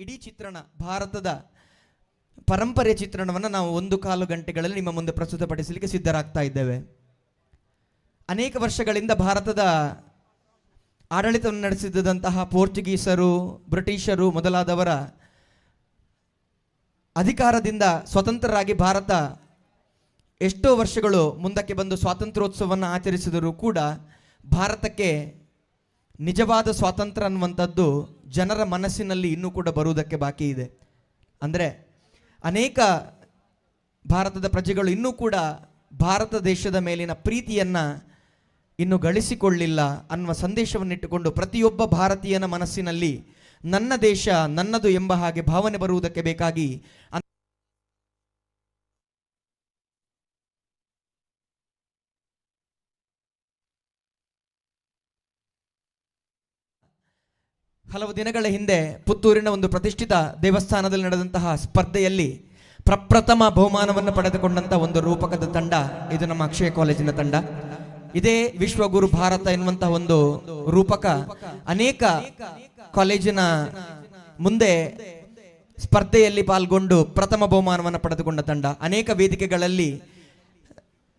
ಇಡೀ ಚಿತ್ರಣ ಭಾರತದ ಪರಂಪರೆಯ ಚಿತ್ರಣವನ್ನು ನಾವು 1 ಗಂಟೆಗಳಲ್ಲಿ ನಿಮ್ಮ ಮುಂದೆ ಪ್ರಸ್ತುತಪಡಿಸಲಿಕ್ಕೆ ಸಿದ್ಧರಾಗ್ತಾ ಇದ್ದೇವೆ. ಅನೇಕ ವರ್ಷಗಳಿಂದ ಭಾರತದ ಆಡಳಿತವನ್ನು ನಡೆಸಿದಂತಹ ಪೋರ್ಚುಗೀಸರು, ಬ್ರಿಟಿಷರು ಮೊದಲಾದವರ ಅಧಿಕಾರದಿಂದ ಸ್ವತಂತ್ರರಾಗಿ ಭಾರತ ಎಷ್ಟೋ ವರ್ಷಗಳು ಮುಂದಕ್ಕೆ ಬಂದು ಸ್ವಾತಂತ್ರ್ಯೋತ್ಸವವನ್ನು ಆಚರಿಸಿದರೂ ಕೂಡ ಭಾರತಕ್ಕೆ ನಿಜವಾದ ಸ್ವಾತಂತ್ರ್ಯ ಅನ್ನುವಂಥದ್ದು ಜನರ ಮನಸ್ಸಿನಲ್ಲಿ ಇನ್ನೂ ಕೂಡ ಬರುವುದಕ್ಕೆ ಬಾಕಿ ಇದೆ. ಅಂದರೆ ಅನೇಕ ಭಾರತದ ಪ್ರಜೆಗಳು ಇನ್ನೂ ಕೂಡ ಭಾರತ ದೇಶದ ಮೇಲಿನ ಪ್ರೀತಿಯನ್ನು ಇನ್ನು ಗಳಿಸಿಕೊಳ್ಳಿಲ್ಲ ಅನ್ನುವ ಸಂದೇಶವನ್ನಿಟ್ಟುಕೊಂಡು ಪ್ರತಿಯೊಬ್ಬ ಭಾರತೀಯನ ಮನಸ್ಸಿನಲ್ಲಿ ನನ್ನ ದೇಶ ನನ್ನದು ಎಂಬ ಹಾಗೆ ಭಾವನೆ ಬರುವುದಕ್ಕೆ ಬೇಕಾಗಿ ಹಲವು ದಿನಗಳ ಹಿಂದೆ ಪುತ್ತೂರಿನ ಒಂದು ಪ್ರತಿಷ್ಠಿತ ದೇವಸ್ಥಾನದಲ್ಲಿ ನಡೆದಂತಹ ಸ್ಪರ್ಧೆಯಲ್ಲಿ ಪ್ರಪ್ರಥಮ ಬಹುಮಾನವನ್ನು ಪಡೆದುಕೊಂಡಂತಹ ಒಂದು ರೂಪಕದ ತಂಡ ಇದು ನಮ್ಮ ಅಕ್ಷಯ ಕಾಲೇಜಿನ ತಂಡ. ಇದೇ ವಿಶ್ವಗುರು ಭಾರತ ಎನ್ನುವಂತಹ ಒಂದು ರೂಪಕ ಅನೇಕ ಕಾಲೇಜಿನ ಮುಂದೆ ಸ್ಪರ್ಧೆಯಲ್ಲಿ ಪಾಲ್ಗೊಂಡು ಪ್ರಥಮ ಬಹುಮಾನವನ್ನು ಪಡೆದುಕೊಂಡ ತಂಡ. ಅನೇಕ ವೇದಿಕೆಗಳಲ್ಲಿ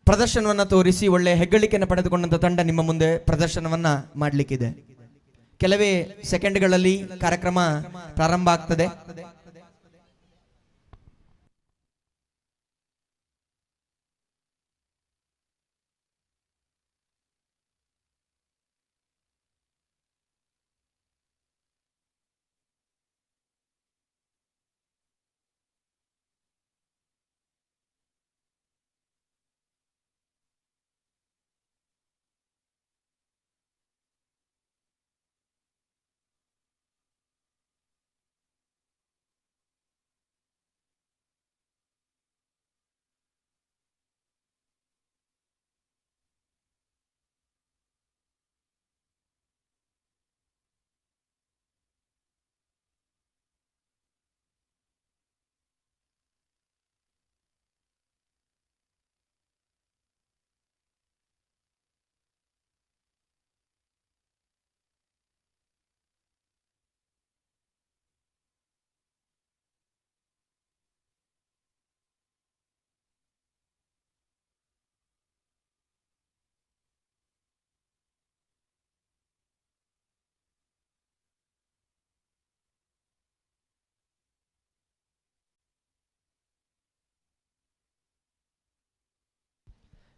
ಪ್ರದರ್ಶನವನ್ನು ತೋರಿಸಿ ಒಳ್ಳೆಯ ಹೆಗ್ಗಳಿಕೆಯನ್ನು ಪಡೆದುಕೊಂಡಂಥ ತಂಡ ನಿಮ್ಮ ಮುಂದೆ ಪ್ರದರ್ಶನವನ್ನು ಮಾಡಲಿಕ್ಕಿದೆ. ಕೆಲವೇ ಸೆಕೆಂಡ್ಗಳಲ್ಲಿ ಕಾರ್ಯಕ್ರಮ ಪ್ರಾರಂಭ ಆಗ್ತದೆ.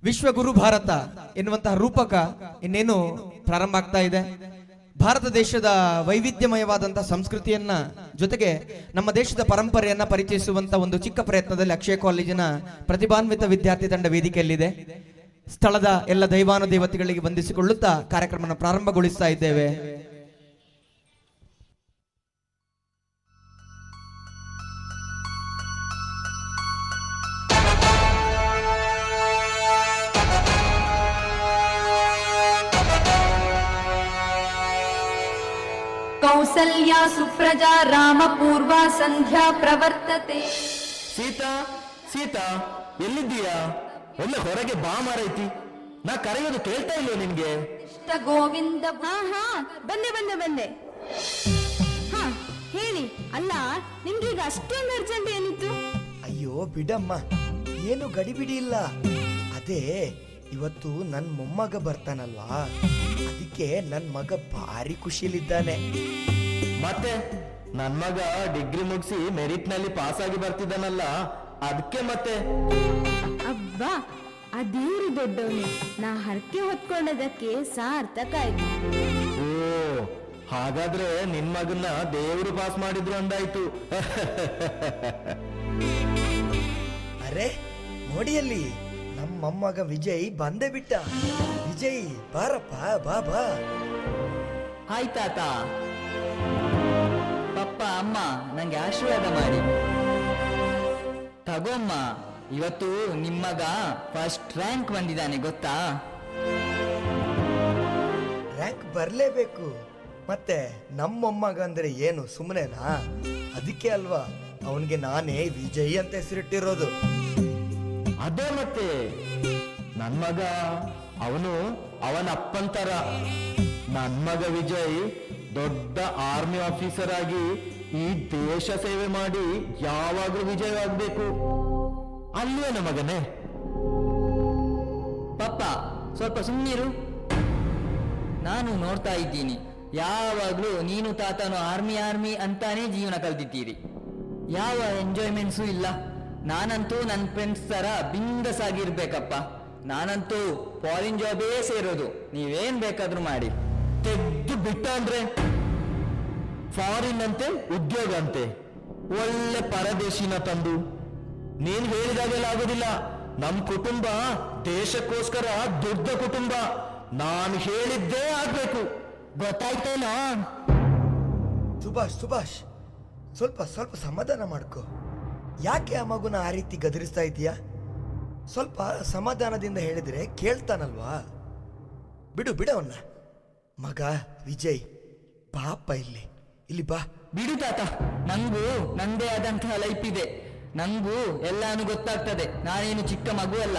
ವಿಶ್ವಗುರು ಭಾರತ ಎನ್ನುವಂತಹ ರೂಪಕ ಇನ್ನೇನು ಪ್ರಾರಂಭ ಆಗ್ತಾ ಇದೆ. ಭಾರತ ದೇಶದ ವೈವಿಧ್ಯಮಯವಾದಂತಹ ಸಂಸ್ಕೃತಿಯನ್ನ ಜೊತೆಗೆ ನಮ್ಮ ದೇಶದ ಪರಂಪರೆಯನ್ನ ಪರಿಚಯಿಸುವಂತ ಒಂದು ಚಿಕ್ಕ ಪ್ರಯತ್ನದಲ್ಲಿ ಅಕ್ಷಯ ಕಾಲೇಜಿನ ಪ್ರತಿಭಾನ್ವಿತ ವಿದ್ಯಾರ್ಥಿ ತಂಡ ವೇದಿಕೆಯಲ್ಲಿದೆ. ಸ್ಥಳದ ಎಲ್ಲ ದೈವಾನುದೇವತೆಗಳಿಗೆ ವಂದಿಸಿಕೊಳ್ಳುತ್ತಾ ಕಾರ್ಯಕ್ರಮವನ್ನು ಪ್ರಾರಂಭಗೊಳಿಸ್ತಾ ಇದ್ದೇವೆ. ಕೌಸಲ್ಯ ಸುಪ್ರಜಾ ರಾಮ ಪೂರ್ವ ಸಂಧ್ಯಾ ಪ್ರವರ್ತತೆ. ಸೀತಾ ಸೀತಾ ಎಲ್ಲಿದ್ದೀಯಾ? ಒಳ್ಳೆ ಹೊರಗೆ ಬಾ ಮಾರೈತಿ. ನಾ ಕರೆಯೋದು ಕೇಳ್ತಾ ಇಲ್ವೋ ನಿನ್ಗೆ? ಇಷ್ಟ ಗೋವಿಂದ. ಬಂದೆ. ಹಾ ಹೇಳಿ. ಅಲ್ಲ ನಿಮ್ಗೀಗ ಅಷ್ಟೊಂದು ಅರ್ಜೆಂಟ್ ಏನಿತ್ತು? ಅಯ್ಯೋ ಬಿಡಮ್ಮ, ಏನು ಗಡಿಬಿಡಿ ಇಲ್ಲ. ಅದೇ ಇವತ್ತು ನನ್ ಮೊಮ್ಮಗ ಬರ್ತಾನಲ್ವಾ, ಅದಕ್ಕೆ ನನ್ ಮಗ ಭಾರಿ ಖುಷಿಲಿದ್ದಾನೆ. ಮತ್ತೆ ನನ್ ಮಗ ಡಿಗ್ರಿ ಮುಗಿಸಿ ಮೆರಿಟ್ ನಲ್ಲಿ ಪಾಸ್ ಆಗಿ ಬರ್ತಿದ್ದಾನಲ್ಲ, ಅದಕ್ಕೆ ಮತ್ತೆ. ಅಬ್ಬಾ, ಅದೇರು ದೊಡ್ಡವನು. ನಾ ಹರಕೆ ಹೊತ್ಕೊಂಡದಕ್ಕೆ ಸಾರ್ಥಕ ಆಯ್ತು. ಓ, ಹಾಗಾದ್ರೆ ನಿನ್ ಮಗನ್ನ ದೇವರು ಪಾಸ್ ಮಾಡಿದ್ರು ಅಂದಾಯ್ತು. ಅರೆ ನೋಡಿಯಲ್ಲಿ ನಮ್ಮ ಮೊಮ್ಮಗ ವಿಜಯ್ ಬಂದೇ ಬಿಟ್ಟ. ವಿಜಯ್ ಬಾರಪ್ಪ, ಬಾ. ಹಾಯ್ ತಾತ. ಪಪ್ಪ ಅಮ್ಮ ನಂಗೆ ಆಶೀರ್ವಾದ ಮಾಡಿ. ತಗೋಮ್ಮ, ಇವತ್ತು ನಿಮ್ಮಗ ಫಸ್ಟ್ ರ್ಯಾಂಕ್ ಬಂದಿದ್ದಾನೆ ಗೊತ್ತಾ? ರ್ಯಾಂಕ್ ಬರ್ಲೇಬೇಕು. ಮತ್ತೆ ನಮ್ಮ ಮೊಮ್ಮಗ ಅಂದ್ರೆ ಏನು ಸುಮ್ಮನೆನಾ? ಅದಕ್ಕೆ ಅಲ್ವಾ ಅವನ್ಗೆ ನಾನೇ ವಿಜಯ್ ಅಂತ ಹೆಸರಿಟ್ಟಿರೋದು. ಅದೇ ಮತ್ತೆ ನನ್ ಮಗ ಅವನು ಅವನ ಅಪ್ಪಂತರ. ನನ್ ಮಗ ವಿಜಯ್ ದೊಡ್ಡ ಆರ್ಮಿ ಆಫೀಸರ್ ಆಗಿ ಈ ದೇಶ ಸೇವೆ ಮಾಡಿ ಯಾವಾಗಲೂ ವಿಜಯವಾಗಬೇಕು ಅಲ್ವೇನ ಮಗನೇ? ಪಪ್ಪ ಸ್ವಲ್ಪ ಸುಮ್ಮನಿರು. ನಾನು ನೋಡ್ತಾ ಇದ್ದೀನಿ, ಯಾವಾಗ್ಲೂ ನೀನು ತಾತನು ಆರ್ಮಿ ಆರ್ಮಿ ಅಂತಾನೆ ಜೀವನ ಕಲ್ತಿದ್ದೀರಿ. ಯಾವ ಎಂಜಾಯ್ಮೆಂಟ್ಸು ಇಲ್ಲ. ನಾನಂತೂ ನನ್ನ ಫ್ರೆಂಡ್ಸ್ ತರ ಬಿಂದಸ್ ಆಗಿರ್ಬೇಕಪ್ಪ. ನಾನಂತೂ ಫಾರಿನ್ ಜಾಬೇ ಸೇರೋದು. ನೀವೇನ್ ಬೇಕಾದ್ರೂ ಮಾಡಿ. ತೆಗೆದು ಬಿಟ್ಟ ಅಂದ್ರೆ ಫಾರಿನ್ ಅಂತೆ, ಉದ್ಯೋಗ ಅಂತೆ, ಒಳ್ಳೆ ಪರದೇಶಿನ ತಂದು ನೀನ್ ಹೇಳಿದಾಗೆಲ್ಲ ಆಗೋದಿಲ್ಲ. ನಮ್ ಕುಟುಂಬ ದೇಶಕ್ಕೋಸ್ಕರ ದೊಡ್ಡ ಕುಟುಂಬ. ನಾನು ಹೇಳಿದ್ದೇ ಆಗ್ಬೇಕು, ಗೊತ್ತಾಯ್ತೇನೋ? ಸುಭಾಷ್ ಸುಭಾಷ್, ಸ್ವಲ್ಪ ಸ್ವಲ್ಪ ಸಮಾಧಾನ ಮಾಡ್ಕೋ. ಯಾಕೆ ಆ ಮಗುನ ಆ ರೀತಿ ಗದರಿಸ್ತಾ ಇದೀಯಾ? ಸ್ವಲ್ಪ ಸಮಾಧಾನದಿಂದ ಹೇಳಿದ್ರೆ ಕೇಳ್ತಾನಲ್ವಾ? ಬಿಡು ಬಿಡವನ್ನ. ಮಗ ವಿಜಯ್, ಬಾಪ ಇಲ್ಲಿ ಇಲ್ಲಿ ಬಾ. ಬಿಡು ತಾತ, ನಂಗೂ ನಂದೇ ಆದಂತಹ ಲೈಫ್ ಇದೆ. ನಂಗೂ ಎಲ್ಲಾನು ಗೊತ್ತಾಗ್ತದೆ. ನಾನೇನು ಚಿಕ್ಕ ಮಗು ಅಲ್ಲ.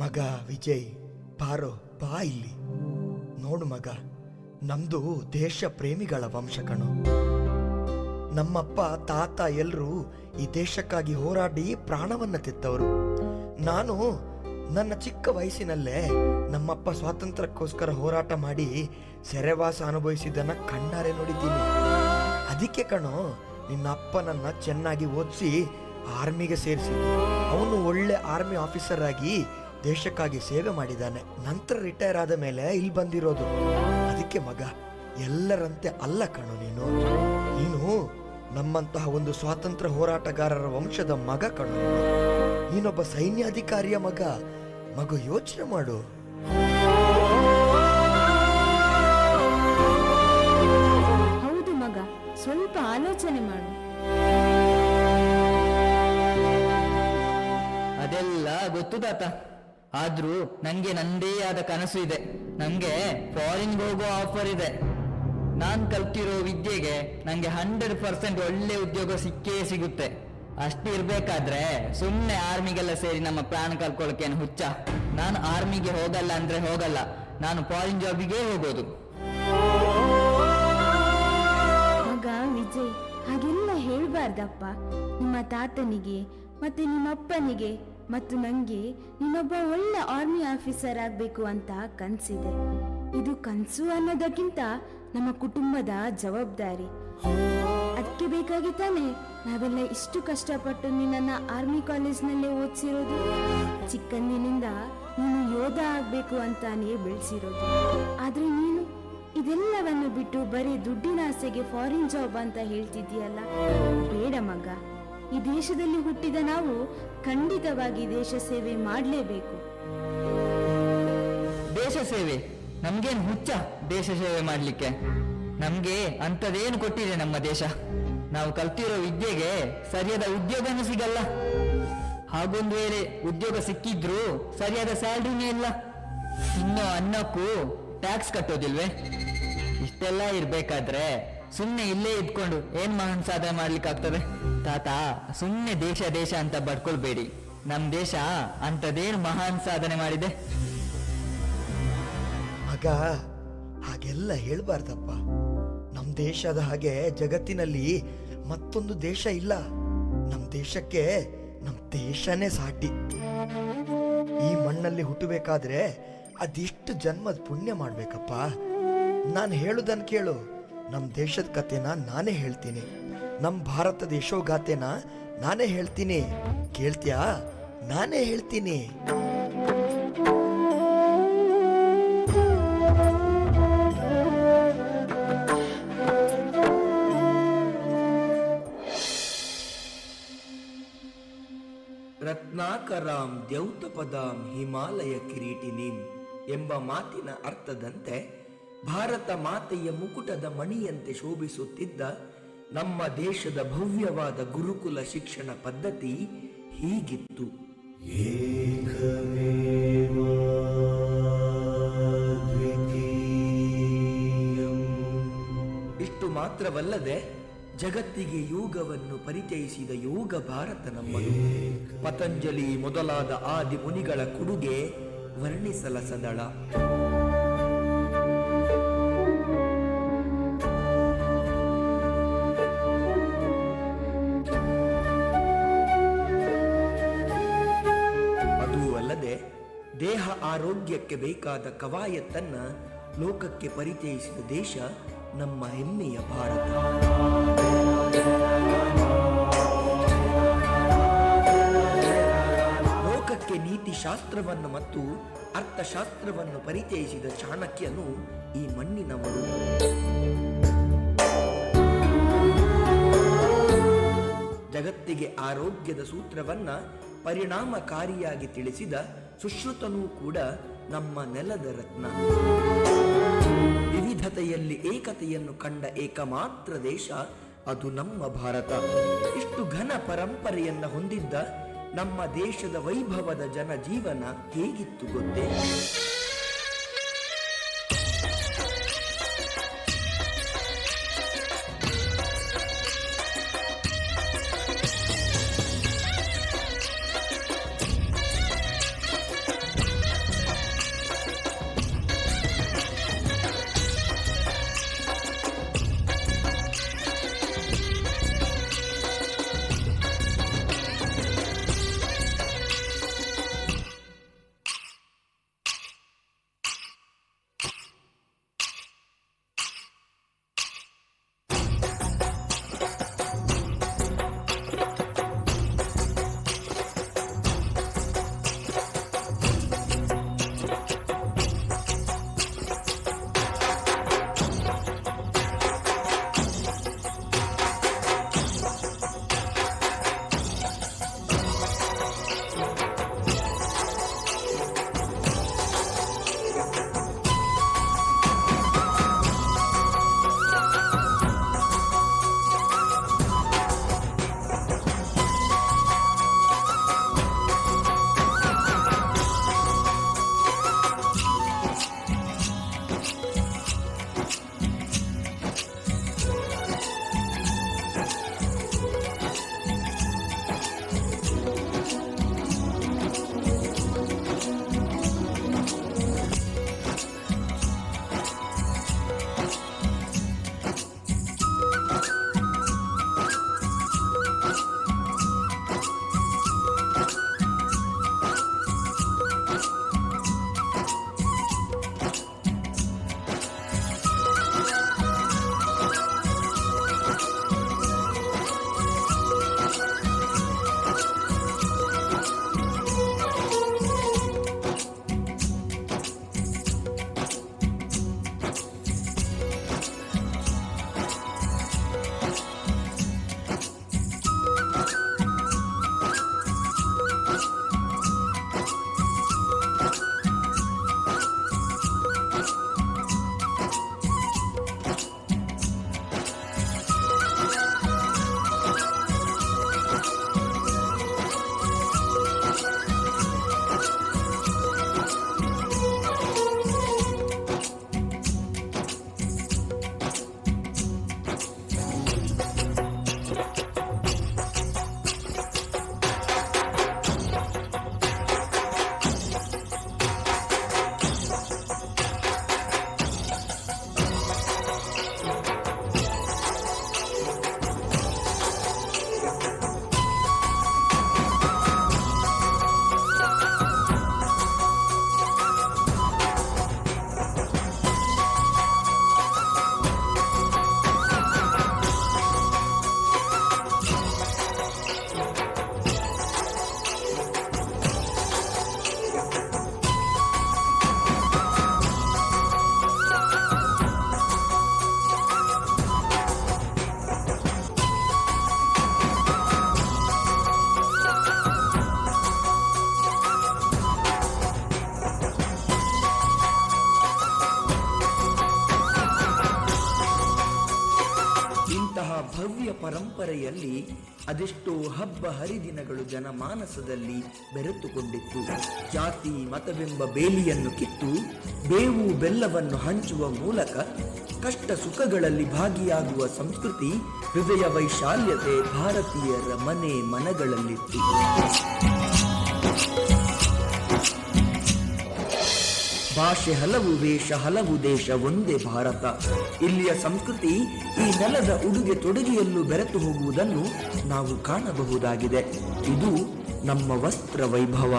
ಮಗ ವಿಜಯ್, ಬಾರೋ ಬಾ ಇಲ್ಲಿ. ನೋಡು ಮಗ, ನಮ್ದು ದೇಶ ಪ್ರೇಮಿಗಳ ವಂಶ ಕಣು. ನಮ್ಮಪ್ಪ ತಾತ ಎಲ್ರೂ ಈ ದೇಶಕ್ಕಾಗಿ ಹೋರಾಡಿ ಪ್ರಾಣವನ್ನ ತೆತ್ತವರು. ನಾನು ನನ್ನ ಚಿಕ್ಕ ವಯಸ್ಸಿನಲ್ಲೇ ನಮ್ಮಪ್ಪ ಸ್ವಾತಂತ್ರ್ಯಕ್ಕೋಸ್ಕರ ಹೋರಾಟ ಮಾಡಿ ಸೆರೆವಾಸ ಅನುಭವಿಸಿದ್ದನ್ನ ಕಣ್ಣಾರೆ ನೋಡಿದ್ದೀನಿ. ಅದಕ್ಕೆ ಕಣೋ ನಿನ್ನ ಅಪ್ಪ ನನ್ನ ಚೆನ್ನಾಗಿ ಓದಿಸಿ ಆರ್ಮಿಗೆ ಸೇರಿಸಿ ಅವನು ಒಳ್ಳೆ ಆರ್ಮಿ ಆಫೀಸರ್ ಆಗಿ ದೇಶಕ್ಕಾಗಿ ಸೇವೆ ಮಾಡಿದ್ದಾನೆ. ನಂತರ ರಿಟೈರ್ ಆದ ಮೇಲೆ ಇಲ್ಲಿ ಬಂದಿರೋದು. ಅದಕ್ಕೆ ಮಗ, ಎಲ್ಲರಂತೆ ಅಲ್ಲ ಕಣೋ ನೀನು. ನೀನು ನಮ್ಮಂತಹ ಒಂದು ಸ್ವಾತಂತ್ರ್ಯ ಹೋರಾಟಗಾರರ ವಂಶದ ಮಗ ಕಣೋ. ನೀನೊಬ್ಬ ಸೈನ್ಯಾಧಿಕಾರಿಯ ಮಗ. ಮಗು, ಯೋಚನೆ ಮಾಡು. ಹೌದು ಮಗ, ಸ್ವಲ್ಪ ಆಲೋಚನೆ ಮಾಡು. ಅದೆಲ್ಲ ಗೊತ್ತು ತಾತ. ಆದ್ರೂ ನಂಗೆ ನಂದೇ ಆದ ಕನಸು ಇದೆ. ನಂಗೆ ಫಾರಿನ್ಗೆ ಹೋಗೋ ಆಫರ್ ಇದೆ. ನಾನ್ ಕಲ್ತಿರೋ ವಿದ್ಯೆಗೆ ನಂಗೆ 100% ಒಳ್ಳೆ ಉದ್ಯೋಗ ಸಿಕ್ಕೇ ಸಿಗುತ್ತೆ. ಅಷ್ಟಿರ್ಬೇಕಾದ್ರೆ ಸುಮ್ಮನೆ ಆರ್ಮಿಗೆಲ್ಲ ಸೇರಿ ನಮ್ಮ ಪ್ರಾಣ ಕಳ್ಕೊಳಕೇನು ಹುಚ್ಚ? ನಾನು ಆರ್ಮಿಗೆ ಹೋಗಲ್ಲ ಅಂದ್ರೆ ಹೋಗಲ್ಲ. ನಾನು ಫಾರಿನ್ ಜಾಬಿಗೆ ಹೋಗೋದು. ಮಗ ವಿಜಯ್, ಹಾಗೆಲ್ಲ ಹೇಳ್ಬಾರ್ದಪ್ಪ. ನಿಮ್ಮ ತಾತನಿಗೆ ಮತ್ತೆ ನಿಮ್ಮಪ್ಪನಿಗೆ ಮತ್ತು ನಂಗೆ ನೀನೊಬ್ಬ ಒಳ್ಳೆ ಆರ್ಮಿ ಆಫೀಸರ್ ಆಗ್ಬೇಕು ಅಂತ ಕನ್ಸಿದೆ. ಇದು ಕನ್ಸು ಅನ್ನೋದಕ್ಕಿಂತ ನಮ್ಮ ಕುಟುಂಬದ ಜವಾಬ್ದಾರಿ. ಅದಕ್ಕೆ ಬೇಕಾಗಿ ತಾನೆ ನಾವೆಲ್ಲ ಇಷ್ಟು ಕಷ್ಟಪಟ್ಟು ನಿನ್ನನ್ನ ಆರ್ಮಿ ಕಾಲೇಜ್ನಲ್ಲೇ ಓದಿಸಿರೋದು. ಚಿಕ್ಕಂದಿನಿಂದ ನೀನು ಯೋಧ ಆಗ್ಬೇಕು ಅಂತಾನೆ ಬೆಳೆಸಿರೋದು. ಆದ್ರೆ ನೀನು ಇದೆಲ್ಲವನ್ನು ಬಿಟ್ಟು ಬರೀ ದುಡ್ಡಿನ ಆಸೆಗೆ ಫಾರಿನ್ ಜಾಬ್ ಅಂತ ಹೇಳ್ತಿದ್ದೀಯಲ್ಲ. ಬೇಡ ಮಗ, ಈ ದೇಶದಲ್ಲಿ ಹುಟ್ಟಿದ ನಾವು ಖಂಡಿತವಾಗಿ ದೇಶ ಸೇವೆ ಮಾಡಲೇಬೇಕು. ದೇಶ ಸೇವೆ ನಮ್ಗೇನು ಹುಚ್ಚ? ದೇಶ ಸೇವೆ ಮಾಡ್ಲಿಕ್ಕೆ ನಮ್ಗೆ ಅಂಥದ್ದೇನು ಕೊಟ್ಟಿದೆ ನಮ್ಮ ದೇಶ? ನಾವು ಕಲ್ತಿರೋ ವಿದ್ಯೆಗೆ ಸರಿಯಾದ ಉದ್ಯೋಗನೂ ಸಿಗಲ್ಲ. ಹಾಗೊಂದು ವೇಳೆ ಉದ್ಯೋಗ ಸಿಕ್ಕಿದ್ರೂ ಸರಿಯಾದ ಸ್ಯಾಲ್ರಿನೇ ಇಲ್ಲ. ಇನ್ನು ಅನ್ನಕ್ಕೂ ಟ್ಯಾಕ್ಸ್ ಕಟ್ಟೋದಿಲ್ವೇ? ಇಷ್ಟೆಲ್ಲ ಇರ್ಬೇಕಾದ್ರೆ ಸುಮ್ನೆ ಇಲ್ಲೇ ಇದ್ಕೊಂಡು ಏನ್ ಮಹಾನ್ ಸಾಧನೆ ಮಾಡ್ಲಿಕ್ಕಾಗ್ತದೆ? ತಾತ, ಸುಮ್ನೆ ದೇಶ ದೇಶ ಅಂತ ಬಡ್ಕೊಳ್ಬೇಡಿ. ನಮ್ ದೇಶ ಅಂಥದ್ದೇನು ಮಹಾನ್ ಸಾಧನೆ ಮಾಡಿದೆ? ಮಗ, ಹಾಗೆಲ್ಲ ಹೇಳ್ಬಾರ್ದಪ್ಪ. ನಮ್ ದೇಶದ ಹಾಗೆ ಜಗತ್ತಿನಲ್ಲಿ ಮತ್ತೊಂದು ದೇಶ ಇಲ್ಲ. ನಮ್ ದೇಶಕ್ಕೆ ನಮ್ ದೇಶನೇ ಸಾಟಿ. ಈ ಮಣ್ಣಲ್ಲಿ ಹುಟ್ಟಬೇಕಾದ್ರೆ ಅದೆಷ್ಟು ಜನ್ಮದ ಪುಣ್ಯ ಮಾಡ್ಬೇಕಪ್ಪ. ನಾನು ಹೇಳುದನ್ ಕೇಳು. ನಮ್ ದೇಶದ ಕಥೆನ ನಾನೇ ಹೇಳ್ತೀನಿ. ನಮ್ ಭಾರತ ದೇಶೋಗಾಥೆನ ನಾನೇ ಹೇಳ್ತೀನಿ. ಕೇಳ್ತ್ಯಾ? ನಾನೇ ಹೇಳ್ತೀನಿ. ರತ್ನಾಕರಾಂ ದ್ಯೌತಪದಾಂ ಹಿಮಾಲಯ ಕಿರೀಟಿನೀಂ ಎಂಬ ಮಾತಿನ ಅರ್ಥದಂತೆ ಭಾರತ ಮಾತೆಯ ಮುಕುಟದ ಮಣಿಯಂತೆ ಶೋಭಿಸುತ್ತಿದ್ದ ನಮ್ಮ ದೇಶದ ಭವ್ಯವಾದ ಗುರುಕುಲ ಶಿಕ್ಷಣ ಪದ್ಧತಿ ಹೀಗಿತ್ತು. ಇಷ್ಟು ಮಾತ್ರವಲ್ಲದೆ ಜಗತ್ತಿಗೆ ಯೋಗವನ್ನು ಪರಿಚಯಿಸಿದ ಯೋಗ ಭಾರತ ನಮ್ಮದು. ಪತಂಜಲಿ ಮೊದಲಾದ ಆದಿ ಮುನಿಗಳ ಕೊಡುಗೆ ವರ್ಣಿಸಲಸದಳ. ದೇಹ ಆರೋಗ್ಯಕ್ಕೆ ಬೇಕಾದ ಕವಾಯತ್ತನ್ನ ಲೋಕಕ್ಕೆ ಪರಿಚಯಿಸಿದ ದೇಶ ನಮ್ಮ ಹೆಮ್ಮೆಯ ಭಾರತ. ಲೋಕಕ್ಕೆ ನೀತಿಶಾಸ್ತ್ರವನ್ನು ಮತ್ತು ಅರ್ಥಶಾಸ್ತ್ರವನ್ನು ಪರಿಚಯಿಸಿದ ಚಾಣಕ್ಯನು ಈ ಮಣ್ಣಿನವರು. ಜಗತ್ತಿಗೆ ಆರೋಗ್ಯದ ಸೂತ್ರವನ್ನ ಪರಿಣಾಮಕಾರಿಯಾಗಿ ತಿಳಿಸಿದ ಸುಶ್ರುತನೂ ಕೂಡ ನಮ್ಮ ನೆಲದ ರತ್ನ. ವಿವಿಧತೆಯಲ್ಲಿ ಏಕತೆಯನ್ನು ಕಂಡ ಏಕಮಾತ್ರ ದೇಶ ಅದು ನಮ್ಮ ಭಾರತ. ಇಷ್ಟು ಘನ ಪರಂಪರೆಯನ್ನ ಹೊಂದಿದ್ದ ನಮ್ಮ ದೇಶದ ವೈಭವದ ಜನಜೀವನ ಹೇಗಿತ್ತು ಗೊತ್ತೇ? ಭವ್ಯ ಪರಂಪರೆಯಲ್ಲಿ ಅದೆಷ್ಟೋ ಹಬ್ಬ ಹರಿದಿನಗಳು ಜನಮಾನಸದಲ್ಲಿ ಬೆರೆತುಕೊಂಡಿತ್ತು. ಜಾತಿ ಮತವೆಂಬ ಬೇಲಿಯನ್ನು ಕಿತ್ತು ಬೇವು ಬೆಲ್ಲವನ್ನು ಹಂಚುವ ಮೂಲಕ ಕಷ್ಟ ಸುಖಗಳಲ್ಲಿ ಭಾಗಿಯಾಗುವ ಸಂಸ್ಕೃತಿ, ಹೃದಯ ವೈಶಾಲ್ಯತೆ ಭಾರತೀಯರ ಮನೆ ಮನಗಳಲ್ಲಿತ್ತು. ಭಾಷೆ ಹಲವು, ವೇಷ ಹಲವು, ದೇಶ ಒಂದೇ ಭಾರತ. ಇಲ್ಲಿಯ ಸಂಸ್ಕೃತಿ ಈ ನೆಲದ ಉಡುಗೆ ತೊಡುಗೆಯಲ್ಲೂ ಬೆರೆತು ಹೋಗುವುದನ್ನು ನಾವು ಕಾಣಬಹುದಾಗಿದೆ. ಇದು ನಮ್ಮ ವಸ್ತ್ರ ವೈಭವ.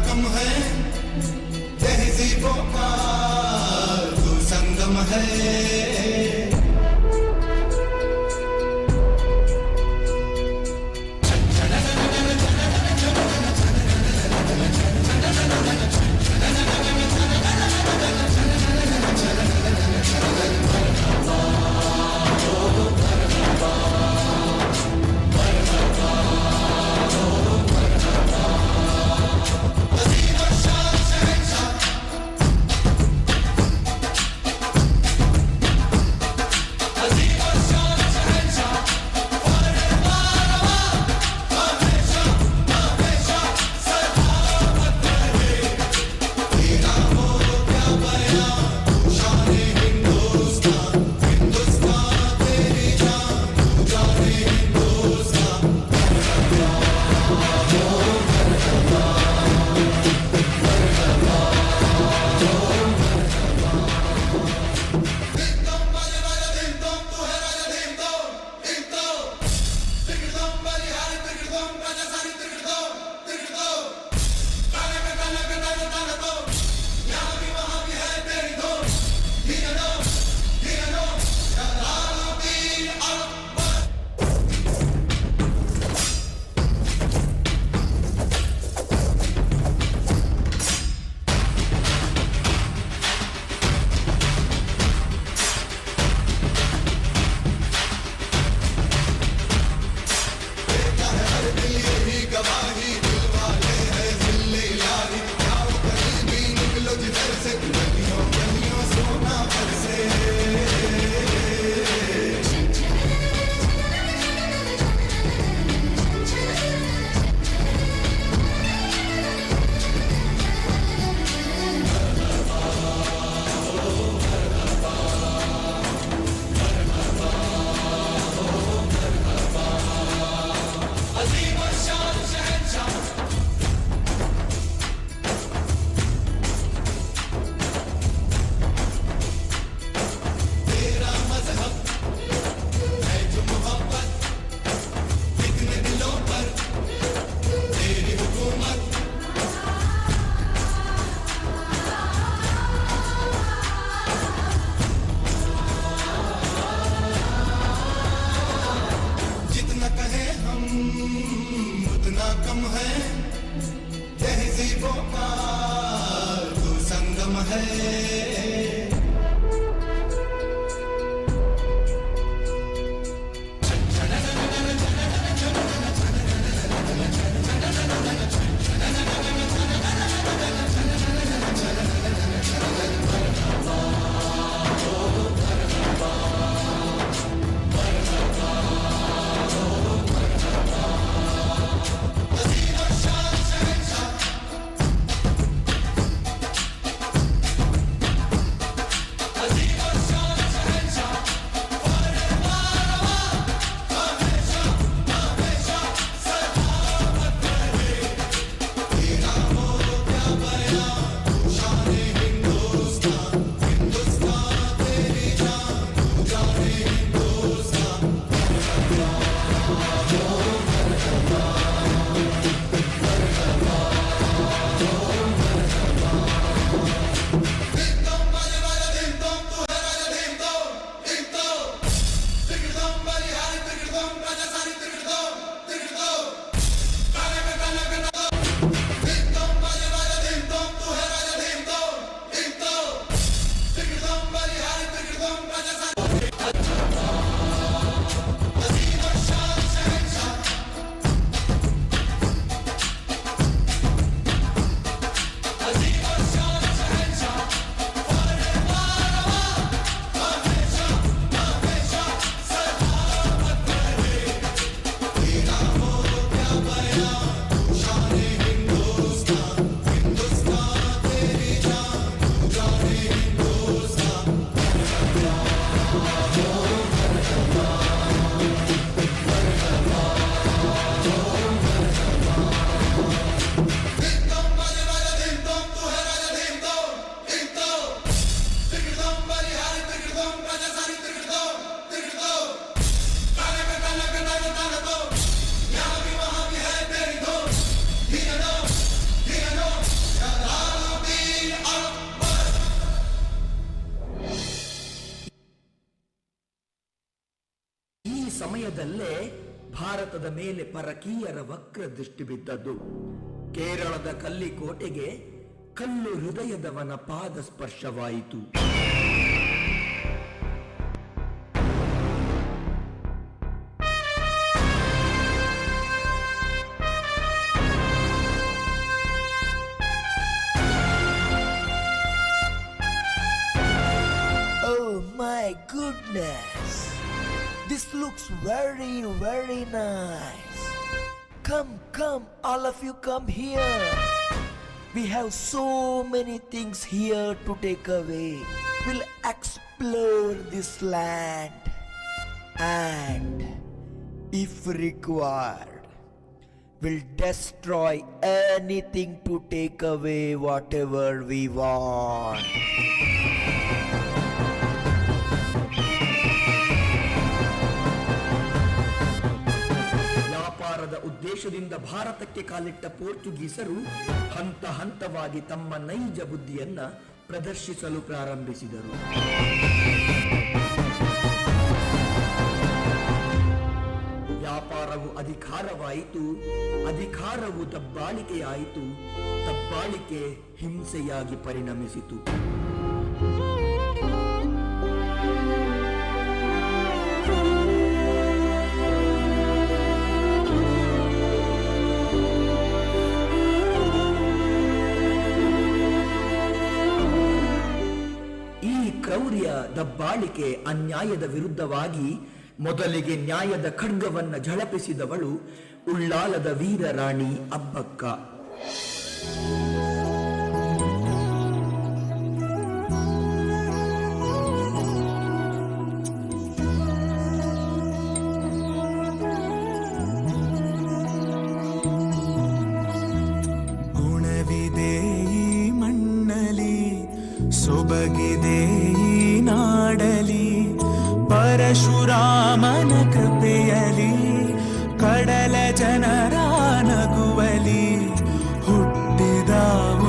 कम है तहजीबों का तू संगम है ವರ್ಷದಲ್ಲೇ ಭಾರತದ ಮೇಲೆ ಪರಕೀಯರ ವಕ್ರ ದೃಷ್ಟಿ ಬಿದ್ದದ್ದು. ಕೇರಳದ ಕಲ್ಲಿಕೋಟೆಗೆ ಕಲ್ಲು ಹೃದಯದವನ ಪಾದ ಸ್ಪರ್ಶವಾಯಿತು. Oh my goodness! This looks very, very nice. Come, all of you come here. We have so many things here to take away. We'll explore this land. And if required, we'll destroy anything to take away whatever we want. ವ್ಯಾಪಾರದ ಉದ್ದೇಶದಿಂದ ಭಾರತಕ್ಕೆ ಕಾಲಿಟ್ಟ ಪೋರ್ಚುಗೀಸರು ಹಂತ ಹಂತವಾಗಿ ತಮ್ಮ ನೈಜ ಬುದ್ಧಿಯನ್ನ ಪ್ರದರ್ಶಿಸಲು ಪ್ರಾರಂಭಿಸಿದರು. ವ್ಯಾಪಾರವು ಅಧಿಕಾರವಾಯಿತು, ಅಧಿಕಾರವು ದಬ್ಬಾಳಿಕೆಯಾಯಿತು, ದಬ್ಬಾಳಿಕೆ ಹಿಂಸೆಯಾಗಿ ಪರಿಣಮಿಸಿತು. ಕ್ರೌರ್ಯ, ದಬ್ಬಾಳಿಕೆ, ಅನ್ಯಾಯದ ವಿರುದ್ಧವಾಗಿ ಮೊದಲಿಗೆ ನ್ಯಾಯದ ಖಡ್ಗವನ್ನ ಝಳಪಿಸಿದವಳು ಉಳ್ಳಾಲದ ವೀರರಾಣಿ ಅಬ್ಬಕ್ಕ. ಗುಣವಿದೆ ಈ ಮಣ್ಣಲಿ, ಸೊಬಗಿದೆ ಈ ನಾಡಲಿ, ಪರಶುರಾಮನ ಕೃಪೆಯಲಿ, ಕಡಲ ಜನರ ನಗುವಲಿ ಹುಟ್ಟಿದ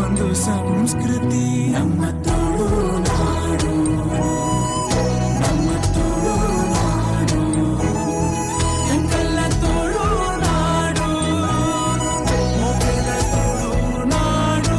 ಒಂದು ಸಂಸ್ಕೃತಿ ನಮ್ಮ ತುಳುನಾಡು, ನಮ್ಮ ತುಳುನಾಡು, ಎಂಕಲ್ಲ ತುಳುನಾಡು, ಮೊಗಲ ತುಳುನಾಡು.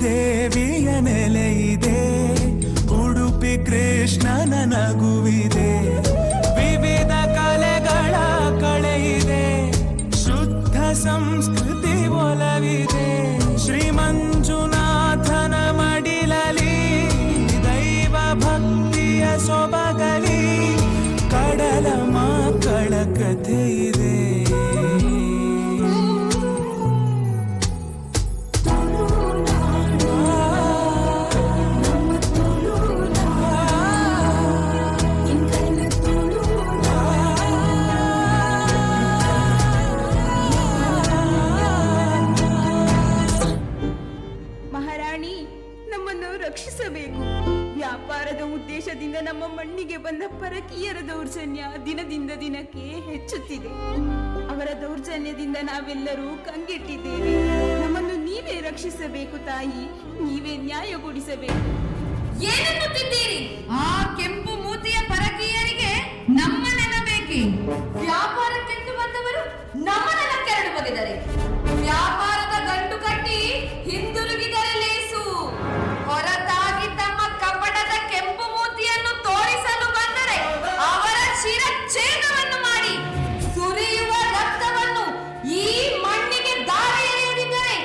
ದೇವಿಯ ನೆಲೆಯಿದೆ, ಉಡುಪಿ ಕೃಷ್ಣನ ನಗುವಿದೆ, ವಿವಿಧ ಕಲೆಗಳ ಕಳೆಯಿದೆ, ಶುದ್ಧ ಸಂಸ್ಕೃತಿ ಒಲವಿದೆ. ಶ್ರೀ ಮಂಜುನಾಥನ ಮಡಿಲಲಿ ದೈವ ಭಕ್ತಿಯ ಸೊಬಗಲಿ, ಕಡಲ ಮಕ್ಕಳ ಕಥೆ ಇದೆ. ಮಹಾರಾಣಿ, ನಮ್ಮನ್ನು ರಕ್ಷಿಸಬೇಕು. ವ್ಯಾಪಾರದ ಉದ್ದೇಶದಿಂದ ನಮ್ಮ ಮಣ್ಣಿಗೆ ಬಂದ ಪರಕೀಯರ ದೌರ್ಜನ್ಯ ದಿನದಿಂದ ದಿನಕ್ಕೆ ಹೆಚ್ಚುತ್ತಿದೆ. ಅವರ ದೌರ್ಜನ್ಯದಿಂದ ನಾವೆಲ್ಲರೂ ಕಂಗೆಟ್ಟಿದ್ದೇವೆ. ನಮ್ಮನ್ನು ನೀವೇ ರಕ್ಷಿಸಬೇಕು ತಾಯಿ, ನೀವೇ ನ್ಯಾಯ ಕೊಡಿಸಬೇಕು. ಏನೆನ್ನುತ್ತಿದ್ದೀರಿ? ಆ ಕೆಂಪು ಮೂತಿಯ ಪರಕೀಯರಿಗೆ ನಮ್ಮ ನೆನಬೇಕೆ? ವ್ಯಾಪಾರಕ್ಕೆಂದು ಬಂದವರು ನಮ್ಮ ನೆನಕ್ಕೆರಡು ಬಗೆದರೆ ವ್ಯಾಪಾರದ ಗಂಟು ಕಟ್ಟಿ ಹಿಂದಿರುಗಿದರೆ ಲೇಸು, ಹೊರತಾಗಿ ತಮ್ಮ ಕಪಟದ ಕೆಂಪು ಮೂತಿಯನ್ನು ತೋರಿಸಲು ಬಂದರೆ ಅವರ ಶಿರಚ್ಛೇದವನ್ನು ಮಾಡಿ ಸುರಿಯುವ ರಕ್ತವನ್ನು ಈ ಮಣ್ಣಿಗೆ ದಾರಿ ಎರೆಯದಿದ್ದರೆ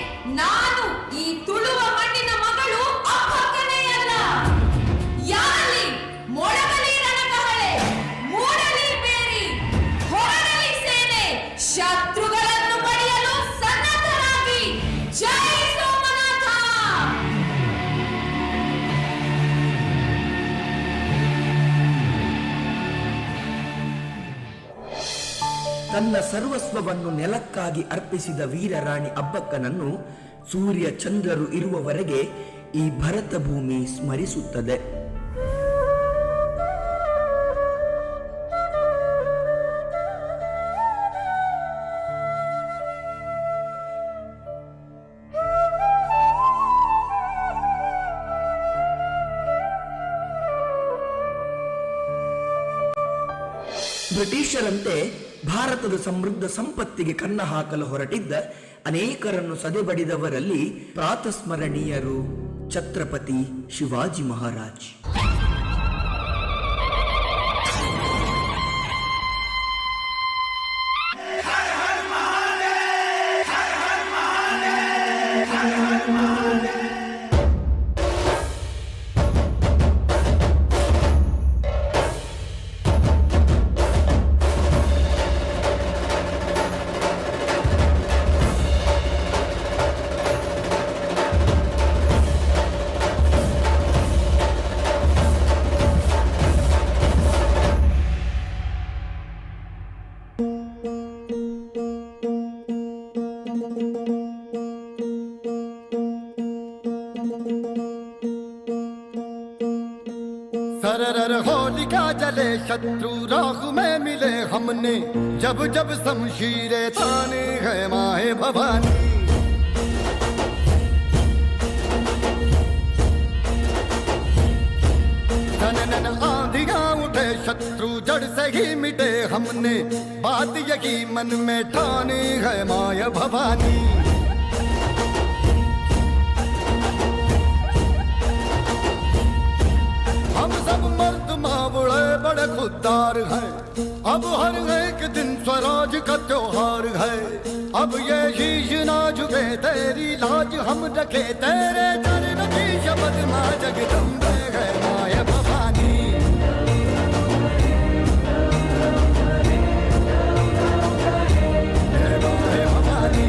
ನಾನು ಈ ತುಳುವ ಮಣ್ಣಿನ ಮಗಳು ಅಪ್ಪಕ್ಕನೆಯಲ್ಲ. ಯಾರಲ್ಲಿ ಮೊಳಗಲಿ ರಣಕಹಳೆ, ಮೂಡಲಿ ಬೇರಿ, ಹೊರಡಲಿ ಸೇನೆ, ಶತ್ರುಗಳನ್ನು ಪಡೆಯಲು ಸನ್ನದ್ಧರಾಗಿ. ಜೈ ಸೋಮನಾಥ. ತನ್ನ ಸರ್ವಸ್ವವನ್ನು ನೆಲಕ್ಕಾಗಿ ಅರ್ಪಿಸಿದ ವೀರರಾಣಿ ಅಬ್ಬಕ್ಕನನ್ನು ಸೂರ್ಯ ಚಂದ್ರರು ಇರುವವರೆಗೆ ಈ ಭರತ ಭೂಮಿ ಸ್ಮರಿಸುತ್ತದೆ. ಬ್ರಿಟಿಷರಂತೆ ಭಾರತದ ಸಮೃದ್ಧ ಸಂಪತ್ತಿಗೆ ಕನ್ನ ಹಾಕಲು ಹೊರಟಿದ್ದ ಅನೇಕರನ್ನು ಸದೆಬಡಿದವರಲ್ಲಿ ಪ್ರಾತಸ್ಮರಣೀಯರು ಛತ್ರಪತಿ ಶಿವಾಜಿ ಮಹಾರಾಜ್. सरर होलिका जले शत्रु राह में मिले हमने जब जब शमशीरें ताने है माहे भवानी. नन आंधियां उठे शत्रु जड़ से ही मिटे हमने बात यही मन में ठानी है माया भवानी. हम सब मर्द मावड़े बड़े खुददार हैं, अब हर एक दिन स्वराज का त्योहार है. अब ये शीश ना झुके तेरी लाज हम रखे तेरे चरण की शपथ मां जगदम्बे है माया भवानी. है माया भवानी.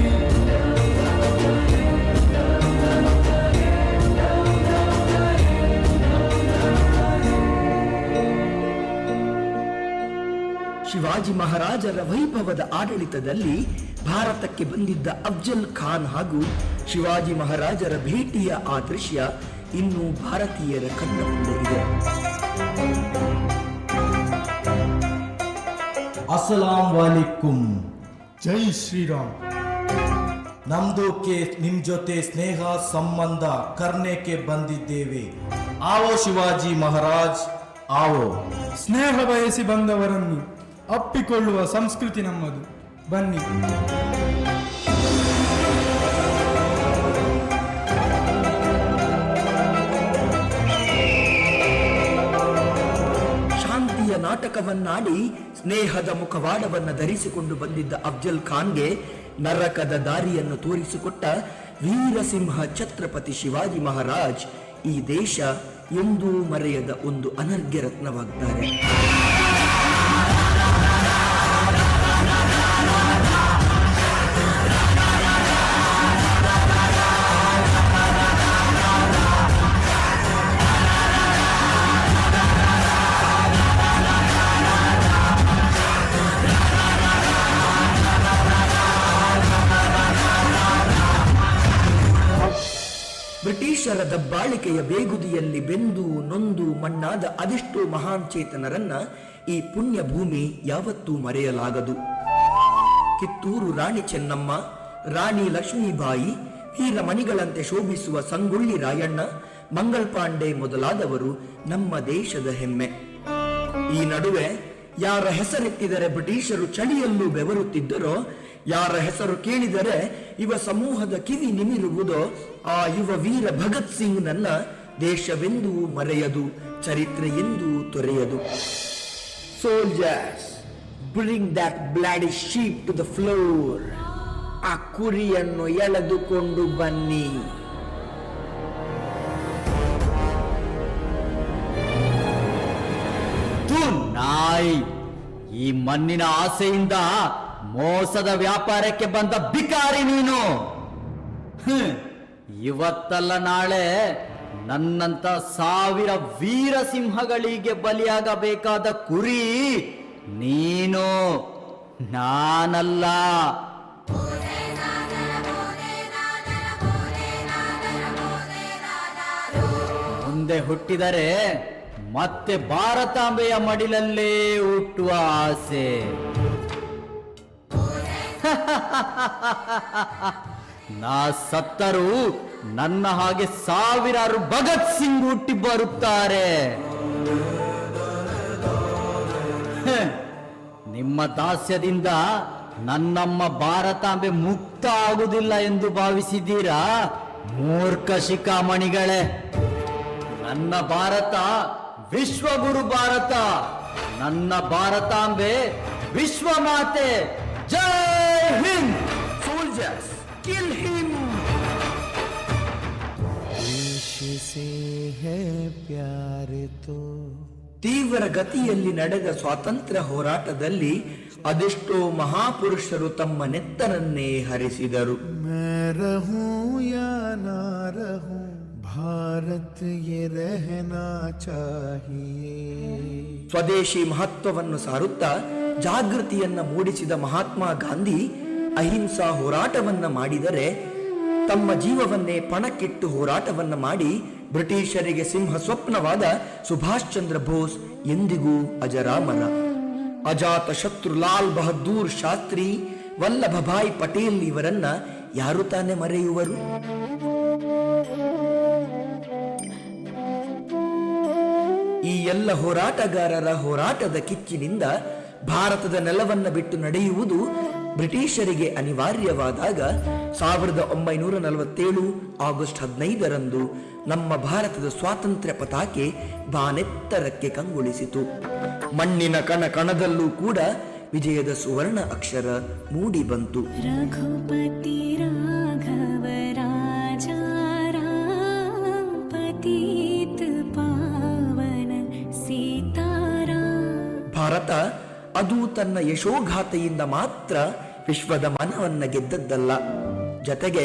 ಶಿವಾಜಿ ಮಹಾರಾಜರ ವೈಭವದ ಆಡಳಿತದಲ್ಲಿ ಭಾರತಕ್ಕೆ ಬಂದಿದ್ದ ಅಫ್ಜಲ್ ಖಾನ್ ಹಾಗೂ ಶಿವಾಜಿ ಮಹಾರಾಜರ ಭೇಟಿಯ ಆ ದೃಶ್ಯ ಇನ್ನೂ ಭಾರತೀಯರ ಕಣ್ಣ ಮುಂದೆ ಇದೆ. ಅಸ್ಸಲಾಂ ವಾಲಿಕುಂ. ಜೈ ಶ್ರೀರಾಮ್. ನಮ್ದು ನಿಮ್ ಜೊತೆ ಸ್ನೇಹ ಸಂಬಂಧ ಕರ್ನೆಗೆ ಬಂದಿದ್ದೇವೆ. ಆವೋ ಶಿವಾಜಿ ಮಹಾರಾಜ್ ಆವೋ. ಸ್ನೇಹ ಬಯಸಿ ಬಂದವರನ್ನು ಅಪ್ಪಿಕೊಳ್ಳುವ ಸಂಸ್ಕೃತಿ ನಮ್ಮದು. ಬನ್ನಿ. ಶಾಂತಿಯ ನಾಟಕವನ್ನಾಡಿ ಸ್ನೇಹದ ಮುಖವಾಡವನ್ನು ಧರಿಸಿಕೊಂಡು ಬಂದಿದ್ದ ಅಫ್ಜಲ್ ಖಾನ್ಗೆ ನರಕದ ದಾರಿಯನ್ನು ತೋರಿಸಿಕೊಟ್ಟ ವೀರಸಿಂಹ ಛತ್ರಪತಿ ಶಿವಾಜಿ ಮಹಾರಾಜ್ ಈ ದೇಶ ಎಂದೂ ಮರೆಯದ ಒಂದು ಅನರ್ಘ್ಯ ರತ್ನವಾಗಿದ್ದಾರೆ. ಬ್ರಿಟಿಷರ ದಬ್ಬಾಳಿಕೆಯ ಬೇಗುದಿಯಲ್ಲಿ ಬೆಂದು ನೊಂದು ಮಣ್ಣಾದ ಅದೆಷ್ಟೋ ಮಹಾನ್ ಚೇತನರನ್ನ ಈ ಪುಣ್ಯ ಭೂಮಿ ಯಾವತ್ತೂ ಮರೆಯಲಾಗದು. ಕಿತ್ತೂರು ರಾಣಿ ಚೆನ್ನಮ್ಮ, ರಾಣಿ ಲಕ್ಷ್ಮೀಬಾಯಿ, ವೀರಮಣಿಗಳಂತೆ ಶೋಭಿಸುವ ಸಂಗೊಳ್ಳಿ ರಾಯಣ್ಣ, ಮಂಗಲ್ ಪಾಂಡೆ ಮೊದಲಾದವರು ನಮ್ಮ ದೇಶದ ಹೆಮ್ಮೆ. ಈ ನಡುವೆ ಯಾರ ಹೆಸರೆತ್ತಿದರೆ ಬ್ರಿಟಿಷರು ಚಳಿಯಲ್ಲೂ ಬೆವರುತ್ತಿದ್ದರೋ, ಯಾರ ಹೆಸರು ಕೇಳಿದರೆ ಇವ ಸಮೂಹದ ಕಿವಿ ನಿಮಿರುವುದೋ, ಆ ಯುವ ವೀರ ಭಗತ್ ಸಿಂಗ್ ನನ್ನ ದೇಶವೆಂದೂ ಮರೆಯದು, ಚರಿತ್ರೆ ಎಂದೂ ತೊರೆಯದು. Soldiers, bring that bloody sheep to the floor. ಆ ಕುರಿಯನ್ನು ಎಳೆದುಕೊಂಡು ಬನ್ನಿ. ನಾಯಿ, ಈ ಮಣ್ಣಿನ ಆಸೆಯಿಂದ ಮೋಸದ ವ್ಯಾಪಾರಕ್ಕೆ ಬಂದ ಬಿಕಾರಿ ನೀನು. ಇವತ್ತಲ್ಲ ನಾಳೆ ನನ್ನಂತ ಸಾವಿರ ವೀರ ಸಿಂಹಗಳಿಗೆ ಬಲಿಯಾಗಬೇಕಾದ ಕುರಿ ನೀನು. ನಾನಲ್ಲ. ಮುಂದೆ ಹುಟ್ಟಿದರೆ ಮತ್ತೆ ಭಾರತಾಂಬೆಯ ಮಡಿಲಲ್ಲೇ ಹುಟ್ಟುವ ಆಸೆ. ನಾ ಸತ್ತರೂ ನನ್ನ ಹಾಗೆ ಸಾವಿರಾರು ಭಗತ್ ಸಿಂಗ್ ಹುಟ್ಟಿ ಬರುತ್ತಾರೆ. ನಿಮ್ಮ ದಾಸ್ಯದಿಂದ ನನ್ನಮ್ಮ ಭಾರತಾಂಬೆ ಮುಕ್ತ ಆಗುವುದಿಲ್ಲ ಎಂದು ಭಾವಿಸಿದ್ದೀರಾ? ಮೂರ್ಖ ಶಿಖಾಮಣಿಗಳೇ, ನನ್ನ ಭಾರತ ವಿಶ್ವಗುರು ಭಾರತ. ನನ್ನ ಭಾರತಾಂಬೆ ವಿಶ್ವಮಾತೆ. ಜೈ ಹಿಂದ್. Soldiers, kill him. ತೀವ್ರ ಗತಿಯಲ್ಲಿ ನಡೆದ ಸ್ವಾತಂತ್ರ್ಯ ಹೋರಾಟದಲ್ಲಿ ಅದೆಷ್ಟೋ ಮಹಾಪುರುಷರು ತಮ್ಮ ನೆತ್ತರನ್ನೇ ಹರಿಸಿದರು. ಭಾರತ್ ಯೇ ರಹನಾ ಚಾಹಿಯೇ. ಸ್ವದೇಶಿ ಮಹತ್ವವನ್ನು ಸಾರುತ್ತಾ ಜಾಗೃತಿಯನ್ನ ಮೂಡಿಸಿದ ಮಹಾತ್ಮ ಗಾಂಧಿ ಅಹಿಂಸಾ ಹೋರಾಟವನ್ನ ಮಾಡಿದರೆ, ತಮ್ಮ ಜೀವವನ್ನೇ ಪಣಕ್ಕಿಟ್ಟು ಹೋರಾಟವನ್ನ ಮಾಡಿ ಬ್ರಿಟಿಷರಿಗೆ ಸಿಂಹ ಸ್ವಪ್ನವಾದ ಸುಭಾಷ್ ಚಂದ್ರ ಬೋಸ್ ಎಂದಿಗೂ ಅಜರಾಮರ. ಅಜಾತ ಶತ್ರು ಲಾಲ್ ಬಹದ್ದೂರ್ ಶಾಸ್ತ್ರಿ, ವಲ್ಲಭಭಾಯ್ ಪಟೇಲ್ ಇವರನ್ನ ಯಾರು ತಾನೇ ಮರೆಯುವರು? ಈ ಎಲ್ಲ ಹೋರಾಟಗಾರರ ಹೋರಾಟದ ಕಿಚ್ಚಿನಿಂದ ಭಾರತದ ನೆಲವನ್ನ ಬಿಟ್ಟು ನಡೆಯುವುದು ಬ್ರಿಟಿಷರಿಗೆ ಅನಿವಾರ್ಯವಾದಾಗ 1947 ಆಗಸ್ಟ್ 15ರಂದು ನಮ್ಮ ಭಾರತದ ಸ್ವಾತಂತ್ರ್ಯ ಪತಾಕೆ ಬಾನೆತ್ತರಕ್ಕೆ ಕಂಗೊಳಿಸಿತು. ಮಣ್ಣಿನ ಕಣ ಕಣದಲ್ಲೂ ಕೂಡ ವಿಜಯದ ಸುವರ್ಣ ಅಕ್ಷರ ಮೂಡಿ ಬಂತು. ರಘುಪತಿ ರಾಘವ ರಾಜ ರಾಮ ಪತಿತ ಪಾವನ ಸೀತಾರಾಮ. ಭಾರತ ಅದು ತನ್ನ ಯಶೋಗಾಥೆಯಿಂದ ಮಾತ್ರ ವಿಶ್ವದ ಮನವನ್ನ ಗೆದ್ದದ್ದಲ್ಲ, ಜತೆಗೆ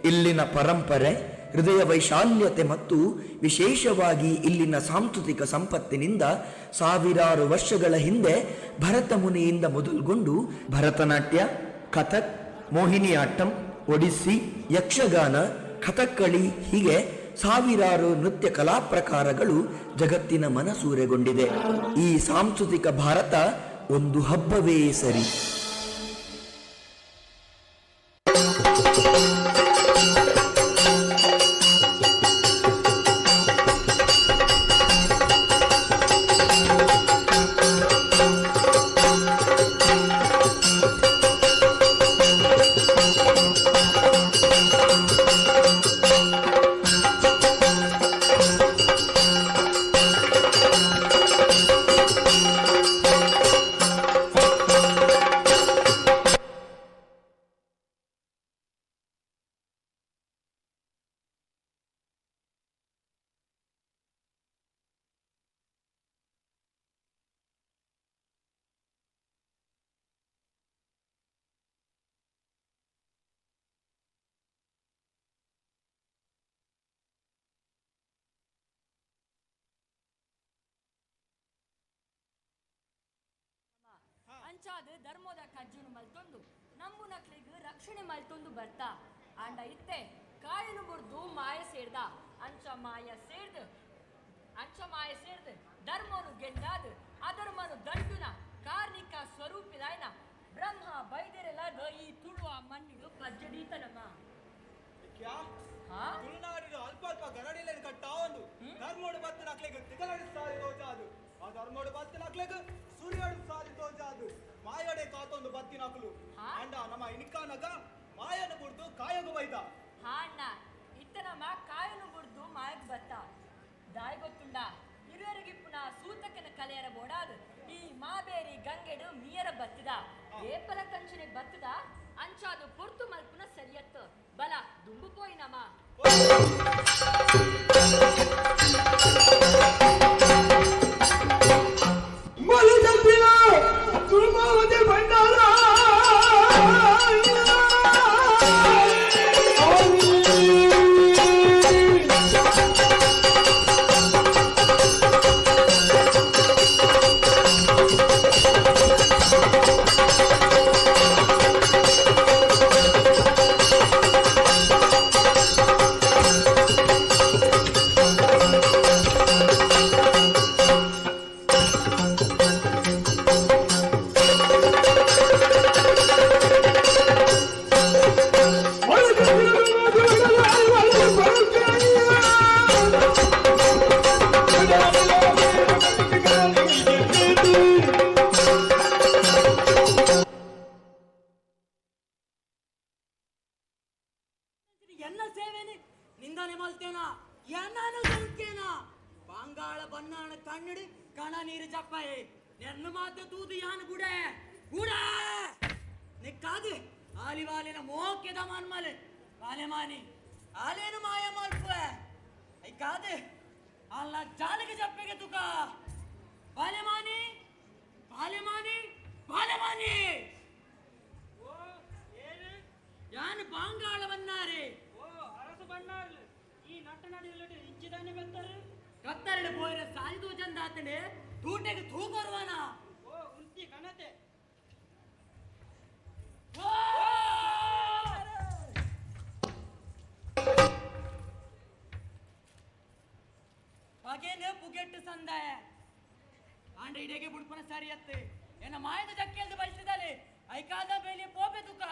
ಇಲ್ಲಿನ ಪರಂಪರೆ, ಹೃದಯ ವೈಶಾಲ್ಯತೆ ಮತ್ತು ವಿಶೇಷವಾಗಿ ಇಲ್ಲಿನ ಸಾಂಸ್ಕೃತಿಕ ಸಂಪತ್ತಿನಿಂದ ಸಾವಿರಾರು ವರ್ಷಗಳ ಹಿಂದೆ ಭರತ ಮುನಿಯಿಂದ ಮೊದಲುಗೊಂಡು ಭರತನಾಟ್ಯ, ಕಥಕ್, ಮೋಹಿನಿಯಾಟ್ಟಂ, ಒಡಿಸ್ಸಿ, ಯಕ್ಷಗಾನ, ಕಥಕ್ಕಳಿ ಹೀಗೆ ಸಾವಿರಾರು ನೃತ್ಯ ಕಲಾ ಪ್ರಕಾರಗಳು ಜಗತ್ತಿನ ಮನಸೂರೆಗೊಂಡಿದೆ. ಈ ಸಾಂಸ್ಕೃತಿಕ ಭಾರತ ಒಂದು ಹಬ್ಬವೇ ಸರಿ. ಅಂಚಾದ ಧರ್ಮದ ಕಜ್ಜುನು ಮಲ್ತೊಂದು ನಂಬು ನಕ್ಲಿಗ್ ರಕ್ಷಣೆ ಮಲ್ತೊಂದು ಬರ್ತಾ ಅಂಡ ಇತ್ತೆ ಕಾಯನು ಬುರ್ದು ಮಾಯ ಸೇರ್ದ ಅಂಚ ಮಾಯ ಸೇರ್ದ ಧರ್ಮನು ಗೆಲ್ದಾದ ಅಧರ್ಮನು ದಂಡುನ ಕಾರ್ಣಿಕ ಸ್ವರೂಪಿದಾಯನ ಬ್ರಹ್ಮ ಬೈದೆರೆಲಾದ ಈ ತುಳುವ ಮಣ್ಣಿಗೆ ಪಜ್ಜಡೀತನಮ್ಮ. ತುಳುನಾಡಿನ ಅಲ್ಪ ಅಲ್ಪ ಗರಡಿಲೇನು ಕಟ್ಟಾವೊಂದು ಧರ್ಮೋಡು ಬತ್ತು ನಕ್ಲೆಗ್ ತಿಗಲಡಿ ಸಾರಿ ತೋಜಾದು ಆ ಧರ್ಮೋಡು ಬತ್ತು ನಕ್ಲೆಗ್ ಸೂರ್ಯೋಡು ಸಾರಿ ತೋಜಾದು ಮಾಯಡೆ ಕಾತೊಂದು ಬತ್ತಿ ನಕಲು ಅಂಡ ನಮ್ಮ ಇನಿಕಾನಗ ಮಾಯನ ಬುಡ್ದು ಕಾಯಗು ಬೈದ. ಹಾ ಅಣ್ಣ ಇತ್ತನಮ್ಮ ಕಾಯನು ಬುಡ್ದು ಮಾಯಗ್ ಬತ್ತ ದಾಯ್ ಗೊತ್ತುಂಡ ಹಿರಿಯರಿಗಿಪ್ಪುನ ಸೂತಕನ ಕಲೆಯರ ಬೋಡಾದು ಈ ಮಾಬೇರಿ ಗಂಗೆಡು ಮೀಯರ ಬತ್ತದ ಏಪಲ ಕಂಚನೆ ಬತ್ತದ ಅಂಚಾದು ಪೊರ್ತು ಮಲ್ಪುನ ಸರಿಯತ್ತು ಬಲ ದುಂಬು ಪೋಯಿನಮ್ಮ. ಮಾತೇನ ಎನ್ನಾನು ಸಂಖ್ಯೇನ ಬಂಗಾಳ ಬನ್ನಾಣ ಕನ್ನಡಿ ಕಣ ನೀರು ಚಪ್ಪಾಯಿ ನೆನ್ನ ಮಾತೆ ತೂದು ಯಾನ್ ಗುಡೆ ಗುಡೆ ನಿಕ್ಕಾದು ಆಲಿವಾಲಿನ ಮೋಕ್ಯದ ಮಾನ್ಮಲೆ ಮಾಲೆಮಾನಿ ಆಲೇನು ಮಾಯ ಮಲ್ಪೆ ಐಕಾದು ಅಲ್ಲ ಜಾಲಗೆ ಜಪ್ಪೆಗೆ ತುಕ ಬಾಲೆಮಾನಿ ಬಾಲೆಮಾನಿ ಬಾಲೆಮಾನಿ ಓ ಏನು ಯಾನ್ ಬಾಂಗಾಳ ಬನ್ನಾರೆ ಓ ಅರಸು ಬನ್ನಾರ್ಲು ಈ ನಟ್ಟ ನಡಿಯಲ್ಲಡೆ ಇಂಚಿದಾನೆ ಬೆತ್ತಾರೆ ಕತ್ತರಡೆ ಬೋಯ್ರೆ ಸಾಲಿದು ಚಂದ ಆತನೆ ತೂಟೆಗೆ ತೂಕೊರುವನ ಓ ಉಂತಿ ಕಣತೆ ಹಾಗೇನೆ ಪುಗೆಟ್ಟು ಸಂದಾಯ ಆಂಡ್ರೆ ಇಡೆಗೆ ಬುಡ್ಪನ ಸರಿಯತ್ತೆ ಎನ್ನ ಮಾಯದ ಜಕ್ಕೆಲ್ದು ಬಯಸಿದಲೆ ಐಕಾದ ಬೇಲಿ ಪೋಪೆ ತುಕ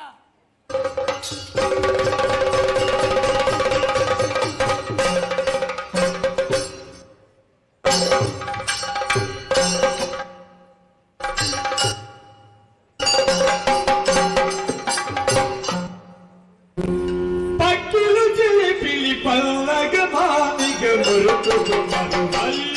పక్కిలు చిలిపిలి పల్లగ భామిగ మురుకుడు మరుమల్లి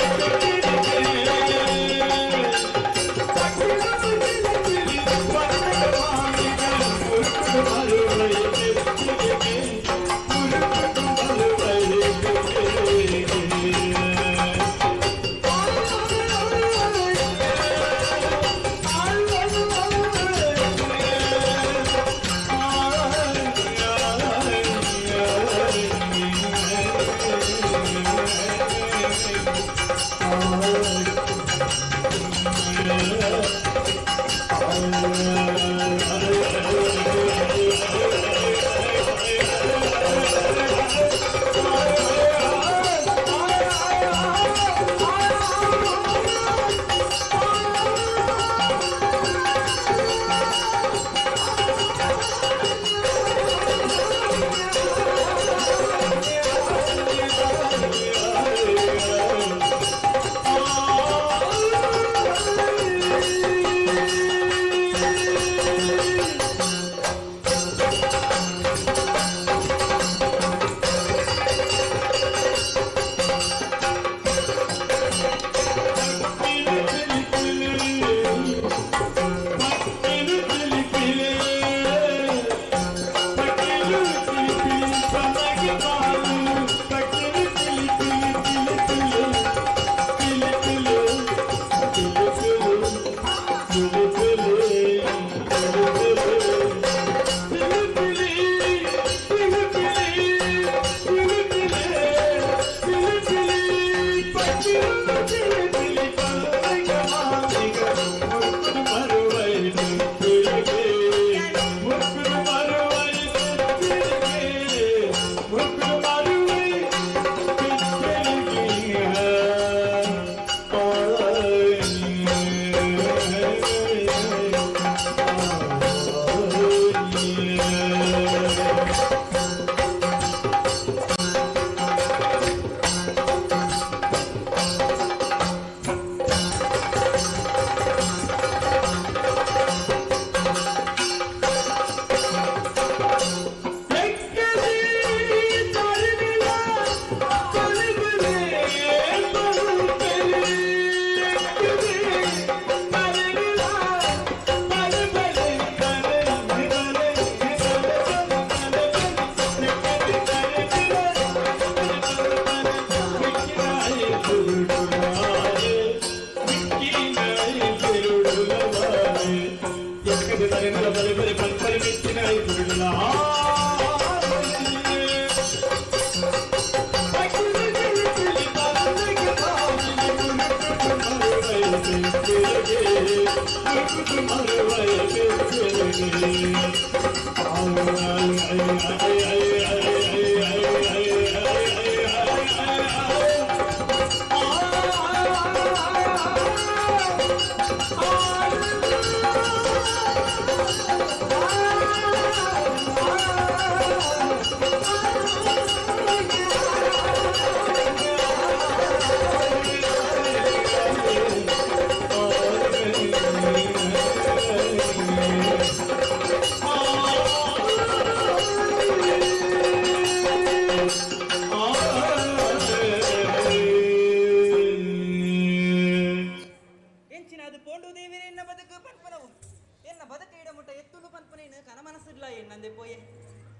ಎನ್ನಂದೆ ಪೋಯೆ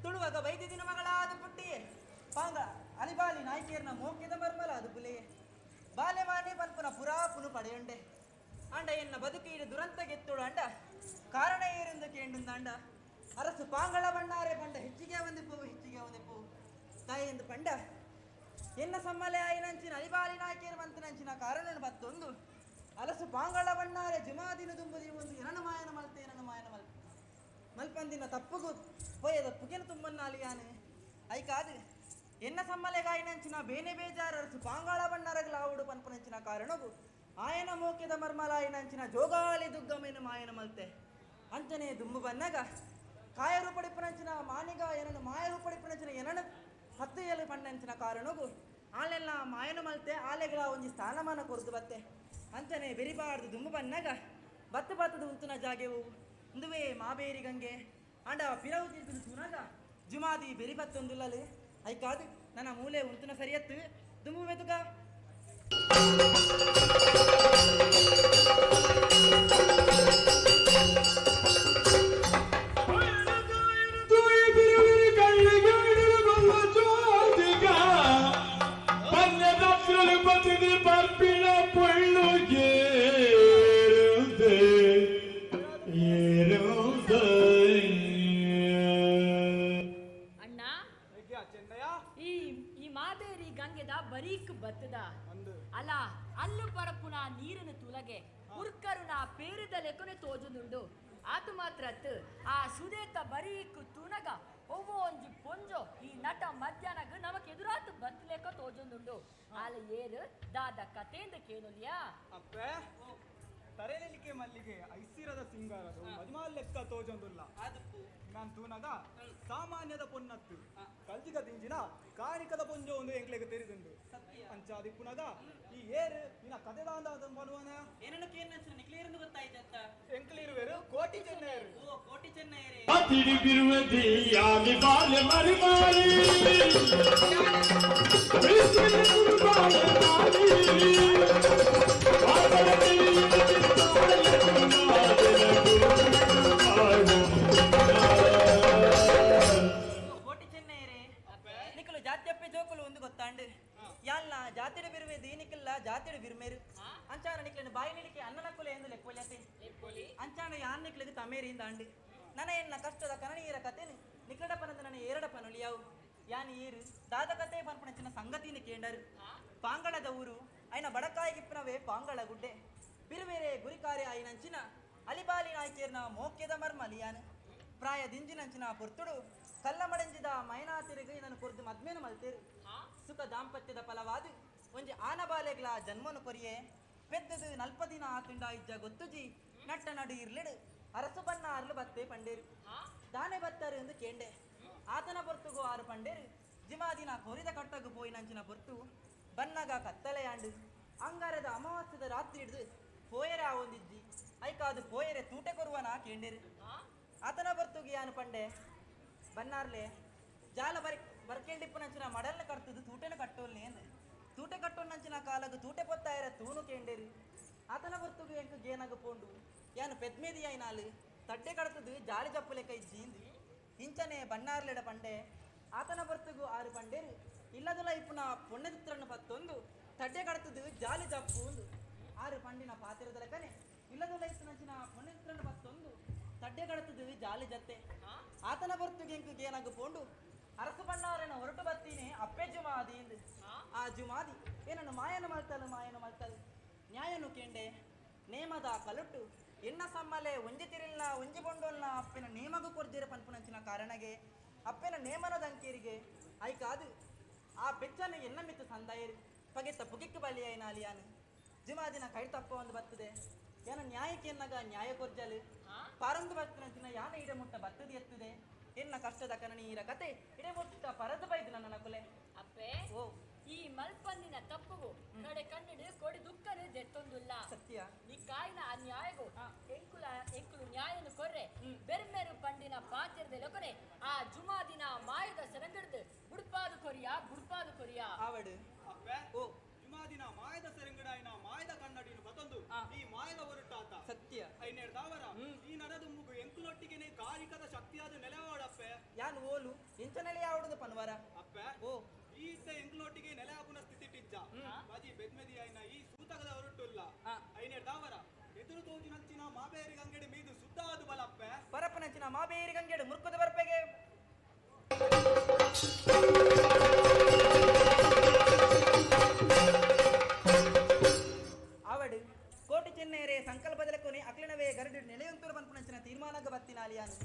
ತುಳುವಾಗ ವೈದ್ಯದಿನ ಮಗಳಾದ ಪುಟ್ಟಿಯೇ ಪಾಂಗ ಅಲಿಬಾಲಿ ನಾಯ್ಕೇರ್ನ ಮೋಕ್ಯದ ಮರ್ಮಲ ಅದು ಪುಲೆಯೇ ಬಾಲೆ ಮಾನೆ ಪನ್ಪುನ ಪುರಾಪುನು ಪಡೆಯುಂಡೆ ಅಂಡ ಎನ್ನ ಬದುಕೀಡು ದುರಂತ ಗೆತ್ತುಳು ಅಂಡ ಕಾರಣ ಏರೆಂದು ಕೇಂಡುಂದ ಅಂಡ ಅರಸು ಪಾಂಗಳ ಬಣ್ಣಾರೆ ಪಂಡ ಹೆಚ್ಚಿಗೆ ಒಂದೆ ಪೋವು ತಾಯಿ ಎಂದು ಪಂಡ ಎನ್ನ ಸಮ್ಮಲೆ ಆಯಿನಂಚಿನ ಅಲಿಬಾಲಿ ನಾಯ್ಕೇರು ಮಂತನಂಚಿನ ಕಾರಣ ಬತ್ತೊಂದು ಅಲಸು ಪಾಂಗಳ ಬಣ್ಣಾರೆ ಜುಮಾದಿನ ದುಂಬುದಿ ಒಂದು ಎನನು ಮಾಯನ ಮಲ್ತೆ ಮಲ್ಪಂದಿನ ತಪ್ಪುಗು ಪೊಯ್ಯದ ಪುಗೆನ ತುಂಬನ್ನ ಅಲಿಯಾನೆ ಐಕಾದು ಎನ್ನ ಸಮ್ಮಲೆಗಾಯಿನಂಚಿನ ಬೇನೆ ಬೇಜಾರ ಅರಸು ಪಾಂಗಾಳ ಬಣ್ಣರಗಲ ಆವುಡು ಪನ್ಪನಂಚಿನ ಕಾರಣವು ಆಯನ ಮೋಕ್ಯದ ಮರ್ಮಲಾಯಿನಂಚಿನ ಜೋಗಾಲಿ ದುಗ್ಗಮೇನು ಮಾಯನ ಮಲ್ತೆ ಅಂಚನೆ ದುಂಬು ಬನ್ನಗ ಕಾಯರು ಪಡಿಪನಂಚಿನ ಮಾನಿಗ ಏನನ್ನು ಮಾಯರು ಪಡಿಪನಂಚಿನ ಏನನ್ನು ಹತ್ತೆಯಲ್ಲಿ ಪಂಡಂಚಿನ ಕಾರಣವು ಆಳೆಲ್ಲ ಮಾಯನ ಮಲ್ತೆ ಆಲೆಗಳ ಒಂಜಿ ಸ್ಥಾನಮಾನ ಕೊರದು ಬತ್ತೆ ಅಂಚನೆ ಬೆರಿಬಾರ್ದು ದುಂಬು ಬನ್ನಗ ಬತ್ತದ ಉಂತುನ ಜಾಗೆವು ಇಂದುವೇ ಮಾಬೇರಿ ಗಂಗೆ ಅಂಡ ಪಿರವು ತಿಂತು ತುನಗ ಜುಮಾದಿ ಬೆರಿ ಬತ್ತೊಂದುಲ್ಲಲು ಐಕಾದು ನನ್ನ ಮೂಲೆ ಉಂತುನ ಸರಿಯತ್ತು ದುಂಬು ಮೆತುಗ ಅಣ್ಣ ಈ ಮಾದೇರಿ ಗಂಗೆದ ಬರೀಕ್ ಬತ್ತದ ಅಲ್ಲ ಅಲ್ಲು ಪರಪುನ ನೀರನ್ನು ತುಲಗೆ ಉರ್ಕರುನ ಪೇರಿದ ಲೆಕ್ಕನೆ ತೋಜುನುಂಡು ಆತು ಮಾತ್ರ ಆ ಸುದೇತ ಬರೀಕ್ ತುನಗ ಒವ್ವ ಒಂಜಿ ಪೊಂಜೋ ಈ ನಟ ಮಧ್ಯಾಹ್ನಗ ನಮಕ್ ಎದುರಾತು ಬತ್ತಲೇಕ ತೋಜುನುಂಡು ಆಲ ಏರು ದಾದ ಕಥೆಯಿಂದ ಕೇಳಲಿಯಾ ಅಪ್ಪೆ ತರೆಲಿಕ್ಕೆ ಮಲ್ಲಿಗೆ ಐಸಿರದ ಸಿಂಗಾರದು ಮಜಮಾಲ್ ಲೆಕ್ಕ ತೋಜೊಂದುಲ್ಲ ನಾನು ತೂನಗ ಸಾಮಾನ್ಯದ ಪೊನ್ನತ್ತು ಕಲ್ಜಿಗ ದಿಂಜಿನ ಕಾಣಿಕದ ಪೊಂಜೋ ಒಂದು ಎಂಕ್ಲೆಗೆ ತೆರಿದುಂಡು ಅಂಚಾದಿ ಪುನಗ ಈ ಏರು ನಿನ್ನ ಕಥೆದಾಂದ ಬರುವನ ಏನನ್ನು ಕೇಳಿನ ನಿಕ್ಲೇರಿಂದ ಗೊತ್ತಾಯ್ತ ಎಂಕ್ಲಿರುವೆರು ಕೋಟಿ ಚೆನ್ನೈರು ಕೋಟಿ ಚೆನ್ನೈರೇ ಕೋಟಿ ಚೆನ್ನೈರೇ ನಿಕ್ಕಲು ಜಾತ್ಯಪ್ಪೆ ಜೋಕಲು ಒಂದು ಗೊತ್ತಾಂಡು ಯಾಲ್ನ ಜಾತಿಡ ಬಿರುವೆ ದೀನಿಕಲ್ಲ ಜಾತಿಡ ಬಿರುಮೇರು ಅಂಚಾನ ನಿಕ್ಲನ್ನು ಬಾಯಿ ನಿಲಿಕೆ ಅನ್ನನಕ್ಕುಲೆ ಎಂದು ಲೆಕ್ಕೊಲ್ಯತೆ ಅಂಚಾನ ಯಾನ್ ನಿಕ್ಲಿಗೆ ತಮೇರಿಯಿಂದ ಅಂಡು ನನ್ನ ಎನ್ನ ಕಷ್ಟದ ಕನನೀರ ಕತೆ ನಿಕಡಪನದ ನನ್ನ ಏರಡಪನುಲಿಯಾವು ಯಾನ್ ಏರು ದಾದ ಕತೆ ಪನ್ಪಣಚಿನ ಸಂಗತಿನ ಕೇಂಡರು ಪಾಂಗಳದ ಊರು ಐನ ಬಡಕಾಯಿಗಿಪ್ಪನವೇ ಪಾಂಗಳ ಗುಡ್ಡೆ ಬಿರುವೇರೆ ಗುರಿಕಾರೆ ಆಯ್ನಂಚಿನ ಅಲಿಬಾಲಿ ನಾಯ್ಕೇರ್ನ ಮೋಕ್ಯದ ಮರ್ಮಲಿಯಾನು ಪ್ರಾಯ ದಿಂಜಿನಂಚಿನ ಪೊರ್ತುಡು ಕಲ್ಲ ಮಡಂಜಿದ ಮೈನಾತಿರಿಗೆ ಇದನ್ನು ಕೊರ್ದು ಮದ್ಮೇನು ಮಲ್ತೇರು ಸುಖ ದಾಂಪತ್ಯದ ಫಲವಾದು ಒಂಜಿ ಆನಬಾಲೆಗಳ ಜನ್ಮನು ಕೊರಿಯೆ ಪೆದ್ದದು ನಲ್ಪದಿನ ಆತುಂಡ ಇಜ್ಜ ಗೊತ್ತುಜಿ ನಟ್ಟ ನಡು ಇರ್ಲಿಡು ಅರಸು ಬಣ್ಣ ಅರ್ಲು ಬತ್ತೆ ಪಂಡೇರು ದಾನೆ ಬತ್ತರು ಎಂದು ಕೇಂಡೆ ಆತನ ಪೊರ್ತುಗು ಆರು ಪಂಡೇರು ಜಿಮಾದಿನ ಕೊರಿದ ಕಟ್ಟಗು ಪೋಯಿನಂಚಿನ ಪೊರ್ತು ಬನ್ನಗ ಕತ್ತಲೆಯಾಂಡು ಅಂಗಾರದ ಅಮಾವಾಸ್ಯದ ರಾತ್ರಿ ಹಿಡಿದು ಪೋಯರೆ ಆವೊಂದಿಜ್ಜಿ ಐಕಾದು ಪೋಯರೆ ತೂಟೆ ಕೊರುವನ ಕೇಂಡೇರು ಆತನ ಬರ್ತುಗಿ ಯಾನು ಪಂಡೆ ಬನ್ನಾರ್ಲೆ ಜಾಲ ಬರ್ಕೇಂಡಿಪ್ಪನಂಚಿನ ಮಡಲ್ನ ಕರ್ತದು ತೂಟೆನ ಕಟ್ಟೋಲ್ನಿ ಎಂದು ತೂಟೆ ಕಟ್ಟೋನಂಚಿನ ಕಾಲಗು ತೂಟೆ ಪೊತ್ತಾಯರ ತೂನು ಕೇಂಡೇರು ಆತನ ಬರ್ತುಗಿ ಎಂಕು ಗೇನಗು ಪೋಂಡು ಯಾನು ಪೆದ್ಮೇದಿ ಆಯ್ನಾಲು ತಡ್ಡೆ ಕಡತದು ಜಾಲಿ ಜಪ್ಪುಲೆ ಕೈ ಜೀಂದು ಇಂಚನೆ ಬನ್ನಾರ್ಲೆಡ ಪಂಡೆ ಆತನ ಬರ್ತುಗು ಆರು ಪಂಡೇರು ಇಲ್ಲದಲ್ಲ ಇಪ್ಪುನ ಪೊಣ್ಣೆದಿತ್ರನ್ನು ಪತ್ತೊಂದು ತಡ್ಡೆ ಕಡತದು ಜಾಲಿ ಜಪ್ಪು ಆರು ಪಂಡಿನ ಪಾತಿರದ ಲೆಕ್ಕನೆ ಇಲ್ಲದಲ್ಲ ಇಪ್ಪನಂಚಿನ ಪೊಣ್ಣೆದಿತ್ರನ್ನು ಪತ್ತೊಂದು ತಡ್ಡೆ ಕಡತದು ಜಾಲಿ ಜತ್ತೆ ಆತನ ಬರ್ತುಗೆ ಎಂಕು ಗೇನಗು ಪೋಂಡು ಅರಸು ಬಣ್ಣಾರನ ಹೊರಟು ಬರ್ತೀನಿ ಅಪ್ಪೆ ಜುಮಾದಿ ಎಂದು ಆ ಜುಮಾದಿ ಏನನ್ನು ಮಾಯನ ಮಲ್ತಲು ನ್ಯಾಯನು ಕೇಂಡೆ ನೇಮದ ಕಲುಟ್ಟು ಎನ್ನ ಸಮ್ಮಲೆ ಒಂಜಿ ತಿರಿಲ್ನ ಒಂಜಿ ಬೊಂಡೋಲ್ನ ಅಪ್ಪೆನ ನೇಮಗು ಕೊರ್ಜಿರ ಪನ್ಪುನಂಚಿನ ಕಾರಣಗೆ ಅಪ್ಪೆನ ನೇಮನದ ಅಂಕೇರಿಗೆ ಐಕಾದು ಆ ಬೆಚ್ಚನ ಎನ್ನ ಮಿತ್ತು ಸಂದಾಯರು ಪಗೆತ್ತ ಪುಗಿಕ್ಕು ಬಲಿಯಾಯಿನ ಅಲಿಯಾನು ಜುಮಾದಿನ ಕೈ ತಪ್ಪ ಒಂದು ಬರ್ತದೆ ಏನ ನ್ಯಾಯಕ್ಕೆ ಎನ್ನಗ ನ್ಯಾಯ ಕೊರ್ಜಲು ಪರಂದು ಬರ್ತನಂಚಿನ ಯಾನ ಇಡೆಮುಟ್ಟ ಬತ್ತದಿ ಎತ್ತದೆ ಎನ್ನ ಕಷ್ಟದ ಕನನೀರ ಕತೆ ಇಡೆಮುಟ್ಟ ಪರದು ಬೈದು ನನ್ನ ನಕುಲೆ ಅಪ್ಪೆ ಓ ಈ ಮಲ್ಪಂದಿನ ತಪ್ಪುಗು ಕಡೆ ಕಣ್ಣಿಡು ಕೊಡಿ ದುಃಖನು ಜೆತ್ತೊಂದುಲ್ಲ ಸತ್ಯ ನೀ ಕಾಯಿನ ಆ ನ್ಯಾಯಗು ಎಂಕುಲು ನ್ಯಾಯನು ಕೊರ್ರೆ ಬೆರ್ಮೆರು ಪಂಡಿನ ಪಾತಿರದೆ ಲೊಕನೆ ಆ ಜುಮಾದಿನ ಮಾಯದ ಸೆರಂಗಡ್ದು ಬುಡ್ಪಾದು ಕೊರಿಯಾ ಆವಡು ಅಪ್ಪೆ ಓ ಜುಮಾದಿನ ಮಾಯದ ಸೆರಂಗಡಾಯಿನ ಮಾಯದ ಕನ್ನಡಿನ ಬತೊಂದು ಈ ಮಾಯದ ಹೊರಟಾತ ಸತ್ಯ ಐನೇರ್ ದಾವರ ಈ ನಡದುಂಬುಗು ಎಂಕುಲೊಟ್ಟಿಗೆನೆ ಕಾರಿಕದ ಶಕ್ತಿಯಾದ ನೆಲವಾಡಪ್ಪ ಯಾನ್ ಓಲು ಇಂಚನೆಲೆ ಯಾವಡದು ಪನ್ವಾರ ಅಪ್ಪ ಓ ಈತ ಎಂಕ್ಲೊಟ್ಟಿಗೆ ನೆಲೆ ಹಾಕುನ ಸ್ಥಿತಿ ಟಿಜ್ಜ ಬಾಜಿ ಬೆದ್ಮೆದಿ ಆಯ್ನ ಈ ಸೂತಕದ ಹೊರಟುಲ್ಲ ಐನೇ ದಾವರ ಎದುರು ತೋಜಿನಂಚಿನ ಮಾಬೇರಿ ಗಂಗೆಡೆ ಮೀದು ಸುದ್ದಾದು ಬಲಪ್ಪ ಪರಪ್ಪನಂಚಿನ ಮಾಬೇರಿ ಗಂಗೆಡು ಮುರ್ಕುದ ಬರ್ಪೆಗೆ ಅವಡು ಕೋಟಿ ಚೆನ್ನೈರೆ ಸಂಕಲ್ಪದಲೆ ಕೊನೆ ಅಕ್ಲಿನವೇ ಗರಡು ನೆಲೆಯಂತೂರು ಪನ್ಪುನಂಚಿನ ತೀರ್ಮಾನಗ ಬತ್ತಿನಾಲಿಯಾನು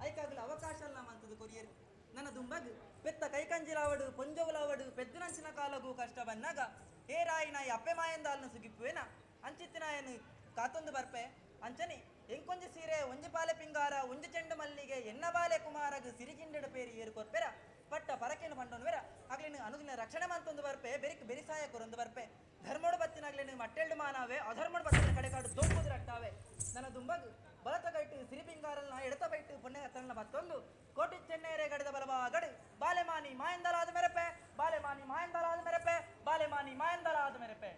ಐಕಾಗಲು ಅವಕಾಶ ಅಲ್ಲ ಮಂತದು ಕೊರಿಯರು ನನ್ನ ದುಂಬಗ್ ಪೆತ್ತ ಕೈಕಂಜಿಲಾವಡು ಪೊಂಜೋಗುಲಾವಡು ಪೆದ್ದುನಂಚಿನ ಕಾಲಗೂ ಕಷ್ಟ ಬಂದಾಗ ಹೇ ರಾಯಿ ನಾಯಿ ಅಪ್ಪೆ ಮಾಯಂದಾಲ್ನ ಸುಗಿಪ್ಪುವೇನ ಅಂಚಿತ್ತಿನಾಯನು ಕಾತೊಂದು ಬರ್ಪೆ ಅಂಚನೆ ಎಂಕೊಂಜಿ ಸೀರೆ ಒಂಜಿ ಪಾಲೆ ಪಿಂಗಾರ ಒಂಜಿ ಚೆಂಡು ಮಲ್ಲಿಗೆ ಎನ್ನ ಬಾಲೆ ಕುಮಾರಗ ಸಿರಿಗಿಂಡೆಡು ಪೇರಿ ಏರು ಕೊರ್ಪೆರ ಪಟ್ಟ ಪರಕೇನು ಪಂಡೋನ್ವೆರ ಆಗ್ಲಿನ ಅನುದಿನ ರಕ್ಷಣೆ ಮಂತೊಂದು ಬರ್ಪೆ ಬೆರಿಕ್ ಬೆರಿಸಾಯ ಕೊರೊಂದು ಬರ್ಪೆ ಧರ್ಮೋಡು ಬತ್ತಿನಾಗ್ಲಿನ ಮಟ್ಟೆಲ್ಡು ಮಾನಾವೆ ಅಧರ್ಮೋಡು ಬತ್ತಿನ ಕಡೆ ಕಾಡು ದೊಂಬುದು ರಟ್ಟಾವೆ ನನ್ನ ದುಂಬಗ್ ಬಲತ ಕೈಟು ಸಿರಿಪಿಂಗಾರಲ್ನ ಎಡತ ಬೈಟು ಪುಣ್ಯ ತನ್ನ ಮತ್ತೊಂದು ಕೋಟಿ ಚೆನ್ನೈರೆ ಗಡಿದ ಬಲವಾಗಡು ಬಾಲೆಮಾನಿ ಮಾಯಂದಲಾದ ಮೆರಪೆ ಬಾಲೆಮಾನಿ ಮಾಯಂದಲಾದ ಮೆರಪೆ ಬಾಲೆಮಾನಿ ಮಾಯಂದಲಾದ ಮೆರಪೆ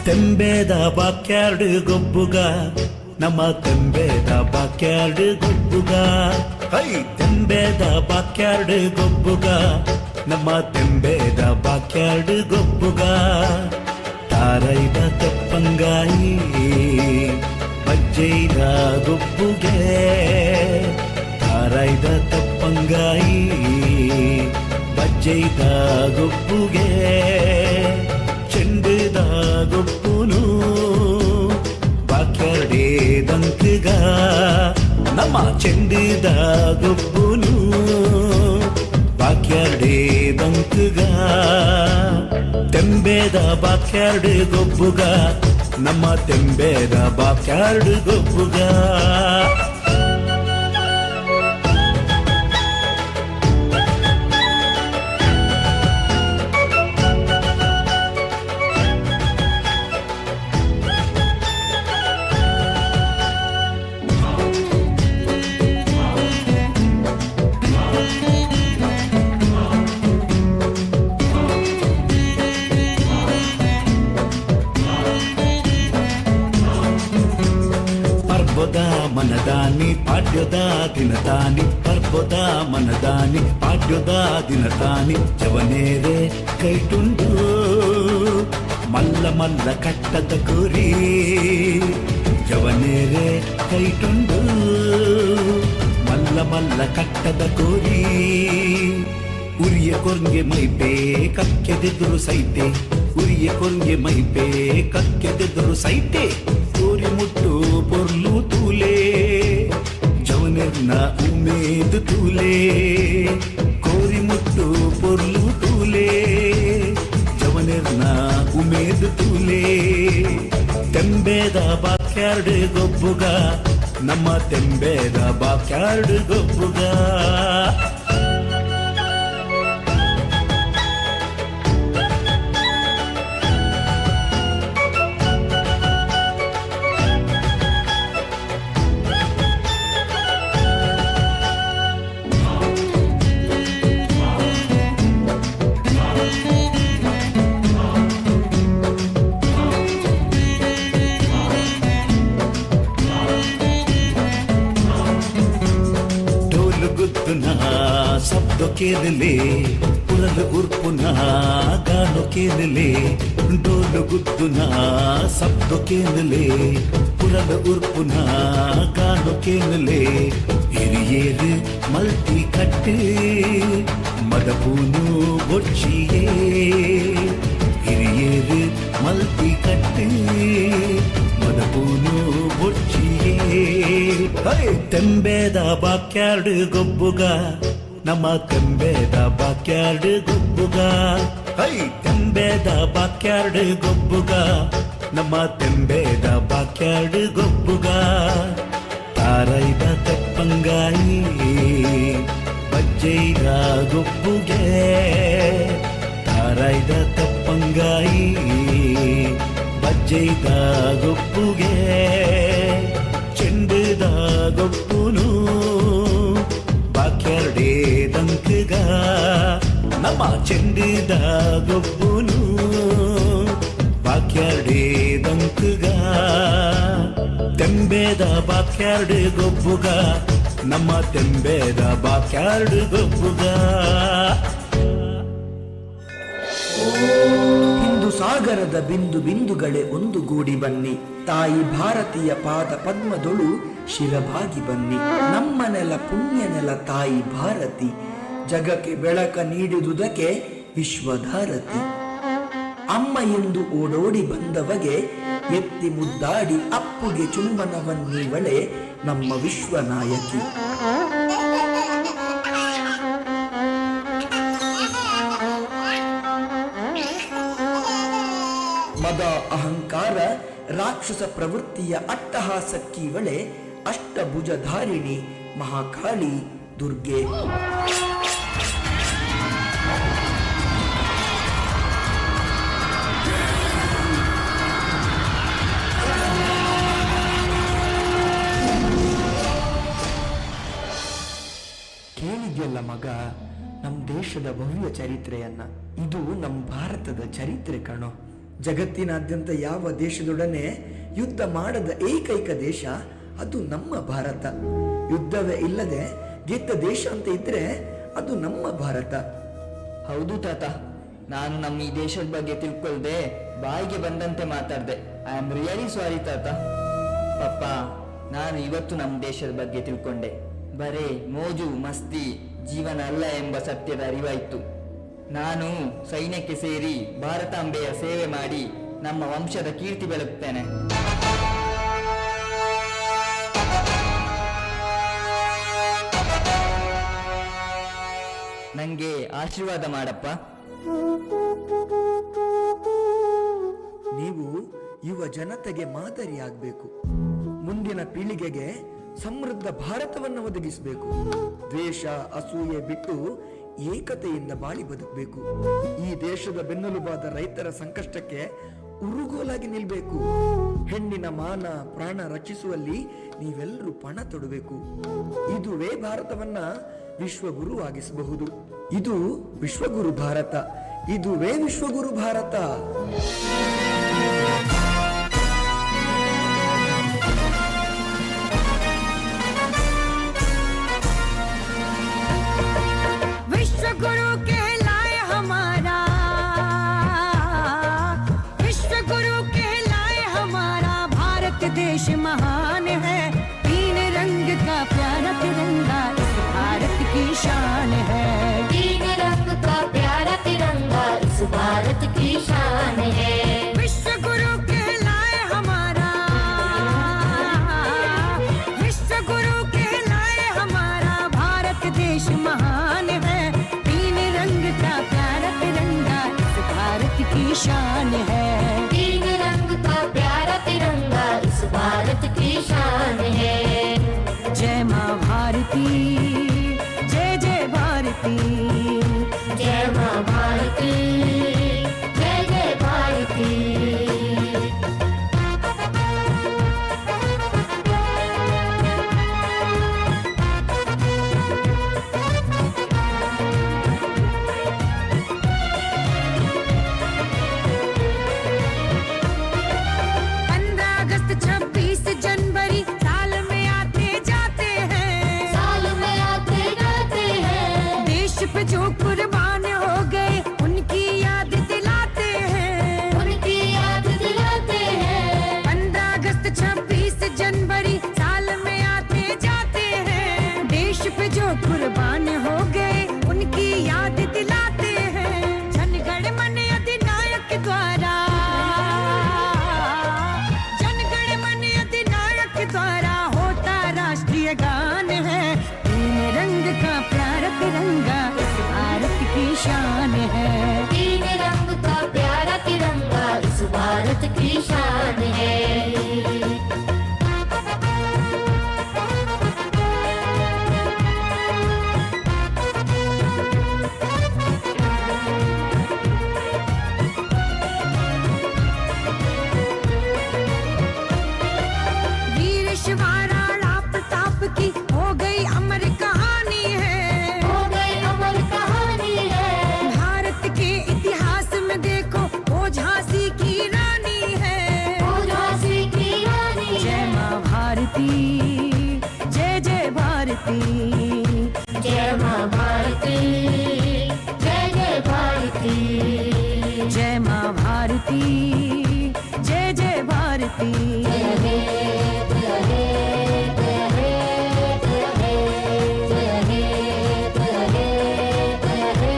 ತೆಂಬೇದ ಬಾಕ್ಯಾರ್ಡ್ ಗೊಬ್ಬುಗ ನಮ್ಮ ತೆಂಬೇದ ಬಾಕ್ಯಾರ್ಡ್ ಗೊಬ್ಬುಗ ಹೈ ತೆಂಬೇದ ಬಾಕ್ಯಾರ್ಡ್ ಗೊಬ್ಬುಗ ನಮ್ಮ ತೆಂಬೇದ ಬಾಕ್ಯಾರ್ಡ್ ಗೊಬ್ಬುಗ ತಾರೈದ ತೆಪ್ಪಂಗಾಯಿ ಬಜ್ಜೈದ ಗೊಬ್ಬುಗೆ ತಾರೈದ ತೆಪ್ಪಂಗಾಯಿ ಬಜ್ಜೈದ ಗೊಬ್ಬುಗೆ ಚೆಂಡುದ ಗೊಬ್ಬುನು ಬಾಕ್ಯಾರ್ಡೇ ದಂಕಗ ನಮ್ಮ ಚೆಂಡುದ ಗೊಬ್ಬುನು ಬಾಕ್ಯಾರ್ಡೇ ದಂಕಗ ತೆಂಬೇದ ಬಾಕ್ಯಾರ್ಡ್ ಗೊಬ್ಬುಗ ನಮ್ಮ ತೆಂಬೇದ ಬಾಕ್ಯಾರ್ಡ್ ಗೊಬ್ಬುಗ ಮನದಾನಿ ಪಾಡ್ಯದ ದಿನದಾನಿ ಪರ್ಬದ ಮನದಾನಿ ಪಾಡ್ಯದ ದಿನದಾನಿ ಜವನೇರೆ ಕೈಟುಂಡು ಮಲ್ಲ ಮಲ್ಲ ಕಟ್ಟದ ಕುರಿ ಜವನೇರೆ ಕೈಟುಂಡು ಮಲ್ಲ ಮಲ್ಲ ಕಟ್ಟದ ಕುರಿ ಉರಿಯ ಕೊರ್ಗೆ ಮೈಪೇ ಕಕ್ಕೆದೆದುರು ಸೈತೆ ಉರಿಯ ಕೊರ್ಗೆ ಮೈಪೇ ಕಕ್ಕೆದೆದುರು ಸೈತೆ ಕೋರಿ ಮುಟ್ಟು ಪೊರ್ಲು ತೂಲೆ ಜವನೆರ್ನ ಉಮೇದು ತೂಲೆ ಕೋರಿ ಮುಟ್ಟು ಪೊರ್ಲು ತೂಲೆ ಜವನೆರ್ನ ಉಮೇದು ತೂಲೆ ತೆಂಬೇದ ಬಾಕ್ಯಾರ್ಡ್ ಗೊಬ್ಬುಗ ನಮ್ಮ ತೆಂಬೇದ ಬಾಕ್ಯಾರ್ಡ್ ಗೊಬ್ಬುಗ शब्दों के दिले पुरल उर्पुना गानों के दिले डोल गुद्दुना शब्दों के दिले पुरल उर्पुना गानों के दिले हिरियेर मल्टी कट्टे मदपूनु बोच्चिये हिरियेर मल्टी कट्टे ಮದಪೂನು ಬೊಚ್ಚಿಯೇ ಹೈ ತೆಂಬೇದ ಬಾಕ್ಯಾರ್ಡ್ ಗೊಬ್ಬುಗ ನಮ್ಮ ತೆಂಬೇದ ಬಾಕ್ಯಾರ್ಡ್ ಗೊಬ್ಬುಗ ಹೈ ತೆಂಬೇದ ಬಾಕ್ಯಾರ್ಡ್ ಗೊಬ್ಬುಗ ನಮ್ಮ ತೆಂಬೇದ ಬಾಕ್ಯಾರ್ಡ್ ಗೊಬ್ಬುಗ ತಾರೈದ ತೆಪ್ಪಂಗಾಯಿ ಬಜ್ಜೈದ ಗೊಬ್ಬುಗೆ ತಾರೈದ ತೆಪ್ಪಂಗಾಯಿ ಬಜ್ಜೈದ ಗೊಬ್ಬುಗೆ ಚೆಂಡುದ ಗೊಬ್ಬುನು ಬಾಕ್ಯಾರ್ಡೇ ದಂಕಗ ನಮ್ಮ ಚೆಂಡುದ ಗೊಬ್ಬುನು ಬಾಕ್ಯಾರ್ಡೇ ದಂಕಗ ತೆಂಬೇದ ಬಾಕ್ಯಾರ್ಡ್ ಗೊಬ್ಬುಗ ನಮ್ಮ ತೆಂಬೇದ ಬಾಕ್ಯಾರ್ಡ್ ಗೊಬ್ಬುಗ ಸಾಗರದ ಬಿಂದು ಬಿಂದುಗಳೇ ಒಂದು ಗೂಡಿ ಬನ್ನಿ ತಾಯಿ ಭಾರತೀಯ ಪಾದ ಪದ್ಮದೊಳು ಶಿರಭಾಗಿ ಬನ್ನಿ ನಮ್ಮ ನೆಲ ಪುಣ್ಯ ನೆಲ ತಾಯಿ ಭಾರತಿ ಜಗಕ್ಕೆ ಬೆಳಕ ನೀಡಿದುದಕ್ಕೆ ವಿಶ್ವಧಾರತಿ ಅಮ್ಮ ಎಂದು ಓಡೋಡಿ ಬಂದವಗೆ ಎತ್ತಿ ಮುದ್ದಾಡಿ ಅಪ್ಪುಗೆ ಚುಂಬನವನ್ನೀವಳೆ ನಮ್ಮ ವಿಶ್ವನಾಯಕಿ ಮದ ಅಹಂಕಾರ ರಾಕ್ಷಸ ಪ್ರವೃತ್ತಿಯ ಅಟ್ಟಹಾಸಕ್ಕೀವಳೆ ಅಷ್ಟಭುಜಧಾರಿಣಿ ಮಹಾಕಾಳಿ ದುರ್ಗೆ ಕೇಳಿದ್ಯಲ್ಲ ಮಗ, ನಮ್ಮ ದೇಶದ ಭವ್ಯ ಚರಿತ್ರೆಯನ್ನ. ಇದು ನಮ್ಮ ಭಾರತದ ಚರಿತ್ರೆ ಕಣೋ. ಜಗತ್ತಿನಾದ್ಯಂತ ಯಾವ ದೇಶದೊಡನೆ ಯುದ್ಧ ಮಾಡದ ಏಕೈಕ ದೇಶ ಅದು ನಮ್ಮ ಭಾರತ. ಯುದ್ಧವೇ ಇಲ್ಲದೆ ಗೆದ್ದ ದೇಶ ಅಂತ ಇದ್ರೆ ಅದು ನಮ್ಮ ಭಾರತ. ಹೌದು ತಾತ, ನಾನು ನಮ್ಮ ಈ ದೇಶದ ಬಗ್ಗೆ ತಿಳ್ಕೊಳ್ದೆ ಬಾಯಿಗೆ ಬಂದಂತೆ ಮಾತಾಡ್ದೆ. ಐ ಆಮ್ ರಿಯಲಿ ಸಾರಿ ತಾತ. ಪಪ್ಪ, ನಾನು ಇವತ್ತು ನಮ್ಮ ದೇಶದ ಬಗ್ಗೆ ತಿಳ್ಕೊಂಡೆ. ಬರೇ ಮೋಜು ಮಸ್ತಿ ಜೀವನ ಅಲ್ಲ ಎಂಬ ಸತ್ಯದ ಅರಿವಾಯಿತು. ನಾನು ಸೈನ್ಯಕ್ಕೆ ಸೇರಿ ಭಾರತಾಂಬೆಯ ಸೇವೆ ಮಾಡಿ ನಮ್ಮ ವಂಶದ ಕೀರ್ತಿ ಬೆಳಗ್ತೇನೆ. ನಂಗೆ ಆಶೀರ್ವಾದ ಮಾಡಪ್ಪ. ನೀವು ಯುವ ಜನತೆಗೆ ಮಾದರಿಯಾಗಬೇಕು. ಮುಂದಿನ ಪೀಳಿಗೆಗೆ ಸಮೃದ್ಧ ಭಾರತವನ್ನು ಒದಗಿಸಬೇಕು. ದ್ವೇಷ ಅಸೂಯೆ ಬಿಟ್ಟು ಏಕತೆಯಿಂದ ಬಾಳಿ ಬದುಕಬೇಕು. ಈ ದೇಶದ ಬೆನ್ನೆಲುಬಾದ ರೈತರ ಸಂಕಷ್ಟಕ್ಕೆ ಉರುಗೋಲಾಗಿ ನಿಲ್ಬೇಕು. ಹೆಣ್ಣಿನ ಮಾನ ಪ್ರಾಣ ರಕ್ಷಿಸುವಲ್ಲಿ ನೀವೆಲ್ಲರೂ ಪಣ ತೊಡಬೇಕು. ಇದುವೇ ಭಾರತವನ್ನ ವಿಶ್ವಗುರುವಾಗಿಸಬಹುದು. ಇದು ವಿಶ್ವಗುರು ಭಾರತ. ಇದುವೇ ವಿಶ್ವಗುರು ಭಾರತ. विश्वगुरु कहलाए हमारा, विश्वगुरु कहलाए हमारा भारत देश महान है। तीन रंग का प्यारा तिरंगा इस भारत की शान है। तीन रंग का प्यारा तिरंगा इस भारत की शान है। विश्वगुरु कहलाए हमारा, विश्वगुरु कहलाए हमारा भारत देश महान है। तीन रंग का प्यारा तिरंगा इस भारत की शान है। तीन रंग का प्यारा तिरंगा इस भारत की शान है। जय माँ भारती, जय जय भारती, जय माँ भारती, जय जय भारती। जो कुर्बान हो गए उनकी याद दिलाते हैं, उनकी याद दिलाते हैं। 15 अगस्त 26 जनवरी साल में आते जाते हैं। देश पे जो कुर्बान हो गए उनकी याद दिलाते हैं। जनगण मन अधिनायक द्वारा, जनगण मन अधिनायक द्वारा होता राष्ट्रीय गान है। तीन रंग का प्यारा तिरंगा भारत की शान है। तीन रंग का प्यारा तिरंगा इस भारत की शान है। वीर शिवा राणा प्रताप की हो गई अमर कहानी है, हो गई अमर कहानी है। भारत के इतिहास में देखो वो झांसी की रानी है। वो झांसी की रानी है। जय माँ भारती, जय जय भारती, जय माँ भारती, जय जय भारती। जय माँ भारती, जय जय भारती। जय हे, जय हे, जय हे, जय हे, जय हे, जय हे, जय हे, जय हे,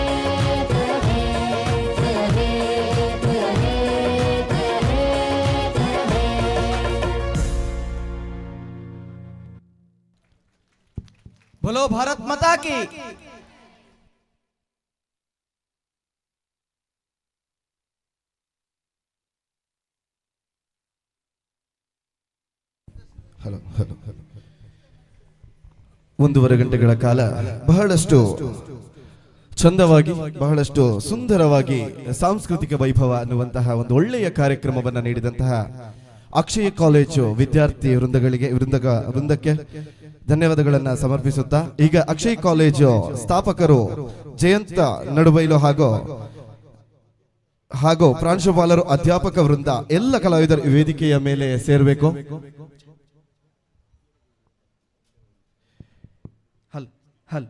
जय हे, जय हे, जय हे, जय हे। बोलो भारत माता की। Hello hello hello. 1.5 ಗಂಟೆಗಳ ಕಾಲ ಬಹಳಷ್ಟು ಚಂದವಾಗಿ ಬಹಳಷ್ಟು ಸುಂದರವಾಗಿ ಸಾಂಸ್ಕೃತಿಕ ವೈಭವ ಅನ್ನುವಂತಹ ಒಂದು ಒಳ್ಳೆಯ ಕಾರ್ಯಕ್ರಮವನ್ನು ನೀಡಿದಂತಹ ಅಕ್ಷಯ ಕಾಲೇಜು ವಿದ್ಯಾರ್ಥಿ ವೃಂದಕ್ಕೆ ಧನ್ಯವಾದಗಳನ್ನ ಸಮರ್ಪಿಸುತ್ತಾ ಈಗ ಅಕ್ಷಯ ಕಾಲೇಜು ಸ್ಥಾಪಕರು ಜಯಂತ ನಡುಬೈಲು ಹಾಗೂ ಪ್ರಾಂಶುಪಾಲರು ಅಧ್ಯಾಪಕ ವೃಂದ ಎಲ್ಲ ಕಲಾವಿದರು ವೇದಿಕೆಯ ಮೇಲೆ ಸೇರಬೇಕು. ಹಲ್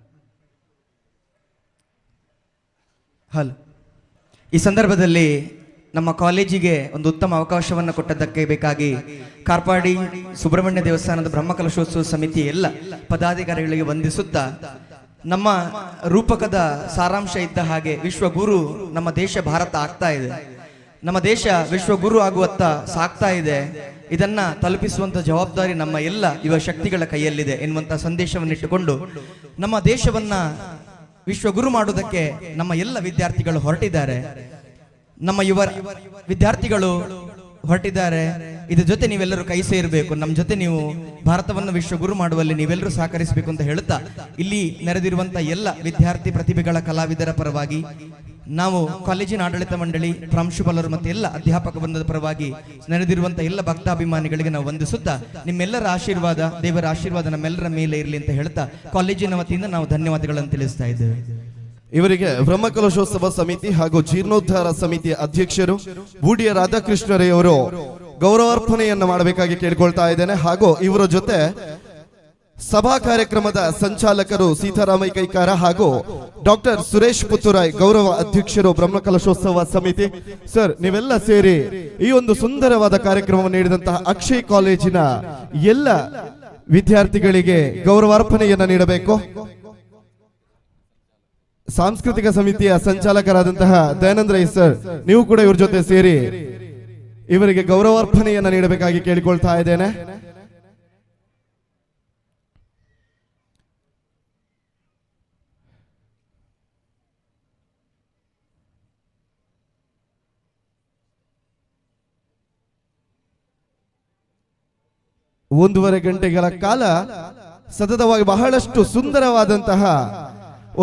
ಹಲ್ ಈ ಸಂದರ್ಭದಲ್ಲಿ ನಮ್ಮ ಕಾಲೇಜಿಗೆ ಒಂದು ಉತ್ತಮ ಅವಕಾಶವನ್ನು ಕೊಟ್ಟದ್ದಕ್ಕೆ ಬೇಕಾಗಿ ಕಾರ್ಪಾಡಿ ಸುಬ್ರಹ್ಮಣ್ಯ ದೇವಸ್ಥಾನದ ಬ್ರಹ್ಮಕಲಶೋತ್ಸವ ಸಮಿತಿ ಎಲ್ಲ ಪದಾಧಿಕಾರಿಗಳಿಗೆ ವಂದಿಸುತ್ತಾ, ನಮ್ಮ ರೂಪಕದ ಸಾರಾಂಶ ಇದ್ದ ಹಾಗೆ ವಿಶ್ವಗುರು ನಮ್ಮ ದೇಶ ಭಾರತ ಆಗ್ತಾ ಇದೆ, ನಮ್ಮ ದೇಶ ವಿಶ್ವಗುರು ಆಗುವತ್ತ ಸಾಗ್ತಾ ಇದೆ. ಇದನ್ನ ತಲುಪಿಸುವಂತ ಜವಾಬ್ದಾರಿ ನಮ್ಮ ಎಲ್ಲ ಯುವ ಶಕ್ತಿಗಳ ಕೈಯಲ್ಲಿದೆ ಎನ್ನುವಂತ ಸಂದೇಶವನ್ನಿಟ್ಟುಕೊಂಡು ನಮ್ಮ ದೇಶವನ್ನ ವಿಶ್ವಗುರು ಮಾಡುವುದಕ್ಕೆ ನಮ್ಮ ಎಲ್ಲ ವಿದ್ಯಾರ್ಥಿಗಳು ಹೊರಟಿದ್ದಾರೆ. ನಮ್ಮ ಯುವ ವಿದ್ಯಾರ್ಥಿಗಳು ಹೊರಟಿದ್ದಾರೆ. ಇದ್ರ ಜೊತೆ ನೀವೆಲ್ಲರೂ ಕೈ ಸೇರಬೇಕು. ನಮ್ಮ ಜೊತೆ ನೀವು ಭಾರತವನ್ನು ವಿಶ್ವಗುರು ಮಾಡುವಲ್ಲಿ ನೀವೆಲ್ಲರೂ ಸಹಕರಿಸಬೇಕು ಅಂತ ಹೇಳುತ್ತಾ, ಇಲ್ಲಿ ನೆರೆದಿರುವಂತ ಎಲ್ಲ ವಿದ್ಯಾರ್ಥಿ ಪ್ರತಿಭೆಗಳ ಕಲಾವಿದರ ಪರವಾಗಿ ನಾವು ಕಾಲೇಜಿನ ಆಡಳಿತ ಮಂಡಳಿ, ಪ್ರಾಂಶುಪಾಲರು ಮತ್ತು ಎಲ್ಲ ಅಧ್ಯಾಪಕ ವೃಂದದ ಪರವಾಗಿ ನೆರೆದಿರುವಂತ ಎಲ್ಲ ಭಕ್ತಾಭಿಮಾನಿಗಳಿಗೆ ನಾವು ವಂದಿಸುತ್ತಾ, ನಿಮ್ಮೆಲ್ಲರ ಆಶೀರ್ವಾದ, ದೇವರ ಆಶೀರ್ವಾದ ನಮ್ಮೆಲ್ಲರ ಮೇಲೆ ಇರಲಿ ಅಂತ ಹೇಳ್ತಾ ಕಾಲೇಜಿನ ವತಿಯಿಂದ ನಾವು ಧನ್ಯವಾದಗಳನ್ನು ತಿಳಿಸ್ತಾ ಇದ್ದೇವೆ. ಇವರಿಗೆ ಬ್ರಹ್ಮಕಲಶೋತ್ಸವ ಸಮಿತಿ ಹಾಗೂ ಜೀರ್ಣೋದ್ಧಾರ ಸಮಿತಿಯ ಅಧ್ಯಕ್ಷರು ಬೂಡಿಯ ರಾಧಾಕೃಷ್ಣರಯ್ಯವರು ಗೌರವಾರ್ಪಣೆಯನ್ನು ಮಾಡಬೇಕಾಗಿ ಕೇಳಿಕೊಳ್ತಾ ಇದ್ದೇನೆ. ಹಾಗೂ ಇವರ ಜೊತೆ ಸಭಾ ಕಾರ್ಯಕ್ರಮದ ಸಂಚಾಲಕರು ಸೀತಾರಾಮೈ ಕೈಕಾರ ಹಾಗೂ ಡಾಕ್ಟರ್ ಸುರೇಶ್ ಪುತ್ತೂರಾಯ್ ಗೌರವ ಅಧ್ಯಕ್ಷರು ಬ್ರಹ್ಮಕಲಶೋತ್ಸವ ಸಮಿತಿ. ಸರ್, ನೀವೆಲ್ಲ ಸೇರಿ ಈ ಒಂದು ಸುಂದರವಾದ ಕಾರ್ಯಕ್ರಮವನ್ನು ನೀಡಿದಂತಹ ಅಕ್ಷಯ್ ಕಾಲೇಜಿನ ಎಲ್ಲ ವಿದ್ಯಾರ್ಥಿಗಳಿಗೆ ಗೌರವಾರ್ಪಣೆಯನ್ನು ನೀಡಬೇಕು. ಸಾಂಸ್ಕೃತಿಕ ಸಮಿತಿಯ ಸಂಚಾಲಕರಾದಂತಹ ದಯಾನಂದ ರೈ ಸರ್, ನೀವು ಕೂಡ ಇವ್ರ ಜೊತೆ ಸೇರಿ ಇವರಿಗೆ ಗೌರವಾರ್ಪಣೆಯನ್ನು ನೀಡಬೇಕಾಗಿ ಕೇಳಿಕೊಳ್ತಾ ಇದ್ದೇನೆ. ಒಂದೂವರೆ ಗಂಟೆಗಳ ಕಾಲ ಸತತವಾಗಿ ಬಹಳಷ್ಟು ಸುಂದರವಾದಂತಹ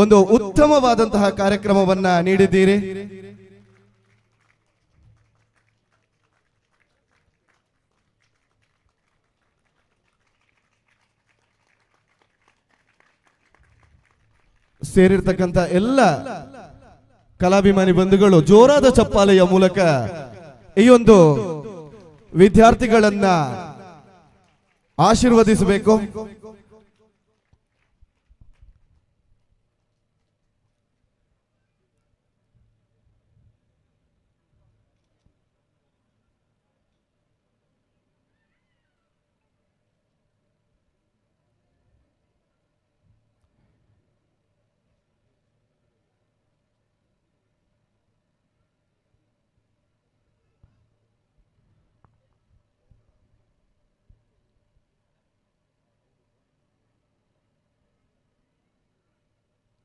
ಒಂದು ಉತ್ತಮವಾದಂತಹ ಕಾರ್ಯಕ್ರಮವನ್ನ ನೀಡಿದ್ದೀರಿ. ಸೇರಿರ್ತಕ್ಕಂಥ ಎಲ್ಲ ಕಲಾಭಿಮಾನಿ ಬಂಧುಗಳು ಜೋರಾದ ಚಪ್ಪಾಳೆಯ ಮೂಲಕ ಈ ಒಂದು ವಿದ್ಯಾರ್ಥಿಗಳನ್ನ ಆಶೀರ್ವದಿಸಬೇಕು.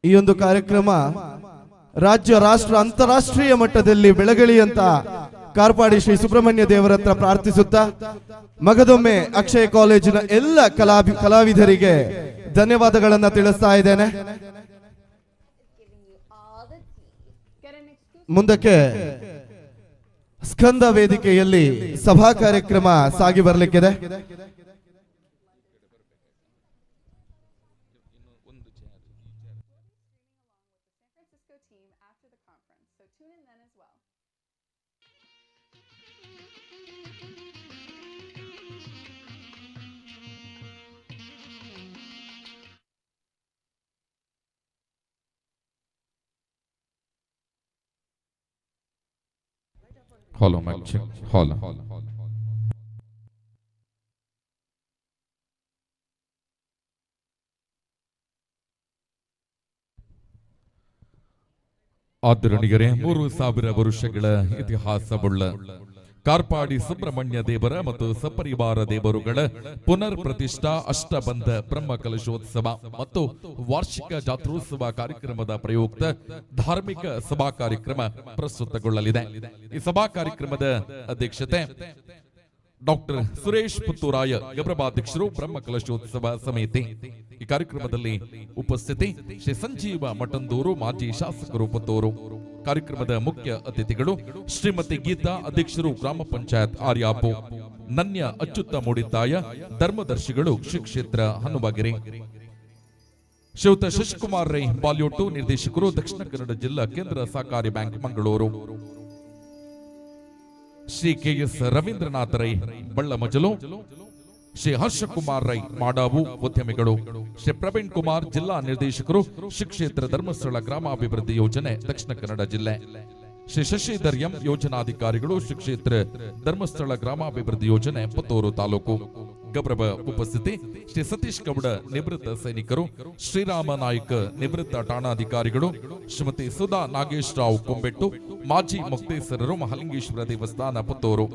ಈ ಒಂದು ಕಾರ್ಯಕ್ರಮ ರಾಜ್ಯ, ರಾಷ್ಟ್ರ, ಅಂತಾರಾಷ್ಟ್ರೀಯ ಮಟ್ಟದಲ್ಲಿ ಬೆಳಗಲಿ ಅಂತ ಕಾರ್ಪಾಡಿ ಶ್ರೀ ಸುಬ್ರಹ್ಮಣ್ಯ ದೇವರ ಹತ್ರ ಪ್ರಾರ್ಥಿಸುತ್ತಾ, ಮಗದೊಮ್ಮೆ ಅಕ್ಷಯ ಕಾಲೇಜಿನ ಎಲ್ಲ ಕಲಾವಿದರಿಗೆ ಧನ್ಯವಾದಗಳನ್ನ ತಿಳಿಸ್ತಾ ಇದ್ದೇನೆ. ಮುಂದಕ್ಕೆ ಸ್ಕಂದ ವೇದಿಕೆಯಲ್ಲಿ ಸಭಾ ಕಾರ್ಯಕ್ರಮ ಸಾಗಿ ಬರಲಿಕ್ಕಿದೆ. Hello, mic check. Hello. ಆದರಣೀಯರೇ, 3000 ವರ್ಷಗಳ ಇತಿಹಾಸವುಳ್ಳ ಕಾರ್ಪಾಡಿ ಸುಬ್ರಹ್ಮಣ್ಯ ದೇವರ ಮತ್ತು ಸಪರಿವಾರ ದೇವರುಗಳ ಪುನರ್ ಪ್ರತಿಷ್ಠಾ ಅಷ್ಟಬಂಧ ಬ್ರಹ್ಮಕಲಶೋತ್ಸವ ಮತ್ತು ವಾರ್ಷಿಕ ಜಾತ್ರೋತ್ಸವ ಕಾರ್ಯಕ್ರಮದ ಪ್ರಯುಕ್ತ ಧಾರ್ಮಿಕ ಸಭಾ ಕಾರ್ಯಕ್ರಮ ಪ್ರಸ್ತುತಗೊಳ್ಳಲಿದೆ. ಈ ಸಭಾ ಕಾರ್ಯಕ್ರಮದ ಅಧ್ಯಕ್ಷತೆ ಡಾಕ್ಟರ್ ಸುರೇಶ್ ಪುತ್ತೂರಾಯ ಗೌರವಾಧ್ಯಕ್ಷರು, ಬ್ರಹ್ಮಕಲಶೋತ್ಸವ ಸಮಿತಿ. ಈ ಕಾರ್ಯಕ್ರಮದಲ್ಲಿ ಉಪಸ್ಥಿತಿ ಶ್ರೀ ಸಂಜೀವ ಮಠಂದೂರು, ಮಾಜಿ ಶಾಸಕರು ಪುತ್ತೂರು. ಕಾರ್ಯಕ್ರಮದ ಮುಖ್ಯ ಅತಿಥಿಗಳು ಶ್ರೀಮತಿ ಗೀತಾ, ಅಧ್ಯಕ್ಷರು ಗ್ರಾಮ ಪಂಚಾಯತ್ ಆರ್ಯಾಪು. ನನ್ಯ ಅಚ್ಯುತ ಮೂಡಿತಾಯ, ಧರ್ಮದರ್ಶಿಗಳು ಶ್ರೀ ಕ್ಷೇತ್ರ ಹನುಮಗಿರಿ. ಶ್ರೀಯುತ ಶಶಿಕುಮಾರ್ ರೈ ಬಾಲ್ಯೋಟು, ನಿರ್ದೇಶಕರು ದಕ್ಷಿಣ ಕನ್ನಡ ಜಿಲ್ಲಾ ಕೇಂದ್ರ ಸಹಕಾರಿ ಬ್ಯಾಂಕ್ ಮಂಗಳೂರು. ಶ್ರೀ ಕೆ.ಎಸ್. ರವೀಂದ್ರನಾಥ ರೈ ಬಳ್ಳಮಜಲು. ಶ್ರೀ ಹರ್ಷಕುಮಾರ್ ರೈ ಮಾಡಾವು ಉದ್ಯಮಿಗಳು, ಶ್ರೀ ಪ್ರವೀಣ್ ಕುಮಾರ್ ಜಿಲ್ಲಾ ನಿರ್ದೇಶಕರು ಶ್ರೀ ಕ್ಷೇತ್ರ ಧರ್ಮಸ್ಥಳ ಗ್ರಾಮಾಭಿವೃದ್ಧಿ ಯೋಜನೆ ದಕ್ಷಿಣ ಕನ್ನಡ ಜಿಲ್ಲೆ, ಶ್ರೀ ಶಶಿಧರ್ ಎಂ ಯೋಜನಾಧಿಕಾರಿಗಳು ಶ್ರೀ ಕ್ಷೇತ್ರ ಧರ್ಮಸ್ಥಳ ಗ್ರಾಮಾಭಿವೃದ್ಧಿ ಯೋಜನೆ ಪುತ್ತೂರು ತಾಲೂಕು. ಗೌರವ ಉಪಸ್ಥಿತಿ ಶ್ರೀ ಸತೀಶ್ ಗೌಡ ನಿವೃತ್ತ ಸೈನಿಕರು, ಶ್ರೀರಾಮ ನಾಯ್ಕ ನಿವೃತ್ತ ಠಾಣಾಧಿಕಾರಿಗಳು, ಶ್ರೀಮತಿ ಸುಧಾ ನಾಗೇಶ್ ರಾವ್ ಕೊಂಬೆಟ್ಟು ಮಾಜಿ ಮುಕ್ತೇಸರರು ಮಹಾಲಿಂಗೇಶ್ವರ ದೇವಸ್ಥಾನ ಪುತ್ತೂರು,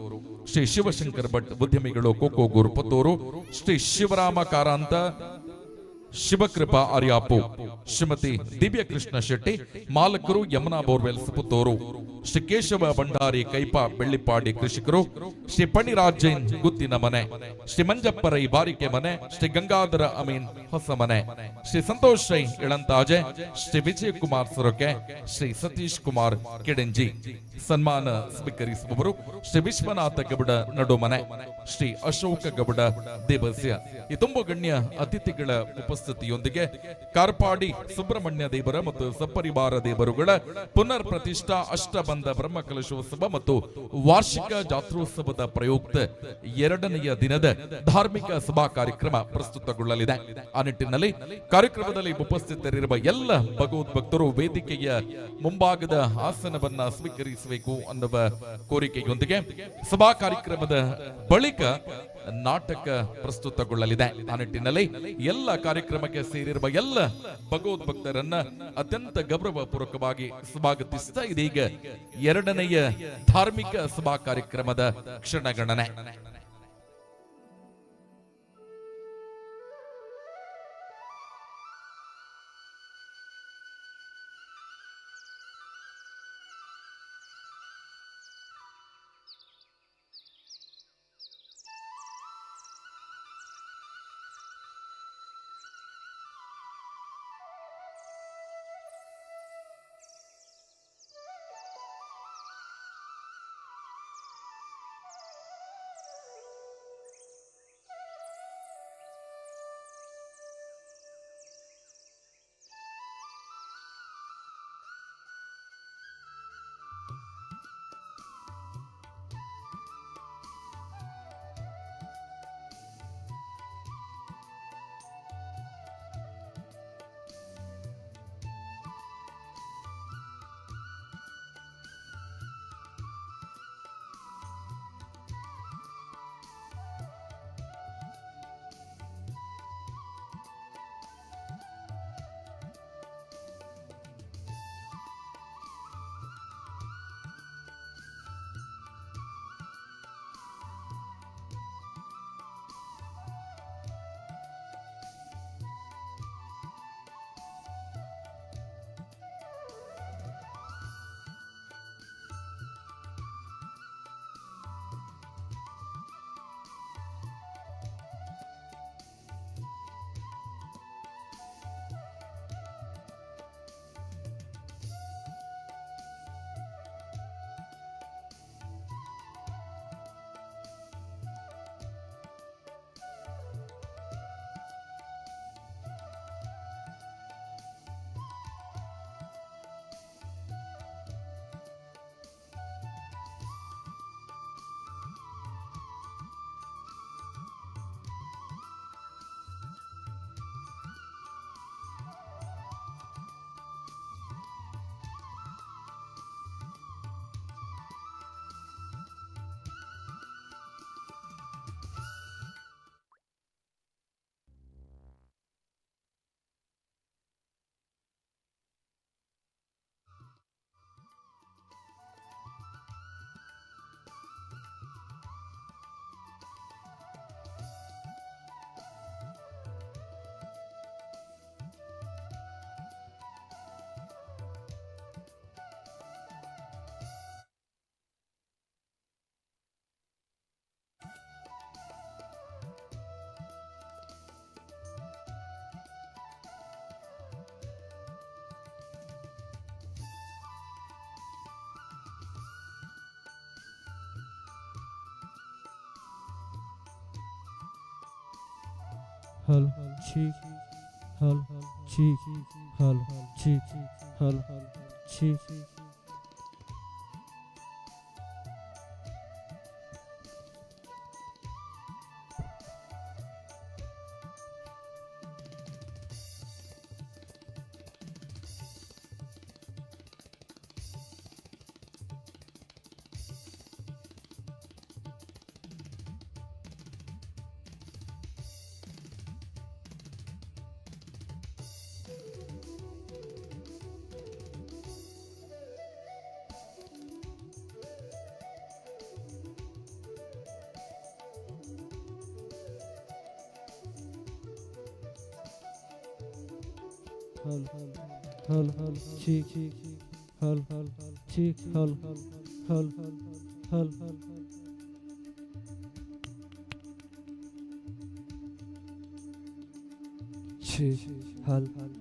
ಶ್ರೀ ಶಿವಶಂಕರ್ ಭಟ್ ಉದ್ಯಮಿಗಳು ಕೋಕೋಗೂರು ಪುತ್ತೂರು, ಶ್ರೀ ಶಿವರಾಮ ಕಾರಾಂತ ಶಿವಕೃಪಾ ಆರ್ಯಾಪು, ಶ್ರೀಮತಿ ದಿವ್ಯ ಕೃಷ್ಣ ಶೆಟ್ಟಿ ಮಾಲಕರು ಯಮುನಾ ಬೋರ್ವೆಲ್ಸ್ ಪುತ್ತೂರು, ಶ್ರೀ ಕೇಶವ ಭಂಡಾರಿ ಕೈಪ ಬೆಳ್ಳಿಪಾಡಿ ಕೃಷಿಕರು, ಶ್ರೀ ಪಣಿರಾಜ್ ಜೈನ್ ಗುತ್ತಿನ ಮನೆ, ಶ್ರೀ ಮಂಜಪ್ಪ ರೈ ಬಾರಿಕೆ ಮನೆ, ಶ್ರೀ ಗಂಗಾಧರ ಅಮೀನ್ ಹೊಸ ಮನೆ, ಶ್ರೀ ಸಂತೋಷ್ ರೈ ಇಳಂತಾಜೆ, ಶ್ರೀ ವಿಜಯ್ ಕುಮಾರ್ ಸೊರಕೆ, ಶ್ರೀ ಸತೀಶ್ ಕುಮಾರ್ ಕೆಡೆಂಜಿ. ಸನ್ಮಾನ ಸ್ವೀಕರಿಸುವವರು ಶ್ರೀ ವಿಶ್ವನಾಥ ಗೌಡ ನಡುಮನೆ, ಶ್ರೀ ಅಶೋಕ ಗೌಡ ದೇವಸ್ಯ. ಈ ತುಂಬ ಗಣ್ಯ ಅತಿಥಿಗಳ ಉಪಸ್ಥಿತಿಯೊಂದಿಗೆ ಕಾರ್ಪಾಡಿ ಸುಬ್ರಹ್ಮಣ್ಯ ದೇವರ ಮತ್ತು ಸಪರಿವಾರ ದೇವರುಗಳ ಪುನರ್ ಪ್ರತಿಷ್ಠಾ ಅಷ್ಟಬಂಧ ಬ್ರಹ್ಮಕಲಶೋತ್ಸವ ಮತ್ತು ವಾರ್ಷಿಕ ಜಾತ್ರೋತ್ಸವದ ಪ್ರಯುಕ್ತ 2ನೇ ದಿನದ ಧಾರ್ಮಿಕ ಸಭಾ ಕಾರ್ಯಕ್ರಮ ಪ್ರಸ್ತುತಗೊಳ್ಳಲಿದೆ. ಆ ನಿಟ್ಟಿನಲ್ಲಿ ಕಾರ್ಯಕ್ರಮದಲ್ಲಿ ಉಪಸ್ಥಿತರಿರುವ ಎಲ್ಲ ಭಗವದ್ಭಕ್ತರು ವೇದಿಕೆಯ ಮುಂಭಾಗದ ಆಸನವನ್ನ ಸ್ವೀಕರಿಸಬೇಕು ಅನ್ನುವ ಕೋರಿಕೆಯೊಂದಿಗೆ ಸಭಾ ಕಾರ್ಯಕ್ರಮದ ಬಳಿಕ ನಾಟಕ ಪ್ರಸ್ತುತಗೊಳ್ಳಲಿದೆ. ಆ ನಿಟ್ಟಿನಲ್ಲಿ ಎಲ್ಲ ಕಾರ್ಯಕ್ರಮಕ್ಕೆ ಸೇರಿರುವ ಎಲ್ಲ ಭಗವದ್ಭಕ್ತರನ್ನ ಅತ್ಯಂತ ಗೌರವ ಪೂರ್ವಕವಾಗಿ ಸ್ವಾಗತಿಸ್ತಾ ಇದೀಗ 2ನೇ ಧಾರ್ಮಿಕ ಸಭಾ ಕಾರ್ಯಕ್ರಮದ ಕ್ಷಣಗಣನೆ. hal cheek hal cheek hal cheek hal cheek हल हल हल ठीक हल ठीक हल हल हल हल ठीक हल हल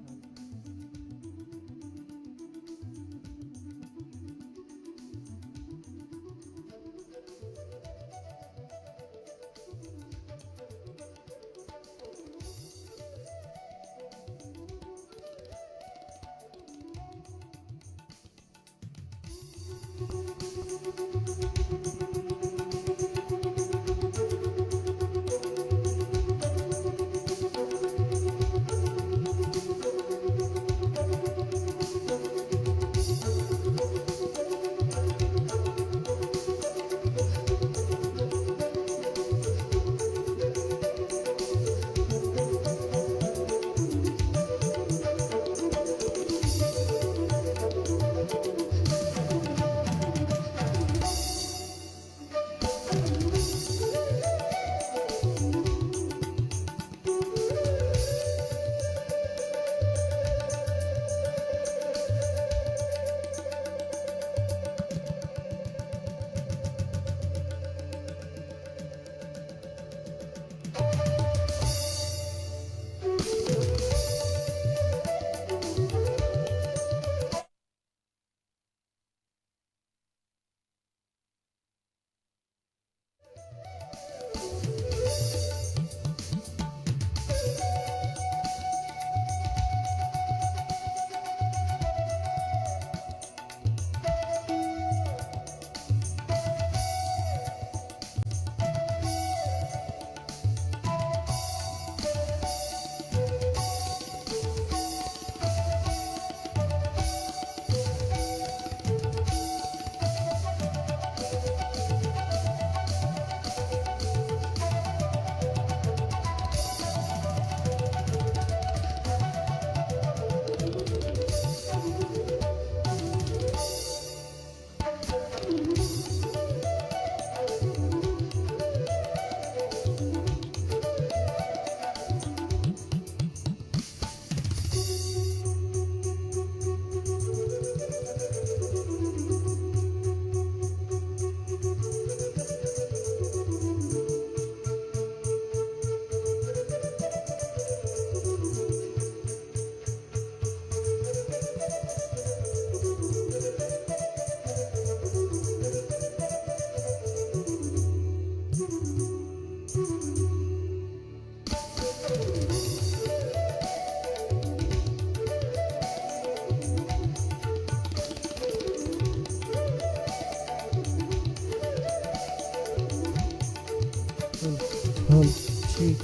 ठीक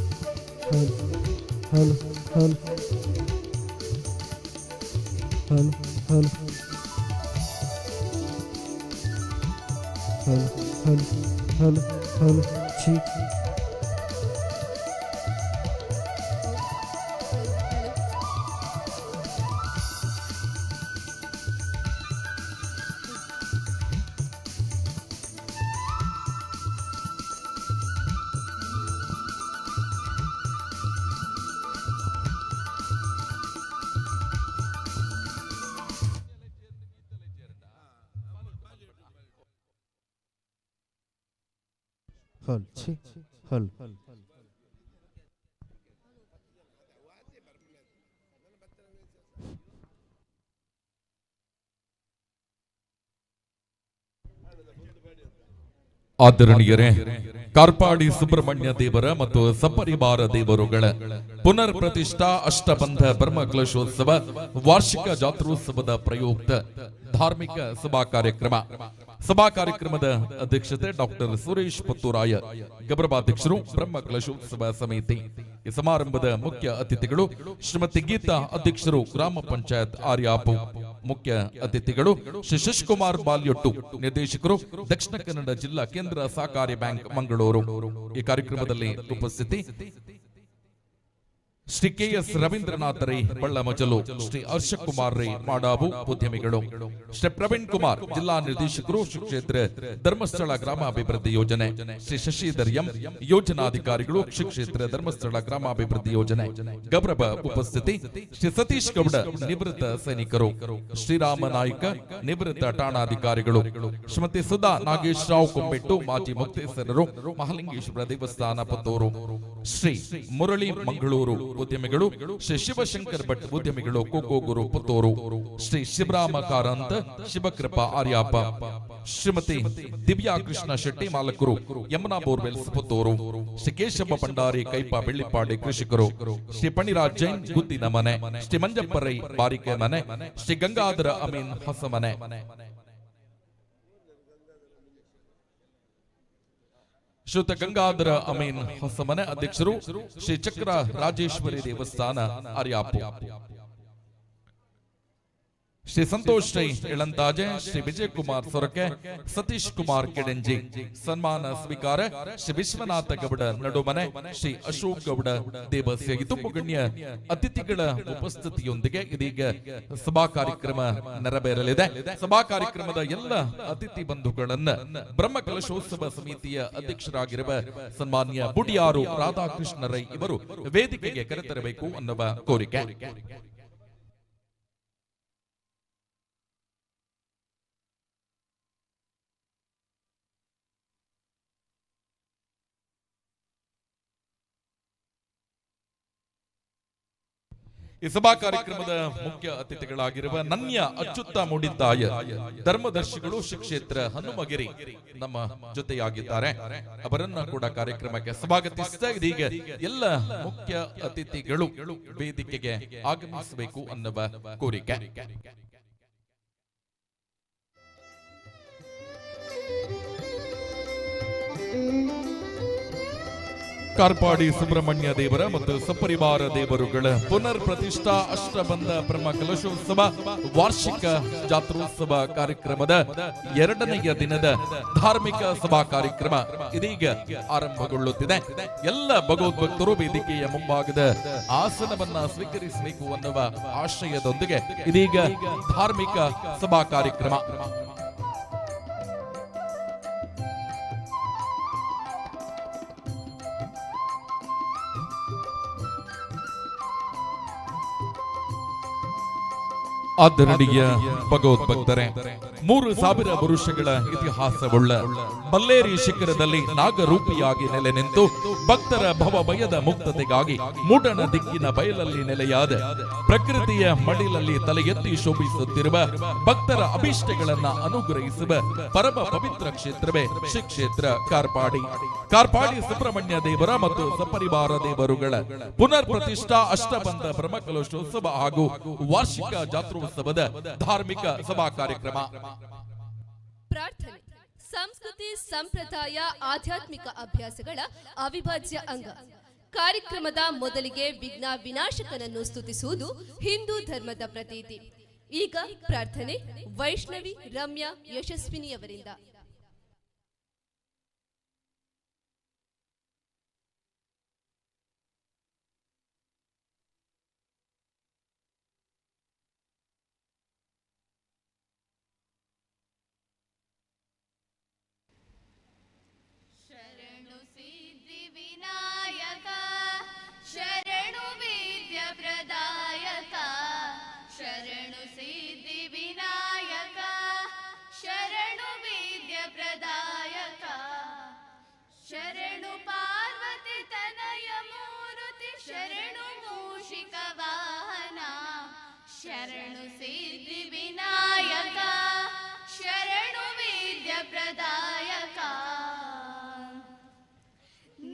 हल हल हल हल हल हल हल हल हल ठीक हल ठीक हल ಆದರಣೀಯರೇ, ಕಾರ್ಪಾಡಿ ಸುಬ್ರಹ್ಮಣ್ಯ ದೇವರ ಮತ್ತು ಸಪರಿವಾರ ದೇವರುಗಳ ಪುನರ್ ಪ್ರತಿಷ್ಠಾ ಅಷ್ಟಬಂಧ ಬ್ರಹ್ಮಕಲಶೋತ್ಸವ ವಾರ್ಷಿಕ ಜಾತ್ರೋತ್ಸವದ ಪ್ರಯುಕ್ತ ಧಾರ್ಮಿಕ ಸಭಾ ಕಾರ್ಯಕ್ರಮದ ಅಧ್ಯಕ್ಷತೆ ಡಾಕ್ಟರ್ ಸುರೇಶ್ ಪುತ್ತೂರಾಯ, ಗೌರವಾಧ್ಯಕ್ಷರು ಬ್ರಹ್ಮಕಲಶೋತ್ಸವ ಸಮಿತಿ. ಈ ಸಮಾರಂಭದ ಮುಖ್ಯ ಅತಿಥಿಗಳು ಶ್ರೀಮತಿ ಗೀತಾ, ಅಧ್ಯಕ್ಷರು ಗ್ರಾಮ ಪಂಚಾಯತ್ ಆರ್ಯಾಪು. ಮುಖ್ಯ ಅತಿಥಿಗಳು ಶ್ರೀ ಶಶಿಕುಮಾರ್ ಬಾಲ್ಯೊಟ್ಟು, ನಿರ್ದೇಶಕರು ದಕ್ಷಿಣ ಕನ್ನಡ ಜಿಲ್ಲಾ ಕೇಂದ್ರ ಸಹಕಾರಿ ಬ್ಯಾಂಕ್ ಮಂಗಳೂರು. ಈ ಕಾರ್ಯಕ್ರಮದಲ್ಲಿ ಉಪಸ್ಥಿತಿ ಶ್ರೀ ಕೆ.ಎಸ್. ರವೀಂದ್ರನಾಥ್ ರೈ ಬಳ್ಳಮಜಲು, ಶ್ರೀ ಹರ್ಷಕುಮಾರ್ ರೈ ಮಾಡಾಬು ಉದ್ಯಮಿಗಳು, ಶ್ರೀ ಪ್ರವೀಣ್ ಕುಮಾರ್ ಜಿಲ್ಲಾ ನಿರ್ದೇಶಕರು ಕ್ಷೇತ್ರ ಧರ್ಮಸ್ಥಳ ಗ್ರಾಮಾಭಿವೃದ್ಧಿ ಯೋಜನೆ, ಶ್ರೀ ಶಶಿಧರ್ ಎಂ ಯೋಜನಾಧಿಕಾರಿಗಳು ಕ್ಷೇತ್ರ ಧರ್ಮಸ್ಥಳ ಗ್ರಾಮಾಭಿವೃದ್ಧಿ ಯೋಜನೆ ಗೌರವ ಉಪಸ್ಥಿತಿ, ಶ್ರೀ ಸತೀಶ್ ಗೌಡ ನಿವೃತ್ತ ಸೈನಿಕರು, ಶ್ರೀರಾಮ ನಾಯ್ಕ ನಿವೃತ್ತ ಠಾಣಾಧಿಕಾರಿಗಳು, ಶ್ರೀಮತಿ ಸುಧಾ ನಾಗೇಶ್ ರಾವ್ ಕೊಂಬೆಟ್ಟು ಮಾಜಿ ಮುಕ್ತೇಸರರು ಮಹಾಲಿಂಗೇಶ್ವರ ದೇವಸ್ಥಾನ ಪುತ್ತೂರು, ಶ್ರೀ ಮುರಳಿ ಮಂಗಳೂರು ಉದ್ಯಮಿಗಳು, ಶ್ರೀ ಶಿವಶಂಕರ್ ಭಟ್ ಉದ್ಯಮಿಗಳು ಕೋಕೋಗುರು ಪುತ್ತೂರು, ಶ್ರೀ ಶಿವರಾಮ ಕಾರಂತ್ ಶಿವಕೃಪಾ ಆರ್ಯಾಪ, ಶ್ರೀಮತಿ ದಿವ್ಯಾ ಕೃಷ್ಣ ಶೆಟ್ಟಿ ಮಾಲಕರು ಯಮುನಾ ಬೋರ್ವೆಲ್ಸ್ ಪುತ್ತೂರು, ಶ್ರೀ ಕೇಶವ ಭಂಡಾರಿ ಕೈಪ ಬೆಳ್ಳಿಪಾಡಿ ಕೃಷಿಕರು, ಶ್ರೀ ಪಣಿರಾಜ್ ಜೈನ್ ಗುದ್ದಿನ ಮನೆ, ಶ್ರೀ ಮಂಜಪ್ಪ ರೈ ಬಾರಿಕೆ ಮನೆ, ಶ್ರೀ ಗಂಗಾಧರ ಅಮೀನ್ ಹೊಸಮನೆ, ಶ್ರೀಯುತ ಗಂಗಾಧರ ಅಮೀನ್ ಹೊಸಮನೆ ಅಧ್ಯಕ್ಷರು, ಶ್ರೀ ಚಕ್ರ ರಾಜೇಶ್ವರಿ ದೇವಸ್ಥಾನ ಆರ್ಯಾಪು, ಶ್ರೀ ಸಂತೋಷ್ ರೈ ಇಳಂತಾಜೆ, ಶ್ರೀ ವಿಜಯ್ ಕುಮಾರ್ ಸೊರಕೆ, ಸತೀಶ್ ಕುಮಾರ್ ಕೆಡೆಂಜಿ ಸನ್ಮಾನ ಸ್ವೀಕಾರ, ಶ್ರೀ ವಿಶ್ವನಾಥ ಗೌಡ ನಡುಮನೆ, ಶ್ರೀ ಅಶೋಕ್ ಗೌಡ ದೇವಸ್ಯ ತುಂಬು ಗಣ್ಯ ಅತಿಥಿಗಳ ಉಪಸ್ಥಿತಿಯೊಂದಿಗೆ ಇದೀಗ ಸಭಾ ಕಾರ್ಯಕ್ರಮ ನೆರವೇರಲಿದೆ. ಸಭಾ ಕಾರ್ಯಕ್ರಮದ ಎಲ್ಲ ಅತಿಥಿ ಬಂಧುಗಳನ್ನ ಬ್ರಹ್ಮಕಲಶೋತ್ಸವ ಸಮಿತಿಯ ಅಧ್ಯಕ್ಷರಾಗಿರುವ ಸನ್ಮಾನ್ಯ ಬುಡಿಯಾರು ರಾಧಾಕೃಷ್ಣ ರೈ ಇವರು ವೇದಿಕೆಗೆ ಕರೆತರಬೇಕು ಅನ್ನುವ ಕೋರಿಕೆ. ಈ ಸಭಾ ಕಾರ್ಯಕ್ರಮದ ಮುಖ್ಯ ಅತಿಥಿಗಳಾಗಿರುವ ನನ್ಯ ಅಚ್ಚುತ್ತ ಮೂಡಿದ್ದಾಯ ಧರ್ಮದರ್ಶಿಗಳು ಶ್ರೀ ಕ್ಷೇತ್ರ ಹನುಮಗಿರಿ ನಮ್ಮ ಜೊತೆಯಾಗಿದ್ದಾರೆ. ಅವರನ್ನ ಕೂಡ ಕಾರ್ಯಕ್ರಮಕ್ಕೆ ಸ್ವಾಗತಿಸಿದ ಇದೀಗ ಎಲ್ಲ ಮುಖ್ಯ ಅತಿಥಿಗಳು ವೇದಿಕೆಗೆ ಆಗಮಿಸಬೇಕು ಅನ್ನುವ ಕೋರಿಕೆ. ಕಾರ್ಪಾಡಿ ಸುಬ್ರಹ್ಮಣ್ಯ ದೇವರ ಮತ್ತು ಸಪರಿವಾರ ದೇವರುಗಳ ಪುನರ್ ಪ್ರತಿಷ್ಠಾ ಅಷ್ಟಬಂಧ ಬ್ರಹ್ಮ ಕಲಶೋತ್ಸವ ವಾರ್ಷಿಕ ಜಾತ್ರೋತ್ಸವ ಕಾರ್ಯಕ್ರಮದ 2ನೆಯ ದಿನದ ಧಾರ್ಮಿಕ ಸಭಾ ಕಾರ್ಯಕ್ರಮ ಇದೀಗ ಆರಂಭಗೊಳ್ಳುತ್ತಿದೆ. ಎಲ್ಲ ಭಗವದ್ಭಕ್ತರು ವೇದಿಕೆಯ ಮುಂಭಾಗದ ಆಸನವನ್ನ ಸ್ವೀಕರಿಸಬೇಕು ಅನ್ನುವ ಆಶಯದೊಂದಿಗೆ ಇದೀಗ ಧಾರ್ಮಿಕ ಸಭಾ ಕಾರ್ಯಕ್ರಮ. ಆದರಣೀಯ ಭಗವದ್ಭಕ್ತರೇ, 3000 ವರುಷಗಳ ಇತಿಹಾಸವುಳ್ಳ ಬಲ್ಲೇರಿ ಶಿಖರದಲ್ಲಿ ನಾಗರೂಪಿಯಾಗಿ ನೆಲೆ ನಿಂತು ಭಕ್ತರ ಭವಭಯದ ಮುಕ್ತತೆಗಾಗಿ ಮೂಡಣ ದಿಕ್ಕಿನ ಬಯಲಲ್ಲಿ ನೆಲೆಯಾದ ಪ್ರಕೃತಿಯ ಮಡಿಲಲ್ಲಿ ತಲೆ ಎತ್ತಿ ಶೋಭಿಸುತ್ತಿರುವ ಭಕ್ತರ ಅಭಿಷ್ಟಗಳನ್ನ ಅನುಗ್ರಹಿಸುವ ಪರಮ ಪವಿತ್ರ ಕ್ಷೇತ್ರವೇ ಶ್ರೀ ಕ್ಷೇತ್ರ ಕಾರ್ಪಾಡಿ. ಕಾರ್ಪಾಡಿ ಸುಬ್ರಹ್ಮಣ್ಯ ದೇವರ ಮತ್ತು ಸಪರಿವಾರ ದೇವರುಗಳ ಪುನರ್ ಪ್ರತಿಷ್ಠಾ ಅಷ್ಟಬಂಧ ಬ್ರಹ್ಮಕಲಶೋತ್ಸವ ಹಾಗೂ ವಾರ್ಷಿಕ ಜಾತ್ರೋತ್ಸವದ ಧಾರ್ಮಿಕ ಸಭಾ ಕಾರ್ಯಕ್ರಮ. ಪ್ರಾರ್ಥನೆ ಸಂಸ್ಕೃತಿ, ಸಂಪ್ರದಾಯ, ಆಧ್ಯಾತ್ಮಿಕ ಅಭ್ಯಾಸಗಳ ಅವಿಭಾಜ್ಯ ಅಂಗ. ಕಾರ್ಯಕ್ರಮದ ಮೊದಲಿಗೆ ವಿಘ್ನ ವಿನಾಶಕನನ್ನು ಸ್ತುತಿಸುವುದು ಹಿಂದೂ ಧರ್ಮದ ಪ್ರತೀತಿ. ಈಗ ಪ್ರಾರ್ಥನೆ ವೈಷ್ಣವಿ ರಮ್ಯಾ ಯಶಸ್ವಿನಿಯವರಿಂದ. ಶರಣು ವಿದ್ಯ ಪ್ರದಾಯಕ, ಶರಣು ಸಿದ್ಧಿ ವಿನಾಯಕ, ಶರಣು ವಿದ್ಯ ಪ್ರದಾಯಕ, ಶರಣು ಪಾರ್ವತಿ ತನಯ ಮೂರುತಿ, ಶರಣು ಮೂಷಿಕ ವಾಹನ, ಶರಣು ಸಿದ್ಧಿ ವಿನಾಯಕ, ಶರಣು ವಿದ್ಯ ಪ್ರದಾಯಕ,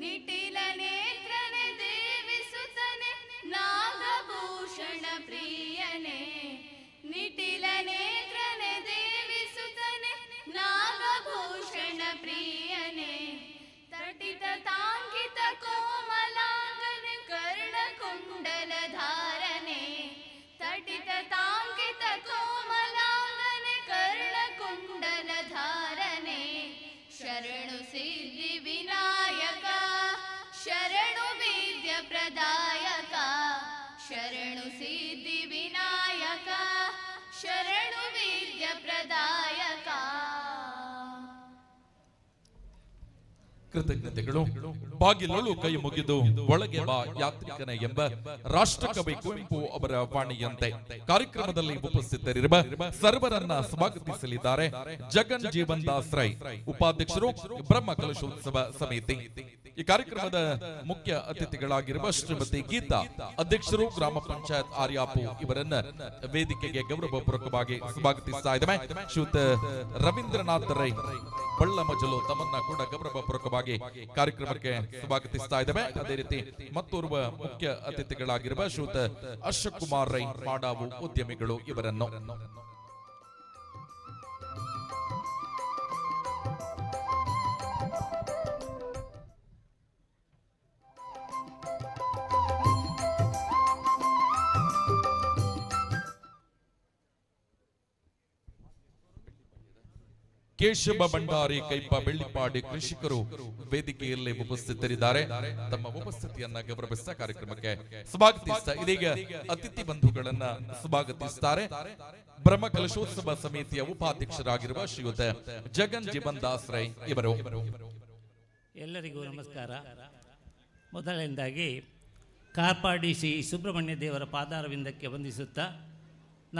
ನಿಟಿಲ ನೇತ್ರನೆ ದೇವಿಸುತ್ತನೆ ನಾಗಭೂಷಣ ಪ್ರಿಯನೆ, ನಿಟಿಲ ನೇತ್ರನೆ ದೇವಿಸುತ್ತನೆ ನಾಗಭೂಷಣ ಪ್ರಿಯನೆ, ತಟಿತ ತಾಂಕಿತ ಕೋಮಲಾಂಗನೆ ಕರ್ಣಕುಂಡಲ ಧಾರನೆ, ತಟಿತ ತಾಂಕಿತ ಕೋಮಲಾಂಗನೆ ಕರ್ಣಕುಂಡಲ ಧಾರನೆ, ಶರಣು ಸಿದ್ಧಿ ವಿನಾಯಕ, ಶರಣು ವಿದ್ಯ ಪ್ರದಾಯಕ. ಶರಣು ವೀರ್ಯ ಪ್ರದಾಯಕ. ಕೃತಜ್ಞತೆಗಳು. ಬಾಗಿಲೊಳು ಕೈ ಮುಗಿದು ಒಳಗೆ ಬಾ ಯಾತ್ರಿಕನೇ ಎಂಬ ರಾಷ್ಟ್ರಕವಿ ಕುವೆಂಪು ಅವರ ವಾಣಿಯಂತೆ ಕಾರ್ಯಕ್ರಮದಲ್ಲಿ ಉಪಸ್ಥಿತರಿರುವ ಸರ್ವರನ್ನ ಸ್ವಾಗತಿಸಲಿದ್ದಾರೆ ಜಗನ್ ಜೀವನ್ ದಾಸ್ ರೈ, ಉಪಾಧ್ಯಕ್ಷರು ಬ್ರಹ್ಮ ಕಲಶೋತ್ಸವ ಸಮಿತಿ. ಈ ಕಾರ್ಯಕ್ರಮದ ಮುಖ್ಯ ಅತಿಥಿಗಳಾಗಿರುವ ಶ್ರೀಮತಿ ಗೀತಾ, ಅಧ್ಯಕ್ಷರು ಗ್ರಾಮ ಪಂಚಾಯತ್ ಆರ್ಯಾಪು, ಇವರನ್ನ ವೇದಿಕೆಗೆ ಗೌರವಪೂರ್ವಕವಾಗಿ ಸ್ವಾಗತಿಸ್ತಾ ಇದ್ದೇವೆ. ಶ್ರೀಯುತ ರವೀಂದ್ರನಾಥ್ ರೈ ಬಳ್ಳ ಮಜಲು ತಮ್ಮನ್ನ ಕೂಡ ಗೌರವಪೂರ್ವಕವಾಗಿ ಕಾರ್ಯಕ್ರಮಕ್ಕೆ ಸ್ವಾಗತಿಸ್ತಾ ಇದ್ದೇವೆ. ಅದೇ ರೀತಿ ಮತ್ತೋರ್ವ ಮುಖ್ಯ ಅತಿಥಿಗಳಾಗಿರುವ ಶ್ರೀಯುತ ಅಶೋಕ್ ಕುಮಾರ್ ರೈ ಮಾಡಾವು ಉದ್ಯಮಿಗಳು, ಇವರನ್ನು ಕೇಶವ ಭಂಡಾರಿ ಕೈಪ ಬೆಳ್ಳಿಪಾಡಿ ಕೃಷಿಕರು ವೇದಿಕೆಯಲ್ಲಿ ಉಪಸ್ಥಿತರಿದ್ದಾರೆ. ತಮ್ಮ ಉಪಸ್ಥಿತಿಯನ್ನ ಗೌರವಿಸಿದ ಕಾರ್ಯಕ್ರಮಕ್ಕೆ ಸ್ವಾಗತಿಸ್ತಾ ಇದೀಗ ಅತಿಥಿ ಬಂಧುಗಳನ್ನ ಸ್ವಾಗತಿಸುತ್ತಾರೆ ಬ್ರಹ್ಮ ಕಲಶೋತ್ಸವ ಸಮಿತಿಯ ಉಪಾಧ್ಯಕ್ಷರಾಗಿರುವ ಶ್ರೀಯುತ ಜಗನ್ ಜೀವನ್ ದಾಸ್ ರೈ ಇವರು. ಎಲ್ಲರಿಗೂ ನಮಸ್ಕಾರ. ಮೊದಲನೇದಾಗಿ ಕಾರ್ಪಾಡಿ ಶ್ರೀ ಸುಬ್ರಹ್ಮಣ್ಯ ದೇವರ ಪಾದಾರವಿಂದಕ್ಕೆ ವಂದಿಸುತ್ತಾ,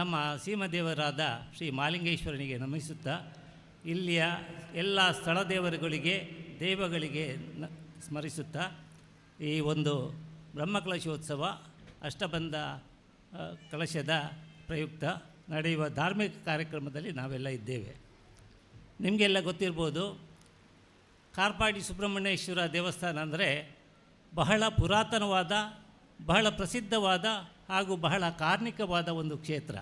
ನಮ್ಮ ಸೀಮದೇವರಾದ ಶ್ರೀ ಮಾಲಿಂಗೇಶ್ವರನಿಗೆ ನಮಿಸುತ್ತಾ, ಇಲ್ಲಿಯ ಎಲ್ಲ ಸ್ಥಳ ದೇವರುಗಳಿಗೆ ದೇವಗಳಿಗೆ ಸ್ಮರಿಸುತ್ತಾ, ಈ ಒಂದು ಬ್ರಹ್ಮಕಲಶೋತ್ಸವ ಅಷ್ಟಬಂಧ ಕಲಶದ ಪ್ರಯುಕ್ತ ನಡೆಯುವ ಧಾರ್ಮಿಕ ಕಾರ್ಯಕ್ರಮದಲ್ಲಿ ನಾವೆಲ್ಲ ಇದ್ದೇವೆ. ನಿಮಗೆಲ್ಲ ಗೊತ್ತಿರ್ಬೋದು, ಕಾರ್ಪಾಡಿ ಸುಬ್ರಹ್ಮಣ್ಯೇಶ್ವರ ದೇವಸ್ಥಾನ ಅಂದರೆ ಬಹಳ ಪುರಾತನವಾದ, ಬಹಳ ಪ್ರಸಿದ್ಧವಾದ ಹಾಗೂ ಬಹಳ ಕಾರ್ಣಿಕವಾದ ಒಂದು ಕ್ಷೇತ್ರ.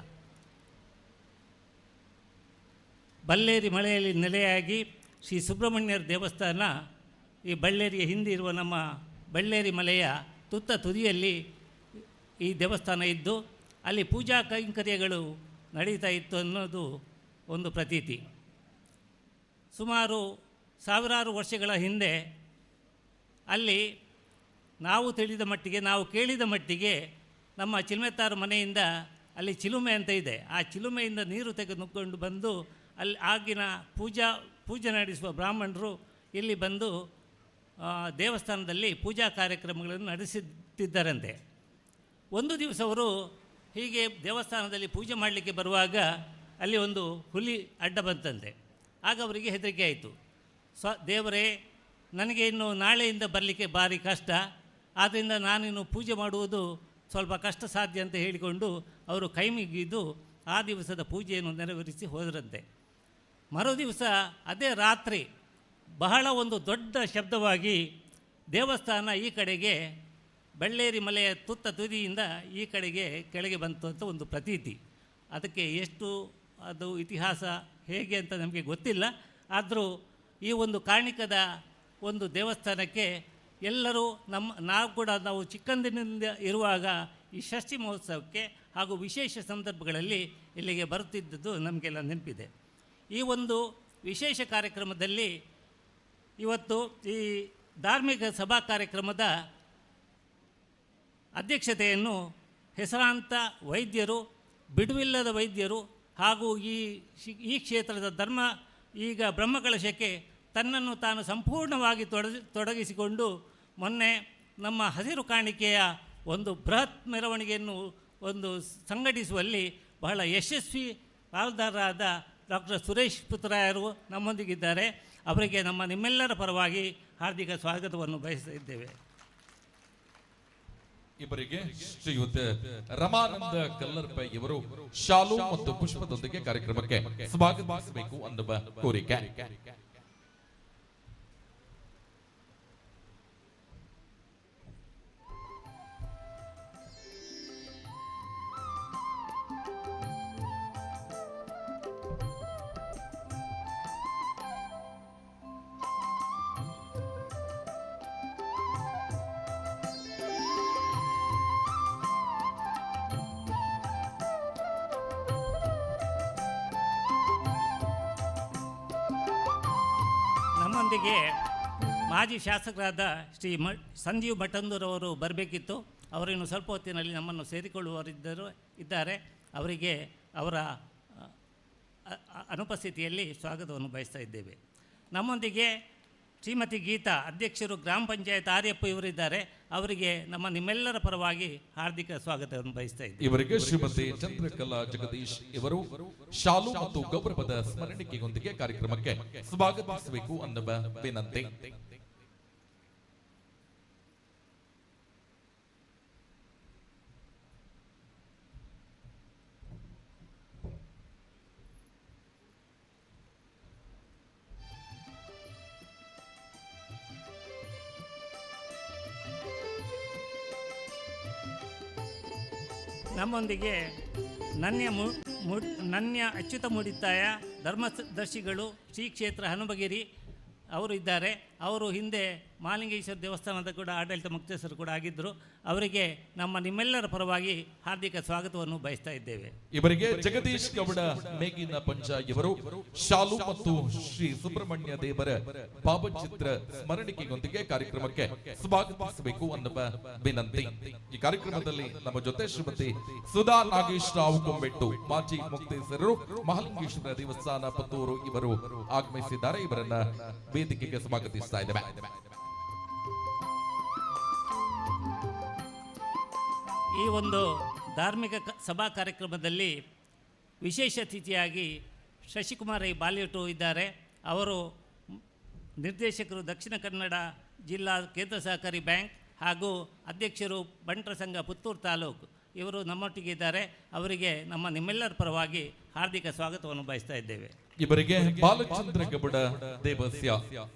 ಬಳ್ಳೇರಿ ಮಲೆಯಲ್ಲಿ ನೆಲೆಯಾಗಿ ಶ್ರೀ ಸುಬ್ರಹ್ಮಣ್ಯರ ದೇವಸ್ಥಾನ ಈ ಬಳ್ಳೇರಿಯ ಹಿಂದೆ ಇರುವ ನಮ್ಮ ಬಳ್ಳೇರಿ ಮಲೆಯ ತುತ್ತ ತುದಿಯಲ್ಲಿ ಈ ದೇವಸ್ಥಾನ ಇದ್ದು ಅಲ್ಲಿ ಪೂಜಾ ಕೈಂಕರ್ಯಗಳು ನಡೀತಾ ಇತ್ತು ಅನ್ನೋದು ಒಂದು ಪ್ರತೀತಿ. ಸುಮಾರು ಸಾವಿರಾರು ವರ್ಷಗಳ ಹಿಂದೆ ಅಲ್ಲಿ ನಾವು ತಿಳಿದ ಮಟ್ಟಿಗೆ, ನಾವು ಕೇಳಿದ ಮಟ್ಟಿಗೆ ನಮ್ಮ ಚಿಲ್ಮೆತ್ತಾರ ಮನೆಯಿಂದ ಅಲ್ಲಿ ಚಿಲುಮೆ ಅಂತ ಇದೆ, ಆ ಚಿಲುಮೆಯಿಂದ ನೀರು ತೆಗೆದುಕೊಂಡು ಬಂದು ಅಲ್ಲಿ ಆಗಿನ ಪೂಜೆ ನಡೆಸುವ ಬ್ರಾಹ್ಮಣರು ಇಲ್ಲಿ ಬಂದು ದೇವಸ್ಥಾನದಲ್ಲಿ ಪೂಜಾ ಕಾರ್ಯಕ್ರಮಗಳನ್ನು ನಡೆಸುತ್ತಿದ್ದರಂತೆ. ಒಂದು ದಿವಸ ಅವರು ಹೀಗೆ ದೇವಸ್ಥಾನದಲ್ಲಿ ಪೂಜೆ ಮಾಡಲಿಕ್ಕೆ ಬರುವಾಗ ಅಲ್ಲಿ ಒಂದು ಹುಲಿ ಅಡ್ಡ ಬಂತಂತೆ. ಆಗ ಅವರಿಗೆ ಹೆದರಿಕೆ ಆಯಿತು. ದೇವರೇ, ನನಗೆ ಇನ್ನು ನಾಳೆಯಿಂದ ಬರಲಿಕ್ಕೆ ಭಾರಿ ಕಷ್ಟ, ಆದ್ದರಿಂದ ನಾನಿನ್ನು ಪೂಜೆ ಮಾಡುವುದು ಸ್ವಲ್ಪ ಕಷ್ಟ ಸಾಧ್ಯ ಅಂತ ಹೇಳಿಕೊಂಡು ಅವರು ಕೈ ಮುಗಿದು ಆ ದಿವಸದ ಪೂಜೆಯನ್ನು ನೆರವೇರಿಸಿ ಹೋದರಂತೆ. ಮರುದಿವಸ ಅದೇ ರಾತ್ರಿ ಬಹಳ ಒಂದು ದೊಡ್ಡ ಶಬ್ದವಾಗಿ ದೇವಸ್ಥಾನ ಈ ಕಡೆಗೆ ಬಳ್ಳೇರಿ ಮಲೆಯ ತುತ್ತ ತುದಿಯಿಂದ ಈ ಕಡೆಗೆ ಕೆಳಗೆ ಬಂತು ಅಂತ ಒಂದು ಪ್ರತೀತಿ. ಅದಕ್ಕೆ ಎಷ್ಟು ಅದು ಇತಿಹಾಸ ಹೇಗೆ ಅಂತ ನಮಗೆ ಗೊತ್ತಿಲ್ಲ. ಆದರೂ ಈ ಒಂದು ಕಾರ್ಣಿಕದ ಒಂದು ದೇವಸ್ಥಾನಕ್ಕೆ ಎಲ್ಲರೂ ನಾವು ಚಿಕ್ಕಂದಿನಿಂದ ಇರುವಾಗ ಈ ಷಷ್ಠಿ ಮಹೋತ್ಸವಕ್ಕೆ ಹಾಗೂ ವಿಶೇಷ ಸಂದರ್ಭಗಳಲ್ಲಿ ಇಲ್ಲಿಗೆ ಬರುತ್ತಿದ್ದದ್ದು ನಮಗೆಲ್ಲ ನೆನಪಿದೆ. ಈ ಒಂದು ವಿಶೇಷ ಕಾರ್ಯಕ್ರಮದಲ್ಲಿ ಇವತ್ತು ಈ ಧಾರ್ಮಿಕ ಸಭಾ ಕಾರ್ಯಕ್ರಮದ ಅಧ್ಯಕ್ಷತೆಯನ್ನು ಹೆಸರಾಂತ ವೈದ್ಯರು, ಬಿಡುವಿಲ್ಲದ ವೈದ್ಯರು ಹಾಗೂ ಈ ಕ್ಷೇತ್ರದ ಈಗ ಬ್ರಹ್ಮಕಲಶಕ್ಕೆ ತನ್ನನ್ನು ತಾನು ಸಂಪೂರ್ಣವಾಗಿ ತೊಡಗಿಸಿಕೊಂಡು ಮೊನ್ನೆ ನಮ್ಮ ಹಸಿರು ಕಾಣಿಕೆಯ ಒಂದು ಬೃಹತ್ ಮೆರವಣಿಗೆಯನ್ನು ಸಂಘಟಿಸುವಲ್ಲಿ ಬಹಳ ಯಶಸ್ವಿ ಪಾಲ್ದಾರರಾದ ಡಾಕ್ಟರ್ ಸುರೇಶ್ ಪುತ್ರರಾಯರು ನಮ್ಮೊಂದಿಗಿದ್ದಾರೆ. ಅವರಿಗೆ ನಿಮ್ಮೆಲ್ಲರ ಪರವಾಗಿ ಹಾರ್ದಿಕ ಸ್ವಾಗತವನ್ನು ಬಯಸಿದ್ದೇವೆ. ಇವರಿಗೆ ಶ್ರೀಯುತ ರಮಾನಂದ ಕಲ್ಲರ್ಪೈ ಇವರು ಶಾಲು ಮತ್ತು ಪುಷ್ಪದೊಂದಿಗೆ ಕಾರ್ಯಕ್ರಮಕ್ಕೆ ಸ್ವಾಗತಿಸಬೇಕು ಅನ್ನುವ ಕೋರಿಕೆ. ನಮ್ಮೊಂದಿಗೆ ಮಾಜಿ ಶಾಸಕರಾದ ಶ್ರೀ ಸಂಜೀವ್ ಭಟಂದೂರವರು ಬರಬೇಕಿತ್ತು. ಅವರಿನ್ನು ಸ್ವಲ್ಪ ಹೊತ್ತಿನಲ್ಲಿ ನಮ್ಮನ್ನು ಸೇರಿಕೊಳ್ಳುವವರಿದ್ದರು ಇದ್ದಾರೆ. ಅವರಿಗೆ ಅವರ ಅನುಪಸ್ಥಿತಿಯಲ್ಲಿ ಸ್ವಾಗತವನ್ನು ಬಯಸ್ತಾ ಇದ್ದೇವೆ. ನಮ್ಮೊಂದಿಗೆ ಶ್ರೀಮತಿ ಗೀತಾ, ಅಧ್ಯಕ್ಷರು ಗ್ರಾಮ ಪಂಚಾಯತ್ ಆರ್ಯಪ್ಪ ಇವರಿದ್ದಾರೆ. ಅವರಿಗೆ ನಮ್ಮ ನಿಮ್ಮೆಲ್ಲರ ಪರವಾಗಿ ಹಾರ್ದಿಕ ಸ್ವಾಗತವನ್ನು ಬಯಸ್ತಾ ಇದ್ದೇವೆ. ಇವರಿಗೆ ಶ್ರೀಮತಿ ಚಂದ್ರಕಲಾ ಜಗದೀಶ್ ಇವರು ಶಾಲು ಮತ್ತು ಗೌರವದ ಸ್ಮರಣಿಕೆಯೊಂದಿಗೆ ಕಾರ್ಯಕ್ರಮಕ್ಕೆ ಸ್ವಾಗತಿಸಬೇಕು ಅನ್ನುವ ವಿನಂತಿ. ನಮ್ಮೊಂದಿಗೆ ನನ್ಯ ಅಚ್ಯುತ ಮೂಡಿತ್ತಾಯ ಧರ್ಮದರ್ಶಿಗಳು ಶ್ರೀ ಕ್ಷೇತ್ರ ಹನುಮಗಿರಿ ಅವರು ಇದ್ದಾರೆ. ಅವರು ಹಿಂದೆ ಮಹಾಲಿಂಗೇಶ್ವರ ದೇವಸ್ಥಾನದ ಕೂಡ ಆಡಳಿತ ಮುಖ್ಯಸ್ಥರು ಕೂಡ ಆಗಿದ್ದರು. ಅವರಿಗೆ ನಮ್ಮ ನಿಮ್ಮೆಲ್ಲರ ಪರವಾಗಿ ಹಾರ್ದಿಕ ಸ್ವಾಗತವನ್ನು ಬಯಸ್ತಾ ಇದ್ದೇವೆ. ಇವರಿಗೆ ಜಗದೀಶ್ ಗೌಡ ಮೇಗಿನ ಪಂಚ ಇವರು ಶಾಲು ಮತ್ತು ಶ್ರೀ ಸುಬ್ರಹ್ಮಣ್ಯ ದೇವರ ಭಾವಚಿತ್ರ ಸ್ಮರಣಿಕೆಯೊಂದಿಗೆ ಕಾರ್ಯಕ್ರಮಕ್ಕೆ ಸ್ವಾಗತಿಸಬೇಕು ಅನ್ನುವ ವಿನಂತಿ. ಈ ಕಾರ್ಯಕ್ರಮದಲ್ಲಿ ನಮ್ಮ ಜೊತೆ ಶ್ರೀಮತಿ ಸುಧಾ ನಾಗೇಶ್ ರಾವ್ ಕೊಂಬೆಟ್ಟು, ಮಾಜಿ ಮುಕ್ತೇಸರರು, ಮಹಾಲಿಂಗೇಶ್ವರ ದೇವಸ್ಥಾನ ಪುತ್ತೂರು ಇವರು ಆಗಮಿಸಿದ್ದಾರೆ. ಇವರನ್ನ ವೇದಿಕೆಗೆ ಸ್ವಾಗತಿಸ್ತಾ ಇದ್ದೇವೆ. ಈ ಒಂದು ಧಾರ್ಮಿಕ ಸಭಾ ಕಾರ್ಯಕ್ರಮದಲ್ಲಿ ವಿಶೇಷ ಅತಿಥಿಯಾಗಿ ಶಶಿಕುಮಾರ್ ರೈ ಬಾಲಿಯಟು ಇದ್ದಾರೆ. ಅವರು ನಿರ್ದೇಶಕರು ದಕ್ಷಿಣ ಕನ್ನಡ ಜಿಲ್ಲಾ ಕೇಂದ್ರ ಸಹಕಾರಿ ಬ್ಯಾಂಕ್ ಹಾಗೂ ಅಧ್ಯಕ್ಷರು ಬಂಟರ ಸಂಘ ಪುತ್ತೂರು ತಾಲೂಕು ಇವರು ನಮ್ಮೊಟ್ಟಿಗೆ ಇದ್ದಾರೆ. ಅವರಿಗೆ ನಮ್ಮ ನಿಮ್ಮೆಲ್ಲರ ಪರವಾಗಿ ಹಾರ್ದಿಕ ಸ್ವಾಗತವನ್ನು ಬಯಸ್ತಾ ಇದ್ದೇವೆ. ಇವರಿಗೆ ಬಾಲಚಂದ್ರ ಗೌಡ ದೇವಸ್ಯ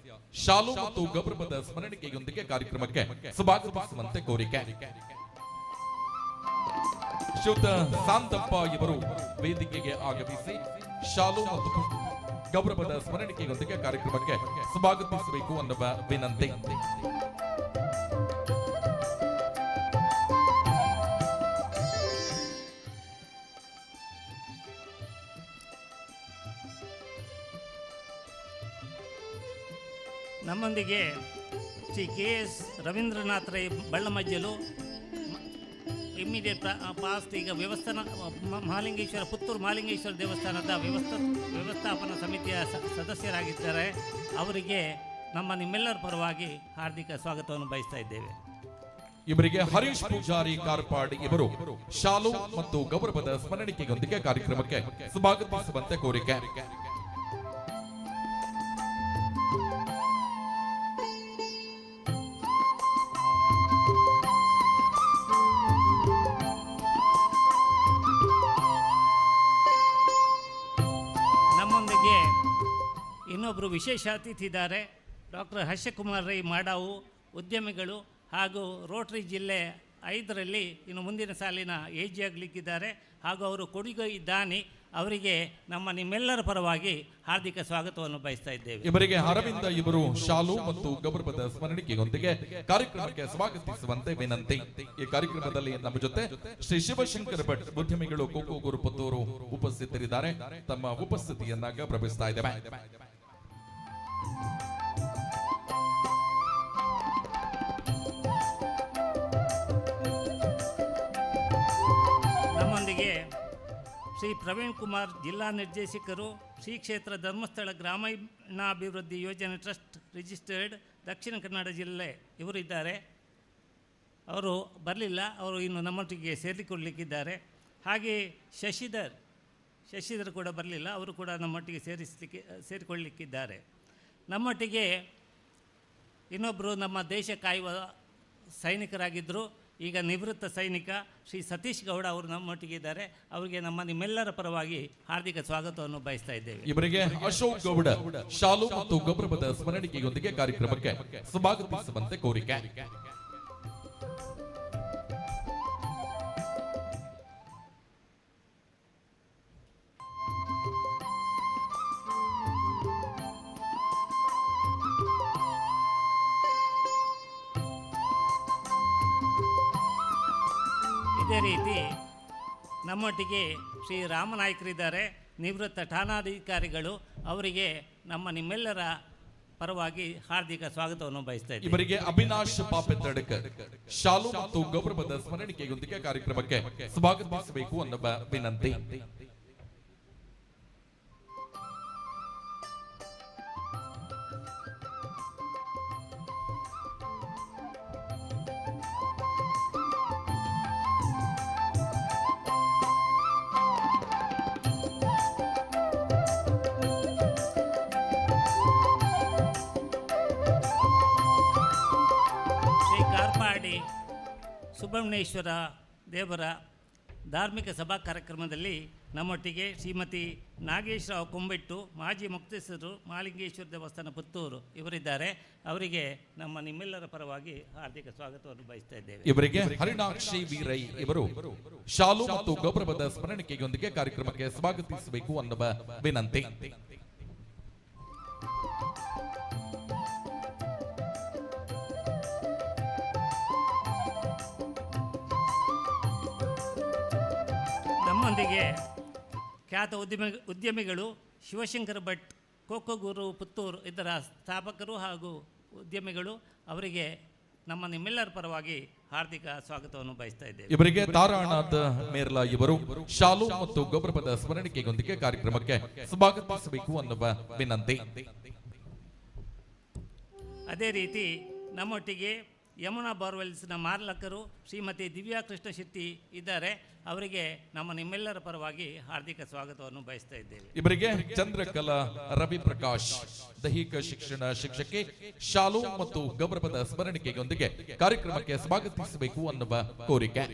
ಶಾಲು ಮತ್ತು ಗೌರವದ ಸ್ಮರಣಿಕೆಯೊಂದಿಗೆ ಕಾರ್ಯಕ್ರಮಕ್ಕೆ ಸ್ವಾಗತಿಸುವಂತೆ ಕೋರಿಕೆ. ಶ್ರೀಯುತ ಶಾಂತಪ್ಪ ಇವರು ವೇದಿಕೆಗೆ ಆಗಮಿಸಿ ಶಾಲು ಮತ್ತು ಗೌರವದ ಸ್ಮರಣಿಕೆಯೊಂದಿಗೆ ಕಾರ್ಯಕ್ರಮಕ್ಕೆ ಸ್ವಾಗತಿಸಬೇಕು ಅನ್ನುವ ವಿನಂತಿ. ನಮ್ಮೊಂದಿಗೆ Shri KS Ravindranath Rai Ballamajjalu immediate past ಈಗ ಮಹಾಲಿಂಗೇಶ್ವರ ಪುತ್ತೂರು ಮಹಾಲಿಂಗೇಶ್ವರ ದೇವಸ್ಥಾನದ ವ್ಯವಸ್ಥಾಪನಾ ಸಮಿತಿಯ ಸದಸ್ಯರಾಗಿದ್ದಾರೆ. ಅವರಿಗೆ ನಮ್ಮ ನಿಮ್ಮೆಲ್ಲರ ಪರವಾಗಿ ಹಾರ್ದಿಕ ಸ್ವಾಗತವನ್ನು ಬಯಸ್ತಾ ಇದ್ದೇವೆ. ಇವರಿಗೆ ಹರೀಶ್ ಪೂಜಾರಿ ಕಾರ್ಪಾಡ್ ಇವರು ಶಾಲು ಮತ್ತು ಗೌರವದ ಸ್ಮರಣಿಕೆಯೊಂದಿಗೆ ಕಾರ್ಯಕ್ರಮಕ್ಕೆ ಸ್ವಾಗತಿಸುವಂತೆ ಕೋರಿಕೆ. ನಮ್ಮೊಂದಿಗೆ ಇನ್ನೊಬ್ಬರು ವಿಶೇಷ ಅತಿಥಿ ಇದ್ದಾರೆ. ಡಾಕ್ಟರ್ ಹರ್ಷಕುಮಾರ್ ರೈ ಮಾಡಾವು, ಉದ್ಯಮಿಗಳು ಹಾಗೂ ರೋಟರಿ ಜಿಲ್ಲೆ 5ರಲ್ಲಿ ಇನ್ನು ಮುಂದಿನ ಸಾಲಿನ AG ಆಗಲಿಕ್ಕಿದ್ದಾರೆ. ಹಾಗೂ ಅವರು ಕೊಡುಗೈ ದಾನಿ. ಅವರಿಗೆ ನಮ್ಮ ನಿಮ್ಮೆಲ್ಲರ ಪರವಾಗಿ ಹಾರ್ದಿಕ ಸ್ವಾಗತವನ್ನು ಬಯಸ್ತಾ ಇದ್ದೇವೆ. ಇವರಿಗೆ ಅರವಿಂದ ಇವರು ಶಾಲು ಮತ್ತು ಗೌರವದ ಸ್ಮರಣಿಕೆಯೊಂದಿಗೆ ಕಾರ್ಯಕ್ರಮಕ್ಕೆ ಸ್ವಾಗತಿಸುವಂತೆ ವಿನಂತಿ. ಈ ಕಾರ್ಯಕ್ರಮದಲ್ಲಿ ನಮ್ಮ ಜೊತೆ ಶ್ರೀ ಶಿವಶಂಕರ ಭಟ್ ಉದ್ಯಮಿಗಳು ಕೋಕೋಗೂರು ಪುತ್ತೂರು ಉಪಸ್ಥಿತರಿದ್ದಾರೆ. ತಮ್ಮ ಉಪಸ್ಥಿತಿಯನ್ನ ಗೌರವಿಸ್ತಾ ಇದ್ದೇವೆ. ನಮ್ಮೊಂದಿಗೆ ಶ್ರೀ ಪ್ರವೀಣ್ ಕುಮಾರ್ ಜಿಲ್ಲಾ ನಿರ್ದೇಶಕರು, ಶ್ರೀ ಕ್ಷೇತ್ರ ಧರ್ಮಸ್ಥಳ ಗ್ರಾಮೀಣಾಭಿವೃದ್ಧಿ ಯೋಜನೆ ಟ್ರಸ್ಟ್ ರಿಜಿಸ್ಟರ್ಡ್ ದಕ್ಷಿಣ ಕನ್ನಡ ಜಿಲ್ಲೆ ಇವರು ಇದ್ದಾರೆ. ಅವರು ಬರಲಿಲ್ಲ, ಅವರು ಇನ್ನು ನಮ್ಮೊಟ್ಟಿಗೆ ಸೇರಿಕೊಳ್ಳಲಿಕ್ಕಿದ್ದಾರೆ. ಹಾಗೆ ಶಶಿಧರ್ ಕೂಡ ಬರಲಿಲ್ಲ, ಅವರು ಕೂಡ ನಮ್ಮೊಟ್ಟಿಗೆ ಸೇರಿಕೊಳ್ಳಲಿಕ್ಕಿದ್ದಾರೆ. ನಮ್ಮೊಟ್ಟಿಗೆ ಇನ್ನೊಬ್ಬರು ನಮ್ಮ ದೇಶ ಕಾಯುವ ಸೈನಿಕರಾಗಿದ್ದರು, ಈಗ ನಿವೃತ್ತ ಸೈನಿಕ ಶ್ರೀ ಸತೀಶ್ ಗೌಡ ಅವರು ನಮ್ಮೊಟ್ಟಿಗೆ ಇದ್ದಾರೆ. ಅವರಿಗೆ ನಮ್ಮ ನಿಮ್ಮೆಲ್ಲರ ಪರವಾಗಿ ಹಾರ್ದಿಕ ಸ್ವಾಗತವನ್ನು ಬಯಸ್ತಾ ಇದ್ದೇವೆ. ಇವರಿಗೆ ಅಶೋಕ್ ಗೌಡ ಶಾಲು ಮತ್ತು ಗೌರವದ ಸ್ಮರಣಿಕೆಯೊಂದಿಗೆ ಕಾರ್ಯಕ್ರಮಕ್ಕೆ ಸ್ವಾಗತಿಸುವಂತೆ ಕೋರಿಕೆ. ಇದೇ ರೀತಿ ನಮ್ಮೊಟ್ಟಿಗೆ ಶ್ರೀ ರಾಮನಾಯ್ಕರಿದ್ದಾರೆ, ನಿವೃತ್ತ ಠಾಣಾಧಿಕಾರಿಗಳು. ಅವರಿಗೆ ನಮ್ಮ ನಿಮ್ಮೆಲ್ಲರ ಪರವಾಗಿ ಹಾರ್ದಿಕ ಸ್ವಾಗತವನ್ನು ಬಯಸ್ತಾ ಇದ್ದೇವೆ. ಇವರಿಗೆ ಅವಿನಾಶ್ ಪಾಪೆತ್ತಡಕರ್ ಶಾಲು ಮತ್ತು ಗೌರವದ ಸ್ಮರಣಿಕೆಯೊಂದಿಗೆ ಕಾರ್ಯಕ್ರಮಕ್ಕೆ ಸ್ವಾಗತಿಸಬೇಕು ಅನ್ನುವ ವಿನಂತಿ. ಸುಬ್ರಹ್ಮಣ್ಯೇಶ್ವರ ದೇವರ ಧಾರ್ಮಿಕ ಸಭಾ ಕಾರ್ಯಕ್ರಮದಲ್ಲಿ ನಮ್ಮೊಟ್ಟಿಗೆ ಶ್ರೀಮತಿ ನಾಗೇಶ್ರಾವ್ ಕೊಂಬೆಟ್ಟು, ಮಾಜಿ ಮುಕ್ತೇಶ್ವರರು, ಮಹಾಲಿಂಗೇಶ್ವರ ದೇವಸ್ಥಾನ ಪುತ್ತೂರು ಇವರಿದ್ದಾರೆ. ಅವರಿಗೆ ನಿಮ್ಮೆಲ್ಲರ ಪರವಾಗಿ ಹಾರ್ದಿಕ ಸ್ವಾಗತವನ್ನು ಬಯಸ್ತಾ ಇದ್ದೇವೆ. ಇವರಿಗೆ ಹರಿಣಾಕ್ಷಿ ವೀರೈ ಇವರು ಶಾಲು ಮತ್ತು ಗೌರವದ ಸ್ಮರಣಿಕೆಯೊಂದಿಗೆ ಕಾರ್ಯಕ್ರಮಕ್ಕೆ ಸ್ವಾಗತಿಸಬೇಕು ಅನ್ನುವ ವಿನಂತಿ. ನಮ್ಮೊಂದಿಗೆ ಖ್ಯಾತ ಉದ್ಯಮಿಗಳು ಶಿವಶಂಕರ ಭಟ್, ಕೋಕೋಗೂರು ಪುತ್ತೂರು ಇದರ ಸ್ಥಾಪಕರು ಹಾಗೂ ಉದ್ಯಮಿಗಳು. ಅವರಿಗೆ ನಿಮ್ಮೆಲ್ಲರ ಪರವಾಗಿ ಹಾರ್ದಿಕ ಸ್ವಾಗತವನ್ನು ಬಯಸ್ತಾ ಇದ್ದೇವೆ. ಇವರಿಗೆ ತಾರಾನಾಥ್ ಮೇರ್ಲಾ ಇವರು ಶಾಲು ಮತ್ತು ಗೌರವದ ಸ್ಮರಣಿಕೆಯೊಂದಿಗೆ ಕಾರ್ಯಕ್ರಮಕ್ಕೆ ಸ್ವಾಗತಿಸಬೇಕು ಅನ್ನುವ ವಿನಂತಿ. ಅದೇ ರೀತಿ ನಮ್ಮೊಟ್ಟಿಗೆ ಯಮುನಾ ಬೋರ್ವೆಲ್ಸ್ನ ಮಾಲಕರು ಶ್ರೀಮತಿ ದಿವ್ಯಾ ಕೃಷ್ಣ ಶೆಟ್ಟಿ ಇದ್ದಾರೆ. ಅವರಿಗೆ ನಿಮ್ಮೆಲ್ಲರ ಪರವಾಗಿ ಹಾರ್ದಿಕ ಸ್ವಾಗತವನ್ನು ಬಯಸ್ತಾ ಇದ್ದೇವೆ. ಇವರಿಗೆ ಚಂದ್ರಕಲಾ ರವಿ ಪ್ರಕಾಶ್ ದೈಹಿಕ ಶಿಕ್ಷಣ ಶಿಕ್ಷಕಿ ಶಾಲು ಮತ್ತು ಗೌರವದ ಸ್ಮರಣಿಕೆಯೊಂದಿಗೆ ಕಾರ್ಯಕ್ರಮಕ್ಕೆ ಸ್ವಾಗತಿಸಬೇಕು ಅನ್ನುವ ಕೋರಿಕೆ.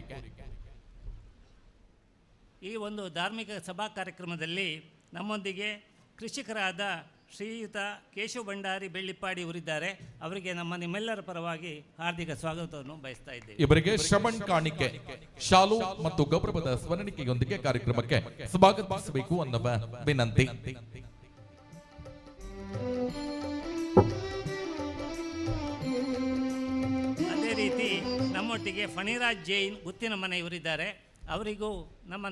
ಈ ಒಂದು ಧಾರ್ಮಿಕ ಸಭಾ ಕಾರ್ಯಕ್ರಮದಲ್ಲಿ ನಮ್ಮೊಂದಿಗೆ ಕೃಷಿಕರಾದ ಶ್ರೀಯುತ ಕೇಶವ ಭಂಡಾರಿ ಬೆಳ್ಳಿಪ್ಪಾಡಿ ಇವರಿದ್ದಾರೆ. ಅವರಿಗೆ ನಿಮ್ಮೆಲ್ಲರ ಪರವಾಗಿ ಹಾರ್ದಿಕ ಸ್ವಾಗತವನ್ನು ಬಯಸ್ತಾ ಇದ್ದೇವೆ. ಇವರಿಗೆ ಶ್ರವಣ್ ಕಾಣಿಕೆ ಶಾಲು ಮತ್ತು ಗೌರವದ ಸ್ಮರಣಿಕೆಯೊಂದಿಗೆ ಕಾರ್ಯಕ್ರಮಕ್ಕೆ ಸ್ವಾಗತಿಸಬೇಕು ಅನ್ನುವ ವಿನಂತಿ. ಅದೇ ರೀತಿ ನಮ್ಮೊಟ್ಟಿಗೆ ಫಣಿರಾಜ್ ಜೈನ್ ಗುತ್ತಿನ ಮನೆ ಇವರಿದ್ದಾರೆ. ಅವರಿಗೂ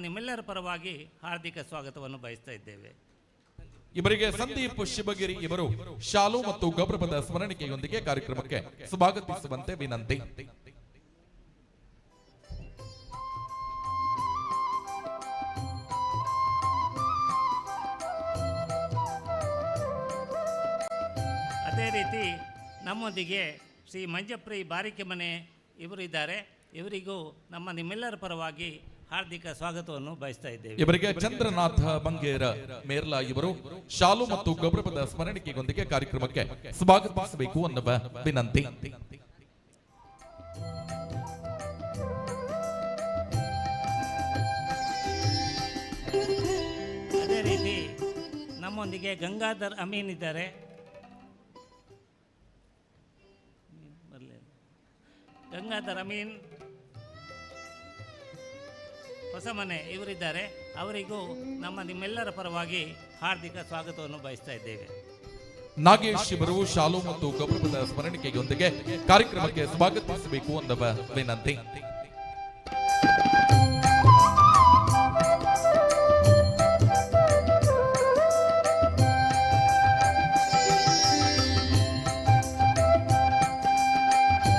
ನಿಮ್ಮೆಲ್ಲರ ಪರವಾಗಿ ಹಾರ್ದಿಕ ಸ್ವಾಗತವನ್ನು ಬಯಸ್ತಾ ಇದ್ದೇವೆ. ಇವರಿಗೆ ಸಂದೀಪ್ ಶಿವಗಿರಿ ಇವರು ಶಾಲು ಮತ್ತು ಗೌರವದ ಸ್ಮರಣಿಕೆಯೊಂದಿಗೆ ಕಾರ್ಯಕ್ರಮಕ್ಕೆ ಸ್ವಾಗತಿಸುವಂತೆ ವಿನಂತಿ. ಅದೇ ರೀತಿ ನಮ್ಮೊಂದಿಗೆ ಶ್ರೀ ಮಂಜಪ್ರಿ ಬಾರಿಕೆ ಮನೆ ಇವರು ಇದ್ದಾರೆ. ಇವರಿಗೂ ನಿಮ್ಮೆಲ್ಲರ ಪರವಾಗಿ ಹಾರ್ದಿಕ ಸ್ವಾಗತವನ್ನು ಬಯಸ್ತಾ ಇದ್ದೇವೆ. ಇವರಿಗೆ ಚಂದ್ರನಾಥ ಬಂಗೇರ ಮೇರ್ಲಾ ಇವರು ಶಾಲು ಮತ್ತು ಗೌರವದ ಸ್ಮರಣಿಕೆಯೊಂದಿಗೆ ಕಾರ್ಯಕ್ರಮಕ್ಕೆ ಸ್ವಾಗತಿಸಬೇಕು ಅನ್ನುವ ವಿನಂತಿ. ಅದೇ ರೀತಿ ನಮ್ಮೊಂದಿಗೆ ಗಂಗಾಧರ್ ಅಮೀನ್ ಇದ್ದಾರೆ. ಗಂಗಾಧರ್ ಅಮೀನ್ ಹೊಸಮನೆ ಇವರಿದ್ದಾರೆ. ಅವರಿಗೂ ನಿಮ್ಮೆಲ್ಲರ ಪರವಾಗಿ ಹಾರ್ದಿಕ ಸ್ವಾಗತವನ್ನು ಬಯಸ್ತಾ ಇದ್ದೇವೆ. ನಾಗೇಶ್ ಇವರು ಶಾಲು ಮತ್ತು ಗೌರವದ ಸ್ಮರಣಿಕೆಯೊಂದಿಗೆ ಕಾರ್ಯಕ್ರಮಕ್ಕೆ ಸ್ವಾಗತಿಸಬೇಕು ಅನ್ನುವ ವಿನಂತಿ.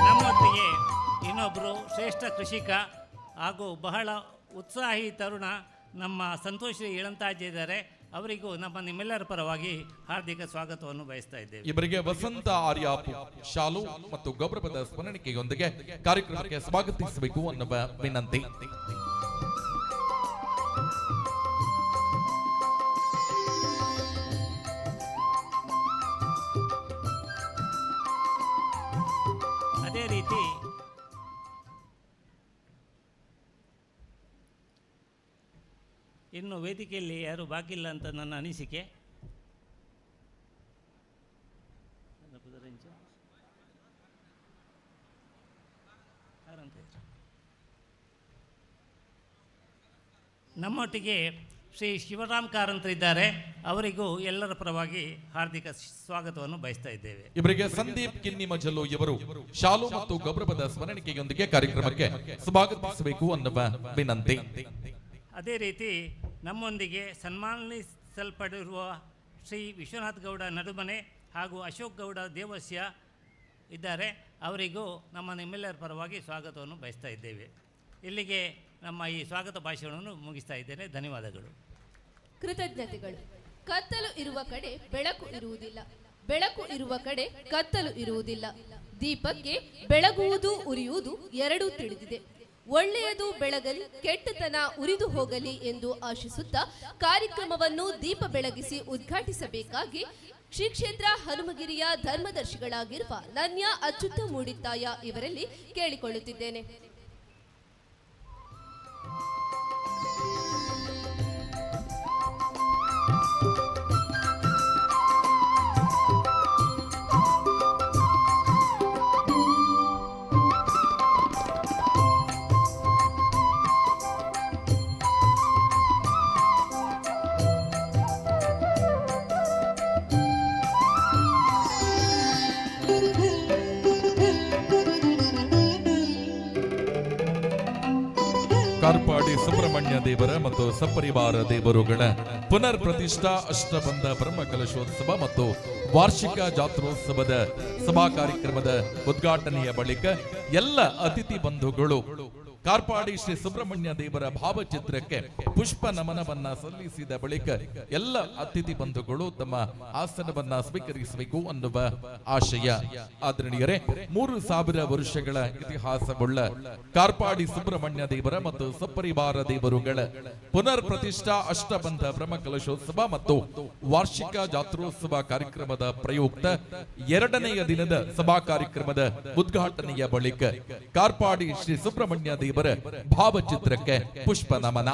ನಮ್ಮೊಟ್ಟಿಗೆ ಇನ್ನೊಬ್ಬರು ಶ್ರೇಷ್ಠ ಕೃಷಿಕ ಹಾಗೂ ಬಹಳ ಉತ್ಸಾಹಿ ತರುಣ ಸಂತೋಷ್ ಇಳಂತಾಜೆ ಇದ್ದಾರೆ. ಅವರಿಗೂ ನಿಮ್ಮೆಲ್ಲರ ಪರವಾಗಿ ಹಾರ್ದಿಕ ಸ್ವಾಗತವನ್ನು ಬಯಸ್ತಾ ಇದ್ದೇವೆ. ಇವರಿಗೆ ವಸಂತ ಆರ್ಯಾಪು ಶಾಲು ಮತ್ತು ಗೌರವದ ಸ್ಮರಣಿಕೆಯೊಂದಿಗೆ ಕಾರ್ಯಕ್ರಮಕ್ಕೆ ಸ್ವಾಗತಿಸಬೇಕು ಅನ್ನುವ ವಿನಂತಿ. ಅದೇ ರೀತಿ ಇನ್ನು ವೇದಿಕೆಯಲ್ಲಿ ಯಾರು ಬಾಕಿಲ್ಲ ಅಂತ ನನ್ನ ಅನಿಸಿಕೆ. ನಮ್ಮೊಟ್ಟಿಗೆ ಶ್ರೀ ಶಿವರಾಮ್ ಕಾರಂತರಿದ್ದಾರೆ. ಅವರಿಗೂ ಎಲ್ಲರ ಪರವಾಗಿ ಹಾರ್ದಿಕ ಸ್ವಾಗತವನ್ನು ಬಯಸ್ತಾ ಇದ್ದೇವೆ. ಇವರಿಗೆ ಸಂದೀಪ್ ಕಿನ್ನಿಮಜಲು ಇವರು ಶಾಲು ಮತ್ತು ಗೌರವದ ಸ್ಮರಣಿಕೆಯೊಂದಿಗೆ ಕಾರ್ಯಕ್ರಮಕ್ಕೆ ಸ್ವಾಗತಿಸಬೇಕು ಅನ್ನುವ ವಿನಂತಿ. ಅದೇ ರೀತಿ ನಮ್ಮೊಂದಿಗೆ ಸನ್ಮಾನಿಸಲ್ಪಡಿರುವ ಶ್ರೀ ವಿಶ್ವನಾಥ್ ಗೌಡ ನಡುಮನೆ ಹಾಗೂ ಅಶೋಕ್ ಗೌಡ ದೇವಸ್ಯ ಇದ್ದಾರೆ. ಅವರಿಗೂ ನಿಮ್ಮೆಲ್ಲರ ಪರವಾಗಿ ಸ್ವಾಗತವನ್ನು ಬಯಸ್ತಾ ಇದ್ದೇವೆ. ಇಲ್ಲಿಗೆ ಈ ಸ್ವಾಗತ ಭಾಷಣವನ್ನು ಮುಗಿಸ್ತಾ ಇದ್ದೇನೆ. ಧನ್ಯವಾದಗಳು. ಕೃತಜ್ಞತೆಗಳು. ಕತ್ತಲು ಇರುವ ಕಡೆ ಬೆಳಕು ಇರುವುದಿಲ್ಲ, ಬೆಳಕು ಇರುವ ಕಡೆ ಕತ್ತಲು ಇರುವುದಿಲ್ಲ. ದೀಪಕ್ಕೆ ಬೆಳಗುವುದು ಉರಿಯುವುದು ಎರಡೂ ತಿಳಿದಿದೆ. ಒಳ್ಳೆಯದು ಬೆಳಗಲಿ, ಕೆಟ್ಟತನ ಉರಿದು ಹೋಗಲಿ ಎಂದು ಆಶಿಸುತ್ತಾ ಕಾರ್ಯಕ್ರಮವನ್ನು ದೀಪ ಬೆಳಗಿಸಿ ಉದ್ಘಾಟಿಸಬೇಕಾಗಿ ಶ್ರೀ ಕ್ಷೇತ್ರ ಹನುಮಗಿರಿಯ ಧರ್ಮದರ್ಶಿಗಳಾಗಿರುವ ನನ್ಯ ಅಚ್ಯುತ ಮೂಡಿತ್ತಾಯ ಇವರಲ್ಲಿ ಕೇಳಿಕೊಳ್ಳುತ್ತಿದ್ದೇನೆ. ಕಾರ್ಪಾಡಿ ಸುಬ್ರಹ್ಮಣ್ಯ ದೇವರ ಮತ್ತು ಸಪರಿವಾರ ದೇವರುಗಳ ಪುನರ್ ಪ್ರತಿಷ್ಠಾ ಅಷ್ಟಬಂಧ ಬ್ರಹ್ಮ ಕಲಶೋತ್ಸವ ಮತ್ತು ವಾರ್ಷಿಕ ಜಾತ್ರೋತ್ಸವದ ಸಭಾ ಕಾರ್ಯಕ್ರಮದ ಉದ್ಘಾಟನೆಯ ಬಳಿಕ ಎಲ್ಲ ಅತಿಥಿ ಬಂಧುಗಳು ಕಾರ್ಪಾಡಿ ಶ್ರೀ ಸುಬ್ರಹ್ಮಣ್ಯ ದೇವರ ಭಾವಚಿತ್ರಕ್ಕೆ ಪುಷ್ಪ ನಮನವನ್ನ ಸಲ್ಲಿಸಿದ ಬಳಿಕ ಎಲ್ಲ ಅತಿಥಿ ಬಂಧುಗಳು ತಮ್ಮ ಆಸನವನ್ನ ಸ್ವೀಕರಿಸಬೇಕು ಅನ್ನುವ ಆಶಯ. ಆದರಣೀಯರೇ, 3000 ವರ್ಷಗಳ ಇತಿಹಾಸವುಳ್ಳ ಕಾರ್ಪಾಡಿ ಸುಬ್ರಹ್ಮಣ್ಯ ದೇವರ ಮತ್ತು ಸಪರಿವಾರ ದೇವರುಗಳ ಪುನರ್ ಪ್ರತಿಷ್ಠಾ ಅಷ್ಟಬಂಧ ಬ್ರಹ್ಮಕಲಶೋತ್ಸವ ಮತ್ತು ವಾರ್ಷಿಕ ಜಾತ್ರೋತ್ಸವ ಕಾರ್ಯಕ್ರಮದ ಪ್ರಯುಕ್ತ 2ನೆಯ ದಿನದ ಸಭಾ ಕಾರ್ಯಕ್ರಮದ ಉದ್ಘಾಟನೆಯ ಬಳಿಕ ಕಾರ್ಪಾಡಿ ಶ್ರೀ ಸುಬ್ರಹ್ಮಣ್ಯ ದೇವರ ಭಾವಚಿತ್ರಕ್ಕೆ ಪುಷ್ಪ ನಮನ.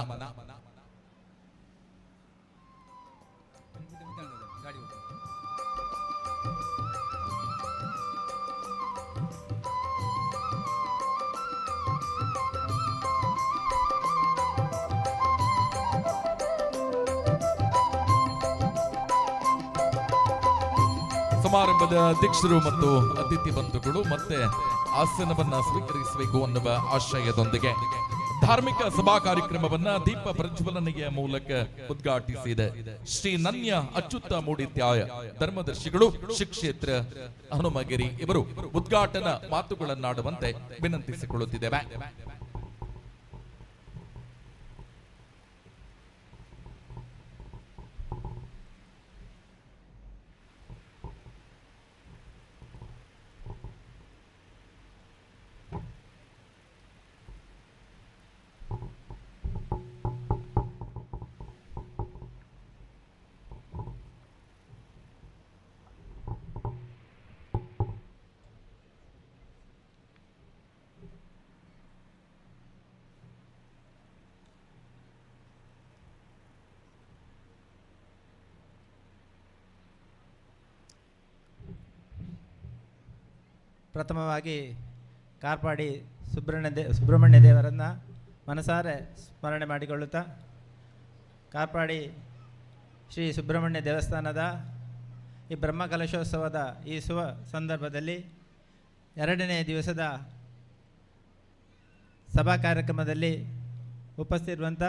ಸಮಾರಂಭದ ಅಧ್ಯಕ್ಷರು ಮತ್ತು ಅತಿಥಿ ಬಂಧುಗಳು ಮತ್ತೆ ಆಸನವನ್ನ ಸ್ವೀಕರಿಸಬೇಕು ಅನ್ನುವ ಆಶಯದೊಂದಿಗೆ ಧಾರ್ಮಿಕ ಸಭಾ ಕಾರ್ಯಕ್ರಮವನ್ನ ದೀಪ ಪ್ರಜ್ವಲನೆಯ ಮೂಲಕ ಉದ್ಘಾಟಿಸಿದೆ ಶ್ರೀ ನನ್ಯ ಅಚ್ಯುತ ಮೂಡಿತ್ಯಾಯ ಧರ್ಮದರ್ಶಿಗಳು ಶ್ರೀ ಕ್ಷೇತ್ರ ಹನುಮಗಿರಿ ಇವರು ಉದ್ಘಾಟನಾ ಮಾತುಗಳನ್ನಾಡುವಂತೆ ವಿನಂತಿಸಿಕೊಳ್ಳುತ್ತಿದ್ದೇವೆ. ಪ್ರಥಮವಾಗಿ ಕಾರ್ಪಾಡಿ ಸುಬ್ರಹ್ಮಣ್ಯ ದೇವರನ್ನು ಮನಸಾರೆ ಸ್ಮರಣೆ ಮಾಡಿಕೊಳ್ಳುತ್ತಾ ಕಾರ್ಪಾಡಿ ಶ್ರೀ ಸುಬ್ರಹ್ಮಣ್ಯ ದೇವಸ್ಥಾನದ ಈ ಬ್ರಹ್ಮಕಲಶೋತ್ಸವದ ಈ ಶುಭ ಸಂದರ್ಭದಲ್ಲಿ 2ನೇ ದಿವಸದ ಸಭಾ ಕಾರ್ಯಕ್ರಮದಲ್ಲಿ ಉಪಸ್ಥಿತಿರುವಂಥ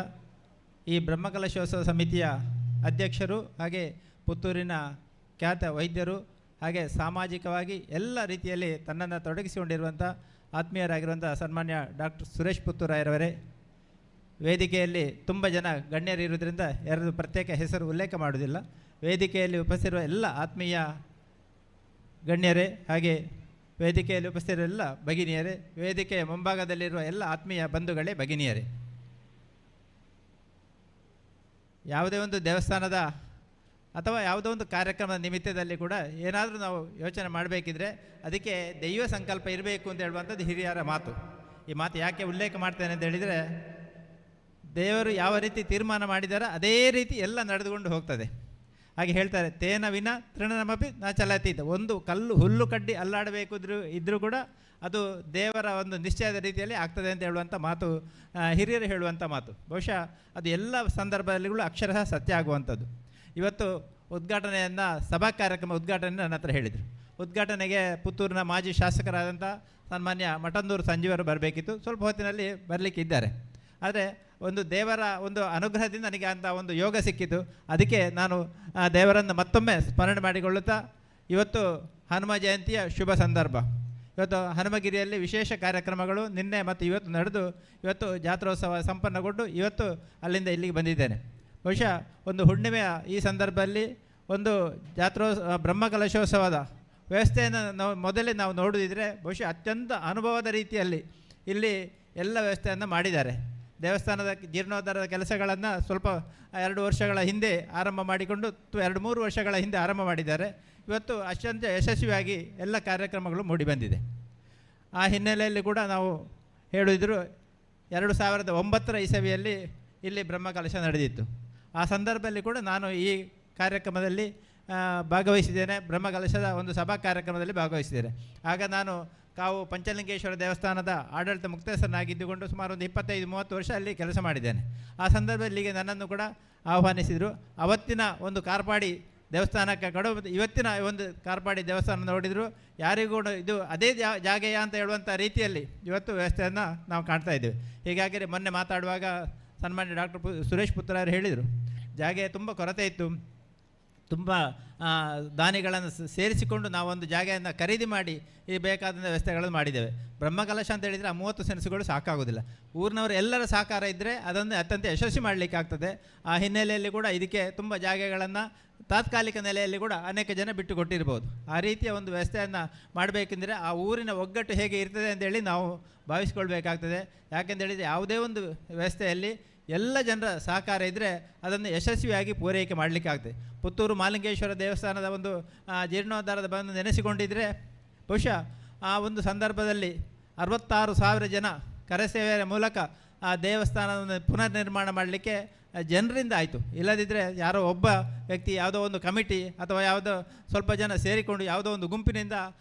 ಈ ಬ್ರಹ್ಮಕಲಶೋತ್ಸವ ಸಮಿತಿಯ ಅಧ್ಯಕ್ಷರು ಹಾಗೆ ಪುತ್ತೂರಿನ ಖ್ಯಾತ ವೈದ್ಯರು ಹಾಗೆ ಸಾಮಾಜಿಕವಾಗಿ ಎಲ್ಲ ರೀತಿಯಲ್ಲಿ ತನ್ನನ್ನು ತೊಡಗಿಸಿಕೊಂಡಿರುವಂಥ ಆತ್ಮೀಯರಾಗಿರುವಂಥ ಸನ್ಮಾನ್ಯ ಡಾಕ್ಟರ್ ಸುರೇಶ್ ಪುತ್ತೂರಾಯರವರೇ, ವೇದಿಕೆಯಲ್ಲಿ ತುಂಬ ಜನ ಗಣ್ಯರು ಇರುವುದರಿಂದ ಯಾರದು ಪ್ರತ್ಯೇಕ ಹೆಸರು ಉಲ್ಲೇಖ ಮಾಡುವುದಿಲ್ಲ. ವೇದಿಕೆಯಲ್ಲಿ ಉಪಸ್ಥಿತಿರುವ ಎಲ್ಲ ಆತ್ಮೀಯ ಗಣ್ಯರೇ ಹಾಗೆ ವೇದಿಕೆಯಲ್ಲಿ ಉಪಸ್ಥಿತಿರುವ ಎಲ್ಲ ಭಗಿನಿಯರೇ, ವೇದಿಕೆಯ ಮುಂಭಾಗದಲ್ಲಿರುವ ಎಲ್ಲ ಆತ್ಮೀಯ ಬಂಧುಗಳೇ, ಭಗಿನಿಯರೇ, ಯಾವುದೇ ಒಂದು ದೇವಸ್ಥಾನದ ಅಥವಾ ಯಾವುದೋ ಒಂದು ಕಾರ್ಯಕ್ರಮದ ನಿಮಿತ್ತದಲ್ಲಿ ಕೂಡ ಏನಾದರೂ ನಾವು ಯೋಚನೆ ಮಾಡಬೇಕಿದ್ರೆ ಅದಕ್ಕೆ ದೈವ ಸಂಕಲ್ಪ ಇರಬೇಕು ಅಂತ ಹೇಳುವಂಥದ್ದು ಹಿರಿಯರ ಮಾತು. ಈ ಮಾತು ಯಾಕೆ ಉಲ್ಲೇಖ ಮಾಡ್ತೇನೆ ಅಂತ ಹೇಳಿದರೆ, ದೇವರು ಯಾವ ರೀತಿ ತೀರ್ಮಾನ ಮಾಡಿದಾರೋ ಅದೇ ರೀತಿ ಎಲ್ಲ ನಡೆದುಕೊಂಡು ಹೋಗ್ತದೆ. ಹಾಗೆ ಹೇಳ್ತಾರೆ, ತೇನ ವಿನ ತೃಣನಮಪಿ ನ ಚಲತೀತ. ಒಂದು ಕಲ್ಲು ಹುಲ್ಲು ಕಡ್ಡಿ ಅಲ್ಲಾಡಬೇಕು ಇದ್ರೂ ಕೂಡ ಅದು ದೇವರ ಒಂದು ನಿಶ್ಚಯದ ರೀತಿಯಲ್ಲಿ ಆಗ್ತದೆ ಅಂತ ಹೇಳುವಂಥ ಮಾತು ಹಿರಿಯರು ಹೇಳುವಂಥ ಮಾತು. ಬಹುಶಃ ಅದು ಎಲ್ಲ ಸಂದರ್ಭದಲ್ಲಿಗಳು ಅಕ್ಷರಶಃ ಸತ್ಯ ಆಗುವಂಥದ್ದು. ಇವತ್ತು ಉದ್ಘಾಟನೆಯನ್ನು ಸಭಾ ಕಾರ್ಯಕ್ರಮ ಉದ್ಘಾಟನೆ ನನ್ನ ಹತ್ರ ಹೇಳಿದರು. ಉದ್ಘಾಟನೆಗೆ ಪುತ್ತೂರಿನ ಮಾಜಿ ಶಾಸಕರಾದಂಥ ಸನ್ಮಾನ್ಯ ಮಠಂದೂರು ಸಂಜೀವರು ಬರಬೇಕಿತ್ತು. ಸ್ವಲ್ಪ ಹೊತ್ತಿನಲ್ಲಿ ಬರಲಿಕ್ಕೆ ಇದ್ದಾರೆ. ಆದರೆ ಒಂದು ದೇವರ ಒಂದು ಅನುಗ್ರಹದಿಂದ ನನಗೆ ಅಂಥ ಒಂದು ಯೋಗ ಸಿಕ್ಕಿತು. ಅದಕ್ಕೆ ನಾನು ದೇವರನ್ನು ಮತ್ತೊಮ್ಮೆ ಸ್ಮರಣೆ ಮಾಡಿಕೊಳ್ಳುತ್ತಾ, ಇವತ್ತು ಹನುಮ ಜಯಂತಿಯ ಶುಭ ಸಂದರ್ಭ. ಇವತ್ತು ಹನುಮಗಿರಿಯಲ್ಲಿ ವಿಶೇಷ ಕಾರ್ಯಕ್ರಮಗಳು ನಿನ್ನೆ ಮತ್ತು ಇವತ್ತು ನಡೆದು ಇವತ್ತು ಜಾತ್ರೋತ್ಸವ ಸಂಪನ್ನಗೊಂಡು ಇವತ್ತು ಅಲ್ಲಿಂದ ಇಲ್ಲಿಗೆ ಬಂದಿದ್ದೇನೆ. ಬಹುಶಃ ಒಂದು ಹುಣ್ಣಿಮೆಯ ಈ ಸಂದರ್ಭದಲ್ಲಿ ಒಂದು ಬ್ರಹ್ಮಕಲಶೋತ್ಸವದ ವ್ಯವಸ್ಥೆಯನ್ನು ನಾವು ನೋಡುವುದಿದ್ರೆ ಬಹುಶಃ ಅತ್ಯಂತ ಅನುಭವದ ರೀತಿಯಲ್ಲಿ ಇಲ್ಲಿ ಎಲ್ಲ ವ್ಯವಸ್ಥೆಯನ್ನು ಮಾಡಿದ್ದಾರೆ. ದೇವಸ್ಥಾನದ ಜೀರ್ಣೋದ್ಧಾರದ ಕೆಲಸಗಳನ್ನು ಸ್ವಲ್ಪ 2 ವರ್ಷಗಳ ಹಿಂದೆ ಆರಂಭ ಮಾಡಿಕೊಂಡು 2-3 ವರ್ಷಗಳ ಹಿಂದೆ ಆರಂಭ ಮಾಡಿದ್ದಾರೆ. ಇವತ್ತು ಅತ್ಯಂತ ಯಶಸ್ವಿಯಾಗಿ ಎಲ್ಲ ಕಾರ್ಯಕ್ರಮಗಳು ಮೂಡಿಬಂದಿದೆ. ಆ ಹಿನ್ನೆಲೆಯಲ್ಲಿ ಕೂಡ ನಾವು ಹೇಳಿದ್ರು 2009 ಇಸವಿಯಲ್ಲಿ ಇಲ್ಲಿ ಬ್ರಹ್ಮಕಲಶ ನಡೆದಿತ್ತು. ಆ ಸಂದರ್ಭದಲ್ಲಿ ಕೂಡ ನಾನು ಈ ಕಾರ್ಯಕ್ರಮದಲ್ಲಿ ಭಾಗವಹಿಸಿದ್ದೇನೆ. ಬ್ರಹ್ಮಕಲಶದ ಒಂದು ಸಭಾ ಕಾರ್ಯಕ್ರಮದಲ್ಲಿ ಭಾಗವಹಿಸಿದ್ದೇನೆ. ಆಗ ನಾನು ಕಾವು ಪಂಚಲಿಂಗೇಶ್ವರ ದೇವಸ್ಥಾನದ ಆಡಳಿತ ಮುಕ್ತೇಸರನಾಗಿದ್ದುಕೊಂಡು ಸುಮಾರು ಒಂದು 25-30 ವರ್ಷ ಅಲ್ಲಿ ಕೆಲಸ ಮಾಡಿದ್ದೇನೆ. ಆ ಸಂದರ್ಭದಲ್ಲಿ ನನ್ನನ್ನು ಕೂಡ ಆಹ್ವಾನಿಸಿದರು. ಅವತ್ತಿನ ಒಂದು ಕಾರ್ಪಾಡಿ ದೇವಸ್ಥಾನಕ್ಕೆ ಕೊಡು. ಇವತ್ತಿನ ಒಂದು ಕಾರ್ಪಾಡಿ ದೇವಸ್ಥಾನ ನೋಡಿದ್ರು ಯಾರಿಗೂ ಕೂಡ ಇದು ಅದೇ ಜಾಗೆಯ ಅಂತ ಹೇಳುವಂಥ ರೀತಿಯಲ್ಲಿ ಇವತ್ತು ವ್ಯವಸ್ಥೆಯನ್ನು ನಾವು ಕಾಣ್ತಾ ಇದ್ದೇವೆ. ಹೀಗಾಗಿ ಮೊನ್ನೆ ಮಾತಾಡುವಾಗ ಸನ್ಮಾನ್ಯ ಡಾಕ್ಟರ್ ಸುರೇಶ್ ಪುತ್ರ ಅವರು ಹೇಳಿದರು, ಜಾಗೆಯ ತುಂಬ ಕೊರತೆ ಇತ್ತು, ತುಂಬ ದಾನಿಗಳನ್ನು ಸೇರಿಸಿಕೊಂಡು ನಾವೊಂದು ಜಾಗೆಯನ್ನು ಖರೀದಿ ಮಾಡಿ ಈ ಬೇಕಾದಂಥ ವ್ಯವಸ್ಥೆಗಳನ್ನು ಮಾಡಿದ್ದೇವೆ. ಬ್ರಹ್ಮಕಲಶ ಅಂತ ಹೇಳಿದರೆ ಆ 30 ಸೆಣಸುಗಳು ಸಾಕಾಗೋದಿಲ್ಲ. ಊರಿನವರು ಎಲ್ಲರ ಸಹಕಾರ ಇದ್ದರೆ ಅದನ್ನು ಅತ್ಯಂತ ಯಶಸ್ವಿ ಮಾಡಲಿಕ್ಕೆ ಆಗ್ತದೆ. ಆ ಹಿನ್ನೆಲೆಯಲ್ಲಿ ಕೂಡ ಇದಕ್ಕೆ ತುಂಬ ಜಾಗೆಗಳನ್ನು ತಾತ್ಕಾಲಿಕ ನೆಲೆಯಲ್ಲಿ ಕೂಡ ಅನೇಕ ಜನ ಬಿಟ್ಟು ಕೊಟ್ಟಿರ್ಬೋದು. ಆ ರೀತಿಯ ಒಂದು ವ್ಯವಸ್ಥೆಯನ್ನು ಮಾಡಬೇಕೆಂದರೆ ಆ ಊರಿನ ಒಗ್ಗಟ್ಟು ಹೇಗೆ ಇರ್ತದೆ ಅಂತೇಳಿ ನಾವು ಭಾವಿಸ್ಕೊಳ್ಬೇಕಾಗ್ತದೆ. ಯಾಕೆಂತೇಳಿದರೆ ಯಾವುದೇ ಒಂದು ವ್ಯವಸ್ಥೆಯಲ್ಲಿ ಎಲ್ಲ ಜನರ ಸಹಕಾರ ಇದ್ದರೆ ಅದನ್ನು ಯಶಸ್ವಿಯಾಗಿ ಪೂರೈಕೆ ಮಾಡಲಿಕ್ಕೆ ಆಗ್ತದೆ. ಪುತ್ತೂರು ಮಾಲಿಂಗೇಶ್ವರ ದೇವಸ್ಥಾನದ ಒಂದು ಜೀರ್ಣೋದ್ಧಾರದ ಬಂದು ನೆನೆಸಿಕೊಂಡಿದ್ದರೆ ಬಹುಶಃ ಆ ಒಂದು ಸಂದರ್ಭದಲ್ಲಿ 66,000 ಜನ ಕರಸೇವೆಯ ಮೂಲಕ ಆ ದೇವಸ್ಥಾನವನ್ನು ಪುನರ್ ನಿರ್ಮಾಣ ಮಾಡಲಿಕ್ಕೆ ಜನರಿಂದ ಆಯಿತು. ಇಲ್ಲದಿದ್ದರೆ ಯಾರೋ ಒಬ್ಬ ವ್ಯಕ್ತಿ ಯಾವುದೋ ಒಂದು ಕಮಿಟಿ ಅಥವಾ ಯಾವುದೋ ಸ್ವಲ್ಪ ಜನ ಸೇರಿಕೊಂಡು ಯಾವುದೋ ಒಂದು ಗುಂಪಿನಿಂದ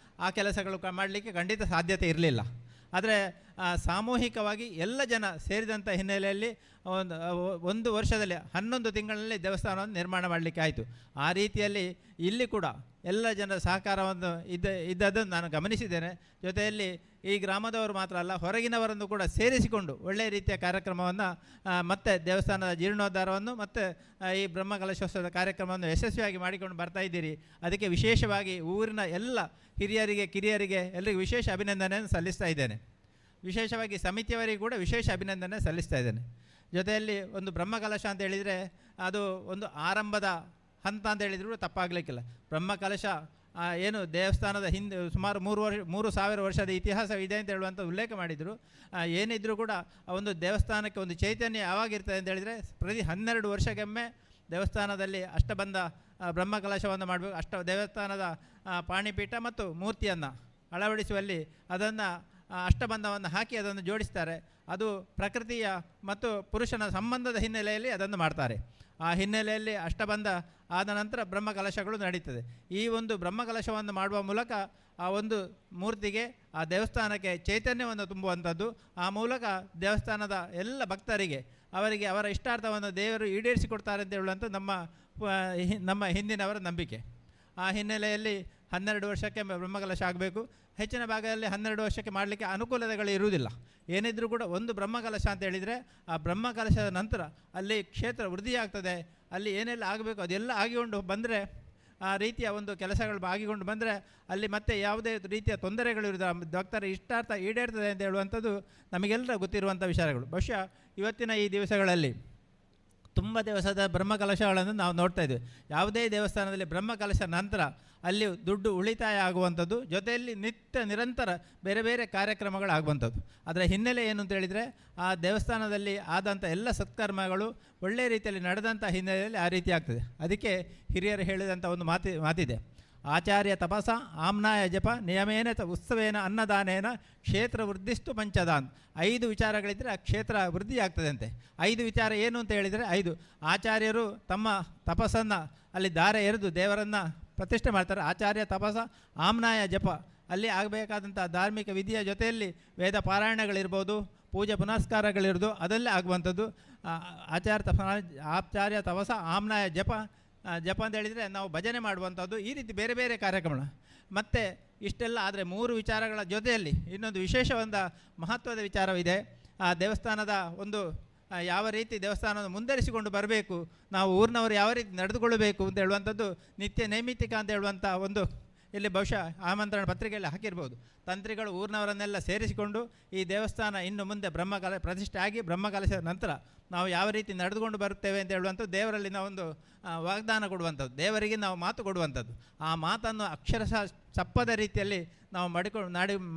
ಆ ಕೆಲಸಗಳು ಮಾಡಲಿಕ್ಕೆ ಖಂಡಿತ ಸಾಧ್ಯತೆ ಇರಲಿಲ್ಲ. ಆದರೆ ಸಾಮೂಹಿಕವಾಗಿ ಎಲ್ಲ ಜನ ಸೇರಿದಂಥ ಹಿನ್ನೆಲೆಯಲ್ಲಿ ಒಂದು ವರ್ಷದಲ್ಲಿ 11 ತಿಂಗಳಲ್ಲಿ ದೇವಸ್ಥಾನವನ್ನು ನಿರ್ಮಾಣ ಮಾಡಲಿಕ್ಕೆ ಆಯಿತು. ಆ ರೀತಿಯಲ್ಲಿ ಇಲ್ಲಿ ಕೂಡ ಎಲ್ಲ ಜನರ ಸಹಕಾರವನ್ನು ಇದ್ದದ್ದನ್ನು ನಾನು ಗಮನಿಸಿದ್ದೇನೆ. ಜೊತೆಯಲ್ಲಿ ಈ ಗ್ರಾಮದವರು ಮಾತ್ರ ಅಲ್ಲ, ಹೊರಗಿನವರನ್ನು ಕೂಡ ಸೇರಿಸಿಕೊಂಡು ಒಳ್ಳೆಯ ರೀತಿಯ ಕಾರ್ಯಕ್ರಮವನ್ನು ಮತ್ತು ದೇವಸ್ಥಾನದ ಜೀರ್ಣೋದ್ಧಾರವನ್ನು ಮತ್ತು ಈ ಬ್ರಹ್ಮಕಲಶೋತ್ಸವದ ಕಾರ್ಯಕ್ರಮವನ್ನು ಯಶಸ್ವಿಯಾಗಿ ಮಾಡಿಕೊಂಡು ಬರ್ತಾ ಇದ್ದೀರಿ. ಅದಕ್ಕೆ ವಿಶೇಷವಾಗಿ ಊರಿನ ಎಲ್ಲ ಹಿರಿಯರಿಗೆ ಕಿರಿಯರಿಗೆ ಎಲ್ಲರಿಗೂ ವಿಶೇಷ ಅಭಿನಂದನೆಯನ್ನು ಸಲ್ಲಿಸ್ತಾ ಇದ್ದೇನೆ. ವಿಶೇಷವಾಗಿ ಸಮಿತಿಯವರಿಗೆ ಕೂಡ ವಿಶೇಷ ಅಭಿನಂದನೆ ಸಲ್ಲಿಸ್ತಾ ಇದ್ದೇನೆ. ಜೊತೆಯಲ್ಲಿ ಒಂದು ಬ್ರಹ್ಮಕಲಶ ಅಂತ ಹೇಳಿದರೆ ಅದು ಒಂದು ಆರಂಭದ ಹಂತ ಅಂತ ಹೇಳಿದರೂ ತಪ್ಪಾಗಲಿಕ್ಕಿಲ್ಲ. ಬ್ರಹ್ಮಕಲಶ ಏನು ದೇವಸ್ಥಾನದ ಹಿಂದೆ ಸುಮಾರು 3,000 ವರ್ಷದ ಇತಿಹಾಸವಿದೆ ಅಂತ ಹೇಳುವಂಥ ಉಲ್ಲೇಖ ಮಾಡಿದರು. ಏನಿದ್ರೂ ಕೂಡ ಆ ಒಂದು ದೇವಸ್ಥಾನಕ್ಕೆ ಒಂದು ಚೈತನ್ಯ ಯಾವಾಗಿರ್ತದೆ ಅಂತ ಹೇಳಿದರೆ ಪ್ರತಿ 12 ವರ್ಷಕ್ಕೊಮ್ಮೆ ದೇವಸ್ಥಾನದಲ್ಲಿ ಅಷ್ಟಬಂಧ ಬ್ರಹ್ಮಕಲಶವನ್ನು ಮಾಡಬೇಕು. ದೇವಸ್ಥಾನದ ಪಾಣಿಪೀಠ ಮತ್ತು ಮೂರ್ತಿಯನ್ನು ಅಳವಡಿಸುವಲ್ಲಿ ಅದನ್ನು ಅಷ್ಟಬಂಧವನ್ನು ಹಾಕಿ ಅದನ್ನು ಜೋಡಿಸ್ತಾರೆ. ಅದು ಪ್ರಕೃತಿಯ ಮತ್ತು ಪುರುಷನ ಸಂಬಂಧದ ಹಿನ್ನೆಲೆಯಲ್ಲಿ ಅದನ್ನು ಮಾಡ್ತಾರೆ. ಆ ಹಿನ್ನೆಲೆಯಲ್ಲಿ ಅಷ್ಟಬಂಧ ಆದ ನಂತರ ಬ್ರಹ್ಮಕಲಶಗಳು ನಡೀತದೆ. ಈ ಒಂದು ಬ್ರಹ್ಮಕಲಶವನ್ನು ಮಾಡುವ ಮೂಲಕ ಆ ಒಂದು ಮೂರ್ತಿಗೆ ಆ ದೇವಸ್ಥಾನಕ್ಕೆ ಚೈತನ್ಯವನ್ನು ತುಂಬುವಂಥದ್ದು. ಆ ಮೂಲಕ ದೇವಸ್ಥಾನದ ಎಲ್ಲ ಭಕ್ತರಿಗೆ ಅವರಿಗೆ ಅವರ ಇಷ್ಟಾರ್ಥವನ್ನು ದೇವರು ಈಡೇರಿಸಿಕೊಡ್ತಾರೆ ಅಂತ ಹೇಳುವಂಥ ನಮ್ಮ ಹಿಂದಿನವರ ನಂಬಿಕೆ. ಆ ಹಿನ್ನೆಲೆಯಲ್ಲಿ 12 ವರ್ಷಕ್ಕೆ ಬ್ರಹ್ಮಕಲಶ ಆಗಬೇಕು. ಹೆಚ್ಚಿನ ಭಾಗದಲ್ಲಿ 12 ವರ್ಷಕ್ಕೆ ಮಾಡಲಿಕ್ಕೆ ಅನುಕೂಲತೆಗಳು ಇರುವುದಿಲ್ಲ. ಏನಿದ್ರೂ ಕೂಡ ಒಂದು ಬ್ರಹ್ಮಕಲಶ ಅಂತ ಹೇಳಿದರೆ ಆ ಬ್ರಹ್ಮಕಲಶದ ನಂತರ ಅಲ್ಲಿ ಕ್ಷೇತ್ರ ವೃದ್ಧಿಯಾಗ್ತದೆ. ಅಲ್ಲಿ ಏನೆಲ್ಲ ಆಗಬೇಕು ಅದೆಲ್ಲ ಆಗಿಕೊಂಡು ಬಂದರೆ, ಆ ರೀತಿಯ ಒಂದು ಕೆಲಸಗಳು ಆಗಿಕೊಂಡು ಬಂದರೆ ಅಲ್ಲಿ ಮತ್ತೆ ಯಾವುದೇ ರೀತಿಯ ತೊಂದರೆಗಳು ಇರುವುದಿಲ್ಲ. ಭಕ್ತರ ಇಷ್ಟಾರ್ಥ ಈಡೇರ್ತದೆ ಅಂತ ಹೇಳುವಂಥದ್ದು ನಮಗೆಲ್ಲರ ಗೊತ್ತಿರುವಂಥ ವಿಚಾರಗಳು. ಬಹುಶಃ ಇವತ್ತಿನ ಈ ದಿವಸಗಳಲ್ಲಿ ತುಂಬ ದಿವಸದ ಬ್ರಹ್ಮಕಲಶಗಳನ್ನು ನಾವು ನೋಡ್ತಾ ಇದ್ದೇವೆ. ಯಾವುದೇ ದೇವಸ್ಥಾನದಲ್ಲಿ ಬ್ರಹ್ಮಕಲಶ ನಂತರ ಅಲ್ಲಿ ದುಡ್ಡು ಉಳಿತಾಯ ಆಗುವಂಥದ್ದು, ಜೊತೆಯಲ್ಲಿ ನಿರಂತರ ಬೇರೆ ಬೇರೆ ಕಾರ್ಯಕ್ರಮಗಳಾಗುವಂಥದ್ದು. ಅದರ ಹಿನ್ನೆಲೆ ಏನು ಅಂತ ಹೇಳಿದರೆ ಆ ದೇವಸ್ಥಾನದಲ್ಲಿ ಆದಂಥ ಎಲ್ಲ ಸತ್ಕರ್ಮಗಳು ಒಳ್ಳೆಯ ರೀತಿಯಲ್ಲಿ ನಡೆದಂಥ ಹಿನ್ನೆಲೆಯಲ್ಲಿ ಆ ರೀತಿ ಆಗ್ತದೆ. ಅದಕ್ಕೆ ಹಿರಿಯರು ಹೇಳಿದಂಥ ಒಂದು ಮಾತಿದೆ, ಆಚಾರ್ಯ ತಪಸ ಆಮ್ನಾಯ ಜಪ ನಿಯಮೇನ ಉತ್ಸವೇನ ಅನ್ನದಾನೇನ ಕ್ಷೇತ್ರ ವೃದ್ಧಿಸ್ತು ಪಂಚದಾನ್. 5 ವಿಚಾರಗಳಿದ್ದರೆ ಆ ಕ್ಷೇತ್ರ ವೃದ್ಧಿ ಆಗ್ತದಂತೆ. 5 ವಿಚಾರ ಏನು ಅಂತ ಹೇಳಿದರೆ 5 ಆಚಾರ್ಯರು ತಮ್ಮ ತಪಸ್ಸನ್ನು ಅಲ್ಲಿ ದಾರೆ ಎರೆದು ದೇವರನ್ನು ಪ್ರತಿಷ್ಠೆ ಮಾಡ್ತಾರೆ. ಆಚಾರ್ಯ ತಪಸ ಆಮ್ನಾಯ ಜಪ ಅಲ್ಲಿ ಆಗಬೇಕಾದಂಥ ಧಾರ್ಮಿಕ ವಿಧಿಯ ಜೊತೆಯಲ್ಲಿ ವೇದ ಪಾರಾಯಣಗಳಿರ್ಬೋದು, ಪೂಜೆ ಪುನಸ್ಕಾರಗಳಿರ್ಬೋದು, ಅದಲ್ಲೇ ಆಗುವಂಥದ್ದು. ಆಚಾರ್ಯ ತಪಸ ಆಮ್ನಾಯ ಜಪ ಅಂತ ಹೇಳಿದರೆ ನಾವು ಭಜನೆ ಮಾಡುವಂಥದ್ದು. ಈ ರೀತಿ ಬೇರೆ ಬೇರೆ ಕಾರ್ಯಕ್ರಮ. ಮತ್ತು ಇಷ್ಟೆಲ್ಲ ಆದರೆ 3 ವಿಚಾರಗಳ ಜೊತೆಯಲ್ಲಿ ಇನ್ನೊಂದು ವಿಶೇಷವಾದ ಮಹತ್ವದ ವಿಚಾರವಿದೆ. ಆ ದೇವಸ್ಥಾನದ ಒಂದು ಯಾವ ರೀತಿ ದೇವಸ್ಥಾನವನ್ನು ಮುಂದರಿಸಿಕೊಂಡು ಬರಬೇಕು, ನಾವು ಊರಿನವರು ಯಾವ ರೀತಿ ನಡೆದುಕೊಳ್ಳಬೇಕು ಅಂತ ಹೇಳುವಂಥದ್ದು ನಿತ್ಯ ನೈಮಿತ್ತಿಕ ಅಂತ ಹೇಳುವಂಥ ಒಂದು ಇಲ್ಲಿ ಬಹುಶಃ ಆಮಂತ್ರಣ ಪತ್ರಿಕೆಯಲ್ಲಿ ಹಾಕಿರ್ಬೋದು. ತಂತ್ರಿಗಳು ಊರಿನವರನ್ನೆಲ್ಲ ಸೇರಿಸಿಕೊಂಡು ಈ ದೇವಸ್ಥಾನ ಇನ್ನು ಮುಂದೆ ಪ್ರತಿಷ್ಠೆ ಆಗಿ ಬ್ರಹ್ಮಕಲಶದ ನಂತರ ನಾವು ಯಾವ ರೀತಿ ನಡೆದುಕೊಂಡು ಬರುತ್ತೇವೆ ಅಂತ ಹೇಳುವಂಥದ್ದು ದೇವರಲ್ಲಿ ನಾವೊಂದು ವಾಗ್ದಾನ ಕೊಡುವಂಥದ್ದು, ದೇವರಿಗೆ ನಾವು ಮಾತು ಕೊಡುವಂಥದ್ದು. ಆ ಮಾತನ್ನು ಅಕ್ಷರಶಃ ಚಪ್ಪದ ರೀತಿಯಲ್ಲಿ ನಾವು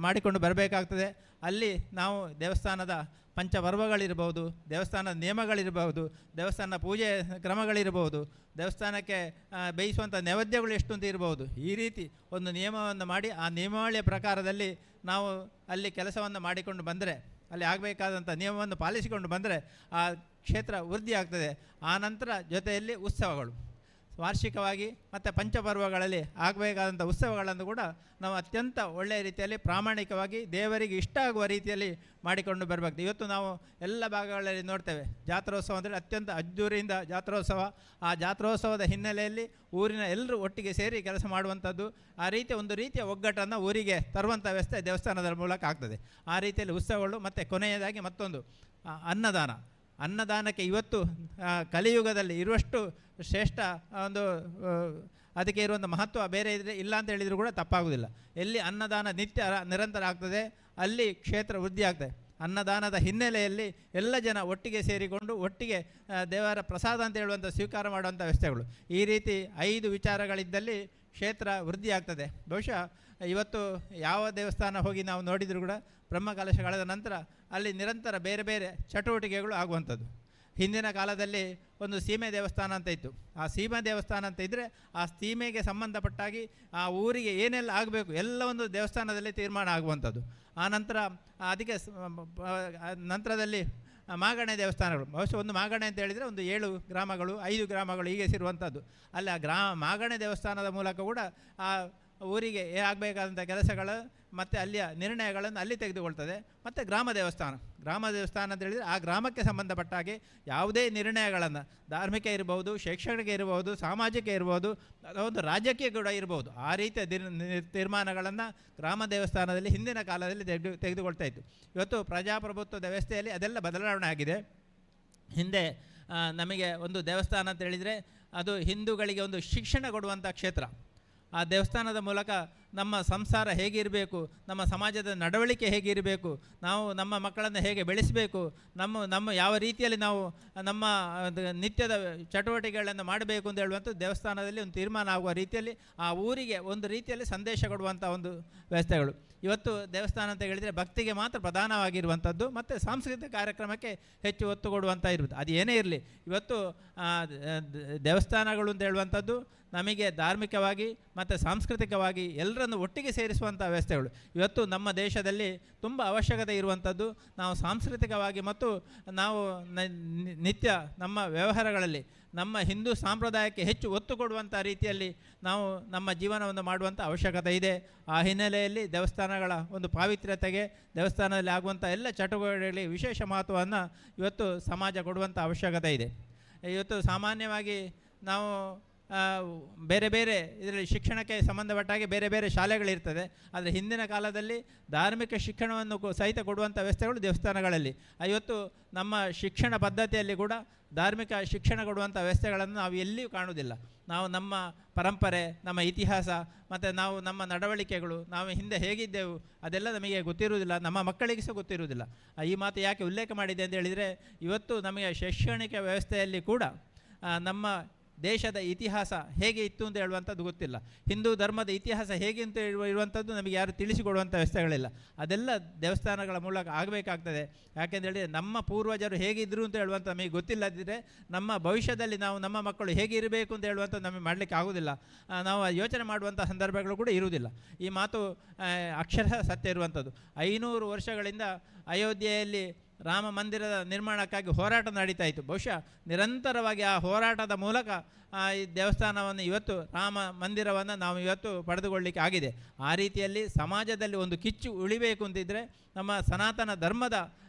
ಮಾಡಿಕೊಂಡು ಬರಬೇಕಾಗ್ತದೆ. ಅಲ್ಲಿ ನಾವು ದೇವಸ್ಥಾನದ ಪಂಚಪರ್ವಗಳಿರ್ಬೋದು, ದೇವಸ್ಥಾನದ ನಿಯಮಗಳಿರ್ಬೋದು, ದೇವಸ್ಥಾನ ಪೂಜೆ ಕ್ರಮಗಳಿರ್ಬೋದು, ದೇವಸ್ಥಾನಕ್ಕೆ ಬೇಯಿಸುವಂಥ ನೈವೇದ್ಯಗಳು ಎಷ್ಟು ಅಂತ ಇರ್ಬೋದು. ಈ ರೀತಿ ಒಂದು ನಿಯಮವನ್ನು ಮಾಡಿ ಆ ನಿಯಮಾವಳಿಯ ಪ್ರಕಾರದಲ್ಲಿ ನಾವು ಅಲ್ಲಿ ಕೆಲಸವನ್ನು ಮಾಡಿಕೊಂಡು ಬಂದರೆ, ಅಲ್ಲಿ ಆಗಬೇಕಾದಂಥ ನಿಯಮವನ್ನು ಪಾಲಿಸಿಕೊಂಡು ಬಂದರೆ ಆ ಕ್ಷೇತ್ರ ವೃದ್ಧಿ ಆಗ್ತದೆ. ಆ ನಂತರ ಜೊತೆಯಲ್ಲಿ ಉತ್ಸವಗಳು ವಾರ್ಷಿಕವಾಗಿ ಮತ್ತು ಪಂಚಪರ್ವಗಳಲ್ಲಿ ಆಗಬೇಕಾದಂಥ ಉತ್ಸವಗಳನ್ನು ಕೂಡ ನಾವು ಅತ್ಯಂತ ಒಳ್ಳೆಯ ರೀತಿಯಲ್ಲಿ ಪ್ರಾಮಾಣಿಕವಾಗಿ ದೇವರಿಗೆ ಇಷ್ಟ ಆಗುವ ರೀತಿಯಲ್ಲಿ ಮಾಡಿಕೊಂಡು ಬರಬೇಕು. ಇವತ್ತು ನಾವು ಎಲ್ಲ ಭಾಗಗಳಲ್ಲಿ ನೋಡ್ತೇವೆ, ಜಾತ್ರೋತ್ಸವ ಅಂದರೆ ಅತ್ಯಂತ ಅದ್ದೂರಿಯಿಂದ ಜಾತ್ರೋತ್ಸವ. ಆ ಜಾತ್ರೋತ್ಸವದ ಹಿನ್ನೆಲೆಯಲ್ಲಿ ಊರಿನ ಎಲ್ಲರೂ ಒಟ್ಟಿಗೆ ಸೇರಿ ಕೆಲಸ ಮಾಡುವಂಥದ್ದು, ಆ ರೀತಿಯ ಒಂದು ರೀತಿಯ ಒಗ್ಗಟ್ಟನ್ನು ಊರಿಗೆ ತರುವಂಥ ವ್ಯವಸ್ಥೆ ದೇವಸ್ಥಾನದ ಮೂಲಕ ಆಗ್ತದೆ. ಆ ರೀತಿಯಲ್ಲಿ ಉತ್ಸವಗಳು. ಮತ್ತು ಕೊನೆಯದಾಗಿ ಮತ್ತೊಂದು ಅನ್ನದಾನಕ್ಕೆ ಇವತ್ತು ಕಲಿಯುಗದಲ್ಲಿ ಇರುವಷ್ಟು ಶ್ರೇಷ್ಠ ಒಂದು ಅದಕ್ಕೆ ಇರುವಂಥ ಮಹತ್ವ ಬೇರೆ ಇಲ್ಲ ಅಂತ ಹೇಳಿದರೂ ಕೂಡ ತಪ್ಪಾಗುವುದಿಲ್ಲ. ಎಲ್ಲಿ ಅನ್ನದಾನ ನಿರಂತರ ಆಗ್ತದೆ ಅಲ್ಲಿ ಕ್ಷೇತ್ರ ವೃದ್ಧಿ ಆಗ್ತದೆ. ಅನ್ನದಾನದ ಹಿನ್ನೆಲೆಯಲ್ಲಿ ಎಲ್ಲ ಜನ ಒಟ್ಟಿಗೆ ಸೇರಿಕೊಂಡು ಒಟ್ಟಿಗೆ ದೇವರ ಪ್ರಸಾದ ಅಂತ ಹೇಳುವಂಥ ಸ್ವೀಕಾರ ಮಾಡುವಂಥ ವ್ಯವಸ್ಥೆಗಳು. ಈ ರೀತಿ 5 ವಿಚಾರಗಳಿದ್ದಲ್ಲಿ ಕ್ಷೇತ್ರ ವೃದ್ಧಿ ಆಗ್ತದೆ. ಬಹುಶಃ ಇವತ್ತು ಯಾವ ದೇವಸ್ಥಾನ ಹೋಗಿ ನಾವು ನೋಡಿದರೂ ಕೂಡ ಬ್ರಹ್ಮಕಲಶಗಳಾದ ನಂತರ ಅಲ್ಲಿ ನಿರಂತರ ಬೇರೆ ಬೇರೆ ಚಟುವಟಿಕೆಗಳು ಆಗುವಂಥದ್ದು. ಹಿಂದಿನ ಕಾಲದಲ್ಲಿ ಒಂದು ಸೀಮೆ ದೇವಸ್ಥಾನ ಅಂತ ಇತ್ತು. ಆ ಸೀಮೆ ದೇವಸ್ಥಾನ ಅಂತ ಇದ್ದರೆ ಆ ಸೀಮೆಗೆ ಸಂಬಂಧಪಟ್ಟಾಗಿ ಆ ಊರಿಗೆ ಏನೆಲ್ಲ ಆಗಬೇಕು ಎಲ್ಲ ಒಂದು ದೇವಸ್ಥಾನದಲ್ಲಿ ತೀರ್ಮಾನ ಆಗುವಂಥದ್ದು. ಆ ನಂತರ ಅದಕ್ಕೆ ನಂತರದಲ್ಲಿ ಮಾಗಣೆ ದೇವಸ್ಥಾನಗಳು. ಬಹುಶಃ ಒಂದು ಮಾಗಣೆ ಅಂತ ಹೇಳಿದರೆ ಒಂದು 7 ಗ್ರಾಮಗಳು 5 ಗ್ರಾಮಗಳು ಹೀಗೆ ಸೇರುವಂಥದ್ದು. ಅಲ್ಲಿ ಆ ಮಾಗಣೆ ದೇವಸ್ಥಾನದ ಮೂಲಕ ಕೂಡ ಆ ಊರಿಗೆ ಆಗಬೇಕಾದಂಥ ಕೆಲಸಗಳು ಮತ್ತು ಅಲ್ಲಿಯ ನಿರ್ಣಯಗಳನ್ನು ಅಲ್ಲಿ ತೆಗೆದುಕೊಳ್ತದೆ. ಮತ್ತು ಗ್ರಾಮ ದೇವಸ್ಥಾನ ಅಂತ ಹೇಳಿದರೆ ಆ ಗ್ರಾಮಕ್ಕೆ ಸಂಬಂಧಪಟ್ಟ ಹಾಗೆ ಯಾವುದೇ ನಿರ್ಣಯಗಳನ್ನು ಧಾರ್ಮಿಕ ಇರ್ಬೋದು, ಶೈಕ್ಷಣಿಕ ಇರ್ಬೋದು, ಸಾಮಾಜಿಕ ಇರ್ಬೋದು, ಒಂದು ರಾಜಕೀಯ ಕೂಡ ಇರ್ಬೋದು, ಆ ರೀತಿಯ ತೀರ್ಮಾನಗಳನ್ನು ಗ್ರಾಮ ದೇವಸ್ಥಾನದಲ್ಲಿ ಹಿಂದಿನ ಕಾಲದಲ್ಲಿ ತೆಗೆದುಕೊಳ್ತಾ ಇತ್ತು. ಇವತ್ತು ಪ್ರಜಾಪ್ರಭುತ್ವದ ವ್ಯವಸ್ಥೆಯಲ್ಲಿ ಅದೆಲ್ಲ ಬದಲಾವಣೆ ಆಗಿದೆ. ಹಿಂದೆ ನಮಗೆ ಒಂದು ದೇವಸ್ಥಾನ ಅಂತ ಹೇಳಿದರೆ ಅದು ಹಿಂದೂಗಳಿಗೆ ಒಂದು ಶಿಕ್ಷಣ ಕೊಡುವಂಥ ಕ್ಷೇತ್ರ. ಆ ದೇವಸ್ಥಾನದ ಮೂಲಕ ನಮ್ಮ ಸಂಸಾರ ಹೇಗಿರಬೇಕು, ನಮ್ಮ ಸಮಾಜದ ನಡವಳಿಕೆ ಹೇಗಿರಬೇಕು, ನಾವು ನಮ್ಮ ಮಕ್ಕಳನ್ನು ಹೇಗೆ ಬೆಳೆಸಬೇಕು, ನಮ್ಮ ಯಾವ ರೀತಿಯಲ್ಲಿ ನಾವು ನಮ್ಮ ನಿತ್ಯದ ಚಟುವಟಿಕೆಗಳನ್ನು ಮಾಡಬೇಕು ಅಂತ ಹೇಳುವಂಥ ದೇವಸ್ಥಾನದಲ್ಲಿ ಒಂದು ತೀರ್ಮಾನ ಆಗುವ ರೀತಿಯಲ್ಲಿ ಆ ಊರಿಗೆ ಒಂದು ರೀತಿಯಲ್ಲಿ ಸಂದೇಶ ಕೊಡುವಂಥ ಒಂದು ವ್ಯವಸ್ಥೆಗಳು. ಇವತ್ತು ದೇವಸ್ಥಾನ ಅಂತ ಹೇಳಿದರೆ ಭಕ್ತಿಗೆ ಮಾತ್ರ ಪ್ರಧಾನವಾಗಿರುವಂಥದ್ದು ಮತ್ತು ಸಾಂಸ್ಕೃತಿಕ ಕಾರ್ಯಕ್ರಮಕ್ಕೆ ಹೆಚ್ಚು ಒತ್ತು ಕೊಡುವಂಥ ಇರ್ಬೋದು. ಅದು ಏನೇ ಇರಲಿ, ಇವತ್ತು ದೇವಸ್ಥಾನಗಳು ಅಂತ ಹೇಳುವಂಥದ್ದು ನಮಗೆ ಧಾರ್ಮಿಕವಾಗಿ ಮತ್ತು ಸಾಂಸ್ಕೃತಿಕವಾಗಿ ಎಲ್ಲರನ್ನು ಒಟ್ಟಿಗೆ ಸೇರಿಸುವಂಥ ವ್ಯವಸ್ಥೆಗಳು. ಇವತ್ತು ನಮ್ಮ ದೇಶದಲ್ಲಿ ತುಂಬ ಅವಶ್ಯಕತೆ ಇರುವಂಥದ್ದು ನಾವು ಸಾಂಸ್ಕೃತಿಕವಾಗಿ ಮತ್ತು ನಾವು ನಿತ್ಯ ನಮ್ಮ ವ್ಯವಹಾರಗಳಲ್ಲಿ ನಮ್ಮ ಹಿಂದೂ ಸಂಪ್ರದಾಯಕ್ಕೆ ಹೆಚ್ಚು ಒತ್ತು ಕೊಡುವಂಥ ರೀತಿಯಲ್ಲಿ ನಾವು ನಮ್ಮ ಜೀವನವನ್ನು ಮಾಡುವಂಥ ಅವಶ್ಯಕತೆ ಇದೆ. ಆ ಹಿನ್ನೆಲೆಯಲ್ಲಿ ದೇವಸ್ಥಾನಗಳ ಒಂದು ಪಾವಿತ್ರ್ಯತೆಗೆ, ದೇವಸ್ಥಾನದಲ್ಲಿ ಆಗುವಂಥ ಎಲ್ಲ ಚಟುವಟಿಕೆಗಳಿಗೆ ವಿಶೇಷ ಮಹತ್ವವನ್ನು ಇವತ್ತು ಸಮಾಜ ಕೊಡುವಂಥ ಅವಶ್ಯಕತೆ ಇದೆ. ಇವತ್ತು ಸಾಮಾನ್ಯವಾಗಿ ನಾವು ಬೇರೆ ಬೇರೆ ಇದರಲ್ಲಿ ಶಿಕ್ಷಣಕ್ಕೆ ಸಂಬಂಧಪಟ್ಟ ಹಾಗೆ ಬೇರೆ ಬೇರೆ ಶಾಲೆಗಳಿರ್ತದೆ. ಆದರೆ ಹಿಂದಿನ ಕಾಲದಲ್ಲಿ ಧಾರ್ಮಿಕ ಶಿಕ್ಷಣವನ್ನು ಸಹಿತ ಕೊಡುವಂಥ ವ್ಯವಸ್ಥೆಗಳು ದೇವಸ್ಥಾನಗಳಲ್ಲಿ. ಇವತ್ತು ನಮ್ಮ ಶಿಕ್ಷಣ ಪದ್ಧತಿಯಲ್ಲಿ ಕೂಡ ಧಾರ್ಮಿಕ ಶಿಕ್ಷಣ ಕೊಡುವಂಥ ವ್ಯವಸ್ಥೆಗಳನ್ನು ನಾವು ಎಲ್ಲಿಯೂ ಕಾಣುವುದಿಲ್ಲ. ನಾವು ನಮ್ಮ ಪರಂಪರೆ, ನಮ್ಮ ಇತಿಹಾಸ ಮತ್ತು ನಾವು ನಮ್ಮ ನಡವಳಿಕೆಗಳು, ನಾವು ಹಿಂದೆ ಹೇಗಿದ್ದೆವು ಅದೆಲ್ಲ ನಮಗೆ ಗೊತ್ತಿರುವುದಿಲ್ಲ, ನಮ್ಮ ಮಕ್ಕಳಿಗೆ ಸಹ ಗೊತ್ತಿರುವುದಿಲ್ಲ. ಈ ಮಾತು ಯಾಕೆ ಉಲ್ಲೇಖ ಮಾಡಿದೆ ಅಂತ ಹೇಳಿದರೆ, ಇವತ್ತು ನಮಗೆ ಶೈಕ್ಷಣಿಕ ವ್ಯವಸ್ಥೆಯಲ್ಲಿ ಕೂಡ ನಮ್ಮ ದೇಶದ ಇತಿಹಾಸ ಹೇಗೆ ಇತ್ತು ಅಂತ ಹೇಳುವಂಥದ್ದು ಗೊತ್ತಿಲ್ಲ. ಹಿಂದೂ ಧರ್ಮದ ಇತಿಹಾಸ ಹೇಗೆ ಅಂತ ಇರುವಂಥದ್ದು ನಮಗೆ ಯಾರು ತಿಳಿಸಿಕೊಡುವಂಥ ವ್ಯವಸ್ಥೆಗಳಿಲ್ಲ. ಅದೆಲ್ಲ ದೇವಸ್ಥಾನಗಳ ಮೂಲಕ ಆಗಬೇಕಾಗ್ತದೆ. ಯಾಕೆಂದೇಳಿ ನಮ್ಮ ಪೂರ್ವಜರು ಹೇಗಿದ್ದರು ಅಂತ ಹೇಳುವಂಥ ನಮಗೆ ಗೊತ್ತಿಲ್ಲದಿದ್ದರೆ ನಮ್ಮ ಭವಿಷ್ಯದಲ್ಲಿ ನಾವು ನಮ್ಮ ಮಕ್ಕಳು ಹೇಗೆ ಇರಬೇಕು ಅಂತ ಹೇಳುವಂಥದ್ದು ನಮಗೆ ಮಾಡಲಿಕ್ಕೆ ಆಗೋದಿಲ್ಲ. ನಾವು ಯೋಚನೆ ಮಾಡುವಂಥ ಸಂದರ್ಭಗಳು ಕೂಡ ಇರುವುದಿಲ್ಲ. ಈ ಮಾತು ಅಕ್ಷರ ಸತ್ಯ ಇರುವಂಥದ್ದು. 500 ವರ್ಷಗಳಿಂದ ಅಯೋಧ್ಯೆಯಲ್ಲಿ ರಾಮ ಮಂದಿರದ ನಿರ್ಮಾಣಕ್ಕಾಗಿ ಹೋರಾಟ ನಡೀತಾ ಇತ್ತು. ಬಹುಶಃ ನಿರಂತರವಾಗಿ ಆ ಹೋರಾಟದ ಮೂಲಕ ಈ ದೇವಸ್ಥಾನವನ್ನು ಇವತ್ತು ರಾಮ ಮಂದಿರವನ್ನು ನಾವು ಇವತ್ತು ಪಡೆದುಕೊಳ್ಳಲಿಕ್ಕೆ ಆಗಿದೆ. ಆ ರೀತಿಯಲ್ಲಿ ಸಮಾಜದಲ್ಲಿ ಒಂದು ಕಿಚ್ಚು ಉಳಿಬೇಕು ಅಂತಿದ್ದರೆ ನಮ್ಮ ಸನಾತನ ಧರ್ಮದ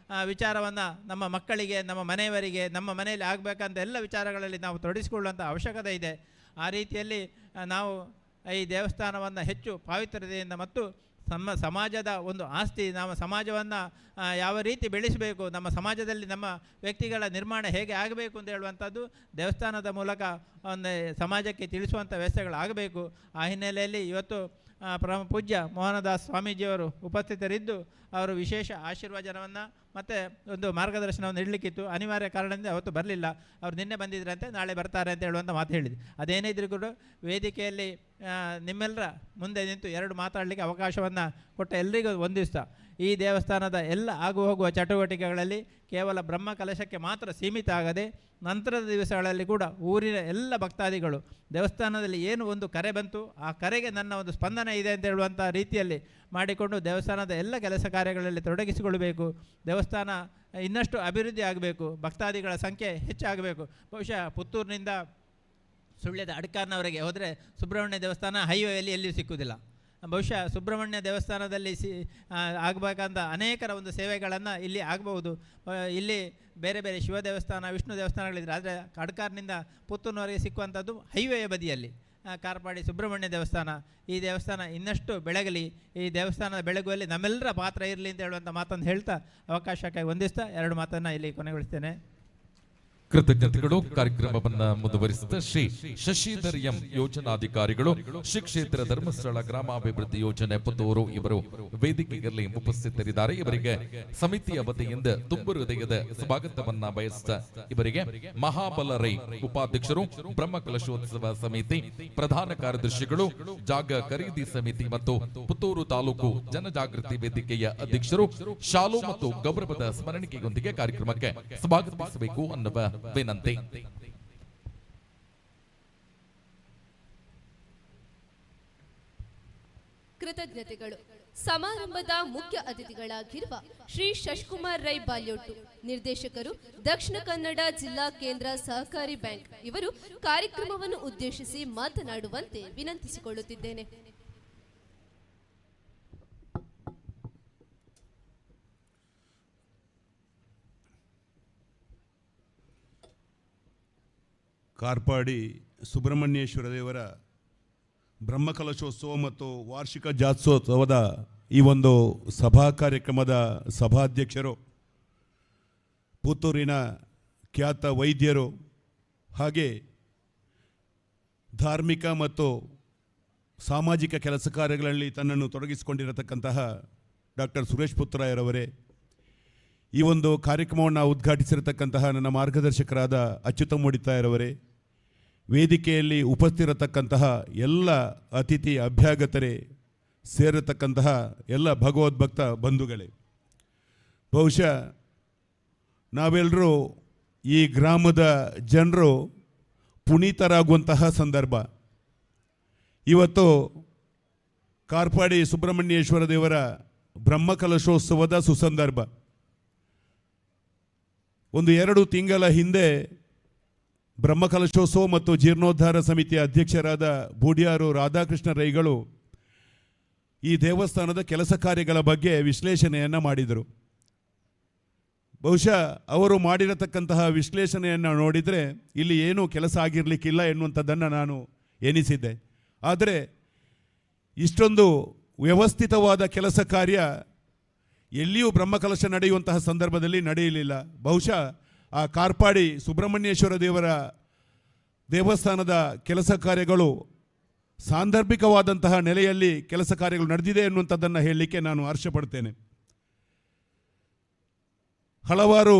ವಿಚಾರವನ್ನು ನಮ್ಮ ಮಕ್ಕಳಿಗೆ, ನಮ್ಮ ಮನೆಯವರಿಗೆ, ನಮ್ಮ ಮನೆಯಲ್ಲಿ ಆಗಬೇಕಂತ ಎಲ್ಲ ವಿಚಾರಗಳಲ್ಲಿ ನಾವು ತೊಡಗಿಸಿಕೊಳ್ಳುವಂಥ ಅವಶ್ಯಕತೆ ಇದೆ. ಆ ರೀತಿಯಲ್ಲಿ ನಾವು ಈ ದೇವಸ್ಥಾನವನ್ನು ಹೆಚ್ಚು ಪಾವಿತ್ರ್ಯತೆಯಿಂದ ಮತ್ತು ನಮ್ಮ ಸಮಾಜದ ಒಂದು ಆಸ್ತಿ, ನಮ್ಮ ಸಮಾಜವನ್ನು ಯಾವ ರೀತಿ ಬೆಳೆಸಬೇಕು, ನಮ್ಮ ಸಮಾಜದಲ್ಲಿ ನಮ್ಮ ವ್ಯಕ್ತಿಗಳ ನಿರ್ಮಾಣ ಹೇಗೆ ಆಗಬೇಕು ಅಂತ ಹೇಳುವಂಥದ್ದು ದೇವಸ್ಥಾನದ ಮೂಲಕ ಒಂದು ಸಮಾಜಕ್ಕೆ ತಿಳಿಸುವಂಥ ವ್ಯವಸ್ಥೆಗಳಾಗಬೇಕು. ಆ ಹಿನ್ನೆಲೆಯಲ್ಲಿ ಇವತ್ತು ಪೂಜ್ಯ ಮೋಹನದಾಸ್ ಸ್ವಾಮೀಜಿಯವರು ಉಪಸ್ಥಿತರಿದ್ದು ಅವರು ವಿಶೇಷ ಆಶೀರ್ವಚನವನ್ನು ಮತ್ತು ಒಂದು ಮಾರ್ಗದರ್ಶನವನ್ನು ನೀಡಲಿಕ್ಕಿತ್ತು. ಅನಿವಾರ್ಯ ಕಾರಣದಿಂದ ಅವತ್ತು ಬರಲಿಲ್ಲ. ಅವರು ನಿನ್ನೆ ಬಂದಿದ್ದರಂತೆ, ನಾಳೆ ಬರ್ತಾರೆ ಅಂತ ಹೇಳುವಂಥ ಮಾತು ಹೇಳಿದೆ. ಅದೇನೇ ಇದ್ರೂ ಕೂಡ ವೇದಿಕೆಯಲ್ಲಿ ನಿಮ್ಮೆಲ್ಲರ ಮುಂದೆ ನಿಂತು 2 ಮಾತಾಡಲಿಕ್ಕೆ ಅವಕಾಶವನ್ನು ಕೊಟ್ಟ ಎಲ್ಲರಿಗೂ ವಂದಿಸ್ತಾ, ಈ ದೇವಸ್ಥಾನದ ಎಲ್ಲ ಆಗು ಹೋಗುವ ಚಟುವಟಿಕೆಗಳಲ್ಲಿ ಕೇವಲ ಬ್ರಹ್ಮ ಕಲಶಕ್ಕೆ ಮಾತ್ರ ಸೀಮಿತ ಆಗದೆ ನಂತರದ ದಿವಸಗಳಲ್ಲಿ ಕೂಡ ಊರಿನ ಎಲ್ಲ ಭಕ್ತಾದಿಗಳು ದೇವಸ್ಥಾನದಲ್ಲಿ ಏನು ಒಂದು ಕರೆ ಬಂತು, ಆ ಕರೆಗೆ ನನ್ನ ಒಂದು ಸ್ಪಂದನೆ ಇದೆ ಅಂತ ಹೇಳುವಂಥ ರೀತಿಯಲ್ಲಿ ಮಾಡಿಕೊಂಡು ದೇವಸ್ಥಾನದ ಎಲ್ಲ ಕೆಲಸ ಕಾರ್ಯಗಳಲ್ಲಿ ತೊಡಗಿಸಿಕೊಳ್ಳಬೇಕು. ದೇವಸ್ಥಾನ ಇನ್ನಷ್ಟು ಅಭಿವೃದ್ಧಿ ಆಗಬೇಕು, ಭಕ್ತಾದಿಗಳ ಸಂಖ್ಯೆ ಹೆಚ್ಚಾಗಬೇಕು. ಬಹುಶಃ ಪುತ್ತೂರಿನಿಂದ ಸುಳ್ಯದ ಅಡ್ಕಾರ್ನವರೆಗೆ ಹೋದರೆ ಸುಬ್ರಹ್ಮಣ್ಯ ದೇವಸ್ಥಾನ ಹೈವೇಯಲ್ಲಿ ಎಲ್ಲಿಯೂ ಸಿಕ್ಕುವುದಿಲ್ಲ. ಬಹುಶಃ ಸುಬ್ರಹ್ಮಣ್ಯ ದೇವಸ್ಥಾನದಲ್ಲಿ ಆಗಬೇಕಂತ ಅನೇಕರ ಒಂದು ಸೇವೆಗಳನ್ನು ಇಲ್ಲಿ ಆಗಬಹುದು. ಇಲ್ಲಿ ಬೇರೆ ಬೇರೆ ಶಿವ ದೇವಸ್ಥಾನ, ವಿಷ್ಣು ದೇವಸ್ಥಾನಗಳಿದ್ರೆ, ಆದರೆ ಅಡ್ಕಾರ್ನಿಂದ ಪುತ್ತೂರಿನವರೆಗೆ ಸಿಕ್ಕುವಂಥದ್ದು ಹೈವೇಯ ಬದಿಯಲ್ಲಿ ಕಾರ್ಪಾಡಿ ಸುಬ್ರಹ್ಮಣ್ಯ ದೇವಸ್ಥಾನ. ಈ ದೇವಸ್ಥಾನ ಇನ್ನಷ್ಟು ಬೆಳಗಲಿ, ಈ ದೇವಸ್ಥಾನದ ಬೆಳಗುವಲ್ಲಿ ನಮ್ಮೆಲ್ಲರ ಪಾತ್ರ ಇರಲಿ ಅಂತ ಹೇಳುವಂಥ ಮಾತನ್ನು ಹೇಳ್ತಾ ಅವಕಾಶಕ್ಕಾಗಿ ವಂದಿಸ್ತಾ 2 ಮಾತನ್ನು ಇಲ್ಲಿ ಕೊನೆಗೊಳಿಸ್ತೇನೆ. ಕೃತಜ್ಞತೆಗಳು. ಕಾರ್ಯಕ್ರಮವನ್ನು ಮುಂದುವರಿಸಿದ ಶ್ರೀ ಶಶಿಧರ್ ಎಂ ಯೋಜನಾಧಿಕಾರಿಗಳು, ಶ್ರೀ ಕ್ಷೇತ್ರ ಧರ್ಮಸ್ಥಳ ಗ್ರಾಮಾಭಿವೃದ್ಧಿ ಯೋಜನೆ ಪುತ್ತೂರು ಇವರು ವೇದಿಕೆಯಲ್ಲಿ ಉಪಸ್ಥಿತರಿದ್ದಾರೆ. ಇವರಿಗೆ ಸಮಿತಿಯ ವತಿಯಿಂದ ತುಂಬು ಹೃದಯದ ಸ್ವಾಗತವನ್ನ ಬಯಸಿದ ಇವರಿಗೆ ಮಹಾಬಲ ರೈ ಉಪಾಧ್ಯಕ್ಷರು, ಬ್ರಹ್ಮಕಲಶೋತ್ಸವ ಸಮಿತಿ ಪ್ರಧಾನ ಕಾರ್ಯದರ್ಶಿಗಳು, ಜಾಗ ಖರೀದಿ ಸಮಿತಿ ಮತ್ತು ಪುತ್ತೂರು ತಾಲೂಕು ಜನಜಾಗೃತಿ ವೇದಿಕೆಯ ಅಧ್ಯಕ್ಷರು ಶಾಲು ಮತ್ತು ಗೌರವದ ಸ್ಮರಣಿಕೆಯೊಂದಿಗೆ ಕಾರ್ಯಕ್ರಮಕ್ಕೆ ಸ್ವಾಗತಿಸಬೇಕು ಅನ್ನುವ ವಿನಂತಿ. ಕೃತಜ್ಞತೆಗಳು. ಸಮಾರಂಭದ ಮುಖ್ಯ ಅತಿಥಿಗಳಾಗಿರುವ ಶ್ರೀ ಶಶಿಕುಮಾರ್ ರೈ ಬಾಲ್ಯೋಟು, ನಿರ್ದೇಶಕರು, ದಕ್ಷಿಣ ಕನ್ನಡ ಜಿಲ್ಲಾ ಕೇಂದ್ರ ಸಹಕಾರಿ ಬ್ಯಾಂಕ್ ಇವರು ಕಾರ್ಯಕ್ರಮವನ್ನು ಉದ್ದೇಶಿಸಿ ಮಾತನಾಡುವಂತೆ ವಿನಂತಿಸಿಕೊಳ್ಳುತ್ತಿದ್ದೇನೆ. ಕಾರ್ಪಾಡಿ ಸುಬ್ರಹ್ಮಣ್ಯೇಶ್ವರ ದೇವರ ಬ್ರಹ್ಮಕಲಶೋತ್ಸವ ಮತ್ತು ವಾರ್ಷಿಕ ಜಾತ್ಸೋತ್ಸವದ ಈ ಒಂದು ಸಭಾ ಕಾರ್ಯಕ್ರಮದ ಸಭಾಧ್ಯಕ್ಷರು, ಪುತ್ತೂರಿನ ಖ್ಯಾತ ವೈದ್ಯರು, ಹಾಗೆ ಧಾರ್ಮಿಕ ಮತ್ತು ಸಾಮಾಜಿಕ ಕೆಲಸ ಕಾರ್ಯಗಳಲ್ಲಿ ತನ್ನನ್ನು ತೊಡಗಿಸಿಕೊಂಡಿರತಕ್ಕಂತಹ ಡಾಕ್ಟರ್ ಸುರೇಶ್ ಪುತ್ರಯ್ಯರವರೇ, ಈ ಒಂದು ಕಾರ್ಯಕ್ರಮವನ್ನು ಉದ್ಘಾಟಿಸಿರತಕ್ಕಂತಹ ನನ್ನ ಮಾರ್ಗದರ್ಶಕರಾದ ಅಚ್ಯುತ ಮೂಡಿತಾಯರವರೇ, ವೇದಿಕೆಯಲ್ಲಿ ಉಪಸ್ಥಿರತಕ್ಕಂತಹ ಎಲ್ಲ ಅತಿಥಿ ಅಭ್ಯಾಗತರೇ, ಸೇರತಕ್ಕಂತಹ ಎಲ್ಲ ಭಗವದ್ಭಕ್ತ ಬಂಧುಗಳೇ, ಬಹುಶಃ ನಾವೆಲ್ಲರೂ ಈ ಗ್ರಾಮದ ಜನರು ಪುನೀತರಾಗುವಂತಹ ಸಂದರ್ಭ. ಇವತ್ತು ಕಾರ್ಪಾಡಿ ಸುಬ್ರಹ್ಮಣ್ಯೇಶ್ವರ ದೇವರ ಬ್ರಹ್ಮಕಲಶೋತ್ಸವದ ಸುಸಂದರ್ಭ. 1-2 ತಿಂಗಳ ಹಿಂದೆ ಬ್ರಹ್ಮಕಲಶೋತ್ಸವ ಮತ್ತು ಜೀರ್ಣೋದ್ಧಾರ ಸಮಿತಿಯ ಅಧ್ಯಕ್ಷರಾದ ಬೂಡಿಯಾರು ರಾಧಾಕೃಷ್ಣ ರೈಗಳು ಈ ದೇವಸ್ಥಾನದ ಕೆಲಸ ಕಾರ್ಯಗಳ ಬಗ್ಗೆ ವಿಶ್ಲೇಷಣೆಯನ್ನು ಮಾಡಿದರು. ಬಹುಶಃ ಅವರು ಮಾಡಿರತಕ್ಕಂತಹ ವಿಶ್ಲೇಷಣೆಯನ್ನು ನೋಡಿದರೆ ಇಲ್ಲಿ ಏನೂ ಕೆಲಸ ಆಗಿರಲಿಕ್ಕಿಲ್ಲ ಎನ್ನುವಂಥದ್ದನ್ನು ನಾನು ಎನಿಸಿದ್ದೆ. ಆದರೆ ಇಷ್ಟೊಂದು ವ್ಯವಸ್ಥಿತವಾದ ಕೆಲಸ ಕಾರ್ಯ ಎಲ್ಲಿಯೂ ಬ್ರಹ್ಮಕಲಶ ನಡೆಯುವಂತಹ ಸಂದರ್ಭದಲ್ಲಿ ನಡೆಯಲಿಲ್ಲ. ಬಹುಶಃ ಆ ಕಾರ್ಪಾಡಿ ಸುಬ್ರಹ್ಮಣ್ಯೇಶ್ವರ ದೇವರ ದೇವಸ್ಥಾನದ ಕೆಲಸ ಕಾರ್ಯಗಳು ಸಾಂದರ್ಭಿಕವಾದಂತಹ ನೆಲೆಯಲ್ಲಿ ಕೆಲಸ ಕಾರ್ಯಗಳು ನಡೆದಿದೆ ಎನ್ನುವಂಥದ್ದನ್ನು ಹೇಳಲಿಕ್ಕೆ ನಾನು ಹರ್ಷಪಡ್ತೇನೆ. ಹಲವಾರು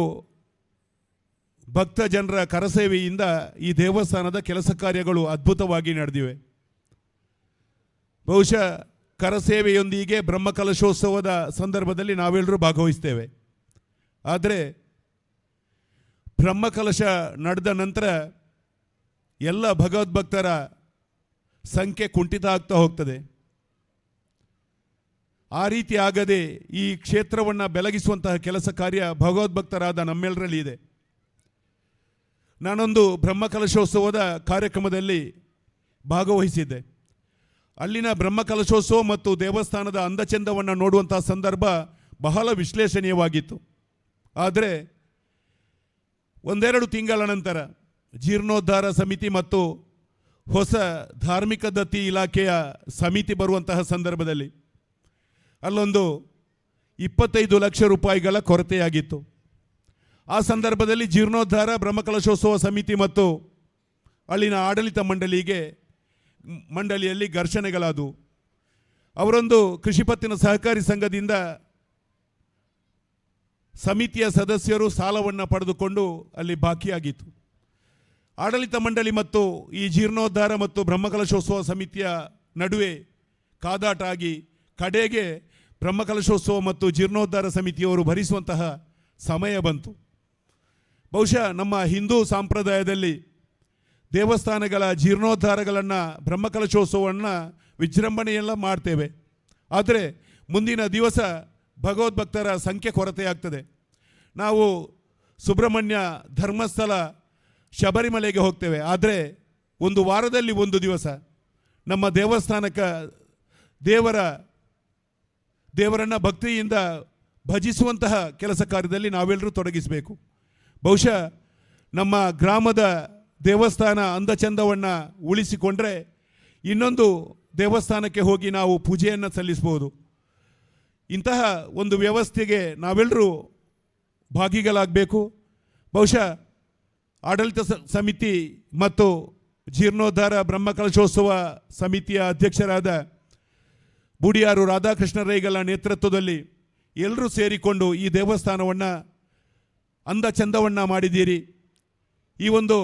ಭಕ್ತ ಜನರ ಕರಸೇವೆಯಿಂದ ಈ ದೇವಸ್ಥಾನದ ಕೆಲಸ ಕಾರ್ಯಗಳು ಅದ್ಭುತವಾಗಿ ನಡೆದಿವೆ. ಬಹುಶಃ ಕರಸೇವೆಯೊಂದಿಗೆ ಬ್ರಹ್ಮಕಲಶೋತ್ಸವದ ಸಂದರ್ಭದಲ್ಲಿ ನಾವೆಲ್ಲರೂ ಭಾಗವಹಿಸ್ತೇವೆ. ಆದರೆ ಬ್ರಹ್ಮಕಲಶ ನಡೆದ ನಂತರ ಎಲ್ಲ ಭಗವದ್ಭಕ್ತರ ಸಂಖ್ಯೆ ಕುಂಠಿತ ಆಗ್ತಾ ಹೋಗ್ತದೆ. ಆ ರೀತಿ ಆಗದೆ ಈ ಕ್ಷೇತ್ರವನ್ನು ಬೆಳಗಿಸುವಂತಹ ಕೆಲಸ ಕಾರ್ಯ ಭಗವದ್ಭಕ್ತರಾದ ನಮ್ಮೆಲ್ಲರಲ್ಲಿ ಇದೆ. ನಾನೊಂದು ಬ್ರಹ್ಮಕಲಶೋತ್ಸವದ ಕಾರ್ಯಕ್ರಮದಲ್ಲಿ ಭಾಗವಹಿಸಿದ್ದೆ. ಅಲ್ಲಿನ ಬ್ರಹ್ಮಕಲಶೋತ್ಸವ ಮತ್ತು ದೇವಸ್ಥಾನದ ಅಂದಚಂದವನ್ನು ನೋಡುವಂತಹ ಸಂದರ್ಭ ಬಹಳ ವಿಶ್ಲೇಷಣೀಯವಾಗಿತ್ತು. ಆದರೆ 1-2 ತಿಂಗಳ ನಂತರ ಜೀರ್ಣೋದ್ಧಾರ ಸಮಿತಿ ಮತ್ತು ಹೊಸ ಧಾರ್ಮಿಕ ದತ್ತಿ ಇಲಾಖೆಯ ಸಮಿತಿ ಬರುವಂತಹ ಸಂದರ್ಭದಲ್ಲಿ ಅಲ್ಲೊಂದು 25 ಲಕ್ಷ ರೂಪಾಯಿಗಳ ಕೊರತೆಯಾಗಿತ್ತು. ಆ ಸಂದರ್ಭದಲ್ಲಿ ಜೀರ್ಣೋದ್ಧಾರ ಬ್ರಹ್ಮಕಲಶೋತ್ಸವ ಸಮಿತಿ ಮತ್ತು ಅಲ್ಲಿನ ಆಡಳಿತ ಮಂಡಳಿಯಲ್ಲಿ ಘರ್ಷಣೆಗಳಾದವು. ಅವರೊಂದು ಕೃಷಿ ಪತ್ತಿನ ಸಹಕಾರಿ ಸಂಘದಿಂದ ಸಮಿತಿಯ ಸದಸ್ಯರು ಸಾಲವನ್ನು ಪಡೆದುಕೊಂಡು ಅಲ್ಲಿ ಬಾಕಿಯಾಗಿತ್ತು. ಆಡಳಿತ ಮಂಡಳಿ ಮತ್ತು ಈ ಜೀರ್ಣೋದ್ಧಾರ ಮತ್ತು ಬ್ರಹ್ಮಕಲಶೋತ್ಸವ ಸಮಿತಿಯ ನಡುವೆ ಕಾದಾಟ ಆಗಿ ಕಡೆಗೆ ಬ್ರಹ್ಮಕಲಶೋತ್ಸವ ಮತ್ತು ಜೀರ್ಣೋದ್ಧಾರ ಸಮಿತಿಯವರು ಭರಿಸುವಂತಹ ಸಮಯ ಬಂತು. ಬಹುಶಃ ನಮ್ಮ ಹಿಂದೂ ಸಂಪ್ರದಾಯದಲ್ಲಿ ದೇವಸ್ಥಾನಗಳ ಜೀರ್ಣೋದ್ಧಾರಗಳನ್ನು ಬ್ರಹ್ಮಕಲಶೋತ್ಸವವನ್ನು ವಿಜೃಂಭಣೆಯೆಲ್ಲ ಮಾಡ್ತೇವೆ. ಆದರೆ ಮುಂದಿನ ದಿವಸ ಭಗವದ್ಭಕ್ತರ ಸಂಖ್ಯೆ ಕೊರತೆಯಾಗ್ತದೆ. ನಾವು ಸುಬ್ರಹ್ಮಣ್ಯ ಧರ್ಮಸ್ಥಳ ಶಬರಿಮಲೆಗೆ ಹೋಗ್ತೇವೆ. ಆದರೆ ಒಂದು ವಾರದಲ್ಲಿ ಒಂದು ದಿವಸ ನಮ್ಮ ದೇವಸ್ಥಾನಕ್ಕೆ ದೇವರನ್ನು ಭಕ್ತಿಯಿಂದ ಭಜಿಸುವಂತಹ ಕೆಲಸ ಕಾರ್ಯದಲ್ಲಿ ನಾವೆಲ್ಲರೂ ತೊಡಗಿಸಬೇಕು. ಬಹುಶಃ ನಮ್ಮ ಗ್ರಾಮದ ದೇವಸ್ಥಾನ ಅಂದಚಂದವನ್ನು ಉಳಿಸಿಕೊಂಡ್ರೆ ಇನ್ನೊಂದು ದೇವಸ್ಥಾನಕ್ಕೆ ಹೋಗಿ ನಾವು ಪೂಜೆಯನ್ನು ಸಲ್ಲಿಸ್ಬೋದು. ಇಂತಹ ಒಂದು ವ್ಯವಸ್ಥೆಗೆ ನಾವೆಲ್ಲರೂ ಭಾಗಿಗಳಾಗಬೇಕು. ಬಹುಶಃ ಆಡಳಿತ ಸಮಿತಿ ಮತ್ತು ಜೀರ್ಣೋದ್ಧಾರ ಬ್ರಹ್ಮಕಲಶೋತ್ಸವ ಸಮಿತಿಯ ಅಧ್ಯಕ್ಷರಾದ ಬೂಡಿಯಾರು ರಾಧಾಕೃಷ್ಣ ರೈಗಳ ನೇತೃತ್ವದಲ್ಲಿ ಎಲ್ಲರೂ ಸೇರಿಕೊಂಡು ಈ ದೇವಸ್ಥಾನವನ್ನು ಅಂದ ಚಂದವನ್ನು ಮಾಡಿದ್ದೀರಿ. ಈ ಒಂದು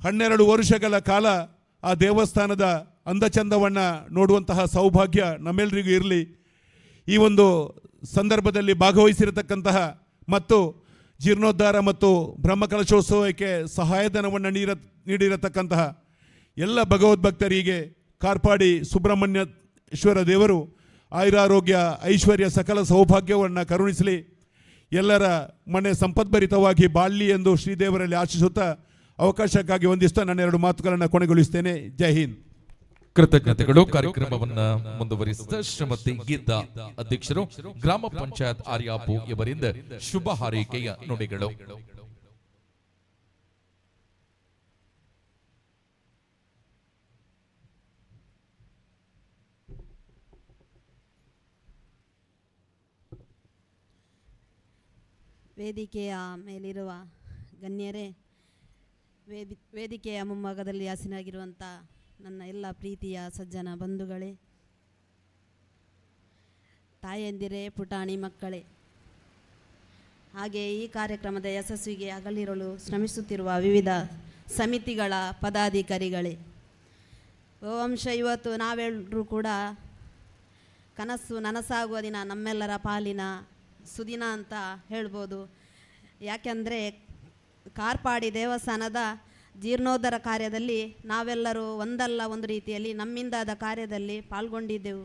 12 ವರ್ಷಗಳ ಕಾಲ ಆ ದೇವಸ್ಥಾನದ ಅಂದಚಂದವನ್ನು ನೋಡುವಂತಹ ಸೌಭಾಗ್ಯ ನಮ್ಮೆಲ್ಲರಿಗೂ ಇರಲಿ. ಈ ಒಂದು ಸಂದರ್ಭದಲ್ಲಿ ಭಾಗವಹಿಸಿರತಕ್ಕಂತಹ ಮತ್ತು ಜೀರ್ಣೋದ್ಧಾರ ಮತ್ತು ಬ್ರಹ್ಮಕಲಶೋತ್ಸವಕ್ಕೆ ಸಹಾಯಧನವನ್ನು ನೀಡಿರತಕ್ಕಂತಹ ಎಲ್ಲ ಭಗವದ್ಭಕ್ತರಿಗೆ ಕಾರ್ಪಾಡಿ ಸುಬ್ರಹ್ಮಣ್ಯೇಶ್ವರ ದೇವರು ಆಯುರಾರೋಗ್ಯ ಐಶ್ವರ್ಯ ಸಕಲ ಸೌಭಾಗ್ಯವನ್ನು ಕರುಣಿಸಲಿ. ಎಲ್ಲರ ಮನೆ ಸಂಪದ್ಭರಿತವಾಗಿ ಬಾಳಲಿ ಎಂದು ಶ್ರೀದೇವರಲ್ಲಿ ಆಶಿಸುತ್ತಾ ಅವಕಾಶಕ್ಕಾಗಿ ವಂದಿಸ್ತಾ ನನ್ನ 2 ಮಾತುಗಳನ್ನು ಕೊನೆಗೊಳಿಸ್ತೇನೆ. ಜೈ ಹಿಂದ್. ಕೃತಜ್ಞತೆಗಳು. ಕಾರ್ಯಕ್ರಮವನ್ನು ಮುಂದುವರಿಸಿದ ಶ್ರೀಮತಿ ಗೀತಾ ಅಧ್ಯಕ್ಷರು, ಗ್ರಾಮ ಪಂಚಾಯತ್ ಆರ್ಯಾಪು ಇವರಿಂದ ಶುಭ ಹಾರೈಕೆಯ ನುಡಿಗಳು. ವೇದಿಕೆಯ ಮೇಲಿರುವ ಗಣ್ಯರೇ, ವೇದಿಕೆಯ ಮುಂಭಾಗದಲ್ಲಿ ಆಸೀನರಾಗಿರುವಂಥ ನನ್ನ ಎಲ್ಲ ಪ್ರೀತಿಯ ಸಜ್ಜನ ಬಂಧುಗಳೇ, ತಾಯಂದಿರೇ, ಪುಟಾಣಿ ಮಕ್ಕಳೇ, ಹಾಗೆ ಈ ಕಾರ್ಯಕ್ರಮದ ಯಶಸ್ವಿಗೆ ಹಗಲಿರುಳು ಶ್ರಮಿಸುತ್ತಿರುವ ವಿವಿಧ ಸಮಿತಿಗಳ ಪದಾಧಿಕಾರಿಗಳೇ, ಗೋವಂಶ ಇವತ್ತು ನಾವೆಲ್ಲರೂ ಕೂಡ ಕನಸು ನನಸಾಗುವ ದಿನ, ನಮ್ಮೆಲ್ಲರ ಪಾಲಿನ ಸುದಿನ ಅಂತ ಹೇಳ್ಬೋದು. ಯಾಕೆಂದರೆ ಕಾರ್ಪಾಡಿ ದೇವಸ್ಥಾನದ ಜೀರ್ಣೋದ್ಧಾರ ಕಾರ್ಯದಲ್ಲಿ ನಾವೆಲ್ಲರೂ ಒಂದಲ್ಲ ಒಂದು ರೀತಿಯಲ್ಲಿ ನಮ್ಮಿಂದಾದ ಕಾರ್ಯದಲ್ಲಿ ಪಾಲ್ಗೊಂಡಿದ್ದೆವು.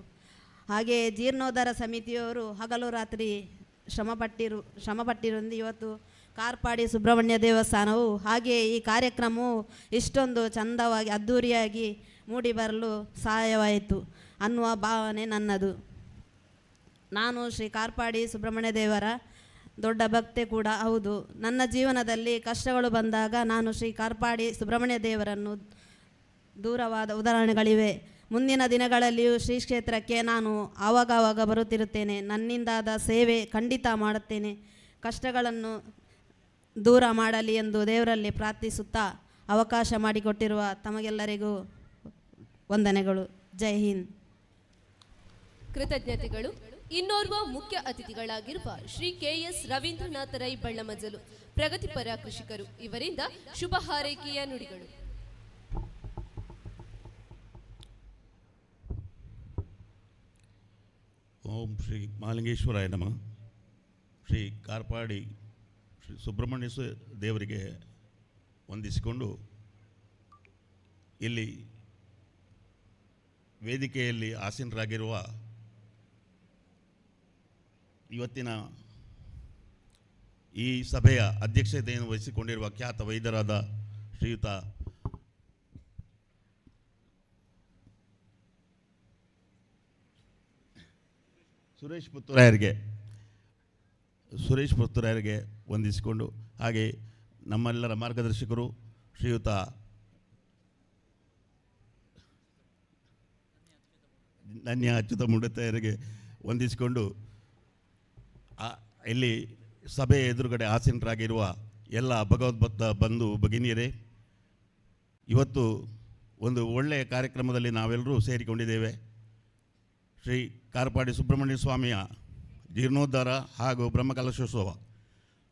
ಹಾಗೆ ಜೀರ್ಣೋದ್ಧಾರ ಸಮಿತಿಯವರು ಹಗಲು ರಾತ್ರಿ ಶ್ರಮಪಟ್ಟಿರುವುದು ಇವತ್ತು ಕಾರ್ಪಾಡಿ ಸುಬ್ರಹ್ಮಣ್ಯ ದೇವಸ್ಥಾನವು ಹಾಗೆ ಈ ಕಾರ್ಯಕ್ರಮವು ಇಷ್ಟೊಂದು ಚಂದವಾಗಿ ಅದ್ಧೂರಿಯಾಗಿ ಮೂಡಿಬರಲು ಸಹಾಯವಾಯಿತು ಅನ್ನುವ ಭಾವನೆ ನನ್ನದು. ನಾನು ಶ್ರೀ ಕಾರ್ಪಾಡಿ ಸುಬ್ರಹ್ಮಣ್ಯ ದೇವರ ದೊಡ್ಡ ಭಕ್ತೆ ಕೂಡ ಹೌದು. ನನ್ನ ಜೀವನದಲ್ಲಿ ಕಷ್ಟಗಳು ಬಂದಾಗ ನಾನು ಶ್ರೀ ಕಾರ್ಪಾಡಿ ಸುಬ್ರಹ್ಮಣ್ಯ ದೇವರನ್ನು ದೂರವಾದ ಉದಾಹರಣೆಗಳಿವೆ. ಮುಂದಿನ ದಿನಗಳಲ್ಲಿಯೂ ಶ್ರೀ ಕ್ಷೇತ್ರಕ್ಕೆ ನಾನು ಆವಾಗವಾಗ ಬರುತ್ತಿರುತ್ತೇನೆ. ನನ್ನಿಂದಾದ ಸೇವೆ ಖಂಡಿತ ಮಾಡುತ್ತೇನೆ. ಕಷ್ಟಗಳನ್ನು ದೂರ ಮಾಡಲಿ ಎಂದು ದೇವರಲ್ಲಿ ಪ್ರಾರ್ಥಿಸುತ್ತಾ ಅವಕಾಶ ಮಾಡಿಕೊಟ್ಟಿರುವ ತಮಗೆಲ್ಲರಿಗೂ ವಂದನೆಗಳು. ಜೈ ಹಿಂದ್. ಕೃತಜ್ಞತೆಗಳು. ಇನ್ನೋರ್ವ ಮುಖ್ಯ ಅತಿಥಿಗಳಾಗಿರುವ ಶ್ರೀ KS ರವೀಂದ್ರನಾಥ ರೈ ಬಳ್ಳಮಜಲು, ಪ್ರಗತಿಪರ ಕೃಷಿಕರು ಇವರಿಂದ ಶುಭ ಹಾರೈಕೆಯ ನುಡಿಗಳು. ಓಂ ಶ್ರೀ ಮಹಾಲಿಂಗೇಶ್ವರಾಯ ನಮಃ. ಶ್ರೀ ಕಾರ್ಪಾಡಿ ಶ್ರೀ ಸುಬ್ರಹ್ಮಣ್ಯ ದೇವರಿಗೆ ವಂದಿಸಿಕೊಂಡು ಇಲ್ಲಿ ವೇದಿಕೆಯಲ್ಲಿ ಆಸೀನರಾಗಿರುವ ಇವತ್ತಿನ ಈ ಸಭೆಯ ಅಧ್ಯಕ್ಷತೆಯನ್ನು ವಹಿಸಿಕೊಂಡಿರುವ ಖ್ಯಾತ ವೈದ್ಯರಾದ ಶ್ರೀಯುತ ಸುರೇಶ್ ಪುತ್ತೂರಾಯರಿಗೆ ವಂದಿಸಿಕೊಂಡು, ಹಾಗೆ ನಮ್ಮೆಲ್ಲರ ಮಾರ್ಗದರ್ಶಕರು ಶ್ರೀಯುತ ಧನ್ಯ ಅಚ್ಯುತ ಮುಂಡತೆಯರಿಗೆ ವಂದಿಸಿಕೊಂಡು, ಇಲ್ಲಿ ಸಭೆಯ ಎದುರುಗಡೆ ಆಸೀನರಾಗಿರುವ ಎಲ್ಲ ಭಗವದ್ಭಕ್ತ ಬಂಧು ಭಗಿನಿಯರೇ, ಇವತ್ತು ಒಂದು ಒಳ್ಳೆಯ ಕಾರ್ಯಕ್ರಮದಲ್ಲಿ ನಾವೆಲ್ಲರೂ ಸೇರಿಕೊಂಡಿದ್ದೇವೆ. ಶ್ರೀ ಕಾರ್ಪಾಡಿ ಸುಬ್ರಹ್ಮಣ್ಯ ಸ್ವಾಮಿಯ ಜೀರ್ಣೋದ್ಧಾರ ಹಾಗೂ ಬ್ರಹ್ಮಕಲಶೋತ್ಸವ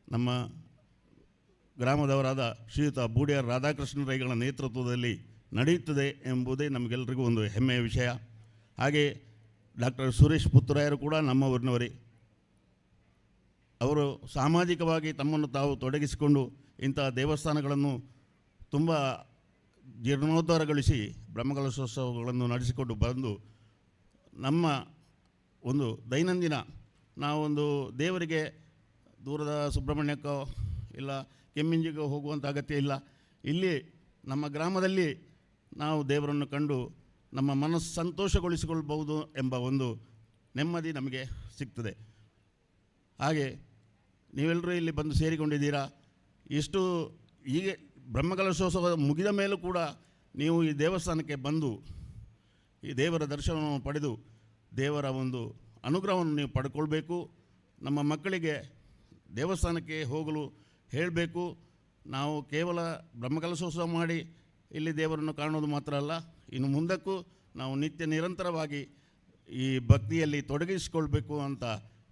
ನಮ್ಮ ಗ್ರಾಮದವರಾದ ಶ್ರೀಯುತ ಬೂಡಿಯಾರ್ ರಾಧಾಕೃಷ್ಣ ರೈಗಳ ನೇತೃತ್ವದಲ್ಲಿ ನಡೆಯುತ್ತದೆ ಎಂಬುದೇ ನಮಗೆಲ್ಲರಿಗೂ ಒಂದು ಹೆಮ್ಮೆಯ ವಿಷಯ. ಹಾಗೆ ಡಾಕ್ಟರ್ ಸುರೇಶ್ ಪುತ್ತೂರಾಯರು ಕೂಡ ನಮ್ಮ ಊರಿನವರೇ. ಅವರು ಸಾಮಾಜಿಕವಾಗಿ ತಮ್ಮನ್ನು ತಾವು ತೊಡಗಿಸಿಕೊಂಡು ಇಂಥ ದೇವಸ್ಥಾನಗಳನ್ನು ತುಂಬ ಜೀರ್ಣೋದ್ಧಾರಗೊಳಿಸಿ ಬ್ರಹ್ಮಕಲಶೋತ್ಸವಗಳನ್ನು ನಡೆಸಿಕೊಂಡು ಬಂದು ನಮ್ಮ ಒಂದು ದೈನಂದಿನ ನಾವೊಂದು ದೇವರಿಗೆ ದೂರದ ಸುಬ್ರಹ್ಮಣ್ಯಕ್ಕೋ ಇಲ್ಲ ಕೆಮ್ಮಿಂಜಿಗೋ ಹೋಗುವಂಥ ಅಗತ್ಯ ಇಲ್ಲ. ಇಲ್ಲಿ ನಮ್ಮ ಗ್ರಾಮದಲ್ಲಿ ನಾವು ದೇವರನ್ನು ಕಂಡು ನಮ್ಮ ಮನಸ್ಸು ಸಂತೋಷಗೊಳಿಸಿಕೊಳ್ಬಹುದು ಎಂಬ ಒಂದು ನೆಮ್ಮದಿ ನಮಗೆ ಸಿಗ್ತದೆ. ಹಾಗೆ ನೀವೆಲ್ಲರೂ ಇಲ್ಲಿ ಬಂದು ಸೇರಿಕೊಂಡಿದ್ದೀರಾ. ಇಷ್ಟು ಹೀಗೆ ಬ್ರಹ್ಮಕಲಶೋತ್ಸವ ಮುಗಿದ ಮೇಲೂ ಕೂಡ ನೀವು ಈ ದೇವಸ್ಥಾನಕ್ಕೆ ಬಂದು ಈ ದೇವರ ದರ್ಶನವನ್ನು ಪಡೆದು ದೇವರ ಒಂದು ಅನುಗ್ರಹವನ್ನು ನೀವು ಪಡ್ಕೊಳ್ಬೇಕು. ನಮ್ಮ ಮಕ್ಕಳಿಗೆ ದೇವಸ್ಥಾನಕ್ಕೆ ಹೋಗಲು ಹೇಳಬೇಕು. ನಾವು ಕೇವಲ ಬ್ರಹ್ಮಕಲಶೋತ್ಸವ ಮಾಡಿ ಇಲ್ಲಿ ದೇವರನ್ನು ಕಾಣೋದು ಮಾತ್ರ ಅಲ್ಲ, ಇನ್ನು ಮುಂದಕ್ಕೂ ನಾವು ನಿತ್ಯ ನಿರಂತರವಾಗಿ ಈ ಭಕ್ತಿಯಲ್ಲಿ ತೊಡಗಿಸಿಕೊಳ್ಬೇಕು ಅಂತ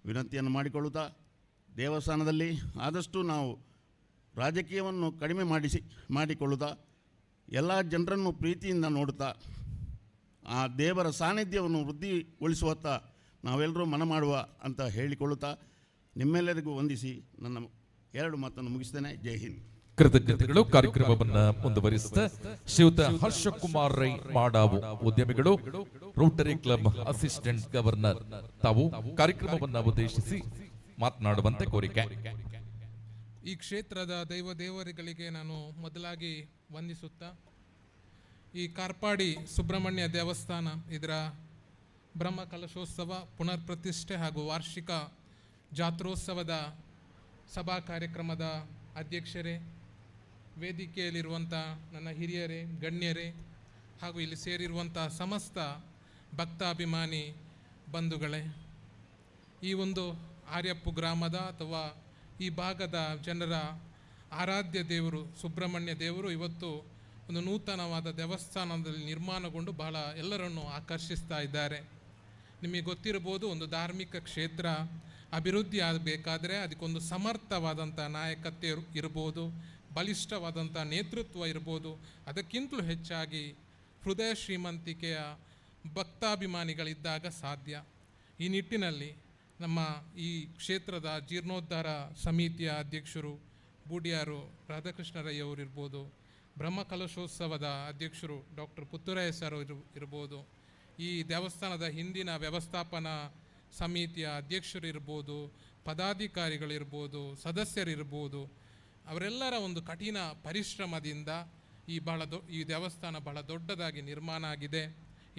ವಿನಂತಿಯನ್ನು ಮಾಡಿಕೊಳ್ಳುತ್ತಾ, ದೇವಸ್ಥಾನದಲ್ಲಿ ಆದಷ್ಟು ನಾವು ರಾಜಕೀಯವನ್ನು ಕಡಿಮೆ ಮಾಡಿಕೊಳ್ಳುತ್ತಾ ಎಲ್ಲ ಜನರನ್ನು ಪ್ರೀತಿಯಿಂದ ನೋಡುತ್ತಾ ಆ ದೇವರ ಸಾನ್ನಿಧ್ಯವನ್ನು ವೃದ್ಧಿಗೊಳಿಸುವತ್ತ ನಾವೆಲ್ಲರೂ ಮನ ಮಾಡುವ ಅಂತ ಹೇಳಿಕೊಳ್ಳುತ್ತಾ ನಿಮ್ಮೆಲ್ಲರಿಗೂ ವಂದಿಸಿ ನನ್ನ 2 ಮಾತನ್ನು ಮುಗಿಸ್ತೇನೆ. ಜೈ ಹಿಂದ್. ಕೃತಜ್ಞತೆಗಳು. ಕಾರ್ಯಕ್ರಮವನ್ನ ಮುಂದುವರಿಸಿದ ಶ್ರೀಯುತ ಹರ್ಷಕುಮಾರ್ ರೈ ಮಾಡಾವು, ಉದ್ಯಮಿಗಳು, ರೋಟರಿ ಕ್ಲಬ್ ಅಸಿಸ್ಟೆಂಟ್ ಗವರ್ನರ್, ತಾವು ಕಾರ್ಯಕ್ರಮವನ್ನ ಉದ್ದೇಶಿಸಿ ಮಾತನಾಡುವಂತೆ ಕೋರಿಕೆ. ಈ ಕ್ಷೇತ್ರದ ದೇವರಿಗೆ ನಾನು ಮೊದಲಾಗಿ ವಂದಿಸುತ್ತಾ, ಈ ಕಾರ್ಪಾಡಿ ಸುಬ್ರಹ್ಮಣ್ಯ ದೇವಸ್ಥಾನ ಇದರ ಬ್ರಹ್ಮ ಕಲಶೋತ್ಸವ ಪುನರ್ ಪ್ರತಿಷ್ಠೆ ಹಾಗೂ ವಾರ್ಷಿಕ ಜಾತ್ರೋತ್ಸವದ ಸಭಾ ಕಾರ್ಯಕ್ರಮದ ಅಧ್ಯಕ್ಷರೇ, ವೇದಿಕೆಯಲ್ಲಿರುವಂಥ ನನ್ನ ಹಿರಿಯರೇ, ಗಣ್ಯರೇ ಹಾಗೂ ಇಲ್ಲಿ ಸೇರಿರುವಂಥ ಸಮಸ್ತ ಭಕ್ತಾಭಿಮಾನಿ ಬಂಧುಗಳೇ, ಈ ಒಂದು ಆರ್ಯಪ್ಪು ಗ್ರಾಮದ ಅಥವಾ ಈ ಭಾಗದ ಜನರ ಆರಾಧ್ಯ ದೇವರು ಸುಬ್ರಹ್ಮಣ್ಯ ದೇವರು ಇವತ್ತು ಒಂದು ನೂತನವಾದ ದೇವಸ್ಥಾನದಲ್ಲಿ ನಿರ್ಮಾಣಗೊಂಡು ಬಹಳ ಎಲ್ಲರನ್ನು ಆಕರ್ಷಿಸ್ತಾ ಇದ್ದಾರೆ. ನಿಮಗೆ ಗೊತ್ತಿರ್ಬೋದು, ಒಂದು ಧಾರ್ಮಿಕ ಕ್ಷೇತ್ರ ಅಭಿವೃದ್ಧಿ ಆಗಬೇಕಾದ್ರೆ ಅದಕ್ಕೊಂದು ಸಮರ್ಥವಾದಂಥ ನಾಯಕತ್ವ ಇರ್ಬೋದು, ಬಲಿಷ್ಠವಾದಂಥ ನೇತೃತ್ವ ಇರ್ಬೋದು, ಅದಕ್ಕಿಂತಲೂ ಹೆಚ್ಚಾಗಿ ಹೃದಯ ಶ್ರೀಮಂತಿಕೆಯ ಭಕ್ತಾಭಿಮಾನಿಗಳಿದ್ದಾಗ ಸಾಧ್ಯ. ಈ ನಿಟ್ಟಿನಲ್ಲಿ ನಮ್ಮ ಈ ಕ್ಷೇತ್ರದ ಜೀರ್ಣೋದ್ಧಾರ ಸಮಿತಿಯ ಅಧ್ಯಕ್ಷರು ಬೂಡಿಯಾರು ರಾಧಾಕೃಷ್ಣ ರೈ ಅವರಿರ್ಬೋದು, ಬ್ರಹ್ಮಕಲಶೋತ್ಸವದ ಅಧ್ಯಕ್ಷರು ಡಾಕ್ಟರ್ ಪುತ್ತೂರಾಯ ಸರ್ ಇರ್ಬೋದು, ಈ ದೇವಸ್ಥಾನದ ಹಿಂದಿನ ವ್ಯವಸ್ಥಾಪನಾ ಸಮಿತಿಯ ಅಧ್ಯಕ್ಷರು ಇರ್ಬೋದು, ಪದಾಧಿಕಾರಿಗಳಿರ್ಬೋದು, ಸದಸ್ಯರಿರ್ಬೋದು, ಅವರೆಲ್ಲರ ಒಂದು ಕಠಿಣ ಪರಿಶ್ರಮದಿಂದ ಈ ದೇವಸ್ಥಾನ ಬಹಳ ದೊಡ್ಡದಾಗಿ ನಿರ್ಮಾಣ ಆಗಿದೆ.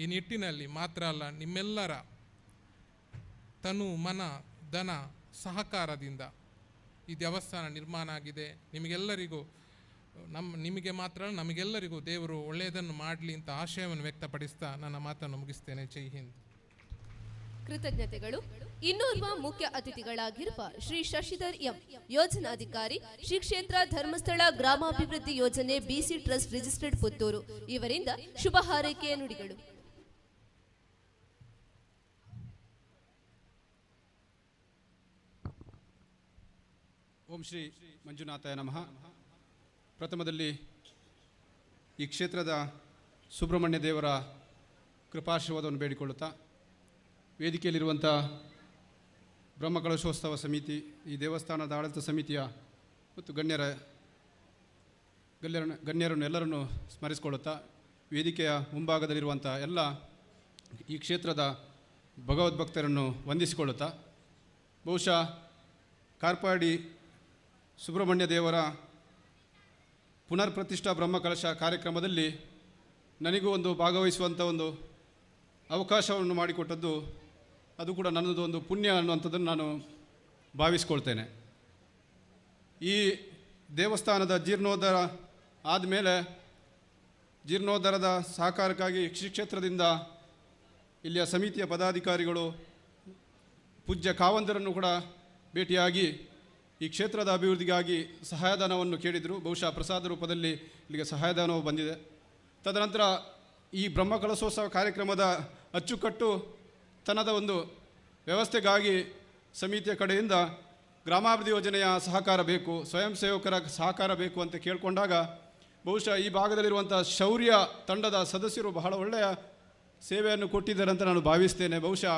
ಈ ನಿಟ್ಟಿನಲ್ಲಿ ಮಾತ್ರ ಅಲ್ಲ, ನಿಮ್ಮೆಲ್ಲರ ತನು ಮನ ಧನ ಸಹಕಾರದಿಂದ ಈ ದೇವಸ್ಥಾನ ನಿರ್ಮಾಣ ಆಗಿದೆ. ನಿಮಗೆ ಮಾತ್ರ ನಮಗೆಲ್ಲರಿಗೂ ದೇವರು ಒಳ್ಳೆಯದನ್ನು ಮಾಡಲಿ ಅಂತ ಆಶಯವನ್ನು ವ್ಯಕ್ತಪಡಿಸ್ತಾ ನನ್ನ ಮಾತನ್ನು ಮುಗಿಸ್ತೇನೆ. ಜೈ ಹಿಂದ್. ಕೃತಜ್ಞತೆಗಳು. ಇನ್ನೋರ್ವ ಮುಖ್ಯ ಅತಿಥಿಗಳಾಗಿರುವ ಶ್ರೀ ಶಶಿಧರ್ ಎಂ, ಯೋಜನಾಧಿಕಾರಿ, ಶ್ರೀ ಕ್ಷೇತ್ರ ಧರ್ಮಸ್ಥಳ ಗ್ರಾಮಾಭಿವೃದ್ಧಿ ಯೋಜನೆ ಬಿಸಿ ಟ್ರಸ್ಟ್ ರಿಜಿಸ್ಟರ್ಡ್ ಪುತ್ತೂರು, ಇವರಿಂದ ಶುಭ ಹಾರೈಕೆಯ ನುಡಿಗಳು. ಓಂ ಶ್ರೀ ಮಂಜುನಾಥಾಯ ನಮಃ. ಪ್ರಥಮದಲ್ಲಿ ಈ ಕ್ಷೇತ್ರದ ಸುಬ್ರಹ್ಮಣ್ಯ ದೇವರ ಕೃಪಾಶೀರ್ವಾದವನ್ನು ಬೇಡಿಕೊಳ್ಳುತ್ತಾ, ವೇದಿಕೆಯಲ್ಲಿರುವಂಥ ಬ್ರಹ್ಮಕಲಶೋತ್ಸವ ಸಮಿತಿ, ಈ ದೇವಸ್ಥಾನದ ಆಡಳಿತ ಸಮಿತಿಯ ಮತ್ತು ಗಣ್ಯರನ್ನು ಎಲ್ಲರನ್ನು ಸ್ಮರಿಸಿಕೊಳ್ಳುತ್ತಾ, ವೇದಿಕೆಯ ಮುಂಭಾಗದಲ್ಲಿರುವಂಥ ಎಲ್ಲ ಈ ಕ್ಷೇತ್ರದ ಭಗವದ್ಭಕ್ತರನ್ನು ವಂದಿಸಿಕೊಳ್ಳುತ್ತಾ, ಬಹುಶಃ ಕಾರ್ಪಾಡಿ ಸುಬ್ರಹ್ಮಣ್ಯ ದೇವರ ಪುನರ್ ಪ್ರತಿಷ್ಠಾ ಬ್ರಹ್ಮಕಲಶ ಕಾರ್ಯಕ್ರಮದಲ್ಲಿ ನನಗೂ ಒಂದು ಭಾಗವಹಿಸುವಂಥ ಒಂದು ಅವಕಾಶವನ್ನು ಮಾಡಿಕೊಟ್ಟದ್ದು ಅದು ಕೂಡ ನನ್ನದು ಒಂದು ಪುಣ್ಯ ಅನ್ನುವಂಥದ್ದನ್ನು ನಾನು ಭಾವಿಸ್ಕೊಳ್ತೇನೆ. ಈ ದೇವಸ್ಥಾನದ ಜೀರ್ಣೋದ್ಧಾರ ಆದಮೇಲೆ ಜೀರ್ಣೋದ್ಧಾರದ ಸಹಕಾರಕ್ಕಾಗಿ ಶ್ರೀ ಕ್ಷೇತ್ರದಿಂದ ಇಲ್ಲಿಯ ಸಮಿತಿಯ ಪದಾಧಿಕಾರಿಗಳು ಪೂಜ್ಯ ಕಾವಂದರನ್ನು ಕೂಡ ಭೇಟಿಯಾಗಿ ಈ ಕ್ಷೇತ್ರದ ಅಭಿವೃದ್ಧಿಗಾಗಿ ಸಹಾಯಧನವನ್ನು ಕೇಳಿದರು. ಬಹುಶಃ ಪ್ರಸಾದ ರೂಪದಲ್ಲಿ ಇಲ್ಲಿಗೆ ಸಹಾಯಧನವು ಬಂದಿದೆ. ತದನಂತರ ಈ ಬ್ರಹ್ಮಕಲಶೋತ್ಸವ ಕಾರ್ಯಕ್ರಮದ ಅಚ್ಚುಕಟ್ಟುತನದ ಒಂದು ವ್ಯವಸ್ಥೆಗಾಗಿ ಸಮಿತಿಯ ಕಡೆಯಿಂದ ಗ್ರಾಮಾಭಿವೃದ್ಧಿ ಯೋಜನೆಯ ಸಹಕಾರ ಬೇಕು, ಸ್ವಯಂ ಸೇವಕರ ಸಹಕಾರ ಬೇಕು ಅಂತ ಕೇಳಿಕೊಂಡಾಗ ಬಹುಶಃ ಈ ಭಾಗದಲ್ಲಿರುವಂಥ ಶೌರ್ಯ ತಂಡದ ಸದಸ್ಯರು ಬಹಳ ಒಳ್ಳೆಯ ಸೇವೆಯನ್ನು ಕೊಟ್ಟಿದ್ದಾರೆ ಅಂತ ನಾನು ಭಾವಿಸ್ತೇನೆ. ಬಹುಶಃ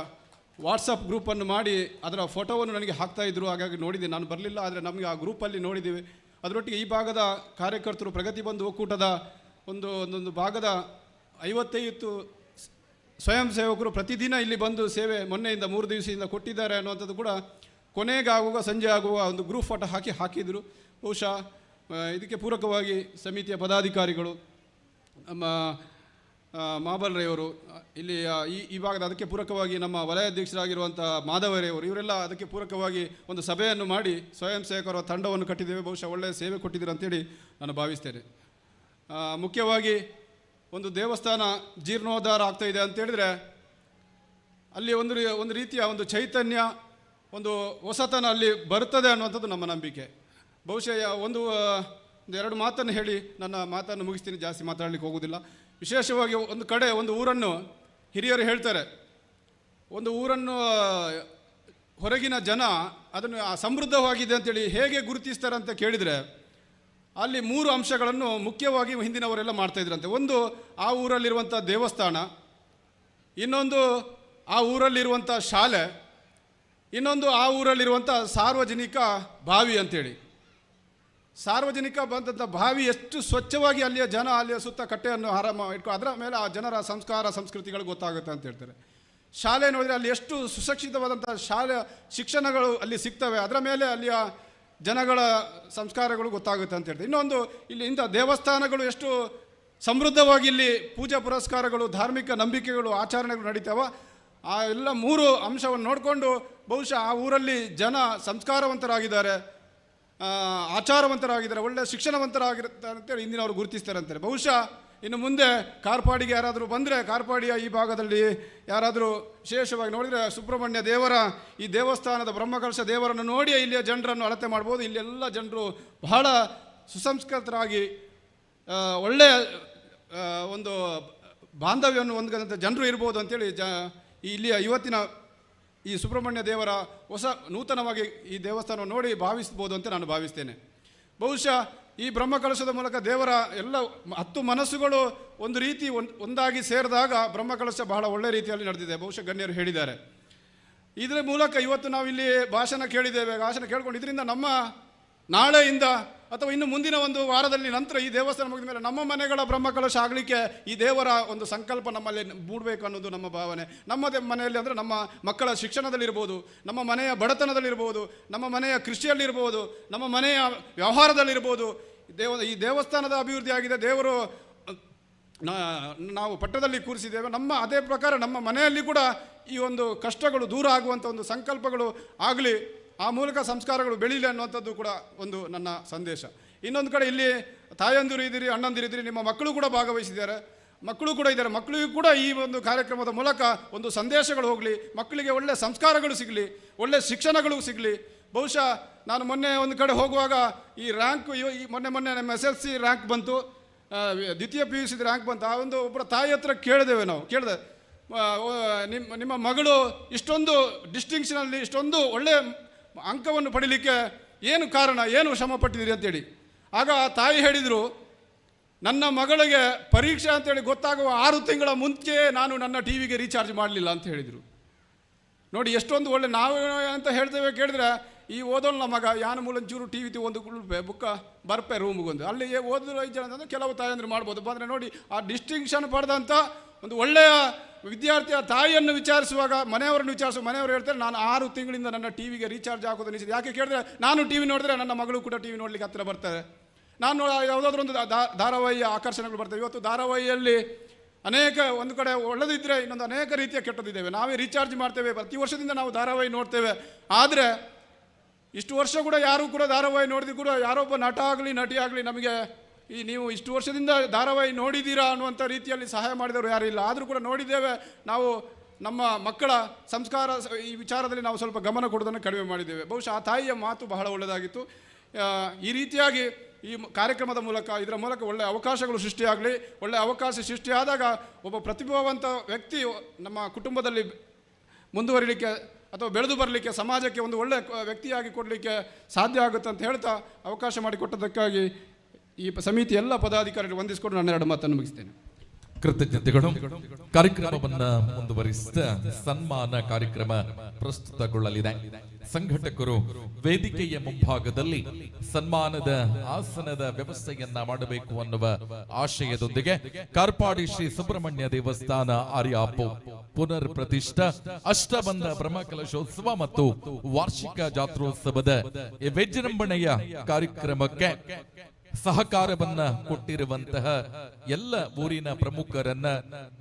ವಾಟ್ಸಪ್ ಗ್ರೂಪನ್ನು ಮಾಡಿ ಅದರ ಫೋಟೋವನ್ನು ನನಗೆ ಹಾಕ್ತಾಯಿದ್ರು, ಹಾಗಾಗಿ ನೋಡಿದೆ. ನಾನು ಬರಲಿಲ್ಲ, ಆದರೆ ನಮಗೆ ಆ ಗ್ರೂಪಲ್ಲಿ ನೋಡಿದ್ದೀವಿ. ಅದರೊಟ್ಟಿಗೆ ಈ ಭಾಗದ ಕಾರ್ಯಕರ್ತರು ಪ್ರಗತಿಬಂಧು ಒಕ್ಕೂಟದ ಒಂದೊಂದು ಭಾಗದ 55 ಸ್ವಯಂ ಸೇವಕರು ಪ್ರತಿದಿನ ಇಲ್ಲಿ ಬಂದು ಸೇವೆ ಮೊನ್ನೆಯಿಂದ 3 ದಿವಸದಿಂದ ಕೊಟ್ಟಿದ್ದಾರೆ ಅನ್ನುವಂಥದ್ದು ಕೂಡ ಕೊನೆಗಾಗುವ ಸಂಜೆ ಆಗುವ ಒಂದು ಗ್ರೂಪ್ ಫೋಟೋ ಹಾಕಿದರು. ಬಹುಶಃ ಇದಕ್ಕೆ ಪೂರಕವಾಗಿ ಸಮಿತಿಯ ಪದಾಧಿಕಾರಿಗಳು ನಮ್ಮ ಮಾಬಲ್ರೆಯವರು ಇಲ್ಲಿ ಈ ಭಾಗದ ಅದಕ್ಕೆ ಪೂರಕವಾಗಿ ನಮ್ಮ ವಲಯ ಅಧ್ಯಕ್ಷರಾಗಿರುವಂಥ ಮಾಧವರೆಯವರು ಇವರೆಲ್ಲ ಅದಕ್ಕೆ ಪೂರಕವಾಗಿ ಒಂದು ಸಭೆಯನ್ನು ಮಾಡಿ ಸ್ವಯಂ ಸೇವಕರ ತಂಡವನ್ನು ಕಟ್ಟಿದ್ದೇವೆ. ಬಹುಶಃ ಒಳ್ಳೆಯ ಸೇವೆ ಕೊಟ್ಟಿದ್ದೀರ ಅಂತೇಳಿ ನಾನು ಭಾವಿಸ್ತೇನೆ. ಮುಖ್ಯವಾಗಿ ಒಂದು ದೇವಸ್ಥಾನ ಜೀರ್ಣೋದ್ಧಾರ ಆಗ್ತಾ ಇದೆ ಅಂತೇಳಿದರೆ ಅಲ್ಲಿ ಒಂದು ರೀತಿಯ ಒಂದು ಚೈತನ್ಯ, ಒಂದು ಹೊಸತನ ಅಲ್ಲಿ ಬರುತ್ತದೆ ಅನ್ನುವಂಥದ್ದು ನಮ್ಮ ನಂಬಿಕೆ. ಬಹುಶಃ ಒಂದು ಎರಡು ಮಾತನ್ನು ಹೇಳಿ ನನ್ನ ಮಾತನ್ನು ಮುಗಿಸ್ತೀನಿ, ಜಾಸ್ತಿ ಮಾತಾಡಲಿಕ್ಕೆ ಹೋಗೋದಿಲ್ಲ. ವಿಶೇಷವಾಗಿ ಒಂದು ಕಡೆ ಒಂದು ಊರನ್ನು ಹಿರಿಯರು ಹೇಳ್ತಾರೆ, ಒಂದು ಊರನ್ನು ಹೊರಗಿನ ಜನ ಅದನ್ನು ಸಮೃದ್ಧವಾಗಿದೆ ಅಂತೇಳಿ ಹೇಗೆ ಗುರುತಿಸ್ತಾರೆ ಅಂತ ಕೇಳಿದರೆ ಅಲ್ಲಿ 3 ಅಂಶಗಳನ್ನು ಮುಖ್ಯವಾಗಿ ಹಿಂದಿನವರೆಲ್ಲ ಮಾಡ್ತಾಯಿದ್ರಂತೆ. ಒಂದು ಆ ಊರಲ್ಲಿರುವಂಥ ದೇವಸ್ಥಾನ, ಇನ್ನೊಂದು ಆ ಊರಲ್ಲಿರುವಂಥ ಶಾಲೆ, ಇನ್ನೊಂದು ಆ ಊರಲ್ಲಿರುವಂಥ ಸಾರ್ವಜನಿಕ ಬಾವಿ ಅಂತೇಳಿ. ಸಾರ್ವಜನಿಕ ಬಂದಂಥ ಬಾವಿ ಎಷ್ಟು ಸ್ವಚ್ಛವಾಗಿ ಅಲ್ಲಿಯ ಜನ ಅಲ್ಲಿಯ ಸುತ್ತ ಕಟ್ಟೆಯನ್ನು ಇಟ್ಕೊಂಡು ಅದರ ಮೇಲೆ ಆ ಜನರ ಸಂಸ್ಕಾರ ಸಂಸ್ಕೃತಿಗಳು ಗೊತ್ತಾಗುತ್ತೆ ಅಂತ ಹೇಳ್ತಾರೆ. ಶಾಲೆ ನೋಡಿದರೆ ಅಲ್ಲಿ ಎಷ್ಟು ಸುಶಿಕ್ಷಿತವಾದಂಥ ಶಾಲೆ ಶಿಕ್ಷಣಗಳು ಅಲ್ಲಿ ಸಿಗ್ತವೆ, ಅದರ ಮೇಲೆ ಅಲ್ಲಿಯ ಜನಗಳ ಸಂಸ್ಕಾರಗಳು ಗೊತ್ತಾಗುತ್ತೆ ಅಂತ ಹೇಳ್ತಾರೆ. ಇನ್ನೊಂದು ಇಲ್ಲಿ ಇಂಥ ದೇವಸ್ಥಾನಗಳು ಎಷ್ಟು ಸಮೃದ್ಧವಾಗಿ ಇಲ್ಲಿ ಪೂಜಾ ಪುರಸ್ಕಾರಗಳು, ಧಾರ್ಮಿಕ ನಂಬಿಕೆಗಳು, ಆಚರಣೆಗಳು ನಡೀತಾವೆ. ಆ ಎಲ್ಲ 3 ಅಂಶವನ್ನು ನೋಡಿಕೊಂಡು ಬಹುಶಃ ಆ ಊರಲ್ಲಿ ಜನ ಸಂಸ್ಕಾರವಂತರಾಗಿದ್ದಾರೆ, ಆಚಾರವಂತರಾಗಿದ್ದಾರೆ, ಒಳ್ಳೆಯ ಶಿಕ್ಷಣವಂತರಾಗಿರ್ತಾರೆ ಅಂತೇಳಿ ಇಂದಿನವರು ಗುರುತಿಸ್ತಾರೆ ಅಂತಾರೆ. ಬಹುಶಃ ಇನ್ನು ಮುಂದೆ ಕಾರ್ಪಾಡಿಗೆ ಯಾರಾದರೂ ಬಂದರೆ, ಕಾರ್ಪಾಡಿಯ ಈ ಭಾಗದಲ್ಲಿ ಯಾರಾದರೂ ವಿಶೇಷವಾಗಿ ನೋಡಿದರೆ ಸುಬ್ರಹ್ಮಣ್ಯ ದೇವರ ಈ ದೇವಸ್ಥಾನದ ಬ್ರಹ್ಮಕಲಶ ದೇವರನ್ನು ನೋಡಿ ಇಲ್ಲಿಯ ಜನರನ್ನು ಅಳತೆ ಮಾಡ್ಬೋದು. ಇಲ್ಲೆಲ್ಲ ಜನರು ಬಹಳ ಸುಸಂಸ್ಕೃತರಾಗಿ ಒಳ್ಳೆಯ ಒಂದು ಬಾಂಧವ್ಯವನ್ನು ಹೊಂದಿದಂಥ ಜನರು ಇರ್ಬೋದು ಅಂತೇಳಿ ಇಲ್ಲಿಯ ಇವತ್ತಿನ ಈ ಸುಬ್ರಹ್ಮಣ್ಯ ದೇವರ ನೂತನವಾಗಿ ಈ ದೇವಸ್ಥಾನವನ್ನು ನೋಡಿ ಭಾವಿಸ್ಬೋದು ಅಂತ ನಾನು ಭಾವಿಸ್ತೇನೆ. ಬಹುಶಃ ಈ ಬ್ರಹ್ಮಕಲಶದ ಮೂಲಕ ದೇವರ ಎಲ್ಲ 10 ಮನಸ್ಸುಗಳು ಒಂದು ರೀತಿ ಒಂದಾಗಿ ಸೇರಿದಾಗ ಬ್ರಹ್ಮಕಲಶ ಬಹಳ ಒಳ್ಳೆಯ ರೀತಿಯಲ್ಲಿ ನಡೆದಿದೆ. ಬಹುಶಃ ಗಣ್ಯರು ಹೇಳಿದ್ದಾರೆ. ಇದರ ಮೂಲಕ ಇವತ್ತು ನಾವು ಇಲ್ಲಿ ಭಾಷಣ ಕೇಳಿದ್ದೇವೆ. ಭಾಷಣ ಕೇಳ್ಕೊಂಡು ಇದರಿಂದ ನಮ್ಮ ನಾಳೆಯಿಂದ ಅಥವಾ ಇನ್ನು ಮುಂದಿನ ಒಂದು ವಾರದಲ್ಲಿ ನಂತರ ಈ ದೇವಸ್ಥಾನ ಮುಗಿದ ಮೇಲೆ ನಮ್ಮ ಮನೆಗಳ ಬ್ರಹ್ಮಕಲಶ ಆಗಲಿಕ್ಕೆ ಈ ದೇವರ ಒಂದು ಸಂಕಲ್ಪ ನಮ್ಮಲ್ಲಿ ಮೂಡಬೇಕು ಅನ್ನೋದು ನಮ್ಮ ಭಾವನೆ. ನಮ್ಮ ಮನೆಯಲ್ಲಿ ಅಂದರೆ ನಮ್ಮ ಮಕ್ಕಳ ಶಿಕ್ಷಣದಲ್ಲಿರ್ಬೋದು, ನಮ್ಮ ಮನೆಯ ಬಡತನದಲ್ಲಿರ್ಬೋದು, ನಮ್ಮ ಮನೆಯ ಕೃಷಿಯಲ್ಲಿರ್ಬೋದು, ನಮ್ಮ ಮನೆಯ ವ್ಯವಹಾರದಲ್ಲಿರ್ಬೋದು, ಈ ದೇವಸ್ಥಾನದ ಅಭಿವೃದ್ಧಿ ಆಗಿದೆ. ದೇವರು ನಾವು ಪಟ್ಟದಲ್ಲಿ ಕೂರಿಸಿದ್ದೇವೆ. ಅದೇ ಪ್ರಕಾರ ನಮ್ಮ ಮನೆಯಲ್ಲಿ ಕೂಡ ಈ ಒಂದು ಕಷ್ಟಗಳು ದೂರ ಆಗುವಂಥ ಒಂದು ಸಂಕಲ್ಪಗಳು ಆಗಲಿ, ಆ ಮೂಲಕ ಸಂಸ್ಕಾರಗಳು ಬೆಳೀಲಿ ಅನ್ನುವಂಥದ್ದು ಕೂಡ ಒಂದು ನನ್ನ ಸಂದೇಶ. ಇನ್ನೊಂದು ಕಡೆ ಇಲ್ಲಿ ತಾಯಂದಿರು ಇದ್ದೀರಿ, ಅಣ್ಣಂದಿರಿದ್ದೀರಿ, ನಿಮ್ಮ ಮಕ್ಕಳು ಕೂಡ ಭಾಗವಹಿಸಿದ್ದಾರೆ, ಮಕ್ಕಳು ಕೂಡ ಇದ್ದಾರೆ. ಮಕ್ಕಳಿಗೂ ಕೂಡ ಈ ಒಂದು ಕಾರ್ಯಕ್ರಮದ ಮೂಲಕ ಒಂದು ಸಂದೇಶಗಳು ಹೋಗಲಿ, ಮಕ್ಕಳಿಗೆ ಒಳ್ಳೆಯ ಸಂಸ್ಕಾರಗಳು ಸಿಗಲಿ, ಒಳ್ಳೆಯ ಶಿಕ್ಷಣಗಳು ಸಿಗಲಿ. ಬಹುಶಃ ನಾನು ಮೊನ್ನೆ ಒಂದು ಕಡೆ ಹೋಗುವಾಗ ಈ ರ್ಯಾಂಕ್ ಮೊನ್ನೆ ನಮ್ಮ SSLC ರ್ಯಾಂಕ್ ಬಂತು, ದ್ವಿತೀಯ PUC ರ್ಯಾಂಕ್ ಬಂತು. ಆ ಒಂದು ಒಬ್ಬರ ತಾಯಿ ಹತ್ರ ಕೇಳಿದೆ, ನಿಮ್ಮ ಮಗಳು ಇಷ್ಟೊಂದು ಡಿಸ್ಟಿಂಕ್ಷನಲ್ಲಿ ಇಷ್ಟೊಂದು ಒಳ್ಳೆಯ ಅಂಕವನ್ನು ಪಡೀಲಿಕ್ಕೆ ಏನು ಕಾರಣ, ಏನು ಶ್ರಮ ಪಟ್ಟಿದ್ದೀರಿ ಅಂತೇಳಿ. ಆಗ ಆ ತಾಯಿ ಹೇಳಿದರು, ನನ್ನ ಮಗಳಿಗೆ ಪರೀಕ್ಷೆ ಅಂತೇಳಿ ಗೊತ್ತಾಗುವ 6 ತಿಂಗಳ ಮುಂಚೆ ನಾನು ನನ್ನ ಟಿವಿಗೆ ರೀಚಾರ್ಜ್ ಮಾಡಲಿಲ್ಲ ಅಂತ ಹೇಳಿದರು. ನೋಡಿ ಎಷ್ಟೊಂದು ಒಳ್ಳೆ ನಾವು ಅಂತ ಹೇಳ್ತೇವೆ ಕೇಳಿದ್ರೆ, ಈ ಓದೋಲ್ಲ ಮಗ ಯಾನ ಮೂಲಂಚೂರು ಟಿ ವಿ ಒಂದು ಬುಕ್ಕ ಬರ್ಪೆ ರೂಮ್ಗೊಂದು ಅಲ್ಲಿ ಓದಿದ್ರು 5 ಜನ ಅಂತಂದರೆ ಕೆಲವು ತಾಯಂದ್ರೆ ಮಾಡ್ಬೋದು. ಬಂದರೆ ನೋಡಿ ಆ ಡಿಸ್ಟಿಂಕ್ಷನ್ ಪಡೆದಂಥ ಒಂದು ಒಳ್ಳೆಯ ವಿದ್ಯಾರ್ಥಿಯ ತಾಯಿಯನ್ನು ವಿಚಾರಿಸುವಾಗ ಮನೆಯವರನ್ನು ಮನೆಯವರು ಹೇಳ್ತಾರೆ, ನಾನು 6 ತಿಂಗಳಿಂದ ನನ್ನ ಟಿವಿಗೆ ರೀಚಾರ್ಜ್ ಹಾಕೋದು ನಿಶ್ಚಿತ. ಯಾಕೆ ಕೇಳಿದ್ರೆ, ನಾನು ಟಿವಿ ನೋಡಿದ್ರೆ ನನ್ನ ಮಗಳು ಕೂಡ ಟಿವಿ ನೋಡ್ಲಿಕ್ಕೆ ಹತ್ತಿರ ಬರ್ತಾರೆ. ನಾನು ಯಾವುದಾದ್ರೂ ಒಂದು ಧಾರಾವಾಹಿಯ ಆಕರ್ಷಣೆಗಳು ಬರ್ತವೆ. ಇವತ್ತು ಧಾರಾವಾಹಿಯಲ್ಲಿ ಅನೇಕ ಒಂದು ಕಡೆ ಒಳ್ಳೆದಿದ್ದರೆ ಇನ್ನೊಂದು ಅನೇಕ ರೀತಿಯ ಕೆಟ್ಟದಿದ್ದೇವೆ. ನಾವೇ ರೀಚಾರ್ಜ್ ಮಾಡ್ತೇವೆ, ಪ್ರತಿ ವರ್ಷದಿಂದ ನಾವು ಧಾರಾವಾಹಿ ನೋಡ್ತೇವೆ. ಆದರೆ ಇಷ್ಟು ವರ್ಷ ಕೂಡ ಯಾರೂ ಕೂಡ ಧಾರಾವಾಹಿ ನೋಡಿದ್ರು ಕೂಡ ಯಾರೊಬ್ಬ ನಟ ಆಗಲಿ ನಟಿ ಆಗಲಿ ನಮಗೆ ನೀವು ಇಷ್ಟು ವರ್ಷದಿಂದ ಧಾರಾವಾಹಿ ನೋಡಿದ್ದೀರಾ ಅನ್ನುವಂಥ ರೀತಿಯಲ್ಲಿ ಸಹಾಯ ಮಾಡಿದವರು ಯಾರೂ ಇಲ್ಲ. ಆದರೂ ಕೂಡ ನೋಡಿದ್ದೇವೆ. ನಾವು ನಮ್ಮ ಮಕ್ಕಳ ಸಂಸ್ಕಾರ ಈ ವಿಚಾರದಲ್ಲಿ ನಾವು ಸ್ವಲ್ಪ ಗಮನ ಕೊಡೋದನ್ನು ಕಡಿಮೆ ಮಾಡಿದ್ದೇವೆ. ಬಹುಶಃ ಆ ತಾಯಿಯ ಮಾತು ಬಹಳ ಒಳ್ಳೆಯದಾಗಿತ್ತು. ಈ ರೀತಿಯಾಗಿ ಈ ಕಾರ್ಯಕ್ರಮದ ಮೂಲಕ ಇದರ ಮೂಲಕ ಒಳ್ಳೆಯ ಅವಕಾಶಗಳು ಸೃಷ್ಟಿಯಾಗಲಿ. ಒಳ್ಳೆಯ ಅವಕಾಶ ಸೃಷ್ಟಿಯಾದಾಗ ಒಬ್ಬ ಪ್ರತಿಭಾವಂತ ವ್ಯಕ್ತಿ ನಮ್ಮ ಕುಟುಂಬದಲ್ಲಿ ಮುಂದುವರಿಲಿಕ್ಕೆ ಅಥವಾ ಬೆಳೆದು ಬರಲಿಕ್ಕೆ, ಸಮಾಜಕ್ಕೆ ಒಂದು ಒಳ್ಳೆಯ ವ್ಯಕ್ತಿಯಾಗಿ ಕೊಡಲಿಕ್ಕೆ ಸಾಧ್ಯ ಆಗುತ್ತೆ ಅಂತ ಹೇಳ್ತಾ ಅವಕಾಶ ಮಾಡಿಕೊಟ್ಟದಕ್ಕಾಗಿ ಈ ಸಮಿತಿ ಎಲ್ಲ ಪದಾಧಿಕಾರಿಗಳು ವಂದಿಸಿಕೊಂಡು ನನ್ನ 2 ಮಾತನ್ನು ಮುಗಿಸ್ತೇನೆ. ಕೃತಜ್ಞತೆಗಳು. ಕಾರ್ಯಕ್ರಮವನ್ನು ಮುಂದುವರಿಸಿದ ಸನ್ಮಾನ ಕಾರ್ಯಕ್ರಮ ಪ್ರಸ್ತುತಗೊಳ್ಳಲಿದೆ. ಸಂಘಟಕರು ವೇದಿಕೆಯ ಮುಂಭಾಗದಲ್ಲಿ ಸನ್ಮಾನದ ಆಸನದ ವ್ಯವಸ್ಥೆಯನ್ನ ಮಾಡಬೇಕು ಅನ್ನುವ ಆಶಯದೊಂದಿಗೆ ಕಾರ್ಪಾಡಿ ಶ್ರೀ ಸುಬ್ರಹ್ಮಣ್ಯ ದೇವಸ್ಥಾನ ಆರ್ಯಾಪು ಪುನರ್ ಪ್ರತಿಷ್ಠ ಅಷ್ಟಬಂಧ ಬ್ರಹ್ಮಕಲಶೋತ್ಸವ ಮತ್ತು ವಾರ್ಷಿಕ ಜಾತ್ರೋತ್ಸವದ ವಿಜೃಂಭಣೆಯ ಕಾರ್ಯಕ್ರಮಕ್ಕೆ ಸಹಕಾರವನ್ನ ಕೊಟ್ಟಿರುವಂತಹ ಎಲ್ಲ ಊರಿನ ಪ್ರಮುಖರನ್ನ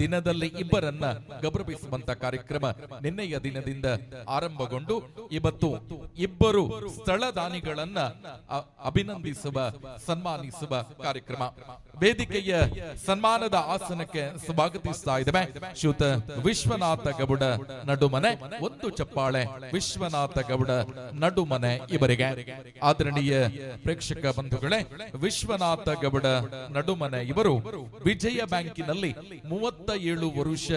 ದಿನದಲ್ಲಿ ಇಬ್ಬರನ್ನ ಗೌರವಿಸುವಂತ ಕಾರ್ಯಕ್ರಮ ನಿನ್ನೆಯ ದಿನದಿಂದ ಆರಂಭಗೊಂಡು ಇವತ್ತು ಇಬ್ಬರು ಸ್ಥಳದಾನಿಗಳನ್ನ ಅಭಿನಂದಿಸುವ ಸನ್ಮಾನಿಸುವ ಕಾರ್ಯಕ್ರಮ. ವೇದಿಕೆಯ ಸನ್ಮಾನದ ಆಸನಕ್ಕೆ ಸ್ವಾಗತಿಸ್ತಾ ಇದ್ದೇವೆ ಶ್ರೀಯುತ ವಿಶ್ವನಾಥ ಗೌಡ ನಡುಮನೆ. ಒಂದು ಚಪ್ಪಾಳೆ ವಿಶ್ವನಾಥ ಗೌಡ ನಡುಮನೆ ಇವರಿಗೆ. ಆದರಣೀಯ ಪ್ರೇಕ್ಷಕ ಬಂಧುಗಳೇ, ವಿಶ್ವನಾಥ ಗೌಡ ನಡುಮನೆ ಇವರು ವಿಜಯ ಬ್ಯಾಂಕಿನಲ್ಲಿ 37 ವರ್ಷ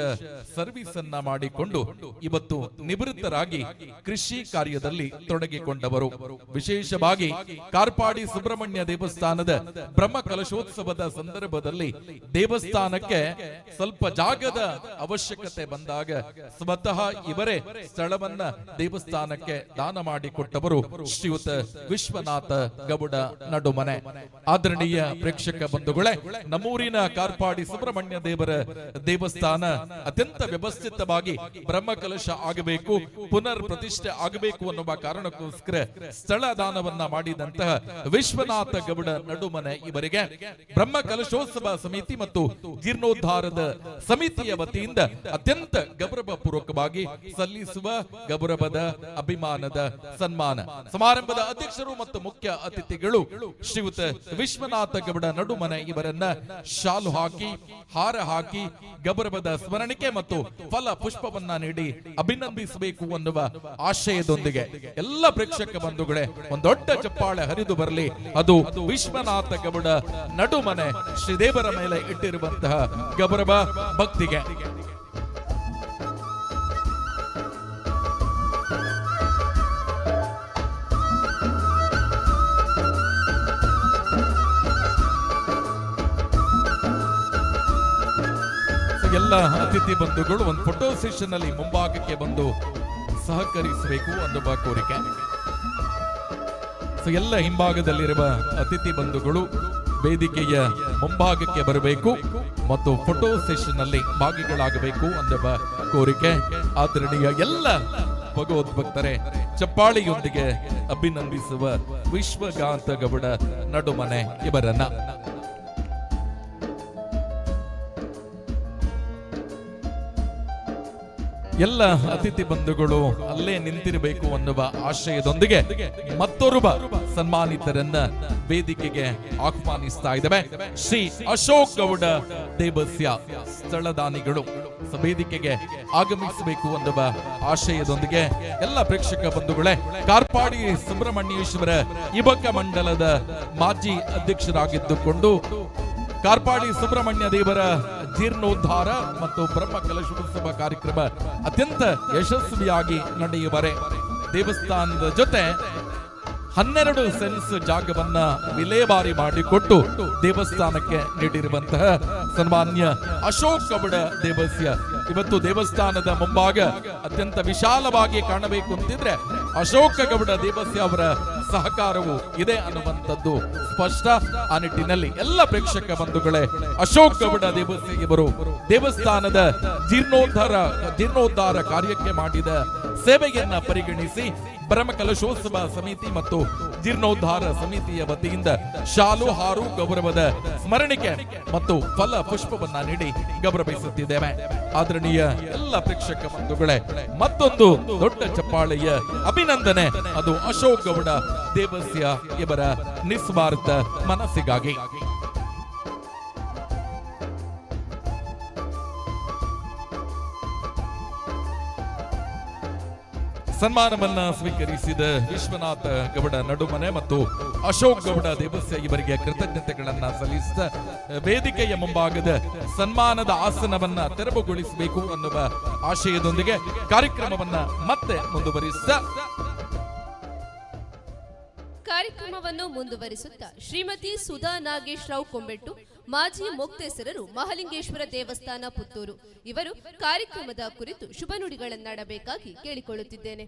ಸರ್ವಿಸ್ ಅನ್ನ ಮಾಡಿಕೊಂಡು ಇವತ್ತು ನಿವೃತ್ತರಾಗಿ ಕೃಷಿ ಕಾರ್ಯದಲ್ಲಿ ತೊಡಗಿಕೊಂಡವರು. ವಿಶೇಷವಾಗಿ ಕಾರ್ಪಾಡಿ ಸುಬ್ರಹ್ಮಣ್ಯ ದೇವಸ್ಥಾನದ ಬ್ರಹ್ಮ ಕಲಶೋತ್ಸವದ ಸಂದರ್ಭದಲ್ಲಿ ದೇವಸ್ಥಾನಕ್ಕೆ ಸ್ವಲ್ಪ ಜಾಗದ ಅವಶ್ಯಕತೆ ಬಂದಾಗ ಸ್ವತಃ ಇವರೇ ಸ್ಥಳವನ್ನ ದೇವಸ್ಥಾನಕ್ಕೆ ದಾನ ಮಾಡಿಕೊಟ್ಟವರು ಶ್ರೀಯುತ ವಿಶ್ವನಾಥ ಗೌಡ ನಡುಮನೆ. ಆದರಣೀಯ ಪ್ರೇಕ್ಷಕ ಬಂಧುಗಳೇ, ನಮ್ಮೂರಿನ ಕಾರ್ಪಾಡಿ ಸುಬ್ರಹ್ಮಣ್ಯ ದೇವರ ದೇವಸ್ಥಾನ ಅತ್ಯಂತ ವ್ಯವಸ್ಥಿತವಾಗಿ ಬ್ರಹ್ಮಕಲಶ ಆಗಬೇಕು, ಪುನರ್ ಪ್ರತಿಷ್ಠೆ ಆಗಬೇಕು ಅನ್ನುವ ಕಾರಣಕ್ಕೋಸ್ಕರ ಸ್ಥಳ ದಾನವನ್ನ ಮಾಡಿದಂತಹ ವಿಶ್ವನಾಥ ಗೌಡ ನಡುಮನೆ ಇವರಿಗೆ ಬ್ರಹ್ಮ ಕಲಶೋತ್ಸವ ಸಮಿತಿ ಮತ್ತು ಜೀರ್ಣೋದ್ಧಾರದ ಸಮಿತಿಯ ವತಿಯಿಂದ ಅತ್ಯಂತ ಗೌರವ ಪೂರ್ವಕವಾಗಿ ಸಲ್ಲಿಸುವ ಗೌರವದ ಅಭಿಮಾನದ ಸನ್ಮಾನ. ಸಮಾರಂಭದ ಅಧ್ಯಕ್ಷರು ಮತ್ತು ಮುಖ್ಯ ಅತಿಥಿಗಳು ಶ್ರೀಯುತ ವಿಶ್ವನಾಥ ಗೌಡ ನಡುಮನೆ ಇವರನ್ನ ಶಾಲು ಹಾಕಿ ಹಾರ ಹಾಕಿ ಗೌರವದ ಸ್ಮರಣಿಕೆ ಮತ್ತು ಫಲ ಪುಷ್ಪವನ್ನ ನೀಡಿ ಅಭಿನಂದಿಸಬೇಕು ಅನ್ನುವ ಆಶಯದೊಂದಿಗೆ ಎಲ್ಲ ಪ್ರೇಕ್ಷಕ ಬಂಧುಗಳೇ ಒಂದು ದೊಡ್ಡ ಚಪ್ಪಾಳೆ ಹರಿದು ಬರಲಿ. ಅದು ವಿಶ್ವನಾಥ ಗೌಡ ನಡುಮನೆ ಶ್ರೀದೇವರ ಮೇಲೆ ಇಟ್ಟಿರುವಂತಹ ಗೌರವ ಭಕ್ತಿಗೆ. ಎಲ್ಲ ಅತಿಥಿ ಬಂಧುಗಳು ಒಂದು ಫೋಟೋ ಸೆಷನ್ ಅಲ್ಲಿ ಮುಂಭಾಗಕ್ಕೆ ಬಂದು ಸಹಕರಿಸಬೇಕು ಅನ್ನುವ ಕೋರಿಕೆ. ಎಲ್ಲ ಹಿಂಭಾಗದಲ್ಲಿರುವ ಅತಿಥಿ ಬಂಧುಗಳು ವೇದಿಕೆಯ ಮುಂಭಾಗಕ್ಕೆ ಬರಬೇಕು ಮತ್ತು ಫೋಟೋ ಸೆಷನ್ ಅಲ್ಲಿ ಭಾಗಿಗಳಾಗಬೇಕು ಅನ್ನುವ ಕೋರಿಕೆ. ಆದರಣೀಯ ಎಲ್ಲ ಭಗವದ್ಭಕ್ತರೇ, ಚಪ್ಪಾಳಿಯೊಂದಿಗೆ ಅಭಿನಂದಿಸುವ ವಿಶ್ವನಾಥ ಗೌಡ ನಡುಮನೆ ಇವರನ್ನ. ಎಲ್ಲ ಅತಿಥಿ ಬಂಧುಗಳು ಅಲ್ಲೇ ನಿಂತಿರಬೇಕು ಅನ್ನುವ ಆಶಯದೊಂದಿಗೆ ಮತ್ತೊಬ್ಬ ಸನ್ಮಾನಿತರನ್ನ ವೇದಿಕೆಗೆ ಆಹ್ವಾನಿಸ್ತಾ ಇದ್ದೇವೆ. ಶ್ರೀ ಅಶೋಕ್ ಗೌಡ ದೇವಸ್ಯ ಸ್ಥಳದಾನಿಗಳು ವೇದಿಕೆಗೆ ಆಗಮಿಸಬೇಕು ಅನ್ನುವ ಆಶಯದೊಂದಿಗೆ ಎಲ್ಲ ಪ್ರೇಕ್ಷಕ ಬಂಧುಗಳೇ, ಕಾರ್ಪಾಡಿ ಸುಬ್ರಹ್ಮಣ್ಯೇಶ್ವರ ಯುವಕ ಮಂಡಲದ ಮಾಜಿ ಅಧ್ಯಕ್ಷರಾಗಿದ್ದುಕೊಂಡು ಕಾರ್ಪಾಡಿ ಸುಬ್ರಹ್ಮಣ್ಯ ದೇವರ ಜೀರ್ಣೋದ್ಧಾರ ಮತ್ತು ಬ್ರಹ್ಮ ಕಲಶೋತ್ಸವ ಕಾರ್ಯಕ್ರಮ ಅತ್ಯಂತ ಯಶಸ್ವಿಯಾಗಿ ನಡೆಯುವರೆ ದೇವಸ್ಥಾನದ ಜೊತೆ 12 ಸೆನ್ಸ್ ಜಾಗವನ್ನ ವಿಲೇವಾರಿ ಮಾಡಿಕೊಟ್ಟು ದೇವಸ್ಥಾನಕ್ಕೆ ನೀಡಿರುವಂತಹ ಸನ್ಮಾನ್ಯ ಅಶೋಕ್ ಗೌಡ ದೇವಸ್ಯ ಇವತ್ತು ದೇವಸ್ಥಾನದ ಮುಂಭಾಗ ಅತ್ಯಂತ ವಿಶಾಲವಾಗಿ ಕಾಣಬೇಕು ಅಂತಿದ್ರೆ ಅಶೋಕ ಗೌಡ ದೇವಸ್ಯ ಅವರ ಸಹಕಾರವು ಇದೆ ಅನ್ನುವಂಥದ್ದು ಸ್ಪಷ್ಟ. ಆ ನಿಟ್ಟಿನಲ್ಲಿ ಎಲ್ಲ ಪ್ರೇಕ್ಷಕ ಬಂಧುಗಳೇ, ಅಶೋಕ್ ಗೌಡ ದೇವಸ್ಯ ಇವರು ದೇವಸ್ಥಾನದ ಜೀರ್ಣೋದ್ಧಾರ ಕಾರ್ಯಕ್ಕೆ ಮಾಡಿದ ಸೇವೆಯನ್ನ ಪರಿಗಣಿಸಿ ಬ್ರಹ್ಮ ಕಲಶೋತ್ಸವ ಸಮಿತಿ ಮತ್ತು ಜೀರ್ಣೋದ್ಧಾರ ಸಮಿತಿಯ ವತಿಯಿಂದ ಶಾಲು ಹಾರು ಗೌರವದ ಸ್ಮರಣಿಕೆ ಮತ್ತು ಫಲ ಪುಷ್ಪವನ್ನ ನೀಡಿ ಗೌರವಿಸುತ್ತಿದ್ದೇವೆ. ಆದರಣೀಯ ಎಲ್ಲ ಪ್ರೇಕ್ಷಕ ಬಂಧುಗಳೇ, ಮತ್ತೊಂದು ದೊಡ್ಡ ಚಪ್ಪಾಳೆಯ ಅಭಿನಂದನೆ ಅದು ಅಶೋಕ್ ಗೌಡ ದೇವಸ್ಯ ಇವರ ನಿಸ್ವಾರ್ಥ ಮನಸ್ಸಿಗಾಗಿ. ಸನ್ಮಾನವನ್ನ ಸ್ವೀಕರಿಸಿದ ವಿಶ್ವನಾಥ ಗೌಡ ನಡುಮನೆ ಮತ್ತು ಅಶೋಕ್ ಗೌಡ ದೇವಸ್ಯ ಇವರಿಗೆ ಕೃತಜ್ಞತೆಗಳನ್ನ ಸಲ್ಲಿಸಿದ ವೇದಿಕೆಯ ಮುಂಭಾಗದ ಸನ್ಮಾನದ ಆಸನವನ್ನ ತೆರವುಗೊಳಿಸಬೇಕು ಅನ್ನುವ ಆಶಯದೊಂದಿಗೆ ಕಾರ್ಯಕ್ರಮವನ್ನ ಮತ್ತೆ ಮುಂದುವರಿಸಿದ ಕಾರ್ಯಕ್ರಮವನ್ನು ಮುಂದುವರಿಸುತ್ತಾ ಶ್ರೀಮತಿ ಸುಧಾ ನಾಗೇಶ್ ರಾವ್ ಕೊಂಬೆಟ್ಟು, ಮಾಜಿ ಮೊಕ್ತೇಸರರು, ಮಹಾಲಿಂಗೇಶ್ವರ ದೇವಸ್ಥಾನ ಪುತ್ತೂರು ಇವರು ಕಾರ್ಯಕ್ರಮದ ಕುರಿತು ಶುಭ ನುಡಿಗಳನ್ನಾಡಬೇಕಾಗಿ ಕೇಳಿಕೊಳ್ಳುತ್ತಿದ್ದೇನೆ.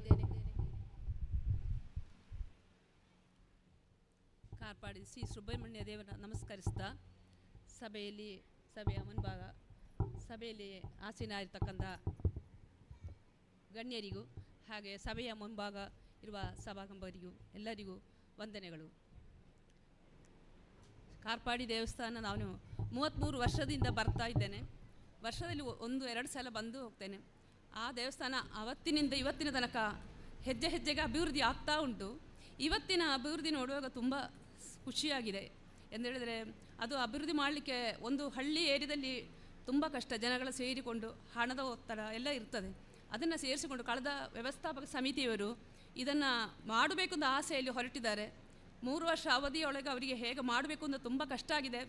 ಕಾರ್ಪಾಡಿ ಶ್ರೀ ಸುಬ್ರಹ್ಮಣ್ಯ ದೇವರ ನಮಸ್ಕರಿಸಿದ ಸಭೆಯ ಮುಂಭಾಗ ಸಭೆಯಲ್ಲಿ ಆಸೀನರಾಗಿರ್ತಕ್ಕಂಥ ಗಣ್ಯರಿಗೂ ಹಾಗೆ ಸಭೆಯ ಮುಂಭಾಗ ಇರುವ ಸಭಾಗಂಬರಿಗೂ ಎಲ್ಲರಿಗೂ ವಂದನೆಗಳು. ಕಾರ್ಪಾಡಿ ದೇವಸ್ಥಾನ ನಾನು 33 ವರ್ಷದಿಂದ ಬರ್ತಾ ಇದ್ದೇನೆ. ವರ್ಷದಲ್ಲಿ 1-2 ಸಲ ಬಂದು ಹೋಗ್ತೇನೆ. ಆ ದೇವಸ್ಥಾನ ಅವತ್ತಿನಿಂದ ಇವತ್ತಿನ ತನಕ ಹೆಜ್ಜೆ ಹೆಜ್ಜೆಗೆ ಅಭಿವೃದ್ಧಿ ಆಗ್ತಾ ಉಂಟು. ಇವತ್ತಿನ ಅಭಿವೃದ್ಧಿ ನೋಡುವಾಗ ತುಂಬ ಖುಷಿಯಾಗಿದೆ. ಎಂದೇಳಿದರೆ ಅದು ಅಭಿವೃದ್ಧಿ ಮಾಡಲಿಕ್ಕೆ ಒಂದು ಹಳ್ಳಿ ಏರಿಯಾದಲ್ಲಿ ತುಂಬ ಕಷ್ಟ. ಜನಗಳ ಸೇರಿಕೊಂಡು ಹಣದ ಒತ್ತಡ ಎಲ್ಲ ಇರ್ತದೆ. ಅದನ್ನು ಸೇರಿಸಿಕೊಂಡು ಕಳೆದ ವ್ಯವಸ್ಥಾಪಕ ಸಮಿತಿಯವರು ಇದನ್ನು ಮಾಡಬೇಕು ಅಂತ ಆಸೆಯಲ್ಲಿ ಹೊರಟಿದ್ದಾರೆ. 3 ವರ್ಷ ಅವಧಿಯೊಳಗೆ ಅವರಿಗೆ ಹೇಗೆ ಮಾಡಬೇಕು ಅಂತ ತುಂಬ ಕಷ್ಟ ಆಗಿದೆ.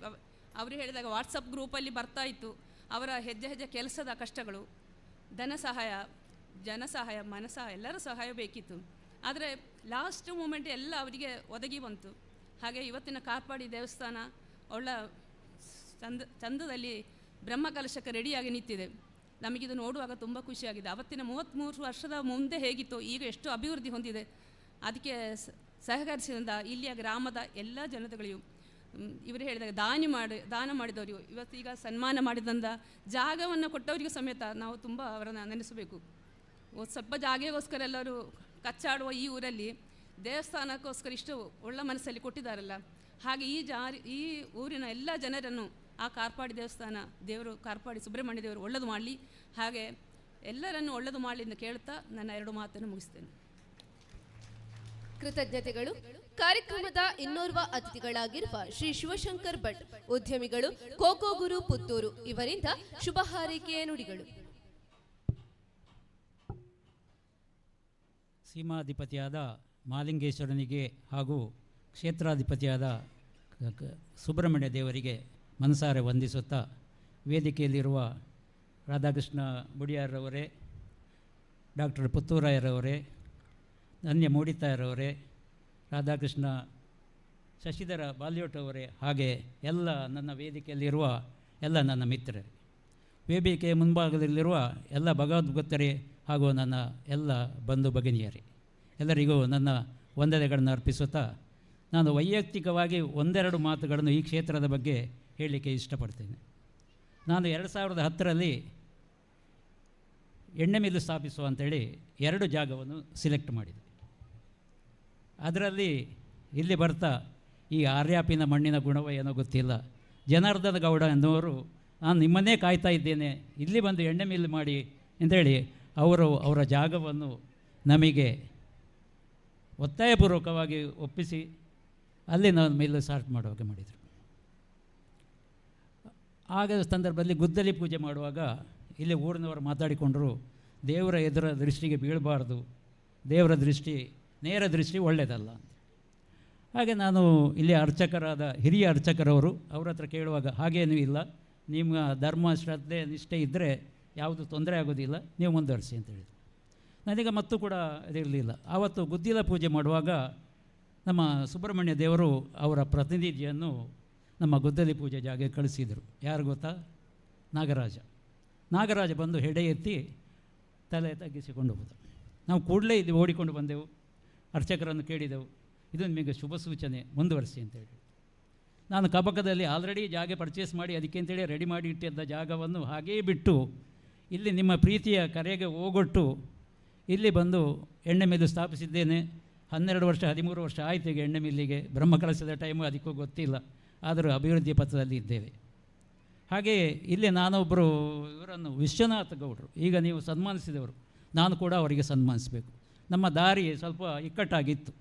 ಅವರು ಹೇಳಿದಾಗ ವಾಟ್ಸಪ್ ಗ್ರೂಪಲ್ಲಿ ಬರ್ತಾ ಇತ್ತು ಅವರ ಹೆಜ್ಜೆ ಹೆಜ್ಜೆ ಕೆಲಸದ ಕಷ್ಟಗಳು. ಧನ ಸಹಾಯ, ಜನ ಸಹಾಯ, ಮನ ಸಹಾಯ, ಎಲ್ಲರ ಸಹಾಯ ಬೇಕಿತ್ತು. ಆದರೆ ಲಾಸ್ಟ್ ಮೂಮೆಂಟ್ ಎಲ್ಲ ಅವರಿಗೆ ಒದಗಿ ಬಂತು. ಹಾಗೆ ಇವತ್ತಿನ ಕಾರ್ಪಾಡಿ ದೇವಸ್ಥಾನ ಒಳ್ಳೆ ಚಂದದಲ್ಲಿ ಬ್ರಹ್ಮಕಲಶಕ್ಕೆ ರೆಡಿಯಾಗಿ ನಿಂತಿದೆ. ನಮಗಿದು ನೋಡುವಾಗ ತುಂಬ ಖುಷಿಯಾಗಿದೆ. ಅವತ್ತಿನ 33 ವರ್ಷದ ಮುಂದೆ ಹೇಗಿತ್ತು ಈಗ ಎಷ್ಟು ಅಭಿವೃದ್ಧಿ ಹೊಂದಿದೆ. ಅದಕ್ಕೆ ಸಹಕರಿಸಿದ ಇಲ್ಲಿಯ ಗ್ರಾಮದ ಎಲ್ಲ ಜನತೆಗಳಿಗೂ ಇವರು ಹೇಳಿದಾಗ ದಾನ ಮಾಡಿದವರಿಗೂ ಇವತ್ತೀಗ ಸನ್ಮಾನ ಮಾಡಿದಂಥ ಜಾಗವನ್ನು ಕೊಟ್ಟವರಿಗೂ ಸಮೇತ ನಾವು ತುಂಬ ಅವರನ್ನು ನೆನೆಸಬೇಕು. ಸ್ವಲ್ಪ ಜಾಗೆಗೋಸ್ಕರ ಎಲ್ಲರೂ ಕಚ್ಚಾಡುವ ಈ ಊರಲ್ಲಿ ದೇವಸ್ಥಾನಕ್ಕೋಸ್ಕರ ಇಷ್ಟು ಒಳ್ಳೆ ಮನಸ್ಸಲ್ಲಿ ಕೊಟ್ಟಿದ್ದಾರಲ್ಲ, ಹಾಗೆ ಈ ಊರಿನ ಎಲ್ಲ ಜನರನ್ನು ಆ ಕಾರ್ಪಾಡಿ ದೇವಸ್ಥಾನ ದೇವರು ಕಾರ್ಪಾಡಿ ಸುಬ್ರಹ್ಮಣ್ಯ ದೇವರು ಒಳ್ಳೆದು ಮಾಡಲಿ, ಹಾಗೆ ಎಲ್ಲರನ್ನು ಒಳ್ಳೆದು ಮಾಡಲಿ ಎಂದು ಕೇಳುತ್ತಾ ನನ್ನ 2 ಮಾತನ್ನು ಮುಗಿಸ್ತೇನೆ. ಕೃತಜ್ಞತೆಗಳು. ಕಾರ್ಯಕ್ರಮದ ಇನ್ನೋರ್ವ ಅತಿಥಿಗಳಾಗಿರುವ ಶ್ರೀ ಶಿವಶಂಕರ್ ಭಟ್, ಉದ್ಯಮಿಗಳು, ಕೋಕೋ ಗುರು ಪುತ್ತೂರು ಇವರಿಂದ ಶುಭ ಹಾರೈಕೆಯ ನುಡಿಗಳು. ಸೀಮಾಧಿಪತಿಯಾದ ಮಾಲಿಂಗೇಶ್ವರನಿಗೆ ಹಾಗೂ ಕ್ಷೇತ್ರಾಧಿಪತಿಯಾದ ಸುಬ್ರಹ್ಮಣ್ಯ ದೇವರಿಗೆ ಮನಸಾರೆ ವಂದಿಸುತ್ತಾ, ವೇದಿಕೆಯಲ್ಲಿರುವ ರಾಧಾಕೃಷ್ಣ ಬುಡಿಯಾರವರೇ, ಡಾಕ್ಟರ್ ಪುತ್ತೂರಾಯರವರೇ, ಧನ್ಯ ಮೂಡಿತಾಯರವರೇ, ರಾಧಾಕೃಷ್ಣ ಶಶಿಧರ ಬಾಲ್ಯೋಟವರೇ, ಹಾಗೆ ಎಲ್ಲ ನನ್ನ ವೇದಿಕೆಯಲ್ಲಿರುವ ಎಲ್ಲ ನನ್ನ ಮಿತ್ರರೇ, ವೇದಿಕೆಯ ಮುಂಭಾಗದಲ್ಲಿರುವ ಎಲ್ಲ ಭಗವದ್ಭಕ್ತರೇ ಹಾಗೂ ನನ್ನ ಎಲ್ಲ ಬಂಧು ಭಗಿನಿಯರೇ, ಎಲ್ಲರಿಗೂ ನನ್ನ ವಂದನೆಗಳನ್ನು ಅರ್ಪಿಸುತ್ತಾ ನಾನು ವೈಯಕ್ತಿಕವಾಗಿ 1-2 ಮಾತುಗಳನ್ನು ಈ ಕ್ಷೇತ್ರದ ಬಗ್ಗೆ ಹೇಳಲಿಕ್ಕೆ ಇಷ್ಟಪಡ್ತೇನೆ. ನಾನು 2010ರಲ್ಲಿ ಎಣ್ಣೆ ಮಿಲ್ಲು ಸ್ಥಾಪಿಸುವ ಅಂಥೇಳಿ 2 ಜಾಗವನ್ನು ಸಿಲೆಕ್ಟ್ ಮಾಡಿದೆ. ಅದರಲ್ಲಿ ಇಲ್ಲಿ ಬರ್ತಾ ಈ ಆರ್ಯಾಪಿನ ಮಣ್ಣಿನ ಗುಣವೋ ಏನೋ ಗೊತ್ತಿಲ್ಲ, ಜನಾರ್ದನ ಗೌಡ ಎನ್ನುವರು ನಾನು ನಿಮ್ಮನ್ನೇ ಕಾಯ್ತಾ ಇದ್ದೇನೆ, ಇಲ್ಲಿ ಬಂದು ಎಣ್ಣೆ ಮಿಲ್ಲು ಮಾಡಿ ಅಂತೇಳಿ ಅವರ ಜಾಗವನ್ನು ನಮಗೆ ಒತ್ತಾಯಪೂರ್ವಕವಾಗಿ ಒಪ್ಪಿಸಿ ಅಲ್ಲಿ ನಾನು ಮಿಲ್ಲು ಸ್ಟಾರ್ಟ್ ಮಾಡುವಾಗ ಮಾಡಿದರು. ಆಗ ಸಂದರ್ಭದಲ್ಲಿ ಗುದ್ದಲಿ ಪೂಜೆ ಮಾಡುವಾಗ ಇಲ್ಲಿ ಊರಿನವರು ಮಾತಾಡಿಕೊಂಡರು, ದೇವರ ಎದುರ ದೃಷ್ಟಿಗೆ ಬೀಳಬಾರ್ದು, ದೇವರ ದೃಷ್ಟಿ ನೇರ ದೃಷ್ಟಿ ಒಳ್ಳೆಯದಲ್ಲ. ಹಾಗೆ ನಾನು ಇಲ್ಲಿ ಅರ್ಚಕರಾದ ಹಿರಿಯ ಅರ್ಚಕರವರು ಅವ್ರ ಹತ್ರ ಕೇಳುವಾಗ ಹಾಗೇನೂ ಇಲ್ಲ, ನಿಮ್ಮ ಧರ್ಮ ಶ್ರದ್ಧೆ ನಿಷ್ಠೆ ಇದ್ದರೆ ಯಾವುದು ತೊಂದರೆ ಆಗೋದಿಲ್ಲ, ನೀವು ಮುಂದುವರಿಸಿ ಅಂತ ಹೇಳಿದರು. ನನಗೆ ಮತ್ತೂ ಕೂಡ ಇದಿರಲಿಲ್ಲ. ಆವತ್ತು ಗುದ್ದಿಲ ಪೂಜೆ ಮಾಡುವಾಗ ನಮ್ಮ ಸುಬ್ರಹ್ಮಣ್ಯ ದೇವರು ಅವರ ಪ್ರತಿನಿಧಿಯನ್ನು ನಮ್ಮ ಗುದ್ದಲಿ ಪೂಜೆ ಜಾಗಕ್ಕೆ ಕಳಿಸಿದರು. ಯಾರು ಗೊತ್ತಾ? ನಾಗರಾಜ ಬಂದು ಹೆಡೆ ಎತ್ತಿ ತಲೆ ತಗ್ಗಿಸಿಕೊಂಡು ಹೋದ. ನಾವು ಕೂಡಲೇ ಇಲ್ಲಿ ಓಡಿಕೊಂಡು ಬಂದೆವು, ಅರ್ಚಕರನ್ನು ಕೇಳಿದೆವು, ಇದು ನಿಮಗೆ ಶುಭ ಸೂಚನೆ, ಮುಂದುವರಿಸಿ ಅಂತೇಳಿ. ನಾನು ಕಬಕದಲ್ಲಿ ಆಲ್ರೆಡಿ ಜಾಗ ಪರ್ಚೇಸ್ ಮಾಡಿ ಅದಕ್ಕೆ ಅಂತೇಳಿ ರೆಡಿ ಮಾಡಿ ಇಟ್ಟಿದ್ದ ಜಾಗವನ್ನು ಹಾಗೇ ಬಿಟ್ಟು ಇಲ್ಲಿ ನಿಮ್ಮ ಪ್ರೀತಿಯ ಕರೆಗೆ ಹೋಗೊಟ್ಟು ಇಲ್ಲಿ ಬಂದು ಎಣ್ಣೆ ಮಿಲ್ಲು ಸ್ಥಾಪಿಸಿದ್ದೇನೆ. 12 ವರ್ಷ 13 ವರ್ಷ ಆಯಿತು ಈಗ ಎಣ್ಣೆ ಮಿಲ್ಲಿಗೆ. ಬ್ರಹ್ಮಕಲಶದ ಟೈಮು ಅದಕ್ಕೂ ಗೊತ್ತಿಲ್ಲ, ಆದರೂ ಅಭಿವೃದ್ಧಿ ಪಥದಲ್ಲಿ ಇದ್ದೇವೆ. ಹಾಗೆಯೇ ಇಲ್ಲಿ ನಾನೊಬ್ಬರು ಇವರನ್ನು ವಿಶ್ವನಾಥ ಗೌಡರು, ಈಗ ನೀವು ಸನ್ಮಾನಿಸಿದವರು, ನಾನು ಕೂಡ ಅವರಿಗೆ ಸನ್ಮಾನಿಸಬೇಕು. ನಮ್ಮ ದಾರಿ ಸ್ವಲ್ಪ ಇಕ್ಕಟ್ಟಾಗಿತ್ತು.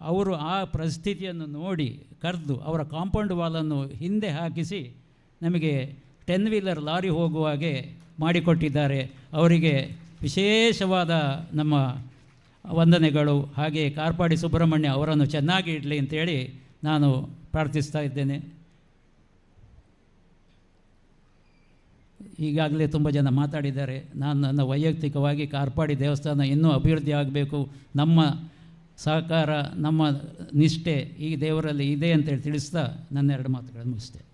ಅವರು ಆ ಪರಿಸ್ಥಿತಿಯನ್ನು ನೋಡಿ ಕರೆದು ಅವರ ಕಾಂಪೌಂಡ್ ವಾಲನ್ನು ಹಿಂದೆ ಹಾಕಿಸಿ ನಮಗೆ 10 ವೀಲರ್ ಲಾರಿ ಹೋಗುವ ಹಾಗೆ ಮಾಡಿಕೊಟ್ಟಿದ್ದಾರೆ. ಅವರಿಗೆ ವಿಶೇಷವಾದ ನಮ್ಮ ವಂದನೆಗಳು. ಹಾಗೆ ಕಾರ್ಪಾಡಿ ಸುಬ್ರಹ್ಮಣ್ಯ ಅವರನ್ನು ಚೆನ್ನಾಗಿ ಇಡಲಿ ಅಂತೇಳಿ ನಾನು ಪ್ರಾರ್ಥಿಸ್ತಾ ಇದ್ದೇನೆ. ಈಗಾಗಲೇ ತುಂಬ ಜನ ಮಾತಾಡಿದ್ದಾರೆ. ನಾನು ನನ್ನ ವೈಯಕ್ತಿಕವಾಗಿ ಕಾರ್ಪಾಡಿ ದೇವಸ್ಥಾನ ಇನ್ನೂ ಅಭಿವೃದ್ಧಿ ಆಗಬೇಕು, ನಮ್ಮ ಸಹಕಾರ ನಮ್ಮ ನಿಷ್ಠೆ ಈ ದೇವರಲ್ಲಿ ಇದೆ ಅಂತೇಳಿ ತಿಳಿಸ್ತಾ ನನ್ನ 2 ಮಾತುಗಳನ್ನು ಮುಗಿಸ್ತೇನೆ.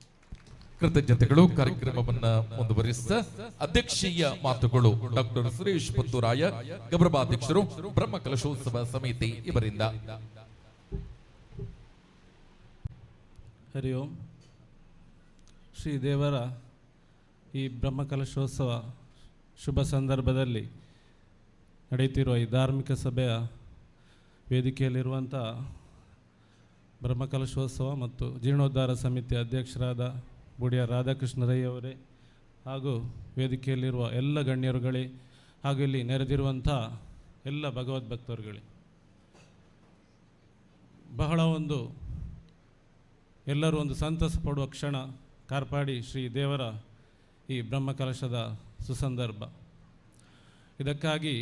ಕೃತಜ್ಞತೆಗಳು. ಕಾರ್ಯಕ್ರಮವನ್ನು ಮುಂದುವರಿಸಿದ ಅಧ್ಯಕ್ಷೀಯ ಮಾತುಗಳು ಡಾಕ್ಟರ್ ಸುರೇಶ್ ಪುತ್ತೂರಾಯ, ಗೌರವಾಧ್ಯಕ್ಷರು, ಬ್ರಹ್ಮಕಲಶೋತ್ಸವ ಸಮಿತಿ ಇವರಿಂದ. ಹರಿ ಓಂ. ಶ್ರೀ ದೇವರ ಈ ಬ್ರಹ್ಮಕಲಶೋತ್ಸವ ಶುಭ ಸಂದರ್ಭದಲ್ಲಿ ನಡೆಯುತ್ತಿರುವ ಈ ಧಾರ್ಮಿಕ ಸಭೆಯ ವೇದಿಕೆಯಲ್ಲಿರುವಂಥ ಬ್ರಹ್ಮಕಲಶೋತ್ಸವ ಮತ್ತು ಜೀರ್ಣೋದ್ಧಾರ ಸಮಿತಿ ಅಧ್ಯಕ್ಷರಾದ ಬುಡಿಯ ರಾಧಾಕೃಷ್ಣ ರೈ ಅವರೇ ಹಾಗೂ ವೇದಿಕೆಯಲ್ಲಿರುವ ಎಲ್ಲ ಗಣ್ಯರುಗಳೇ ಹಾಗೂ ಇಲ್ಲಿ ನೆರೆದಿರುವಂಥ ಎಲ್ಲ ಭಗವದ್ಭಕ್ತರುಗಳೇ, ಬಹಳ ಎಲ್ಲರೂ ಒಂದು ಸಂತಸ ಪಡುವ ಕ್ಷಣ ಕಾರ್ಪಾಡಿ ಶ್ರೀ ದೇವರ ಈ ಬ್ರಹ್ಮಕಲಶದ ಸುಸಂದರ್ಭ. ಇದಕ್ಕಾಗಿ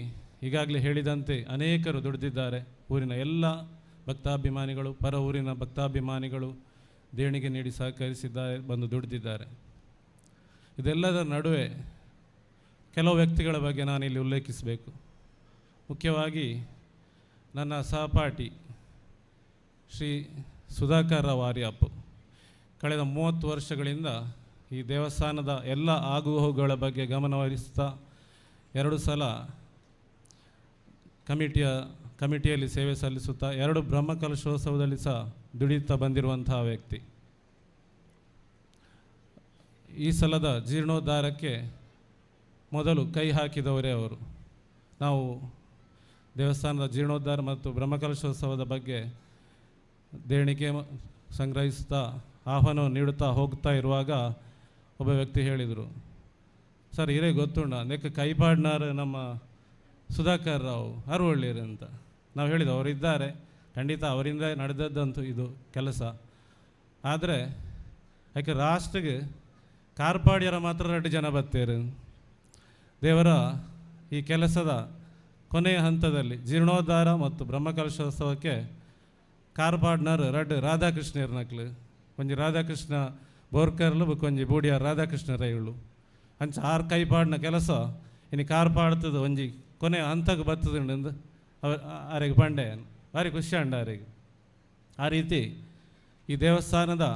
ಈಗಾಗಲೇ ಹೇಳಿದಂತೆ ಅನೇಕರು ದುಡಿದಿದ್ದಾರೆ. ಊರಿನ ಎಲ್ಲ ಭಕ್ತಾಭಿಮಾನಿಗಳು, ಪರ ಊರಿನ ಭಕ್ತಾಭಿಮಾನಿಗಳು ದೇಣಿಗೆ ನೀಡಿ ಸಹಕರಿಸಿದ್ದಾರೆ, ಬಂದು ದುಡಿದಿದ್ದಾರೆ. ಇದೆಲ್ಲದರ ನಡುವೆ ಕೆಲವು ವ್ಯಕ್ತಿಗಳ ಬಗ್ಗೆ ನಾನಿಲ್ಲಿ ಉಲ್ಲೇಖಿಸಬೇಕು. ಮುಖ್ಯವಾಗಿ ನನ್ನ ಸಹಪಾಠಿ ಶ್ರೀ ಸುಧಾಕರ ವಾರ್ಯಾಪ್ ಕಳೆದ 30 ವರ್ಷಗಳಿಂದ ಈ ದೇವಸ್ಥಾನದ ಎಲ್ಲ ಆಗುಹೋಗುಗಳ ಬಗ್ಗೆ ಗಮನಹರಿಸ್ತಾ 2 ಸಲ ಕಮಿಟಿಯಲ್ಲಿ ಸೇವೆ ಸಲ್ಲಿಸುತ್ತಾ 2 ಬ್ರಹ್ಮಕಲಶೋತ್ಸವದಲ್ಲಿ ಸಹ ದುಡಿಯುತ್ತಾ ಬಂದಿರುವಂತಹ ವ್ಯಕ್ತಿ. ಈ ಸಲದ ಜೀರ್ಣೋದ್ಧಾರಕ್ಕೆ ಮೊದಲು ಕೈ ಹಾಕಿದವರೇ ಅವರು. ನಾವು ದೇವಸ್ಥಾನದ ಜೀರ್ಣೋದ್ಧಾರ ಮತ್ತು ಬ್ರಹ್ಮಕಲಶೋತ್ಸವದ ಬಗ್ಗೆ ದೇಣಿಗೆ ಸಂಗ್ರಹಿಸ್ತಾ ಆಹ್ವಾನವನ್ನು ನೀಡುತ್ತಾ ಹೋಗ್ತಾ ಇರುವಾಗ ಒಬ್ಬ ವ್ಯಕ್ತಿ ಹೇಳಿದರು, ಸರ್ ಇರೇ ಗೊತ್ತುಂಡ ನೆಕ್ಕ ಕೈಪಾಡ್ನಾರು ನಮ್ಮ ಸುಧಾಕರ್ ರಾವ್ ಅರುವಳ್ಳಿರು ಅಂತ. ನಾವು ಹೇಳಿದ್ದು ಅವರಿದ್ದಾರೆ, ಖಂಡಿತ ಅವರಿಂದ ನಡೆದದ್ದಂತೂ ಇದು ಕೆಲಸ. ಆದರೆ ಯಾಕೆ ರಾಷ್ಟ್ರಕ್ಕೆ ಕಾರ್ಪಾಡ್ಯರ ಮಾತ್ರ 2 ಜನ ಬತ್ತೇರು. ದೇವರ ಈ ಕೆಲಸದ ಕೊನೆಯ ಹಂತದಲ್ಲಿ ಜೀರ್ಣೋದ್ಧಾರ ಮತ್ತು ಬ್ರಹ್ಮಕಲಶೋತ್ಸವಕ್ಕೆ ಕಾರ್ಪಾಡ್ನರು 2 ರಾಧಾಕೃಷ್ಣರ್ನಕ್ಲು, ಒಂಜಿ ರಾಧಾಕೃಷ್ಣ ಬೋರ್ಕರ್ಲು ಒಂಜಿ ಬೂಡಿಯ ರಾಧಾಕೃಷ್ಣ ರೈಗಳು ಅಂಚ 6 ಕೈಪಾಡಿನ ಕೆಲಸ ಇನ್ನು ಕಾರ್ಪಾಡ್ತದ ಒಂಜಿ ಕೊನೆಯ ಹಂತಕ್ಕೆ ಬರ್ತದಂಡು ಅವರಿಗೆ ಪಂಡೆ ಭಾರಿ ಖುಷಿ ಅಂಡ ಅವರಿಗೆ. ಆ ರೀತಿ ಈ ದೇವಸ್ಥಾನದ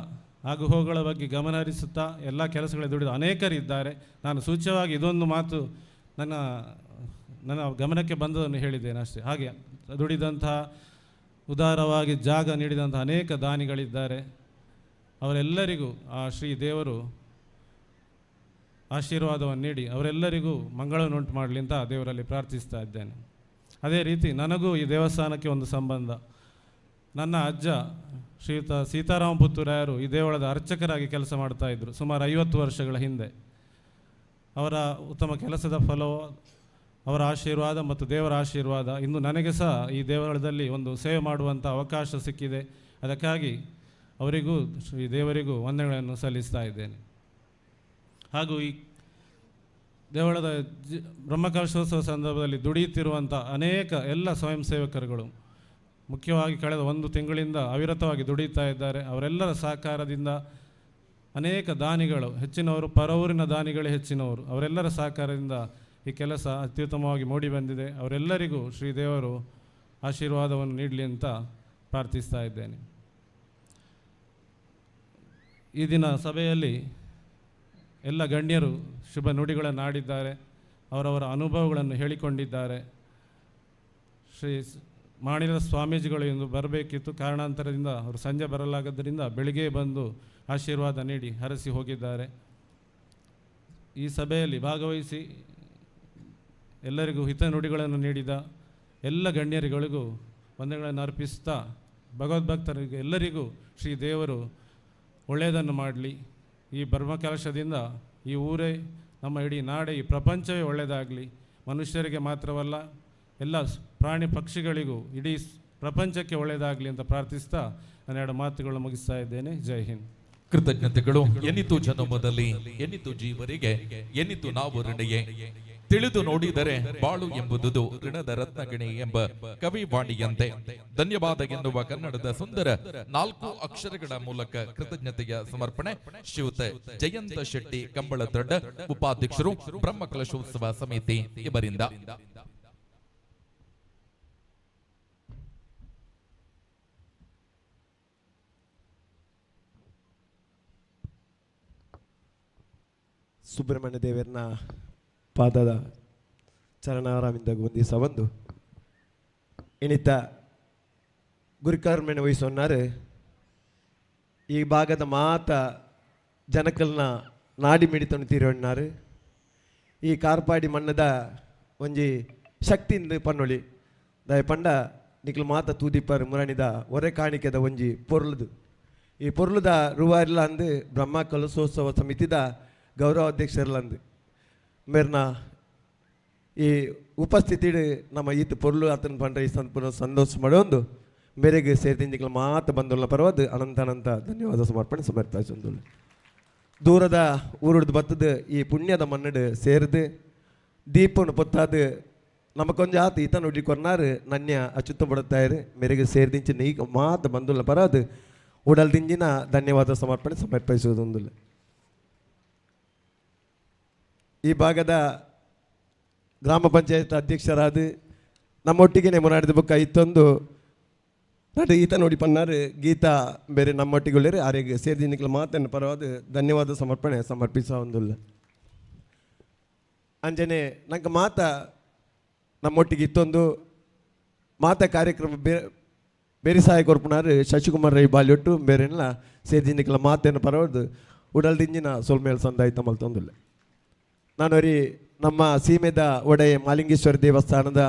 ಆಗುಹೋಗುಗಳ ಬಗ್ಗೆ ಗಮನ ಹರಿಸುತ್ತಾ ಎಲ್ಲ ಕೆಲಸಗಳ ದುಡಿದು ಅನೇಕರಿದ್ದಾರೆ. ನಾನು ಸೂಚ್ಯವಾಗಿ ಇದೊಂದು ಮಾತು ನನ್ನ ಗಮನಕ್ಕೆ ಬಂದದನ್ನು ಹೇಳಿದ್ದೇನೆ ಅಷ್ಟೇ. ಹಾಗೆ ದುಡಿದಂತಹ ಉದಾರವಾಗಿ ಜಾಗ ನೀಡಿದಂಥ ಅನೇಕ ದಾನಿಗಳಿದ್ದಾರೆ. ಅವರೆಲ್ಲರಿಗೂ ಆ ಶ್ರೀ ದೇವರು ಆಶೀರ್ವಾದವನ್ನು ನೀಡಿ ಅವರೆಲ್ಲರಿಗೂ ಮಂಗಳವನ್ನುಂಟು ಮಾಡಲಿ ಅಂತ ದೇವರಲ್ಲಿ ಪ್ರಾರ್ಥಿಸ್ತಾ ಇದ್ದೇನೆ. ಅದೇ ರೀತಿ ನನಗೂ ಈ ದೇವಸ್ಥಾನಕ್ಕೆ ಒಂದು ಸಂಬಂಧ. ನನ್ನ ಅಜ್ಜ ಶ್ರೀಯುತ ಸೀತಾರಾಮ ಪುತ್ತೂರಾಯರು ಈ ದೇವಳದ ಅರ್ಚಕರಾಗಿ ಕೆಲಸ ಮಾಡ್ತಾಯಿದ್ರು ಸುಮಾರು 50 ವರ್ಷಗಳ ಹಿಂದೆ. ಅವರ ಉತ್ತಮ ಕೆಲಸದ ಫಲವು ಅವರ ಆಶೀರ್ವಾದ ಮತ್ತು ದೇವರ ಆಶೀರ್ವಾದ ಇಂದು ನನಗೆ ಸಹ ಈ ದೇವಳದಲ್ಲಿ ಒಂದು ಸೇವೆ ಮಾಡುವಂಥ ಅವಕಾಶ ಸಿಕ್ಕಿದೆ. ಅದಕ್ಕಾಗಿ ಅವರಿಗೂ ಶ್ರೀ ದೇವರಿಗೂ ವಂದನೆಗಳನ್ನು ಸಲ್ಲಿಸ್ತಾ ಇದ್ದೇನೆ. ಹಾಗೂ ಈ ದೇವಳದ ಬ್ರಹ್ಮಕಲಶೋತ್ಸವ ಸಂದರ್ಭದಲ್ಲಿ ದುಡಿಯುತ್ತಿರುವಂಥ ಅನೇಕ ಎಲ್ಲ ಸ್ವಯಂ ಸೇವಕರುಗಳು ಮುಖ್ಯವಾಗಿ ಕಳೆದ 1 ತಿಂಗಳಿಂದ ಅವಿರತವಾಗಿ ದುಡಿಯುತ್ತಾ ಇದ್ದಾರೆ. ಅವರೆಲ್ಲರ ಸಹಕಾರದಿಂದ ಅನೇಕ ದಾನಿಗಳು, ಹೆಚ್ಚಿನವರು ಪರವೂರಿನ ದಾನಿಗಳೇ ಹೆಚ್ಚಿನವರು, ಅವರೆಲ್ಲರ ಸಹಕಾರದಿಂದ ಈ ಕೆಲಸ ಅತ್ಯುತ್ತಮವಾಗಿ ಮೂಡಿ ಬಂದಿದೆ. ಅವರೆಲ್ಲರಿಗೂ ಶ್ರೀದೇವರು ಆಶೀರ್ವಾದವನ್ನು ನೀಡಲಿ ಅಂತ ಪ್ರಾರ್ಥಿಸ್ತಾ ಇದ್ದೇನೆ. ಈ ದಿನ ಸಭೆಯಲ್ಲಿ ಎಲ್ಲ ಗಣ್ಯರು ಶುಭ ನುಡಿಗಳನ್ನು ಆಡಿದ್ದಾರೆ, ಅವರವರ ಅನುಭವಗಳನ್ನು ಹೇಳಿಕೊಂಡಿದ್ದಾರೆ. ಶ್ರೀ ಮಾಣಿದ ಸ್ವಾಮೀಜಿಗಳು ಎಂದು ಬರಬೇಕಿತ್ತು, ಕಾರಣಾಂತರದಿಂದ ಅವರು ಸಂಜೆ ಬರಲಾಗದ್ದರಿಂದ ಬೆಳಿಗ್ಗೆ ಬಂದು ಆಶೀರ್ವಾದ ನೀಡಿ ಹರಸಿ ಹೋಗಿದ್ದಾರೆ. ಈ ಸಭೆಯಲ್ಲಿ ಭಾಗವಹಿಸಿ ಎಲ್ಲರಿಗೂ ಹಿತ ನುಡಿಗಳನ್ನು ನೀಡಿದ ಎಲ್ಲ ಗಣ್ಯರಿಗಳಿಗೂ ವಂದನೆಗಳನ್ನು ಅರ್ಪಿಸ್ತಾ ಭಗವದ್ಭಕ್ತರಿಗೆ ಎಲ್ಲರಿಗೂ ಶ್ರೀ ದೇವರು ಒಳ್ಳೆಯದನ್ನು ಮಾಡಲಿ. ಈ ಬ್ರಹ್ಮಕಲಶದಿಂದ ಈ ಊರೇ, ನಮ್ಮ ಇಡೀ ನಾಡೇ, ಈ ಪ್ರಪಂಚವೇ ಒಳ್ಳೆಯದಾಗಲಿ. ಮನುಷ್ಯರಿಗೆ ಮಾತ್ರವಲ್ಲ, ಎಲ್ಲ ಪ್ರಾಣಿ ಪಕ್ಷಿಗಳಿಗೂ ಇಡೀ ಪ್ರಪಂಚಕ್ಕೆ ಒಳ್ಳೆಯದಾಗಲಿ ಅಂತ ಪ್ರಾರ್ಥಿಸ್ತಾ ನಾನು 2 ಮಾತುಗಳನ್ನು ಮುಗಿಸ್ತಾ ಇದ್ದೇನೆ. ಜೈ ಹಿಂದ್. ಕೃತಜ್ಞತೆಗಳು. ಎನ್ನಿತು ಜನ್ಮದಲ್ಲಿ ಎನ್ನಿತು ಜೀವರಿಗೆ ಎನ್ನಿತು ನಾವು ಋಣಿಯೇ, ತಿಳಿದು ನೋಡಿದರೆ ಬಾಳು ಎಂಬುದು ಋಣದ ರತ್ನಗಣಿ ಎಂಬ ಕವಿವಾಣಿಯಂತೆ ಧನ್ಯವಾದ ಎನ್ನುವ ಕನ್ನಡದ ಸುಂದರ 4 ಅಕ್ಷರಗಳ ಮೂಲಕ ಕೃತಜ್ಞತೆಯ ಸಮರ್ಪಣೆ ಶ್ರೀಯುತ ಜಯಂತ ಶೆಟ್ಟಿ ಕಂಬಳದೊಡ್ಡ, ಉಪಾಧ್ಯಕ್ಷರು ಬ್ರಹ್ಮಕಲಶೋತ್ಸವ ಸಮಿತಿ ಇವರಿಂದ. ಸುಬ್ರಹ್ಮಣ್ಯ ದೇವರನ್ನ ಪಾದದ ಚರಣಾರಾಮಿಂದ ಗೊಂದಿಸ ಬಂದು ಇನಿತ ಗುರುಕರ್ಮೆನ ವಹಿಸೊನ್ನಾರು ಈ ಭಾಗದ ಮಾತ ಜನಕಲ್ನ ನಾಡಿ ಮಿಡಿತೊಂಡು ತೀರೋಣ್ಣಾರು. ಈ ಕಾರ್ಪಾಡಿ ಮಣ್ಣದ ಒಂಜಿ ಶಕ್ತಿಯಿಂದ ಪನ್ನೊಳಿ ದಯ ಪಂಡ ನಿಖಲ್ ಮಾತ ತೂದಿಪ್ಪರ್ ಮುರಣಿದ ಒರೆ ಕಾಣಿಕೆದ ಒಂಜಿ ಪೊರ್ಲುದು ಈ ಪೊರ್ಲುದ ರೂವಾರಿಲ ಅಂದು ಬ್ರಹ್ಮ ಕಲಶೋತ್ಸವ ಸಮಿತಿದ ಗೌರವ ಅಧ್ಯಕ್ಷರ್ಲಂದು ಮೇರ್ನ ಈ ಉಪಸ್ಥಿತಿಡು ನಮ್ಮ ಈತ ಪೊರ್ಲು ಆತನ ಪಂಡ್ರೆ ಈ ಸಂತೋಷ ಮಾಡೋದು ಮೇರೆಗೆ ಸೇರಿದಿಂಜಿಗಳ ಮಾತು ಬಂದುಲ್ಲ ಪರವಾದ ಅನಂತ ಧನ್ಯವಾದ ಸಮರ್ಪಣೆ ಸಮರ್ಪಿಸೊಂದು ದೂರದ ಊರುಡ್ದು ಬತ್ತದ ಈ ಪುಣ್ಯದ ಮನ್ನಡು ಸೇರಿದು ದೀಪನು ಪೊತ್ತಾದು ನಮಕೊಂಜ ಆತು ಈತ ನೋಡಿ ಕೊರ್ನಾರು ನನ್ಯ ಅಚ್ಚುತ್ತ ಪಡುತ್ತಾಯಿರು ಮೇರೆಗೆ ಸೇರಿದಿಂಚಿ ಈಗ ಮಾತು ಬಂದುಲ್ಲ ಪರವಾದ ಉಡಲ್ ದಿಂಜಿನ ಧನ್ಯವಾದ ಸಮರ್ಪಣೆ ಸಮರ್ಪಿಸುವುದೊಂದಿಲ್ಲ. ಈ ಭಾಗದ ಗ್ರಾಮ ಪಂಚಾಯತ್ ಅಧ್ಯಕ್ಷರಾದ ನಮ್ಮೊಟ್ಟಿಗೆ ಮುರಾಡಿದ ಬುಕ್ಕ ಇತ್ತೊಂದು ನಟ ಈತ ನೋಡಿ ಪನ್ನಾರು ಗೀತಾ ಬೇರೆ ನಮ್ಮೊಟ್ಟಿಗೆ ಆರೆಗೆ ಸೇರಿದಿನಿಗಳ ಮಾತನ್ನು ಪರವಾದ ಧನ್ಯವಾದ ಸಮರ್ಪಣೆ ಸಮರ್ಪಿಸ ಒಂದಿಲ್ಲ. ಅಂಜನೆ ನಂಗೆ ಮಾತ ನಮ್ಮೊಟ್ಟಿಗೆ ಇತ್ತೊಂದು ಮಾತ ಕಾರ್ಯಕ್ರಮ ಬೇರೆ ಸಹಾಯ ಕೊರ್ಪುನಾರು ಶಶಿಕುಮಾರ್ ರೈ ಬಾಲ್ಯೊಟ್ಟು ಬೇರೆಲ್ಲ ಸೇರಿದಿನಿಗಳ ಮಾತನ್ನು ಪರವಾದ ಉಡಲ್ದಿಂಜಿನ ಸೊಲ್ಮೇಲ್ ಸಂದಾಯಿತ ಮಲ್ತೊಂದಿಲ್ಲ. ನಾನು ಅವರಿ ನಮ್ಮ ಸೀಮೆದ ಒಡೆಯ ಮಾಲಿಂಗೇಶ್ವರ ದೇವಸ್ಥಾನದ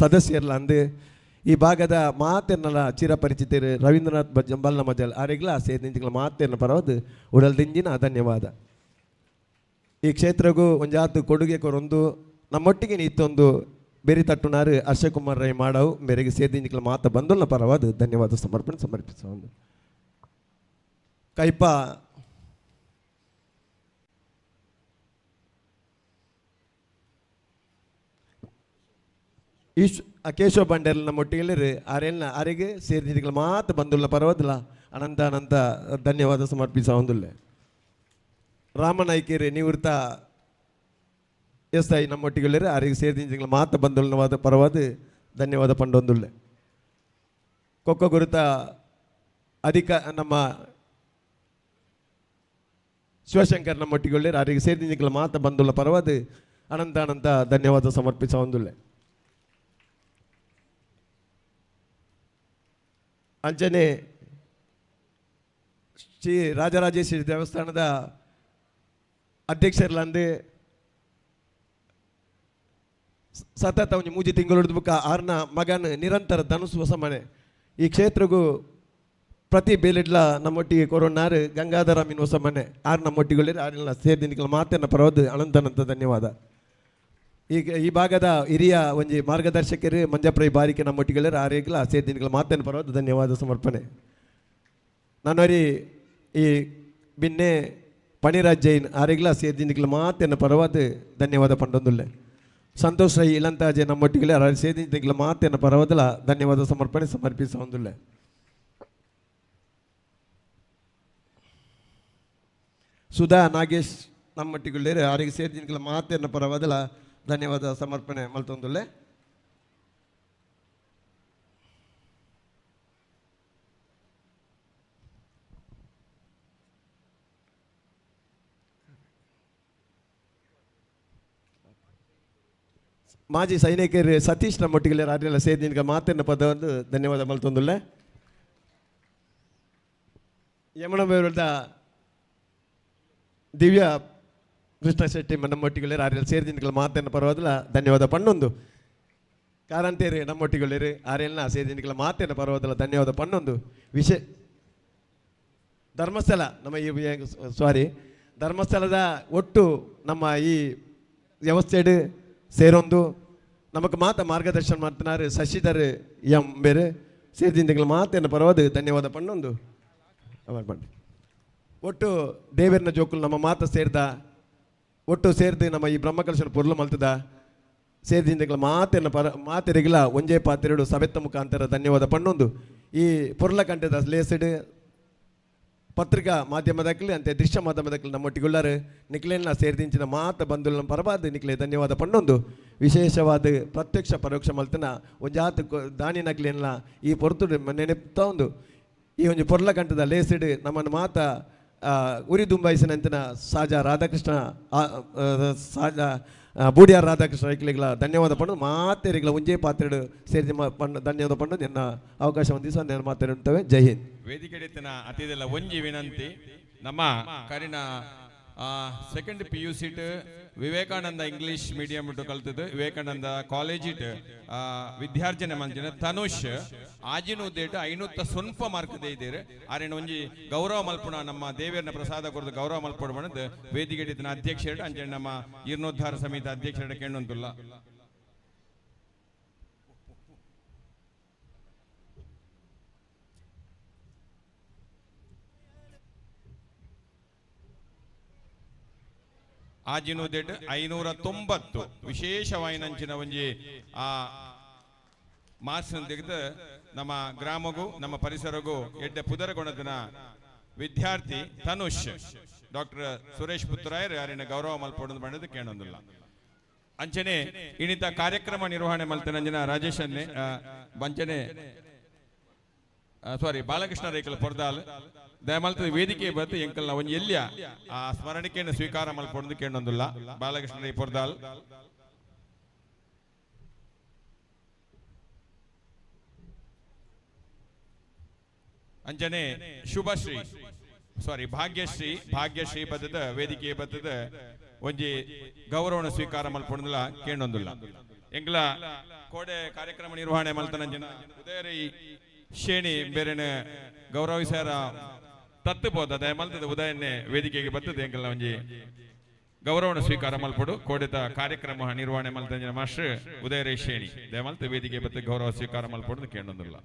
ಸದಸ್ಯರಲ್ಲ ಅಂದು ಈ ಭಾಗದ ಮಾತೆರ್ನಲ್ಲ ಚಿರಪರಿಚಿತರು ರವೀಂದ್ರನಾಥ್ ಜಂಬಲ್ನ ಮಜಲ್ ಆರೆಗ್ಲ ಸೇರಿದಿಂಚಿಗಳ ಮಾತೆರ್ನ ಪರವಾದ ಉಡಲ್ದಿಂಜಿನ ಧನ್ಯವಾದ. ಈ ಕ್ಷೇತ್ರಗೂ ಒಂಜಾತು ಕೊಡುಗೆ ಕೊರೊಂದು ನಮ್ಮೊಟ್ಟಿಗೆ ಇತ್ತೊಂದು ಬೇರೆ ತಟ್ಟುನಾರು ಹರ್ಷಕುಮಾರ್ ರೈ ಮಾಡವು ಬೇರೆಗೆ ಸೇರಿದಿಂಚಿಗಳ ಮಾತ ಬಂದುಲ್ಲ ಪರವಾದ ಧನ್ಯವಾದ ಸಮರ್ಪಣೆ ಸಮರ್ಪಿಸ ಒಂದು ಕೈಪ ಕೇಶವ ಬಂಡೇರ್ ನಮ್ಮೊಟ್ಟಿಗೆ ಆರೆಲ್ಲ ಆರೆಗೆ ಸೇರಿದಿಗಳ ಮಾತು ಬಂದುಲ್ಲ ಪರವಾದಿಲ್ಲ ಅನಂತ ಧನ್ಯವಾದ ಸಮರ್ಪಿಸ ಒಂದಿಲ್ಲ. ರಾಮನಾಯ್ಕೇರಿ ನಿವೃತ್ತ SI ನಮ್ಮೊಟ್ಟಿಗೆ ಆರೆಗೆ ಸೇರಿದಿಗಳ ಮಾತು ಬಂದುಲ್ಲವಾದ ಪರವಾದ ಧನ್ಯವಾದ ಪಂಡೊಂದುಲ್ಲ. ಕೊಕ್ಕ ಗುರುತ ನಮ್ಮ ಶಿವಶಂಕರ್ ನಮ್ಮೊಟ್ಟಿಗೆ ಆರೆಗೆ ಸೇರಿದಿಗಳ ಮಾತು ಬಂದುಲ್ಲ ಪರವಾದ ಅನಂತ ಧನ್ಯವಾದ ಸಮರ್ಪಿಸ ಒಂದಿಲ್ಲ. ಅಂಚನೆ ಶ್ರೀ ರಾಜರಾಜೇಶ್ವರಿ ದೇವಸ್ಥಾನದ ಅಧ್ಯಕ್ಷರಲ್ಲಂದು ಸತತ ಒಂದು 3 ತಿಂಗಳು ಹಿಡಿದು ಬುಕ್ಕ ಆರ್ನ ಮಗನ ನಿರಂತರ ಧನುಸು ಹೊಸ ಮನೆ ಈ ಕ್ಷೇತ್ರಗೂ ಪ್ರತಿ ಬೇಲಿಡ್ಲ ನಮ್ಮೊಟ್ಟಿಗೆ ಕೊರೋನಾರು ಗಂಗಾಧರ ಮೀನು ಹೊಸ ಮನೆ ಆರು ನಮ್ಮೊಟ್ಟಿಗೆ ಆರೆಲ್ಲ ಸೇರಿದಿನಿಗಳ ಮಾತನ್ನು ಪರವಾದ ಅನಂತ ಧನ್ಯವಾದ. ಈಗ ಈ ಭಾಗದ ಹಿರಿಯ ಒಂಜಿ ಮಾರ್ಗದರ್ಶಕರು ಮಂಜಪ್ರೈ ಬಾರಿಕೆ ನಮ್ಮೊಟ್ಟಿಗೆ ಆರೆಗ್ಲ ಸೇರಿದಿನಿಗಳ ಮಾತನ್ನು ಪರವಾದ ಧನ್ಯವಾದ ಸಮರ್ಪಣೆ. ನಾನವರಿ ಈ ಬಿನ್ನೆ ಪಣಿರಾಜ್ ಜೈನ್ ಆರೆಗ್ಲ ಸೇರಿದಿನಿಗಳ ಮಾತನ್ನು ಪರವಾದ ಧನ್ಯವಾದ ಪಂಡೊಂದುಲ್ಲ. ಸಂತೋಷ್ ರೈ ಇಳಂತಾಜೆ ನಮ್ಮೊಟ್ಟಿಗೆ ಸೇರಿದಿನಿಗಳ ಮಾತನ್ನು ಪರವಾದಲ ಧನ್ಯವಾದ ಸಮರ್ಪಣೆ ಸಮರ್ಪಿಸ ಒಂದಿಲ್ಲ. ಸುಧಾ ನಾಗೇಶ್ ನಮ್ಮೊಟ್ಟಿಗೆ ಆರೆಗೆ ಸೇರಿದಿನಿಗಳ ಮಾತನ್ನು ಪರವಾದಲ ಧನ್ಯವಾದ ಸಮರ್ಪಣೆ ಮಲ್ತೊಂದುಲ್ಲೆ. ಮಾಜಿ ಸೈನಿಕರು ಸತೀಶ್ ನಮ್ಮೊಟ್ಟಿಗೆ ಆರೆಲ್ಲ ಸೇರಿದಿನಿಗಳ ಮಾತನ್ನು ಪದವನ್ನು ಧನ್ಯವಾದ ಮಲ್ತೊಂದುಲ್ಲೆ. ಯಮನಬೇರುದ ದಿವ್ಯ ಕೃಷ್ಣ ಶೆಟ್ಟಿ ನಮ್ಮೊಟ್ಟಿಗೆ ಆರೆಲ್ಲ ಸೇರಿದಿನಿಗಳ ಮಾತನ್ನು ಪರವಾದಲ್ಲ ಧನ್ಯವಾದ ಪಣ್ಣೊಂದು. ಕಾರಂತೇರಿ ನಮ್ಮೊಟ್ಟಿಗೆ ಆರೆಲ್ಲ ಸೇರಿದಿನಿಗಳ ಮಾತನ್ನು ಪರವಾದಲ್ಲ ಧನ್ಯವಾದ ಪಣ್ಣೊಂದು. ಧರ್ಮಸ್ಥಳ ನಮ್ಮ ಈ ಧರ್ಮಸ್ಥಳದ ಒಟ್ಟು ನಮ್ಮ ಈ ವ್ಯವಸ್ಥೆಡು ಸೇರೊಂದು ನಮಗೆ ಮಾರ್ಗದರ್ಶನ ಮಾಡ್ತಿನಾರು ಶಶಿಧರ್ ಎಂ ಬೇರೆ ಸೇರಿದಿನಿಗಳ ಮಾತನ್ನು ಪರವಾದ ಧನ್ಯವಾದ ಪಣ್ಣೊಂದು. ಒಟ್ಟು ದೇವೇರ್ನ ಜೋಕುಲು ನಮ್ಮ ಮಾತ ಸೇರಿದ ಒಟ್ಟು ಸೇರಿದು ನಮ್ಮ ಈ ಬ್ರಹ್ಮಕಲಶನ ಪೊರ್ಲು ಮಲ್ತದ ಸೇರಿದಿಂದಗಳ ಮಾತೆರೆಗಿಲ ಒಂಜೇ ಪಾತೆರಡು ಸವೆತ್ತ ಮುಖಾಂತರ ಧನ್ಯವಾದ ಪಣ್ಣೊಂದು. ಈ ಪೊರ್ಲ ಕಂಠದ ಲೇಸಡ್ ಪತ್ರಿಕಾ ಮಾಧ್ಯಮದಕ್ಕಲಿ ಅಂತೆ ದೃಶ್ಯ ಮಾಧ್ಯಮದಕ್ಕಲಿ ನಮ್ಮೊಟ್ಟಿಗುಳ್ಳಾರು ನಿಕ್ಲೇನ ಸೇರಿದಿಂಚಿನ ಮಾತ ಬಂಧುಗಳ ಪರವಾದ ನಿಕ್ಲೆ ಧನ್ಯವಾದ ಪಣ್ಣೊಂದು. ವಿಶೇಷವಾದ ಪ್ರತ್ಯಕ್ಷ ಪರೋಕ್ಷ ಮಲ್ತನ ಒಂಜಾತು ದಾನಿ ನಕ್ಲೇನ ಈ ಪೊರ್ತು ನೆನಪ್ತಾ ಒಂದು ಈ ಒಂದು ಪೊರ್ಲ ಕಂಠದ ಲೇಸಡ್ ನಮ್ಮನ್ನು ಮಾತ ಉರಿ ದುಂಬಾಯಿಸಿನಂತಿನ ಸಾಜಾ ರಾಧಾಕೃಷ್ಣ ಬೂಡಿಯಾರ್ ರಾಧಾಕೃಷ್ಣ ರೈಕ್ಲಿಗಳ ಧನ್ಯವಾದ ಪಣ್ಣು ಮಾತೆರಿಗಳ ಒಂಜೇ ಪಾತ್ರೆಡು ಸೇರಿ ಧನ್ಯವಾದ ಪಣ್ಣು ನಿನ್ನ ಅವಕಾಶ ಹೊಂದಿಸ ನಾನು ಮಾತಾಡುತ್ತೇವೆ. ಜೈ ಹಿಂದ್. ವೇದಿಕೆ ಅತಿದೆಲ್ಲ ಒಂಜಿ ವಿನಂತಿ ನಮ್ಮ ಕರಿನ second PUC Vivekananda English medium ಇಟ್ಟು ಕಲ್ತದ್ದು ವಿವೇಕಾನಂದ ಕಾಲೇಜ್ ಇಟ್ಟು ವಿದ್ಯಾರ್ಜನೆ ಮಂಚಿನ ತನುಷ್ ಆಜಿನ ಉದ್ದೇಟ 500 ಸ್ವಲ್ಪ ಮಾರ್ಕ್ ಇದ್ದೀರಿ ಆರೇನು ಒಂಜಿ ಗೌರವ ಮಲ್ಪುಣ ನಮ್ಮ ದೇವಿಯರ್ನ ಪ್ರಸಾದ ಕೊರದು ಗೌರವ ಮಲ್ಪಡ ಬಂದು ವೇದಿಕೆ ಅಧ್ಯಕ್ಷ ಅಂಚೆ ನಮ್ಮ ಜೀರ್ಣೋದ್ಧಾರ ಸಮಿತಿ ಅಧ್ಯಕ್ಷರ ಕೇಳುವಂತಲ್ಲ. ಆಜಿನ ಉದ್ದೇಟ 590 ವಿಶೇಷವಾಯಿನಂಚಿನ ಒಂಜಿ ಆ ಮಾರ್ಕ್ಸ್ ತೆಗೆದು ನಮ್ಮ ಗ್ರಾಮಗೂ ನಮ್ಮ ಪರಿಸರಗೂ ಎಡ್ಡೆ ಪುದರಗೊಣದನ ವಿದ್ಯಾರ್ಥಿ ತನುಷ್ ಡಾಕ್ಟರ್ ಸುರೇಶ್ ಪುತ್ತರಾಯರ್ ಯಾರಿನ ಗೌರವ ಮಲ್ಪೊಂದು ಮಾಡಿದ ಕೇಳೊಂದಿಲ್ಲ. ಅಂಚನೆ ಇಣಿತ ಕಾರ್ಯಕ್ರಮ ನಿರ್ವಹಣೆ ಮಲ್ತನಂಜನ ರಾಜೇಶ್ ಅನ್ನೆ ಬಂಚನೆ ಬಾಲಕೃಷ್ಣ ರೇಖಲ್ ಪೊರ್ದಾಲ್ ದಯಮಾಲ್ತ ವೇದಿಕೆ ಬತ್ತು ಎಂಕಲ್ನ ಒಂಜಿ ಎಲ್ಯ ಆ ಸ್ಮರಣಿಕೆಯನ್ನು ಸ್ವೀಕಾರ ಮಲ್ಪೊಂದು ಕೇಳೊಂದಿಲ್ಲ. ಬಾಲಕೃಷ್ಣ ರೈ ಪೊರ್ದಾಲ್ ಅಂಚನೆ ಶುಭಶ್ರೀ ಭಾಗ್ಯಶ್ರೀ ಬದ್ದದ ವೇದಿಕೆ ಬದ್ದದ ಒಂಜಿ ಗೌರವನ ಸ್ವೀಕಾರ ಮಲ್ಪೊಂದಿಲ್ಲ ಕೇಳೊಂದಿಲ್ಲ. ಎಂಗ್ಲ ಕೋಡೆ ಕಾರ್ಯಕ್ರಮ ನಿರ್ವಹಣೆ ಮಲ್ತನಂಜನ ಉದಯರೈ ಶೇಣಿ ಬೇರೆನ ಗೌರವಿಸಾರ ತತ್ತು ಬೋದ ದಯಮಲ್ತದ ಉದಯನ್ನೇ ವೇದಿಕೆಗೆ ಬರ್ತದೆ ಎಂಕಲ್ನ ಒಂಜಿ ಗೌರವನ ಸ್ವೀಕಾರ ಮಲ್ಪಡು ಕೋಡೆತ ಕಾರ್ಯಕ್ರಮ ನಿರ್ವಹಣೆ ಮಲ್ತಂಜನ ಮಾಸ್ಟರ್ ಉದಯರೈ ಶೇಣಿ ದಯಮಲ್ತ ವೇದಿಕೆ ಬತ್ತ ಗೌರವ ಸ್ವೀಕಾರ ಮಲ್ಪಡು ಕೇಳೊಂದಿಲ್ಲ.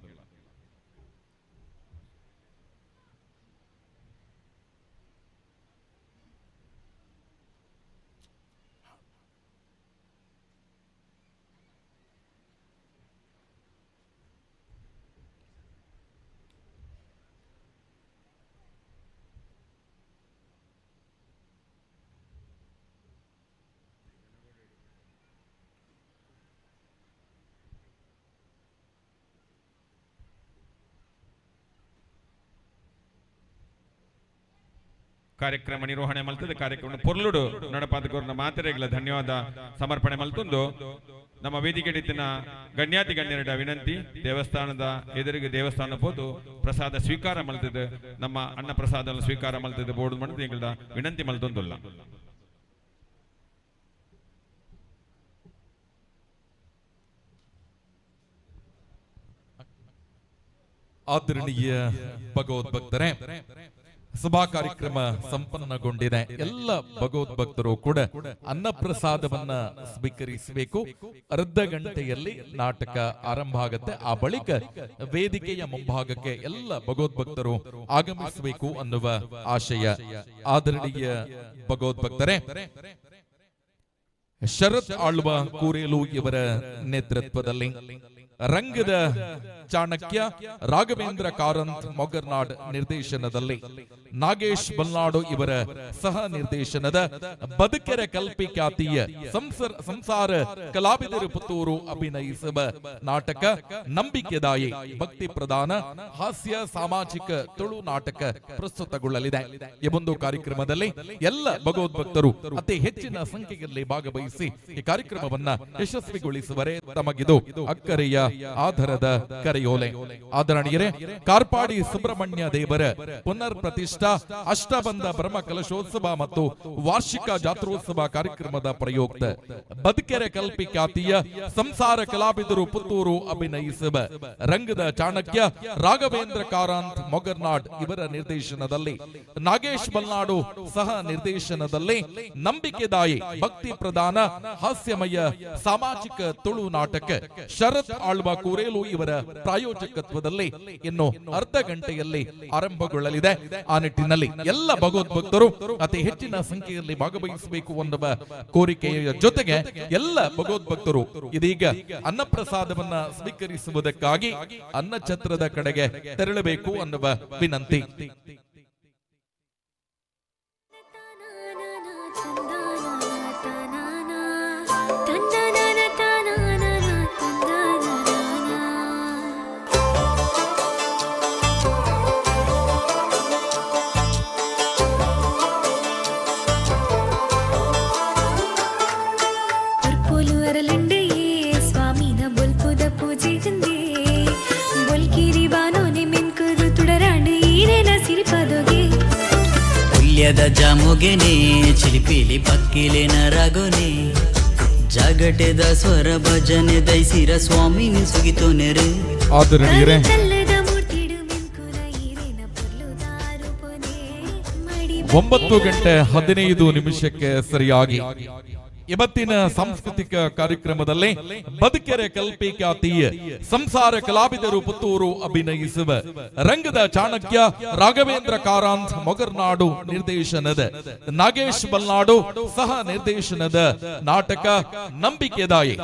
ಕಾರ್ಯಕ್ರಮ ನಿರ್ವಹಣೆ ಮಲ್ತದೆ ಕಾರ್ಯಕ್ರಮ ಪೊರ್ಲುಡು ನಡಪಾದಕರನ್ನ ಮಾತೆರೆಗಳ ಧನ್ಯವಾದ ಸಮರ್ಪಣೆ ಮಲ್ತೊಂದು ನಮ್ಮ ವೇದಿಕೆ ಇತ್ತಿನ ಗಣ್ಯಾತಿ ಗಣ್ಯರ ವಿನಂತಿ ದೇವಸ್ಥಾನದ ಎದುರಿಗೆ ದೇವಸ್ಥಾನ ಹೋದು ಪ್ರಸಾದ ಸ್ವೀಕಾರ ಮಲ್ತದೆ ನಮ್ಮ ಅನ್ನ ಪ್ರಸಾದ ಸ್ವೀಕಾರ ಮಲ್ತದೆ ಬೋರ್ಡ್ ಮಾಡಿದ ಎಂಗಳ ವಿನಂತಿ ಮಲ್ತೊಂದುಲ್ಲ. ಆದರಣೀಯ ಭಗವದ್ಭಕ್ತರೇ, ಸಭಾ ಕಾರ್ಯಕ್ರಮ ಸಂಪನ್ನಗೊಂಡಿದೆ. ಎಲ್ಲ ಭಗವದ್ಭಕ್ತರು ಕೂಡ ಅನ್ನಪ್ರಸಾದವನ್ನ ಸ್ವೀಕರಿಸಬೇಕು. ಅರ್ಧ ಗಂಟೆಯಲ್ಲಿ ನಾಟಕ ಆರಂಭ ಆಗುತ್ತೆ. ಆ ಬಳಿಕ ವೇದಿಕೆಯ ಮುಂಭಾಗಕ್ಕೆ ಎಲ್ಲ ಭಗವದ್ಭಕ್ತರು ಆಗಮಿಸಬೇಕು ಅನ್ನುವ ಆಶಯ. ಆದರಣೀಯ ಭಗವದ್ಭಕ್ತರೇ, ಶರತ್ ಆಳ್ವ ಕೂರೇಲು ಇವರ ನೇತೃತ್ವದಲ್ಲಿ ರಂಗದ ಚಾಣಕ್ಯ ರಾಘವೇಂದ್ರ ಕಾರಂತ್ ಮೊಗರ್ನಾಡ್ ನಿರ್ದೇಶನದಲ್ಲಿ ನಾಗೇಶ್ ಬಲ್ನಾಡು ಇವರ ಸಹ ನಿರ್ದೇಶನದ ಬದುಕೆರೆ ಕಲ್ಪಿ ಖ್ಯಾತಿಯ ಸಂಸಾರ ಕಲಾವಿದರು ಪುತ್ತೂರು ಅಭಿನಯಿಸುವ ನಾಟಕ ನಂಬಿಕೆದಾಯಿ ಭಕ್ತಿ ಪ್ರಧಾನ ಹಾಸ್ಯ ಸಾಮಾಜಿಕ ತುಳು ನಾಟಕ ಪ್ರಸ್ತುತಗೊಳ್ಳಲಿದೆ. ಈ ಒಂದು ಕಾರ್ಯಕ್ರಮದಲ್ಲಿ ಎಲ್ಲ ಭಗವದ್ಭಕ್ತರು ಅತಿ ಹೆಚ್ಚಿನ ಸಂಖ್ಯೆಯಲ್ಲಿ ಭಾಗವಹಿಸಿ ಈ ಕಾರ್ಯಕ್ರಮವನ್ನ ಯಶಸ್ವಿಗೊಳಿಸುವರೆ ತಮಗಿದು ಅಕ್ಕರೆಯ ಆಧಾರದ ಕರೆಯೋಲೆ. ಆದರಣೀಯರೇ, ಕಾರ್ಪಾಡಿ ಸುಬ್ರಹ್ಮಣ್ಯ ದೇವರ ಪುನರ್ ಪ್ರತಿಷ್ಠಾ ಅಷ್ಟಬಂಧ ಬ್ರಹ್ಮ ಕಲಶೋತ್ಸವ ಮತ್ತು ವಾರ್ಷಿಕ ಜಾತ್ರೋತ್ಸವ ಕಾರ್ಯಕ್ರಮದ ಪ್ರಯುಕ್ತ ಬದುಕೆರೆ ಕಲ್ಪಿ ಖ್ಯಾತಿಯ ಸಂಸಾರ ಕಲಾವಿದರು ಪುತ್ತೂರು ಅಭಿನಯಿಸುವ ರಂಗದ ಚಾಣಕ್ಯ ರಾಘವೇಂದ್ರ ಕಾರಂತ್ ಮೊಗರ್ನಾಡ್ ಇವರ ನಿರ್ದೇಶನದಲ್ಲಿ ನಾಗೇಶ್ ಬಲ್ನಾಡು ಸಹ ನಿರ್ದೇಶನದಲ್ಲಿ ನಂಬಿಕೆದಾಯಿ ಭಕ್ತಿ ಪ್ರಧಾನ ಹಾಸ್ಯಮಯ ಸಾಮಾಜಿಕ ತುಳು ನಾಟಕ ಶರತ್ ಆಳ್ವ ಕೂರೇಲು ಇವರ ಪ್ರಾಯೋಜಕತ್ವದಲ್ಲಿ ಇನ್ನು ಅರ್ಧ ಗಂಟೆಯಲ್ಲಿ ಆರಂಭಗೊಳ್ಳಲಿದೆ. ಆ ನಿಟ್ಟಿನಲ್ಲಿ ಎಲ್ಲ ಭಗವದ್ಭಕ್ತರು ಅತಿ ಹೆಚ್ಚಿನ ಸಂಖ್ಯೆಯಲ್ಲಿ ಭಾಗವಹಿಸಬೇಕು ಅನ್ನುವ ಕೋರಿಕೆಯ ಜೊತೆಗೆ ಎಲ್ಲ ಭಗವದ್ಭಕ್ತರು ಇದೀಗ ಅನ್ನಪ್ರಸಾದವನ್ನ ಸ್ವೀಕರಿಸುವುದಕ್ಕಾಗಿ ಅನ್ನಛತ್ರದ ಕಡೆಗೆ ತೆರಳಬೇಕು ಅನ್ನುವ ವಿನಂತಿ. ಬೊಲ್ಕಿರಿ ಬಾನೋನೆ ಮೆನ್ಕರು ತುಡರಾಂಡು ಈರೇನ ಸಿರಿಪದ ಹುಲ್ಯದ ಜಾಮುಗೆನೆ ಚಿಲಿಪಿಲಿ ಪಕ್ಕಿಲೆ ನರಗೊನೆ ಜಾಗಟೆದ ಸ್ವರ ಭಜನೆ ದೈಸಿರ ಸ್ವಾಮಿನಿ ಸುಗಿತು ನೆರೆ ಆದರಣೀಯರೇ, 9:15 ಸರಿಯಾಗಿ ಇವತ್ತಿನ ಸಾಂಸ್ಕೃತಿಕ ಕಾರ್ಯಕ್ರಮದಲ್ಲಿ ಬದುಕೆರೆ ಕಲ್ಪಿ ಖ್ಯಾತಿಯ ಸಂಸಾರ ಕಲಾವಿದರು ಪುತ್ತೂರು ಅಭಿನಯಿಸುವ ರಂಗದ ಚಾಣಕ್ಯ ರಾಘವೇಂದ್ರ ಕಾರಂತ್ ಮೊಗರ್ನಾಡು ನಿರ್ದೇಶನದ ನಾಗೇಶ್ ಬಲ್ನಾಡು ಸಹ ನಿರ್ದೇಶನದ ನಾಟಕ ನಂಬಿಕೆದಾಯೆ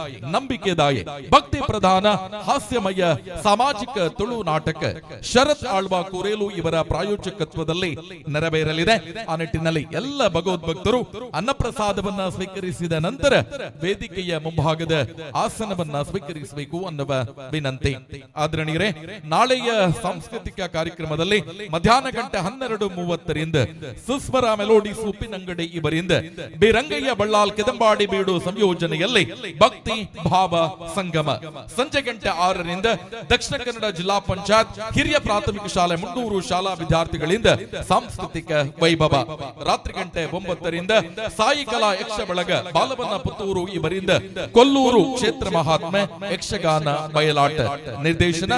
ಭಕ್ತಿ ಪ್ರಧಾನ ಹಾಸ್ಯಮಯ ಸಾಮಾಜಿಕ ತುಳು ನಾಟಕ ಶರತ್ ಆಳ್ವಾ ಕುರೇಲು ಇವರ ಪ್ರಾಯೋಜಕತ್ವದಲ್ಲಿ ನೆರವೇರಲಿದೆ. ಆ ನಿಟ್ಟಿನಲ್ಲಿ ಎಲ್ಲ ಭಗವದ್ಭಕ್ತರು ಅನ್ನಪ್ರಸಾದವನ್ನ ಸ್ವೀಕರಿಸಿದ ನಂತರ ವೇದಿಕೆಯ ಮುಂಭಾಗದ ಆಸನವನ್ನ ಸ್ವೀಕರಿಸಬೇಕು ಅನ್ನುವ ವಿನಂತಿ. ಆದರಣೀಯರೇ, ನಾಳೆಯ ಸಾಂಸ್ಕೃತಿಕ ಕಾರ್ಯಕ್ರಮದಲ್ಲಿ ಮಧ್ಯಾಹ್ನ ಗಂಟೆ 12:30 ಸುಸ್ವರ ಮೆಲೋಡಿಸ್ ಉಪ್ಪಿನಂಗಡಿ ಇವರಿಂದ ಬಿರಂಗಯ್ಯ ಬಳ್ಳಾಲ್ ಕೆದಂಬಾಡಿ ಬೀಡು ಸಂಯೋಜನೆಯಲ್ಲಿ ಭಕ್ತಿ ಭಾವ ಸಂಗಮ. ಸಂಜೆ ಗಂಟೆ 6 ದಕ್ಷಿಣ ಕನ್ನಡ ಜಿಲ್ಲಾ ಪಂಚಾಯತ್ ಹಿರಿಯ ಪ್ರಾಥಮಿಕ ಶಾಲೆ ಮುಂಡೂರು ಶಾಲಾ ವಿದ್ಯಾರ್ಥಿಗಳಿಂದ ಸಾಂಸ್ಕೃತಿಕ ವೈಭವ. ರಾತ್ರಿ ಗಂಟೆ 9 ಸಾಯಿ ಕಲಾ ಯಕ್ಷ ಬಳಗ ಬಾಲವನ್ನ ಪುತ್ತೂರು ಇವರಿಂದ ಕೊಲ್ಲೂರು ಕ್ಷೇತ್ರ ಮಹಾತ್ಮೆ ಯಕ್ಷಗಾನ ಬಯಲಾಟ ನಿರ್ದೇಶನ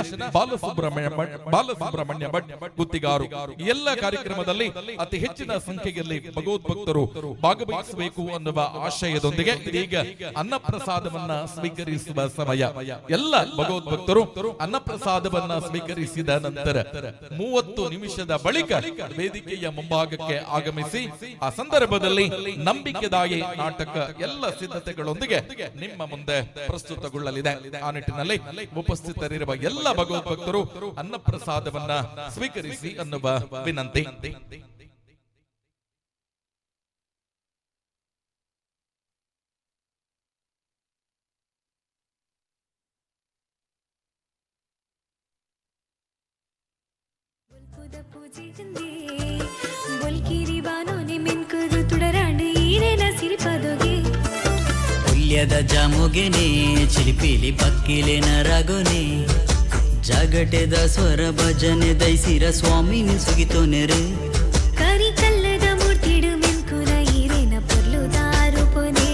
ಬಾಲಸುಬ್ರಹ್ಮಣ್ಯ ಭಟ್ ಗುತ್ತಿಗಾರು. ಎಲ್ಲ ಕಾರ್ಯಕ್ರಮದಲ್ಲಿ ಅತಿ ಹೆಚ್ಚಿನ ಸಂಖ್ಯೆಯಲ್ಲಿ ಭಗವದ್ಭಕ್ತರು ಭಾಗವಹಿಸಬೇಕು ಅನ್ನುವ ಆಶಯದೊಂದಿಗೆ ಇದೀಗ ಅನ್ನಪ್ರಸಾದವನ್ನ ಸ್ವೀಕರಿಸುವ ಸಮಯ. ಎಲ್ಲ ಭಗವದ್ಭಕ್ತರು ಅನ್ನಪ್ರಸಾದವನ್ನ ಸ್ವೀಕರಿಸಿದ ನಂತರ 30 ನಿಮಿಷದ ಬಳಿಕ ವೇದಿಕೆಯ ಮುಂಭಾಗಕ್ಕೆ ಆಗಮಿಸಿ ಆ ಸಂದರ್ಭದಲ್ಲಿ ನಂಬಿಕೆದಾಯಿ ನಾಟಕ ಎಲ್ಲ ಸಿದ್ಧತೆಗಳೊಂದಿಗೆ ನಿಮ್ಮ ಮುಂದೆ ಪ್ರಸ್ತುತಗೊಳ್ಳಲಿದೆ. ಆ ನಿಟ್ಟಿನಲ್ಲಿ ಉಪಸ್ಥಿತರಿರುವ ಎಲ್ಲ ಭಗವದ್ಭಕ್ತರು ಅನ್ನಪ್ರಸಾದವನ್ನ ಸ್ವೀಕರಿಸಿ ಅನ್ನುವ ವಿನಂತಿ. ಹುಲ್ಯದ ಜಾಮುಗೆನೆ ಚಿಲಿಪಿಲಿ ಪಕ್ಕಿಲೆ ನರಗೊನೆ ಜಾಗಟೆದ ಸ್ವರ ಭಜನೆ ದೈಸಿರ ಸ್ವಾಮಿನಿ ಸುಗಿತು ನೆರೆ ಕರಿ ಕಲ್ಲದ ಮೂರ್ತಿಡು ಮೆನ್ಕುಲ ಈರೇನ ಪೊರ್ಲುದಾರು ಪೊನೆ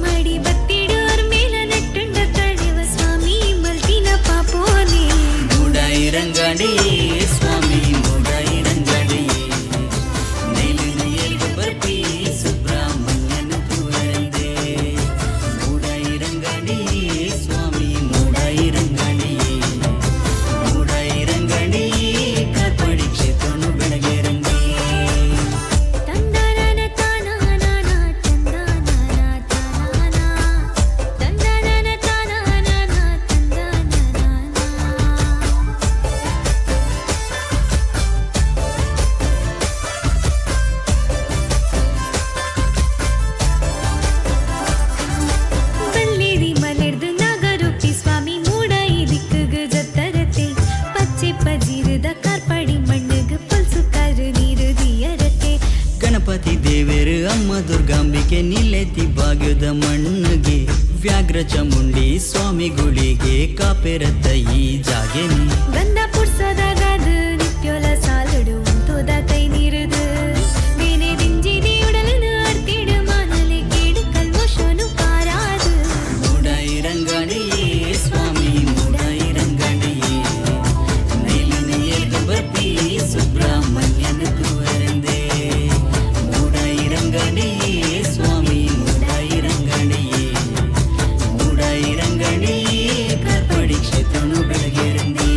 ಮಡಿ ಬತ್ತಿಡು ಅವ್ರ ಮೇಲ ನಟ್ಟುಂಡ ತಡೆವ ಸ್ವಾಮಿ ಮಲ್ತಿನ ಪಾಪೋನೆ ಮೂಡಾಯಿ ರಂಗಾಡಿ ಸ್ವಾಮಿ ಮೂಡಾಯಿ ರಂಗಾಡಿ ನೈಲಿನ ಎಲ್ಗ ಬರ್ಪಿ ಸುಬ್ರಹ್ಮಣ್ಯನ ಪೂರಂದೆ ಮೂಡಾಯಿ ರಂಗಾಡಿ ಸ್ವಾಮಿ ಮೂಡಾಯಿ ರಂಗಾಡಿ ಮೂಡಾಯಿ ರಂಗಾಡಿ ಕಾರ್ಪಡಿ ಕ್ಷೇತ್ರನು ಬೆಳಗ್ಗೆ ರಂಗಿ ತಂದನನ ತಾನನ ತಂದನನ ತಾನನ ತಂದನನ ತಾನನ ತಂದನನ ಬಲ್ಲೇರಿ ಮಲೆರ್ದು ನಾಗರೂಪಿ ಸ್ವಾಮಿ ಮೂಡಾಯಿ ದಿಕ್ಕಗ ಜತ್ತರತೆ ಪಚ್ಚೆ ಪಜೀರದ ಕಾರ್ಪಾಡಿ ಮಣ್ಣಗ ಪಲ್ಸು ಕಾರು ನೀರು ದಿಯರತೆ ಗಣಪತಿ ದೇವರು ಅಮ್ಮ ದುರ್ಗಾಂಬಿಕೆ ನಿಲ್ಲೆತಿ ಭಾಗ್ಯದ ಮಣ್ಣಗೆ ವ್ಯಾಘ್ರ ಚಾಮುಂಡಿ ಸ್ವಾಮಿಗಳಿಗೆ ಕಾಪೆರತ್ತ ಈ ಜಾಗೆನಿ ಗಂಧ ಪುಡ್ಸೋದಾಗದ ನಿತ್ಯೋಲ ಸಾಲಡು ಉಂಟೋದ ಕೈ ನೀರುದು ಬೇನೆ ದಿಂಜಿದಿ ಉಡಲನು ಅರ್ತಿಡು ಮಾನಲೆ ಕೇಡು ಕಲ್ಮೋಶನು ಪಾರಾದು ಮೂಡಾಯಿ ರಂಗಾಡಿ ಸ್ವಾಮಿ ಮೂಡಾಯಿ ರಂಗಾಡಿ ನೈಲಿನ ಎಲ್ಗ ಬರ್ಪಿ ಸುಬ್ರಹ್ಮಣ್ಯನ ತೂವರಂದೆ ಮೂಡಾಯಿ ರಂಗಾಡಿ ಸ್ವಾಮಿ ಮೂಡಾಯಿ ರಂಗಾಡಿ ಮೂಡಾಯಿ ರಂಗಾಡಿ ಕಾರ್ಪಡಿ ಕ್ಷೇತ್ರನು ಬೆಳಗ್ಗೆ ರಂದಿ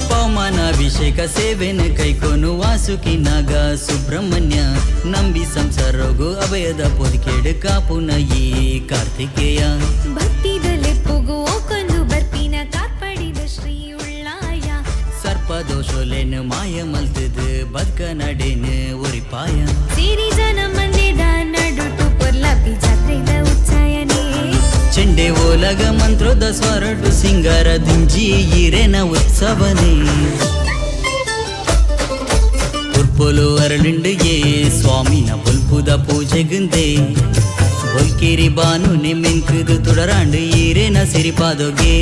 ಪವಮಾನಾಭಿಷೇಕ ಸೇವೆನ ಕೈಕೊನು ವಾಸುಕಿ ನಾಗ ಸುಬ್ರಹ್ಮಣ್ಯ ನಂಬಿ ಸಂಸಾರೋಗು ಅಭಯದ ಪೊದಿಕೆಡು ಕಾಪುನ ಈ ಕಾರ್ತಿಕೇಯ ಭಕ್ತಿದಲೆ ಪುಗು ಓಕೊಂದು ಬರ್ಪಿನ ಕಾರ್ಪಡಿದ ಶ್ರೀ ಉಳ್ಳಾಯ ಸರ್ಪದೋಷೋಲೆನು ಮಾಯ ಮಲ್ತದ ಬದ್ಕ ನಡೆನು ಒರಿಪಾಯ ಸಿರಿ ಜನ ಮಂದಿದ ನಡುಟು ಪೊರ್ಲಾಪಿ ಜಾತ್ರೆದ ಉಚ್ಚಾಯನೆ ಚೆಂಡೆ ಓಲಗ ಮಂತ್ರದ ಸ್ವರಟು ಸಿಂಗಾರ ದಿಂಜಿ ಈರೆನ ಉತ್ಸವನೇ ಪೊಲು ಅರಳಿಂಡಿಗೆ ಸ್ವಾಮಿನ ಪೊಲ್ಪುದ ಪೂಜೆಗುಂದೆ ಬೊಲ್ಕೇರಿ ಬಾನು ನಿಮ್ಮಿಂಕದು ತುಡರಾಂಡು ಈರೇನ ಸಿರಿಪಾದೊಗೆ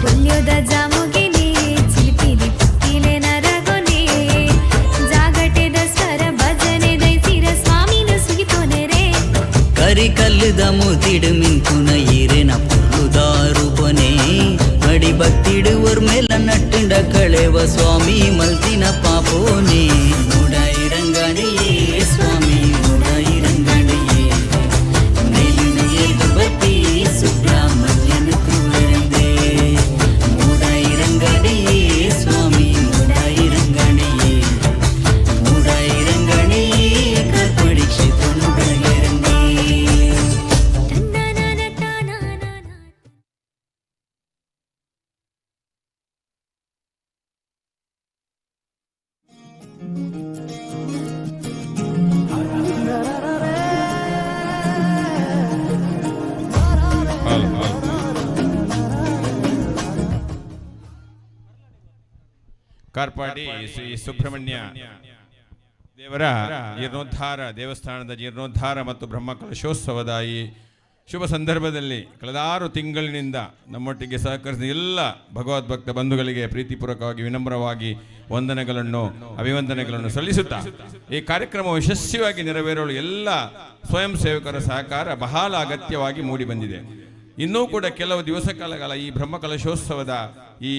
ಪುಲ್ಯದ ಜಾಮುಗಿನಿ ಚಿಲಿಪಿಲಿ ಪುಕ್ಕಿಲೆ ನರಗೊನೆ ಜಾಗಟೆದ ಸ್ವರ ಭಜನೆ ದೈಸಿರ ಸ್ವಾಮಿನ ಸುಗಿತೋನೆ ರೇ ಕರಿ ಕಲ್ಲುದ ಮೂತಿಡು ಮಿಂಕುನ ಈರೇನ ಪೊಲ್ಲುದ ರೂಪನೆ ಮಡಿ ಭಕ್ತಿಡು ಮೇಲ ನಟ್ಟುಂಡ ಕಳೆವ ಸ್ವಾಮಿ ಮಲ್ತಿನ ಪಾಪೋನೆ ಮೂಡಾಯಿರಂಗಣಿಯೇ ಸ್ವಾಮಿ ಮೂಡಾಯಿರಂಗಣಿಯೇ ಮೇಲಿನ ಏದು ಬತ್ತಿ ಸುಬ್ರಹ್ಮಣ್ಯನ ಕೂರಂದೆ ಮೂಡಾಯಿರಂಗಣಿಯೇ ಸ್ವಾಮಿ ಮೂಡಾಯಿರಂಗಣಿಯೇ ಮೂಡಾಯಿರಂಗಣಿಯೇ ಕರ್ಪಡಿ ಕ್ಷೇತ್ರನು ಬೆಳಗೆರಂದೆ ಕಾರ್ಪಾಡಿ ಶ್ರೀ ಸುಬ್ರಹ್ಮಣ್ಯ ದೇವರ ಜೀರ್ಣೋದ್ಧಾರ ದೇವಸ್ಥಾನದ ಜೀರ್ಣೋದ್ಧಾರ ಮತ್ತು ಬ್ರಹ್ಮಕಲಶೋತ್ಸವದ ಈ ಶುಭ ಸಂದರ್ಭದಲ್ಲಿ ಕಳೆದಾರು ತಿಂಗಳಿನಿಂದ ನಮ್ಮೊಟ್ಟಿಗೆ ಸಹಕರಿಸಿದ ಎಲ್ಲ ಭಗವದ್ಭಕ್ತ ಬಂಧುಗಳಿಗೆ ಪ್ರೀತಿಪೂರ್ವಕವಾಗಿ ವಿನಮ್ರವಾಗಿ ವಂದನೆಗಳನ್ನು ಅಭಿವಂದನೆಗಳನ್ನು ಸಲ್ಲಿಸುತ್ತಾ ಈ ಕಾರ್ಯಕ್ರಮ ಯಶಸ್ವಿಯಾಗಿ ನೆರವೇರಲು ಎಲ್ಲ ಸ್ವಯಂ ಸೇವಕರ ಸಹಕಾರ ಬಹಳ ಅಗತ್ಯವಾಗಿ ಮೂಡಿಬಂದಿದೆ. ಇನ್ನೂ ಕೂಡ ಕೆಲವು ದಿವಸ ಕಾಲಗಳ ಈ ಬ್ರಹ್ಮಕಲಶೋತ್ಸವದ ಈ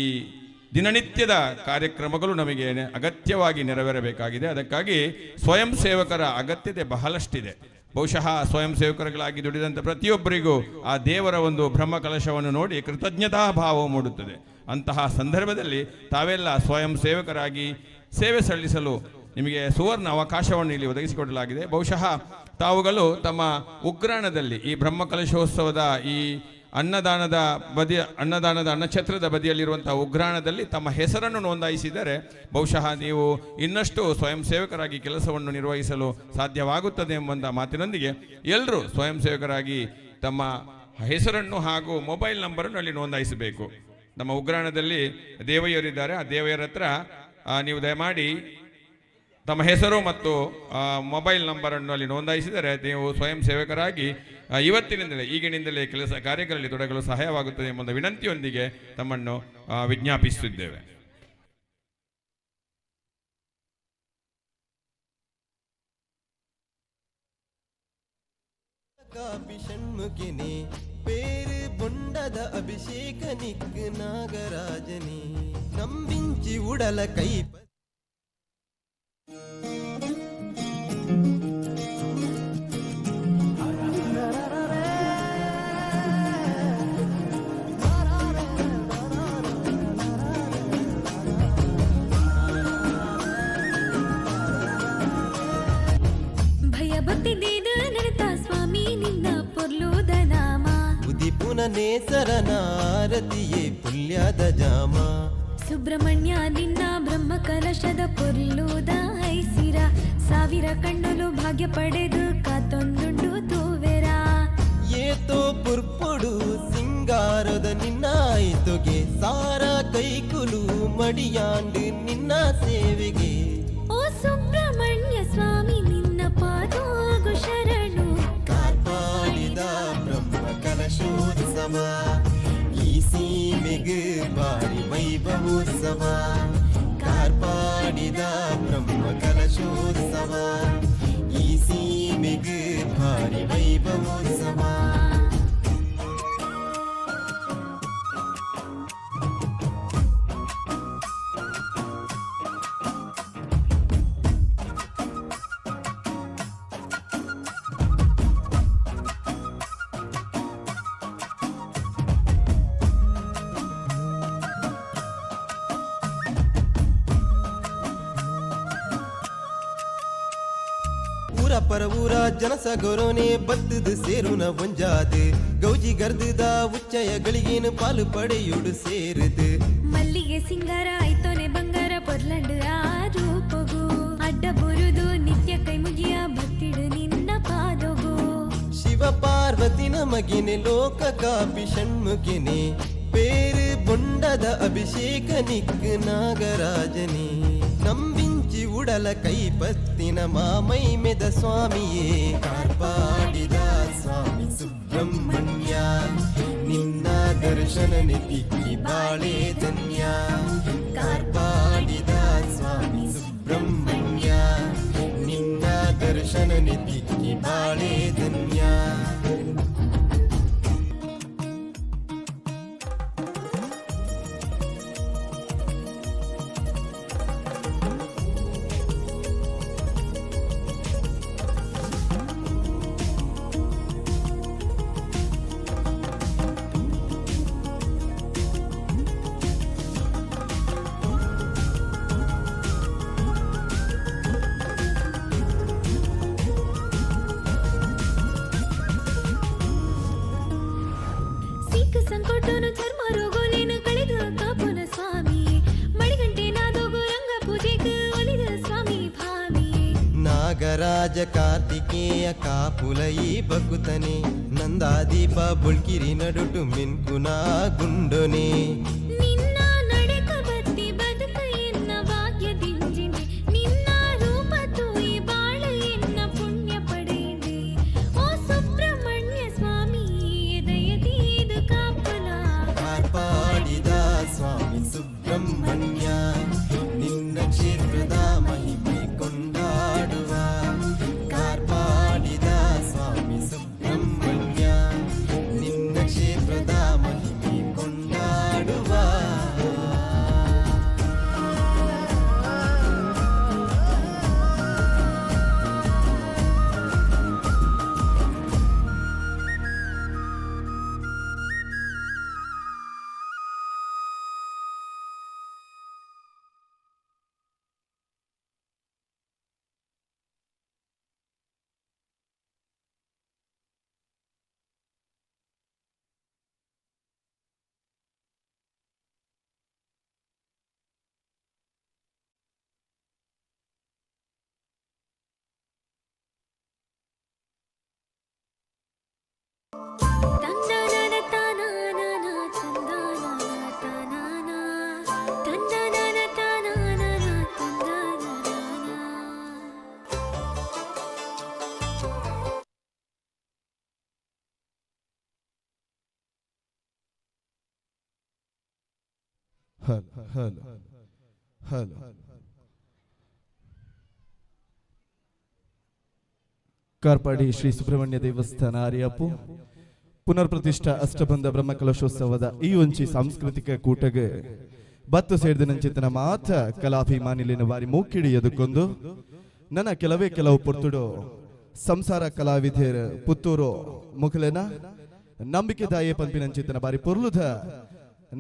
ದಿನನಿತ್ಯದ ಕಾರ್ಯಕ್ರಮಗಳು ನಮಗೆ ಅಗತ್ಯವಾಗಿ ನೆರವೇರಬೇಕಾಗಿದೆ. ಅದಕ್ಕಾಗಿ ಸ್ವಯಂ ಸೇವಕರ ಅಗತ್ಯತೆ ಬಹಳಷ್ಟಿದೆ. ಬಹುಶಃ ಸ್ವಯಂ ಸೇವಕರುಗಳಾಗಿ ದುಡಿದಂಥ ಪ್ರತಿಯೊಬ್ಬರಿಗೂ ಆ ದೇವರ ಒಂದು ಬ್ರಹ್ಮಕಲಶವನ್ನು ನೋಡಿ ಕೃತಜ್ಞತಾ ಭಾವ ಮೂಡುತ್ತದೆ. ಅಂತಹ ಸಂದರ್ಭದಲ್ಲಿ ತಾವೆಲ್ಲ ಸ್ವಯಂ ಸೇವಕರಾಗಿ ಸೇವೆ ಸಲ್ಲಿಸಲು ನಿಮಗೆ ಸುವರ್ಣ ಅವಕಾಶವನ್ನು ಇಲ್ಲಿ ಒದಗಿಸಿಕೊಡಲಾಗಿದೆ. ಬಹುಶಃ ತಾವುಗಳು ತಮ್ಮ ಉಗ್ರಾಣದಲ್ಲಿ ಈ ಬ್ರಹ್ಮಕಲಶೋತ್ಸವದ ಈ ಅನ್ನದಾನದ ಅನ್ನಛತ್ರದ ಬದಿಯಲ್ಲಿರುವಂತಹ ಉಗ್ರಾಣದಲ್ಲಿ ತಮ್ಮ ಹೆಸರನ್ನು ನೋಂದಾಯಿಸಿದರೆ ಬಹುಶಃ ನೀವು ಇನ್ನಷ್ಟು ಸ್ವಯಂ ಸೇವಕರಾಗಿ ಕೆಲಸವನ್ನು ನಿರ್ವಹಿಸಲು ಸಾಧ್ಯವಾಗುತ್ತದೆ ಎಂಬಂಥ ಮಾತಿನೊಂದಿಗೆ ಎಲ್ಲರೂ ಸ್ವಯಂ ಸೇವಕರಾಗಿ ತಮ್ಮ ಹೆಸರನ್ನು ಹಾಗೂ ಮೊಬೈಲ್ ನಂಬರನ್ನು ಅಲ್ಲಿ ನೋಂದಾಯಿಸಬೇಕು. ನಮ್ಮ ಉಗ್ರಾಣದಲ್ಲಿ ದೇವಯ್ಯರಿದ್ದಾರೆ. ಆ ದೇವಯ್ಯರ ಹತ್ರ ನೀವು ದಯಮಾಡಿ ತಮ್ಮ ಹೆಸರು ಮತ್ತು ಮೊಬೈಲ್ ನಂಬರನ್ನು ಅಲ್ಲಿ ನೋಂದಾಯಿಸಿದರೆ ನೀವು ಸ್ವಯಂ ಸೇವಕರಾಗಿ ಇವತ್ತಿನಿಂದಲೇ ಈಗಿನಿಂದಲೇ ಕೆಲಸ ಕಾರ್ಯಗಳಲ್ಲಿ ತೊಡಗಲು ಸಹಾಯವಾಗುತ್ತದೆ ಎಂಬ ವಿನಂತಿಯೊಂದಿಗೆ ತಮ್ಮನ್ನು ವಿಜ್ಞಾಪಿಸುತ್ತಿದ್ದೇವೆ. ಷಣ್ಮುಖಿನಿ ಪೇರು ಬೊಂಡದ ಅಭಿಷೇಕ ನಿಕ್ ನಾಗರಾಜನಿ ನಂಬಿಂಚಿ ಉಡಲ ಕೈ ನೇಸರನಾರತಿಯೇ ಪುಲ್ಯದ ಜಾಮ ಸುಬ್ರಹ್ಮಣ್ಯ ನಿನ್ನ ಬ್ರಹ್ಮ ಕಲಶದ ಪೊರ್ಲುದ ಐಸಿರ ಸಾವಿರ ಕಣ್ಣಲು ಭಾಗ್ಯ ಪಡೆದು ಕಾತೊಂದುಂಡು ತೂವೆರ ಏತೋ ಪುರ್ಪೊಡು ಸಿಂಗಾರದ ನಿನ್ನಾಯಿತೊಗೆ ಸಾರ ಕೈಕುಲು ಮಡಿಯಾಂಡು ನಿನ್ನ ಸೇವೆಗೆ ಓ ಸುಬ್ರಹ್ಮಣ್ಯ ಸ್ವಾಮಿ ನಿನ್ನ ಪಾದೋಗು ಶರಣು ಕಾರ್ಪಾಡಿದ ಬ್ರಹ್ಮ ಕಲಶೋತ್ಸವ ಈ ಸೀಮೆಗೆ ಬಾರಿ ವೈಭವೋತ್ಸವ ಕಾರ್ಪಾಡಿದ ಬ್ರಹ್ಮ ಕಲಶೋತ್ಸವ ಈ ಸೀಮೆಗೆ ಭಾರಿ ವೈಭವೋತ್ಸವ ಪರವೂರ ಜನಸಗೊರೋನೆ ಬತ್ತದ ಸೇರುನ ಒಂಜಾದು ಗೌಜಿ ಗರ್ದದ ಉಚ್ಚಯಗಳಿಗೇನು ಪಾಲು ಪಡೆಯುಡು ಸೇರುದು ಮಲ್ಲಿಗೆ ಸಿಂಗಾರ ಐತೋನೆ ಬಂಗಾರ ಪೊರ್ಲಂಡು ಆ ರೂಪಗು ಅಡ್ಡ ಬುರುದು ನಿತ್ಯ ಕೈ ಮುಗಿಯ ಭಕ್ತಿಡು ನಿನ್ನ ಪಾದಗು ಶಿವ ಪಾರ್ವತಿ ನಮಗಿನೆ ಲೋಕ ಕಾಪಿ ಷಣ್ಮುಖಿನೆ ಪೇರು ಬೊಂಡದ ಅಭಿಷೇಕ ನಿಕ್ ನಾಗರಾಜನಿ ನಂಬಿಂಚಿ ಉಡಲ ಕೈಪತ್ತಿನ ಮಾಮೈಮೆದ ಸ್ವಾಮಿಯೇ ಕಾಪಾಡಿದ ಸ್ವಾಮಿ ಸುಬ್ರಹ್ಮಣ್ಯ ನಿನ್ನ ದರ್ಶನ ನಿತಿಕ್ಕಿ ಬಾಳೆ ಧನ್ಯ ಕಾಪಾಡಿದ ಸ್ವಾಮಿ ಸುಬ್ರಹ್ಮಣ್ಯ ನಿನ್ನ ದರ್ಶನ ನಿತಿಕ್ಕಿ ಬಾಳೆ ಧನ್ಯ ಸಂಕೋಟನು ಚರ್ಮ ರೋಗೋಲೇನು ಕಳೆದು ಕಾಪುನ ಸ್ವಾಮಿ ಮಣಿಗಂಟೆ ನಾದೋಗು ರಂಗ ಪೂಜೆಗೆ ಒಲಿದ ಸ್ವಾಮಿ ಭಾಮಿ ನಾಗರಾಜ ಕಾರ್ತಿಕೇಯ ಕಾಪುಲಯಿ ಬಕುತನೆ ನಂದಾದೀಪ ಬುಳ್ಕಿರಿ ನಡುಟು ಮಿನ್ಕುನ ಗುಂಡೊನೆ ನಿನ್ನ ನಡೆಕ ಬತ್ತಿ ಬದುಕ ಎನ್ನ ಭಾಗ್ಯ ದಿಂಜಿಂದೆ ನಿನ್ನ ರೂಪ ತೂಯಿ ಬಾಳ ಎನ್ನ ಪುಣ್ಯ ಪಡೆಯಿಂದೆ ಓ ಸುಬ್ರಹ್ಮಣ್ಯ ಸ್ವಾಮಿ ದಯದೀದು ಕಾಪುಲ ಕಾಪಾಡಿದ ಸ್ವಾಮಿ ಸುಬ್ರಹ್ಮಣ್ಯ ನಿನ್ನ ಕ್ಷೇತ್ರದ ಮಹಿಮೆ ಕೊಂಡಾಡುವ ಕಾಪಾಡಿದ ಸ್ವಾಮಿ ಸುಬ್ರಹ್ಮಣ್ಯ ನಿನ್ನ ಕ್ಷೇತ್ರದ ಮಹಿಮೆ ಕೊಂಡಾಡುವ ತಂದನನ ತಾನಾನನ ತಂದನನ ತಾನಾನ ತಂದನನ ತಾನಾನನ ತಂದನನ hello hello hello Karpadi Shri Subrahmanya ದೇವಸ್ಥಾನ ಆರ್ಯಪ್ಪು ಪುನರ್ ಪ್ರತಿಷ್ಠಾ ಅಷ್ಟಬಂಧ ಬ್ರಹ್ಮಕಲಶೋತ್ಸವದ ಈ ಒಂಚಿ ಸಾಂಸ್ಕೃತಿಕ ಕೂಟಗೆ ಬತ್ತು ಸೇರಿದ ನಂಚಿತನ ಮಾತ ಕಲಾಭಿಮಾನಿಲಿನ ಬಾರಿ ಮೂಕಿಡಿಯದಕ್ಕೊಂದು ನನ್ನ ಕೆಲವು ಪೊರ್ತುಡು ಸಂಸಾರ ಕಲಾವಿದರ ಪುತ್ತೂರು ಮುಖಲೆನ ನಂಬಿಕೆದಾಯೆ ಪಂಪಿನಂಚಿತನ ಬಾರಿ ಪೊರ್ಲುದ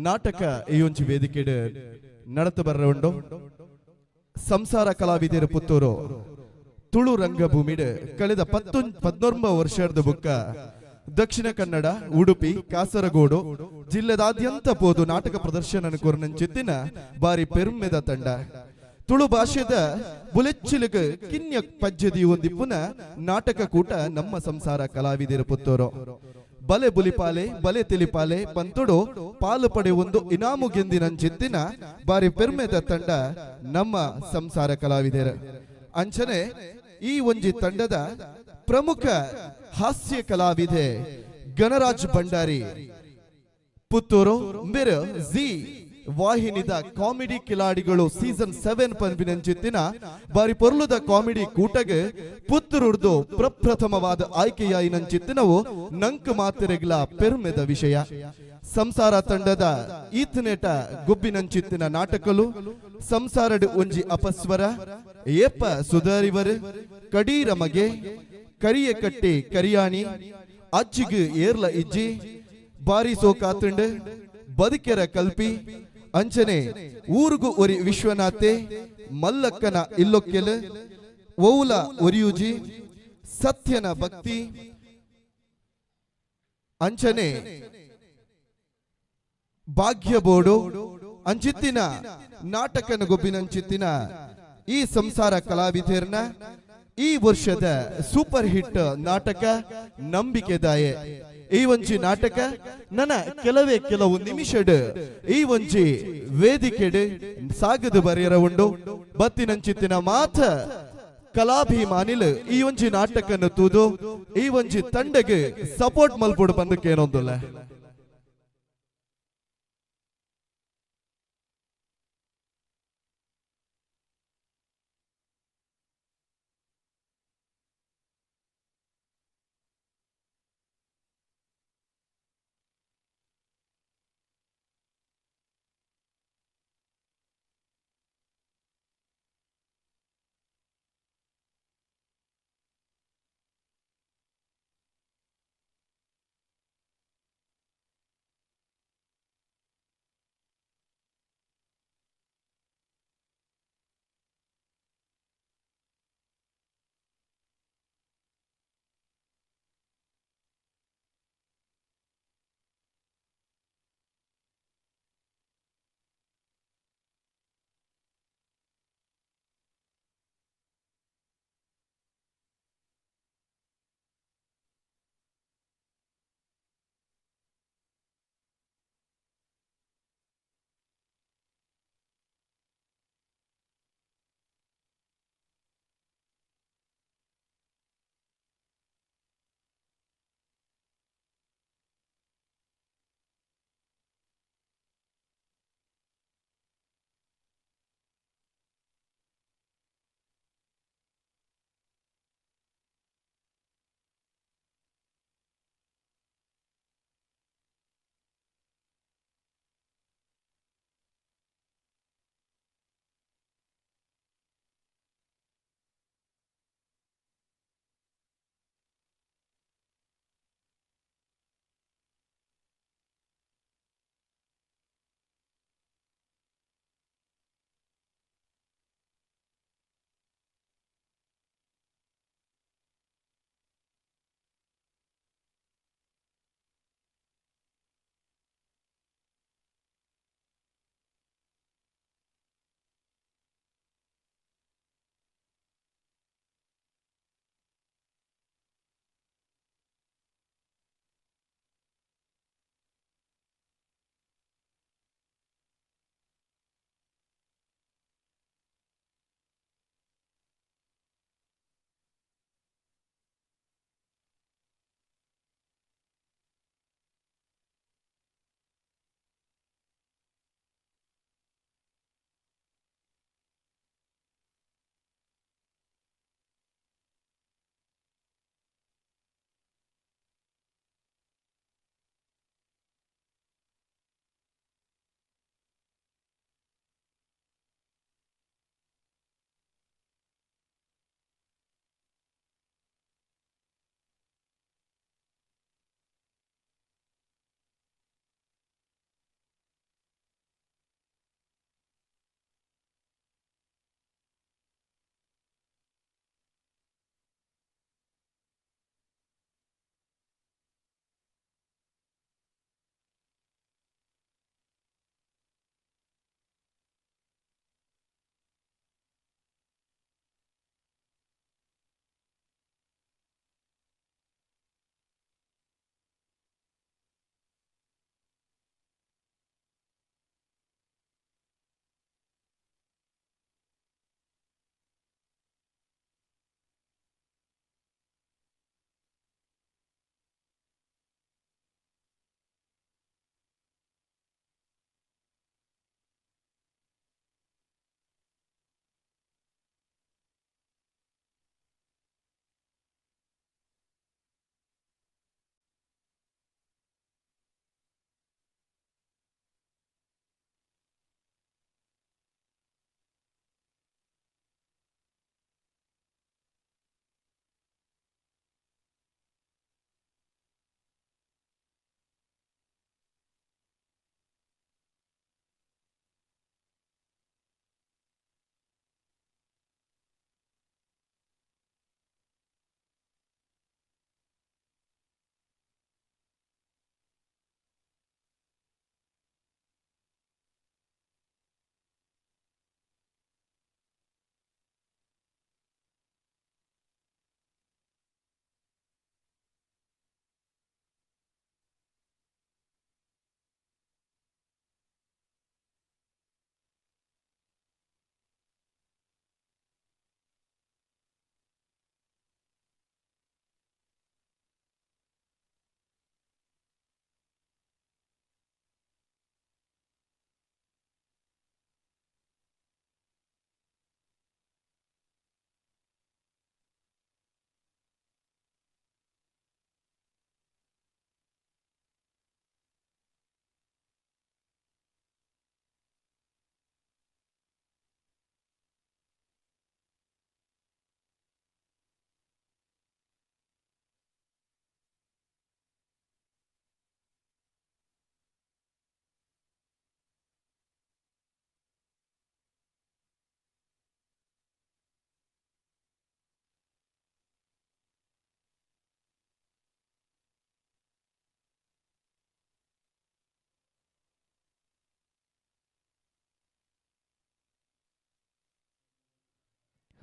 ನಾಟಕ ಈ ಒಂಚಿ ವೇದಿಕೆಡು ನಡತ ಬರ್ರ ಸಂಸಾರ ಕಲಾವಿದರ ಪುತ್ತೂರು ತುಳು ರಂಗಭೂಮಿಡ್ ಕಳೆದ 19 ವರ್ಷದ ಬುಕ್ಕ ದಕ್ಷಿಣ ಕನ್ನಡ ಉಡುಪಿ ಕಾಸರಗೋಡು ಜಿಲ್ಲೆದಾದ್ಯಂತ ಪೋದು ನಾಟಕ ಪ್ರದರ್ಶನ ಕೊರನಂಚಿತ್ತಿನ ಬಾರಿ ಪೆರ್ಮೆದ ತಂಡ ತುಳು ಭಾಷೆದ ಬುಲೆಚ್ಚಿಲಗ ಕಿನ್ಯ ಪಜ್ಜದಿ ಒಂದಿಪ್ಪುನ ನಾಟಕ ಕೂಟ ನಮ್ಮ ಸಂಸಾರ ಕಲಾವಿದರ ಪುತ್ತೂರು ಬಲೆ ಬುಲಿಪಾಲೆ ಬಲೆ ತಿಳಿಪಾಲೆ ಪಂತುಡು ಪಾಲು ಪಡೆ ಒಂದು ಇನಾಮು ಗೆಂದಿನಂಚಿತ್ತಿನ ಬಾರಿ ಪೆರ್ಮೆದ ತಂಡ ನಮ್ಮ ಸಂಸಾರ ಕಲಾವಿದರ ಅಂಚನೆ ಈ ಒಂಜಿ ತಂಡದ ಪ್ರಮುಖ ಹಾಸ್ಯ ಕಲಾವಿದೆ ಗಣರಾಜ್ ಭಂಡಾರಿ ಪುತ್ತೂರು ಮೇರೆ ಜಿ ವಾಹಿನಿದ ಕಾಮಿಡಿ ಕಿಲಾಡಿಗಳು ಸೀಸನ್ 7 ಪಂಪಿನಂಚಿತ್ತಿನ ಬಾರಿ ಪೊರ್ಲುದ ಕಾಮಿಡಿ ಕೂಟಗೆ ಪುತ್ತೂರುರ್ದು ಪ್ರಪ್ರಥಮವಾದ ಆಯ್ಕೆಯಾಯಿನಂಚಿತ್ತಿನವು ನಂಕ್ ಮಾತೆರೆಗ್ಲ ಪೆರ್ಮೆದ ವಿಷಯ ಸಂಸಾರ ತಂಡದ ಈತನೇಟ ಗುಬ್ಬಿನಂಚಿತ್ತಿನ ನಾಟಕಲು ಸಂಸಾರಡ್ ಒಂಜಿ ಅಪಸ್ವರ ಏಪ ಸುಧಾರಿವರ್ ಕಡೀರ ಮಗೆ ಕರಿಯ ಕಟ್ಟಿ ಕರಿಯಾಣಿ ಅಜ್ಜಿಗ್ ಏರ್ಲ ಇಜ್ಜಿ ಬಾರಿ ಸೋಕಾತಂಡ್ ಬದುಕೆರ ಕಲ್ಪಿ ಅಂಚನೆ ಊರುಗು ಒರಿ ವಿಶ್ವನಾಥೆ ಮಲ್ಲಕ್ಕನ ಇಲ್ಲೊಕ್ಕೆಲ ಓವುಲ ಒರಿಯುಜಿ ಸತ್ಯನ ಭಕ್ತಿ ಅಂಚನೆ ಭಾಗ್ಯ ಬೋಡು ಅಂಚಿತ್ತಿನ ನಾಟಕನ ಗೊಬ್ಬಿನಂಚಿತ್ತಿನ ಈ ಸಂಸಾರ ಕಲಾವಿದರ್ನ ಈ ವರ್ಷದ ಸೂಪರ್ ಹಿಟ್ ನಾಟಕ ನಂಬಿಕೆದಾಯೆ ಈ ಒಂಜಿ ನಾಟಕ ನನ್ನ ಕೆಲವು ನಿಮಿಷಡ್ ಈ ಒಂಜಿ ವೇದಿಕೆಡ್ ಸಾಗದು ಬರೆಯರ ಉಂಡು ಬತ್ತಿನಂಚಿತ್ತಿನ ಮಾತ ಕಲಾಭಿಮಾನಿಲು ಈ ಒಂಜಿ ನಾಟಕನ್ನು ತೂದು ಈ ಒಂಜಿ ತಂಡಗೆ ಸಪೋರ್ಟ್ ಮಲ್ಪೊಡು ಬಂದಕ್ಕೆ ಏನೊಂದುಲ್ಲ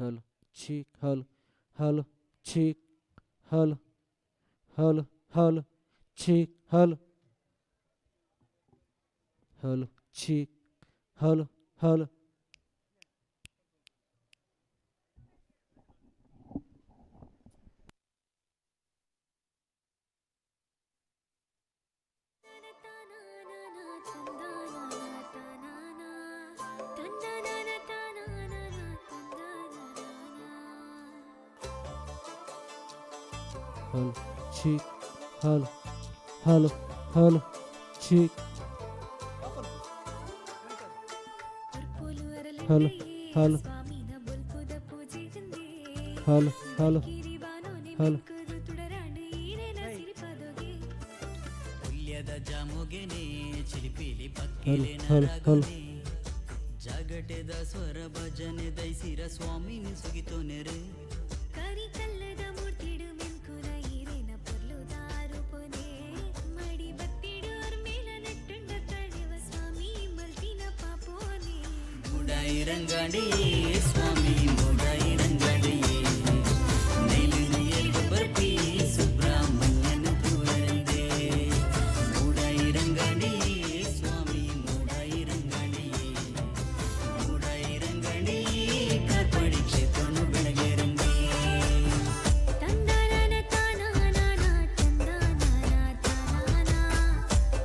hal, cheek, hal, cheek, hal, cheek, hal, cheek, hal. Hal, cheek, hal, cheek, hal, ಹುಲ್ಯದ ಜಾಮುಗೆನೆ ಚಿಲಿಪಿಲಿ ಹಲ್ ಪಕ್ಕಿಲೆ ಹಲ್ ಹಲ್ ಜಾಗಟೆದ ಸ್ವರ ಭಜನೆ ದೈಸಿರ ಸ್ವಾಮಿನಿ ಸುಗಿತೋ ನೆರೆ ಕರಿಕಲ್ಲದ ಮೂರ್ತಿಡು ಮೆಂಕುನ ಈರೆನ ಪೊರ್ಲುದಾರು ಪೊನೆ ಮಡಿ ಬತ್ತಿಡು ಅರ್ಮೇಲ ನೆಟ್ಟುಂಡ ಕಳೆವ ಸ್ವಾಮಿ ಮಲ್ತಿನ ಪಾಪೋನೆ ಮುಡಾಯಿರಂಗಾಡಿ ಸ್ವಾಮಿ ಮುಡಾಯಿರಂಗಾಡಿ ನೈಲಿನ ಎಲ್ಗ ಬರ್ತಿ ಸುಬ್ರಹ್ಮಣ್ಯನ ತೂರಂದೆ ಮುಡಾಯಿರಂಗಾಡಿ ಸ್ವಾಮಿ ಮುಡಾಯಿರಂಗಾಡಿ ಮುಡಾಯಿರಂಗಾಡಿ ಕಾರ್ಪಡಿ ಕ್ಷೇತ್ರನು ಬೆಳಗೆರಂಗಿ ತಂದನನ ತಾನನ ತಂದನನ ತಾನನ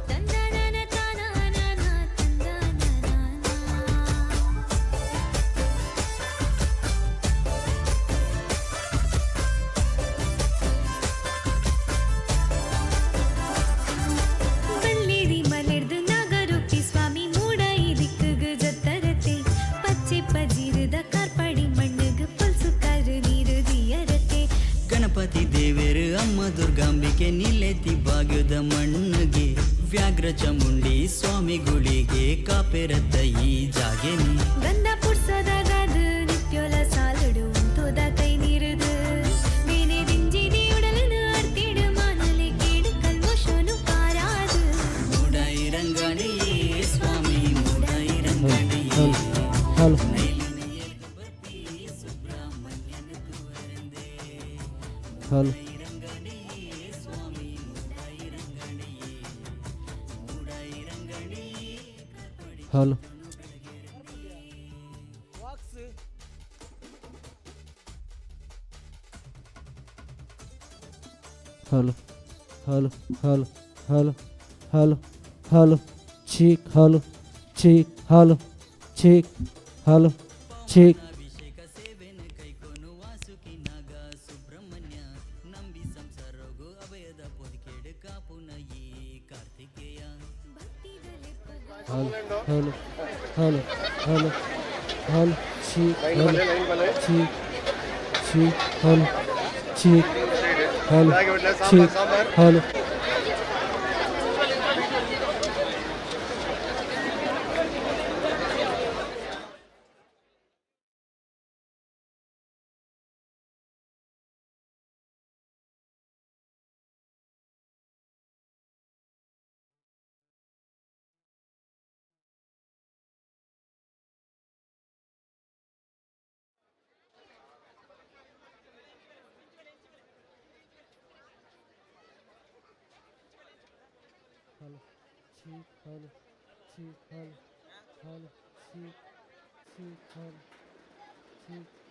ತಂದನನ ತಾನನ ತಂದನನ ಬಲ್ಲಿರಿ ಮಲೆರ್ದು ನಾಗರೂಪಿ ಸ್ವಾಮಿ ಮೂಡ ಇದಕ್ಕಗ ಜತ್ತರತೆ ಪಚ್ಚೆ ಪಜಿರದ ಕಾರ್ಪಾಡಿ ಮಣ್ಣಗ ಪಲ್ಸು ಕಾರು ನೀರು ದಿಯರತೆ ಗಣಪತಿ ದೇವರು ಅಮ್ಮ ದುರ್ಗಾಂಬಿಕೆ ನಿಲ್ಲೆತಿ ಭಾಗ್ಯದ ಮಣ್ಣಗೆ ವ್ಯಾಘ್ರ ಚಾಮುಂಡಿ ಸ್ವಾಮಿಗಳಿಗೆ ಕಾಪೆರತ್ತ ಈ ಜಾಗೆನಿ ಗಂಧ ಪುಡ್ಸೋದಾಗದು ನಿತ್ಯೋಲ ಸಾಲಡು ಉಂಟೋದ ಕೈ ನೀರುದು ಮೇನೆ ದಿಂಜಿದಿ ಉಡಲನು ಅರ್ತಿಡು ಮಾನಲೆ ಕೇಡು ಕಲ್ಮೋಶನು ಪಾರಾದು ಮುಡಾಯಿರಂಗಾಡಿ ಸ್ವಾಮಿ ಮುಡಾಯಿರಂಗಾಡಿ ಹಲ್ ಹಲ್ ಹಲ್ ಹಲ್ ಹಲ್ ಹಲ್ ಹಲ್ ಹಲ್ ಹಲ್ ಚೀಕ್ ಹಲ್ ಚೀಕ್ ಹಲ್ ಚೀಕ್ ಹಲ್ cheek hal hal hal hal hal cheek hal cheek cheek hal cheek hal cheek hal hal cheek hal cheek hal hal cheek cheek hal cheek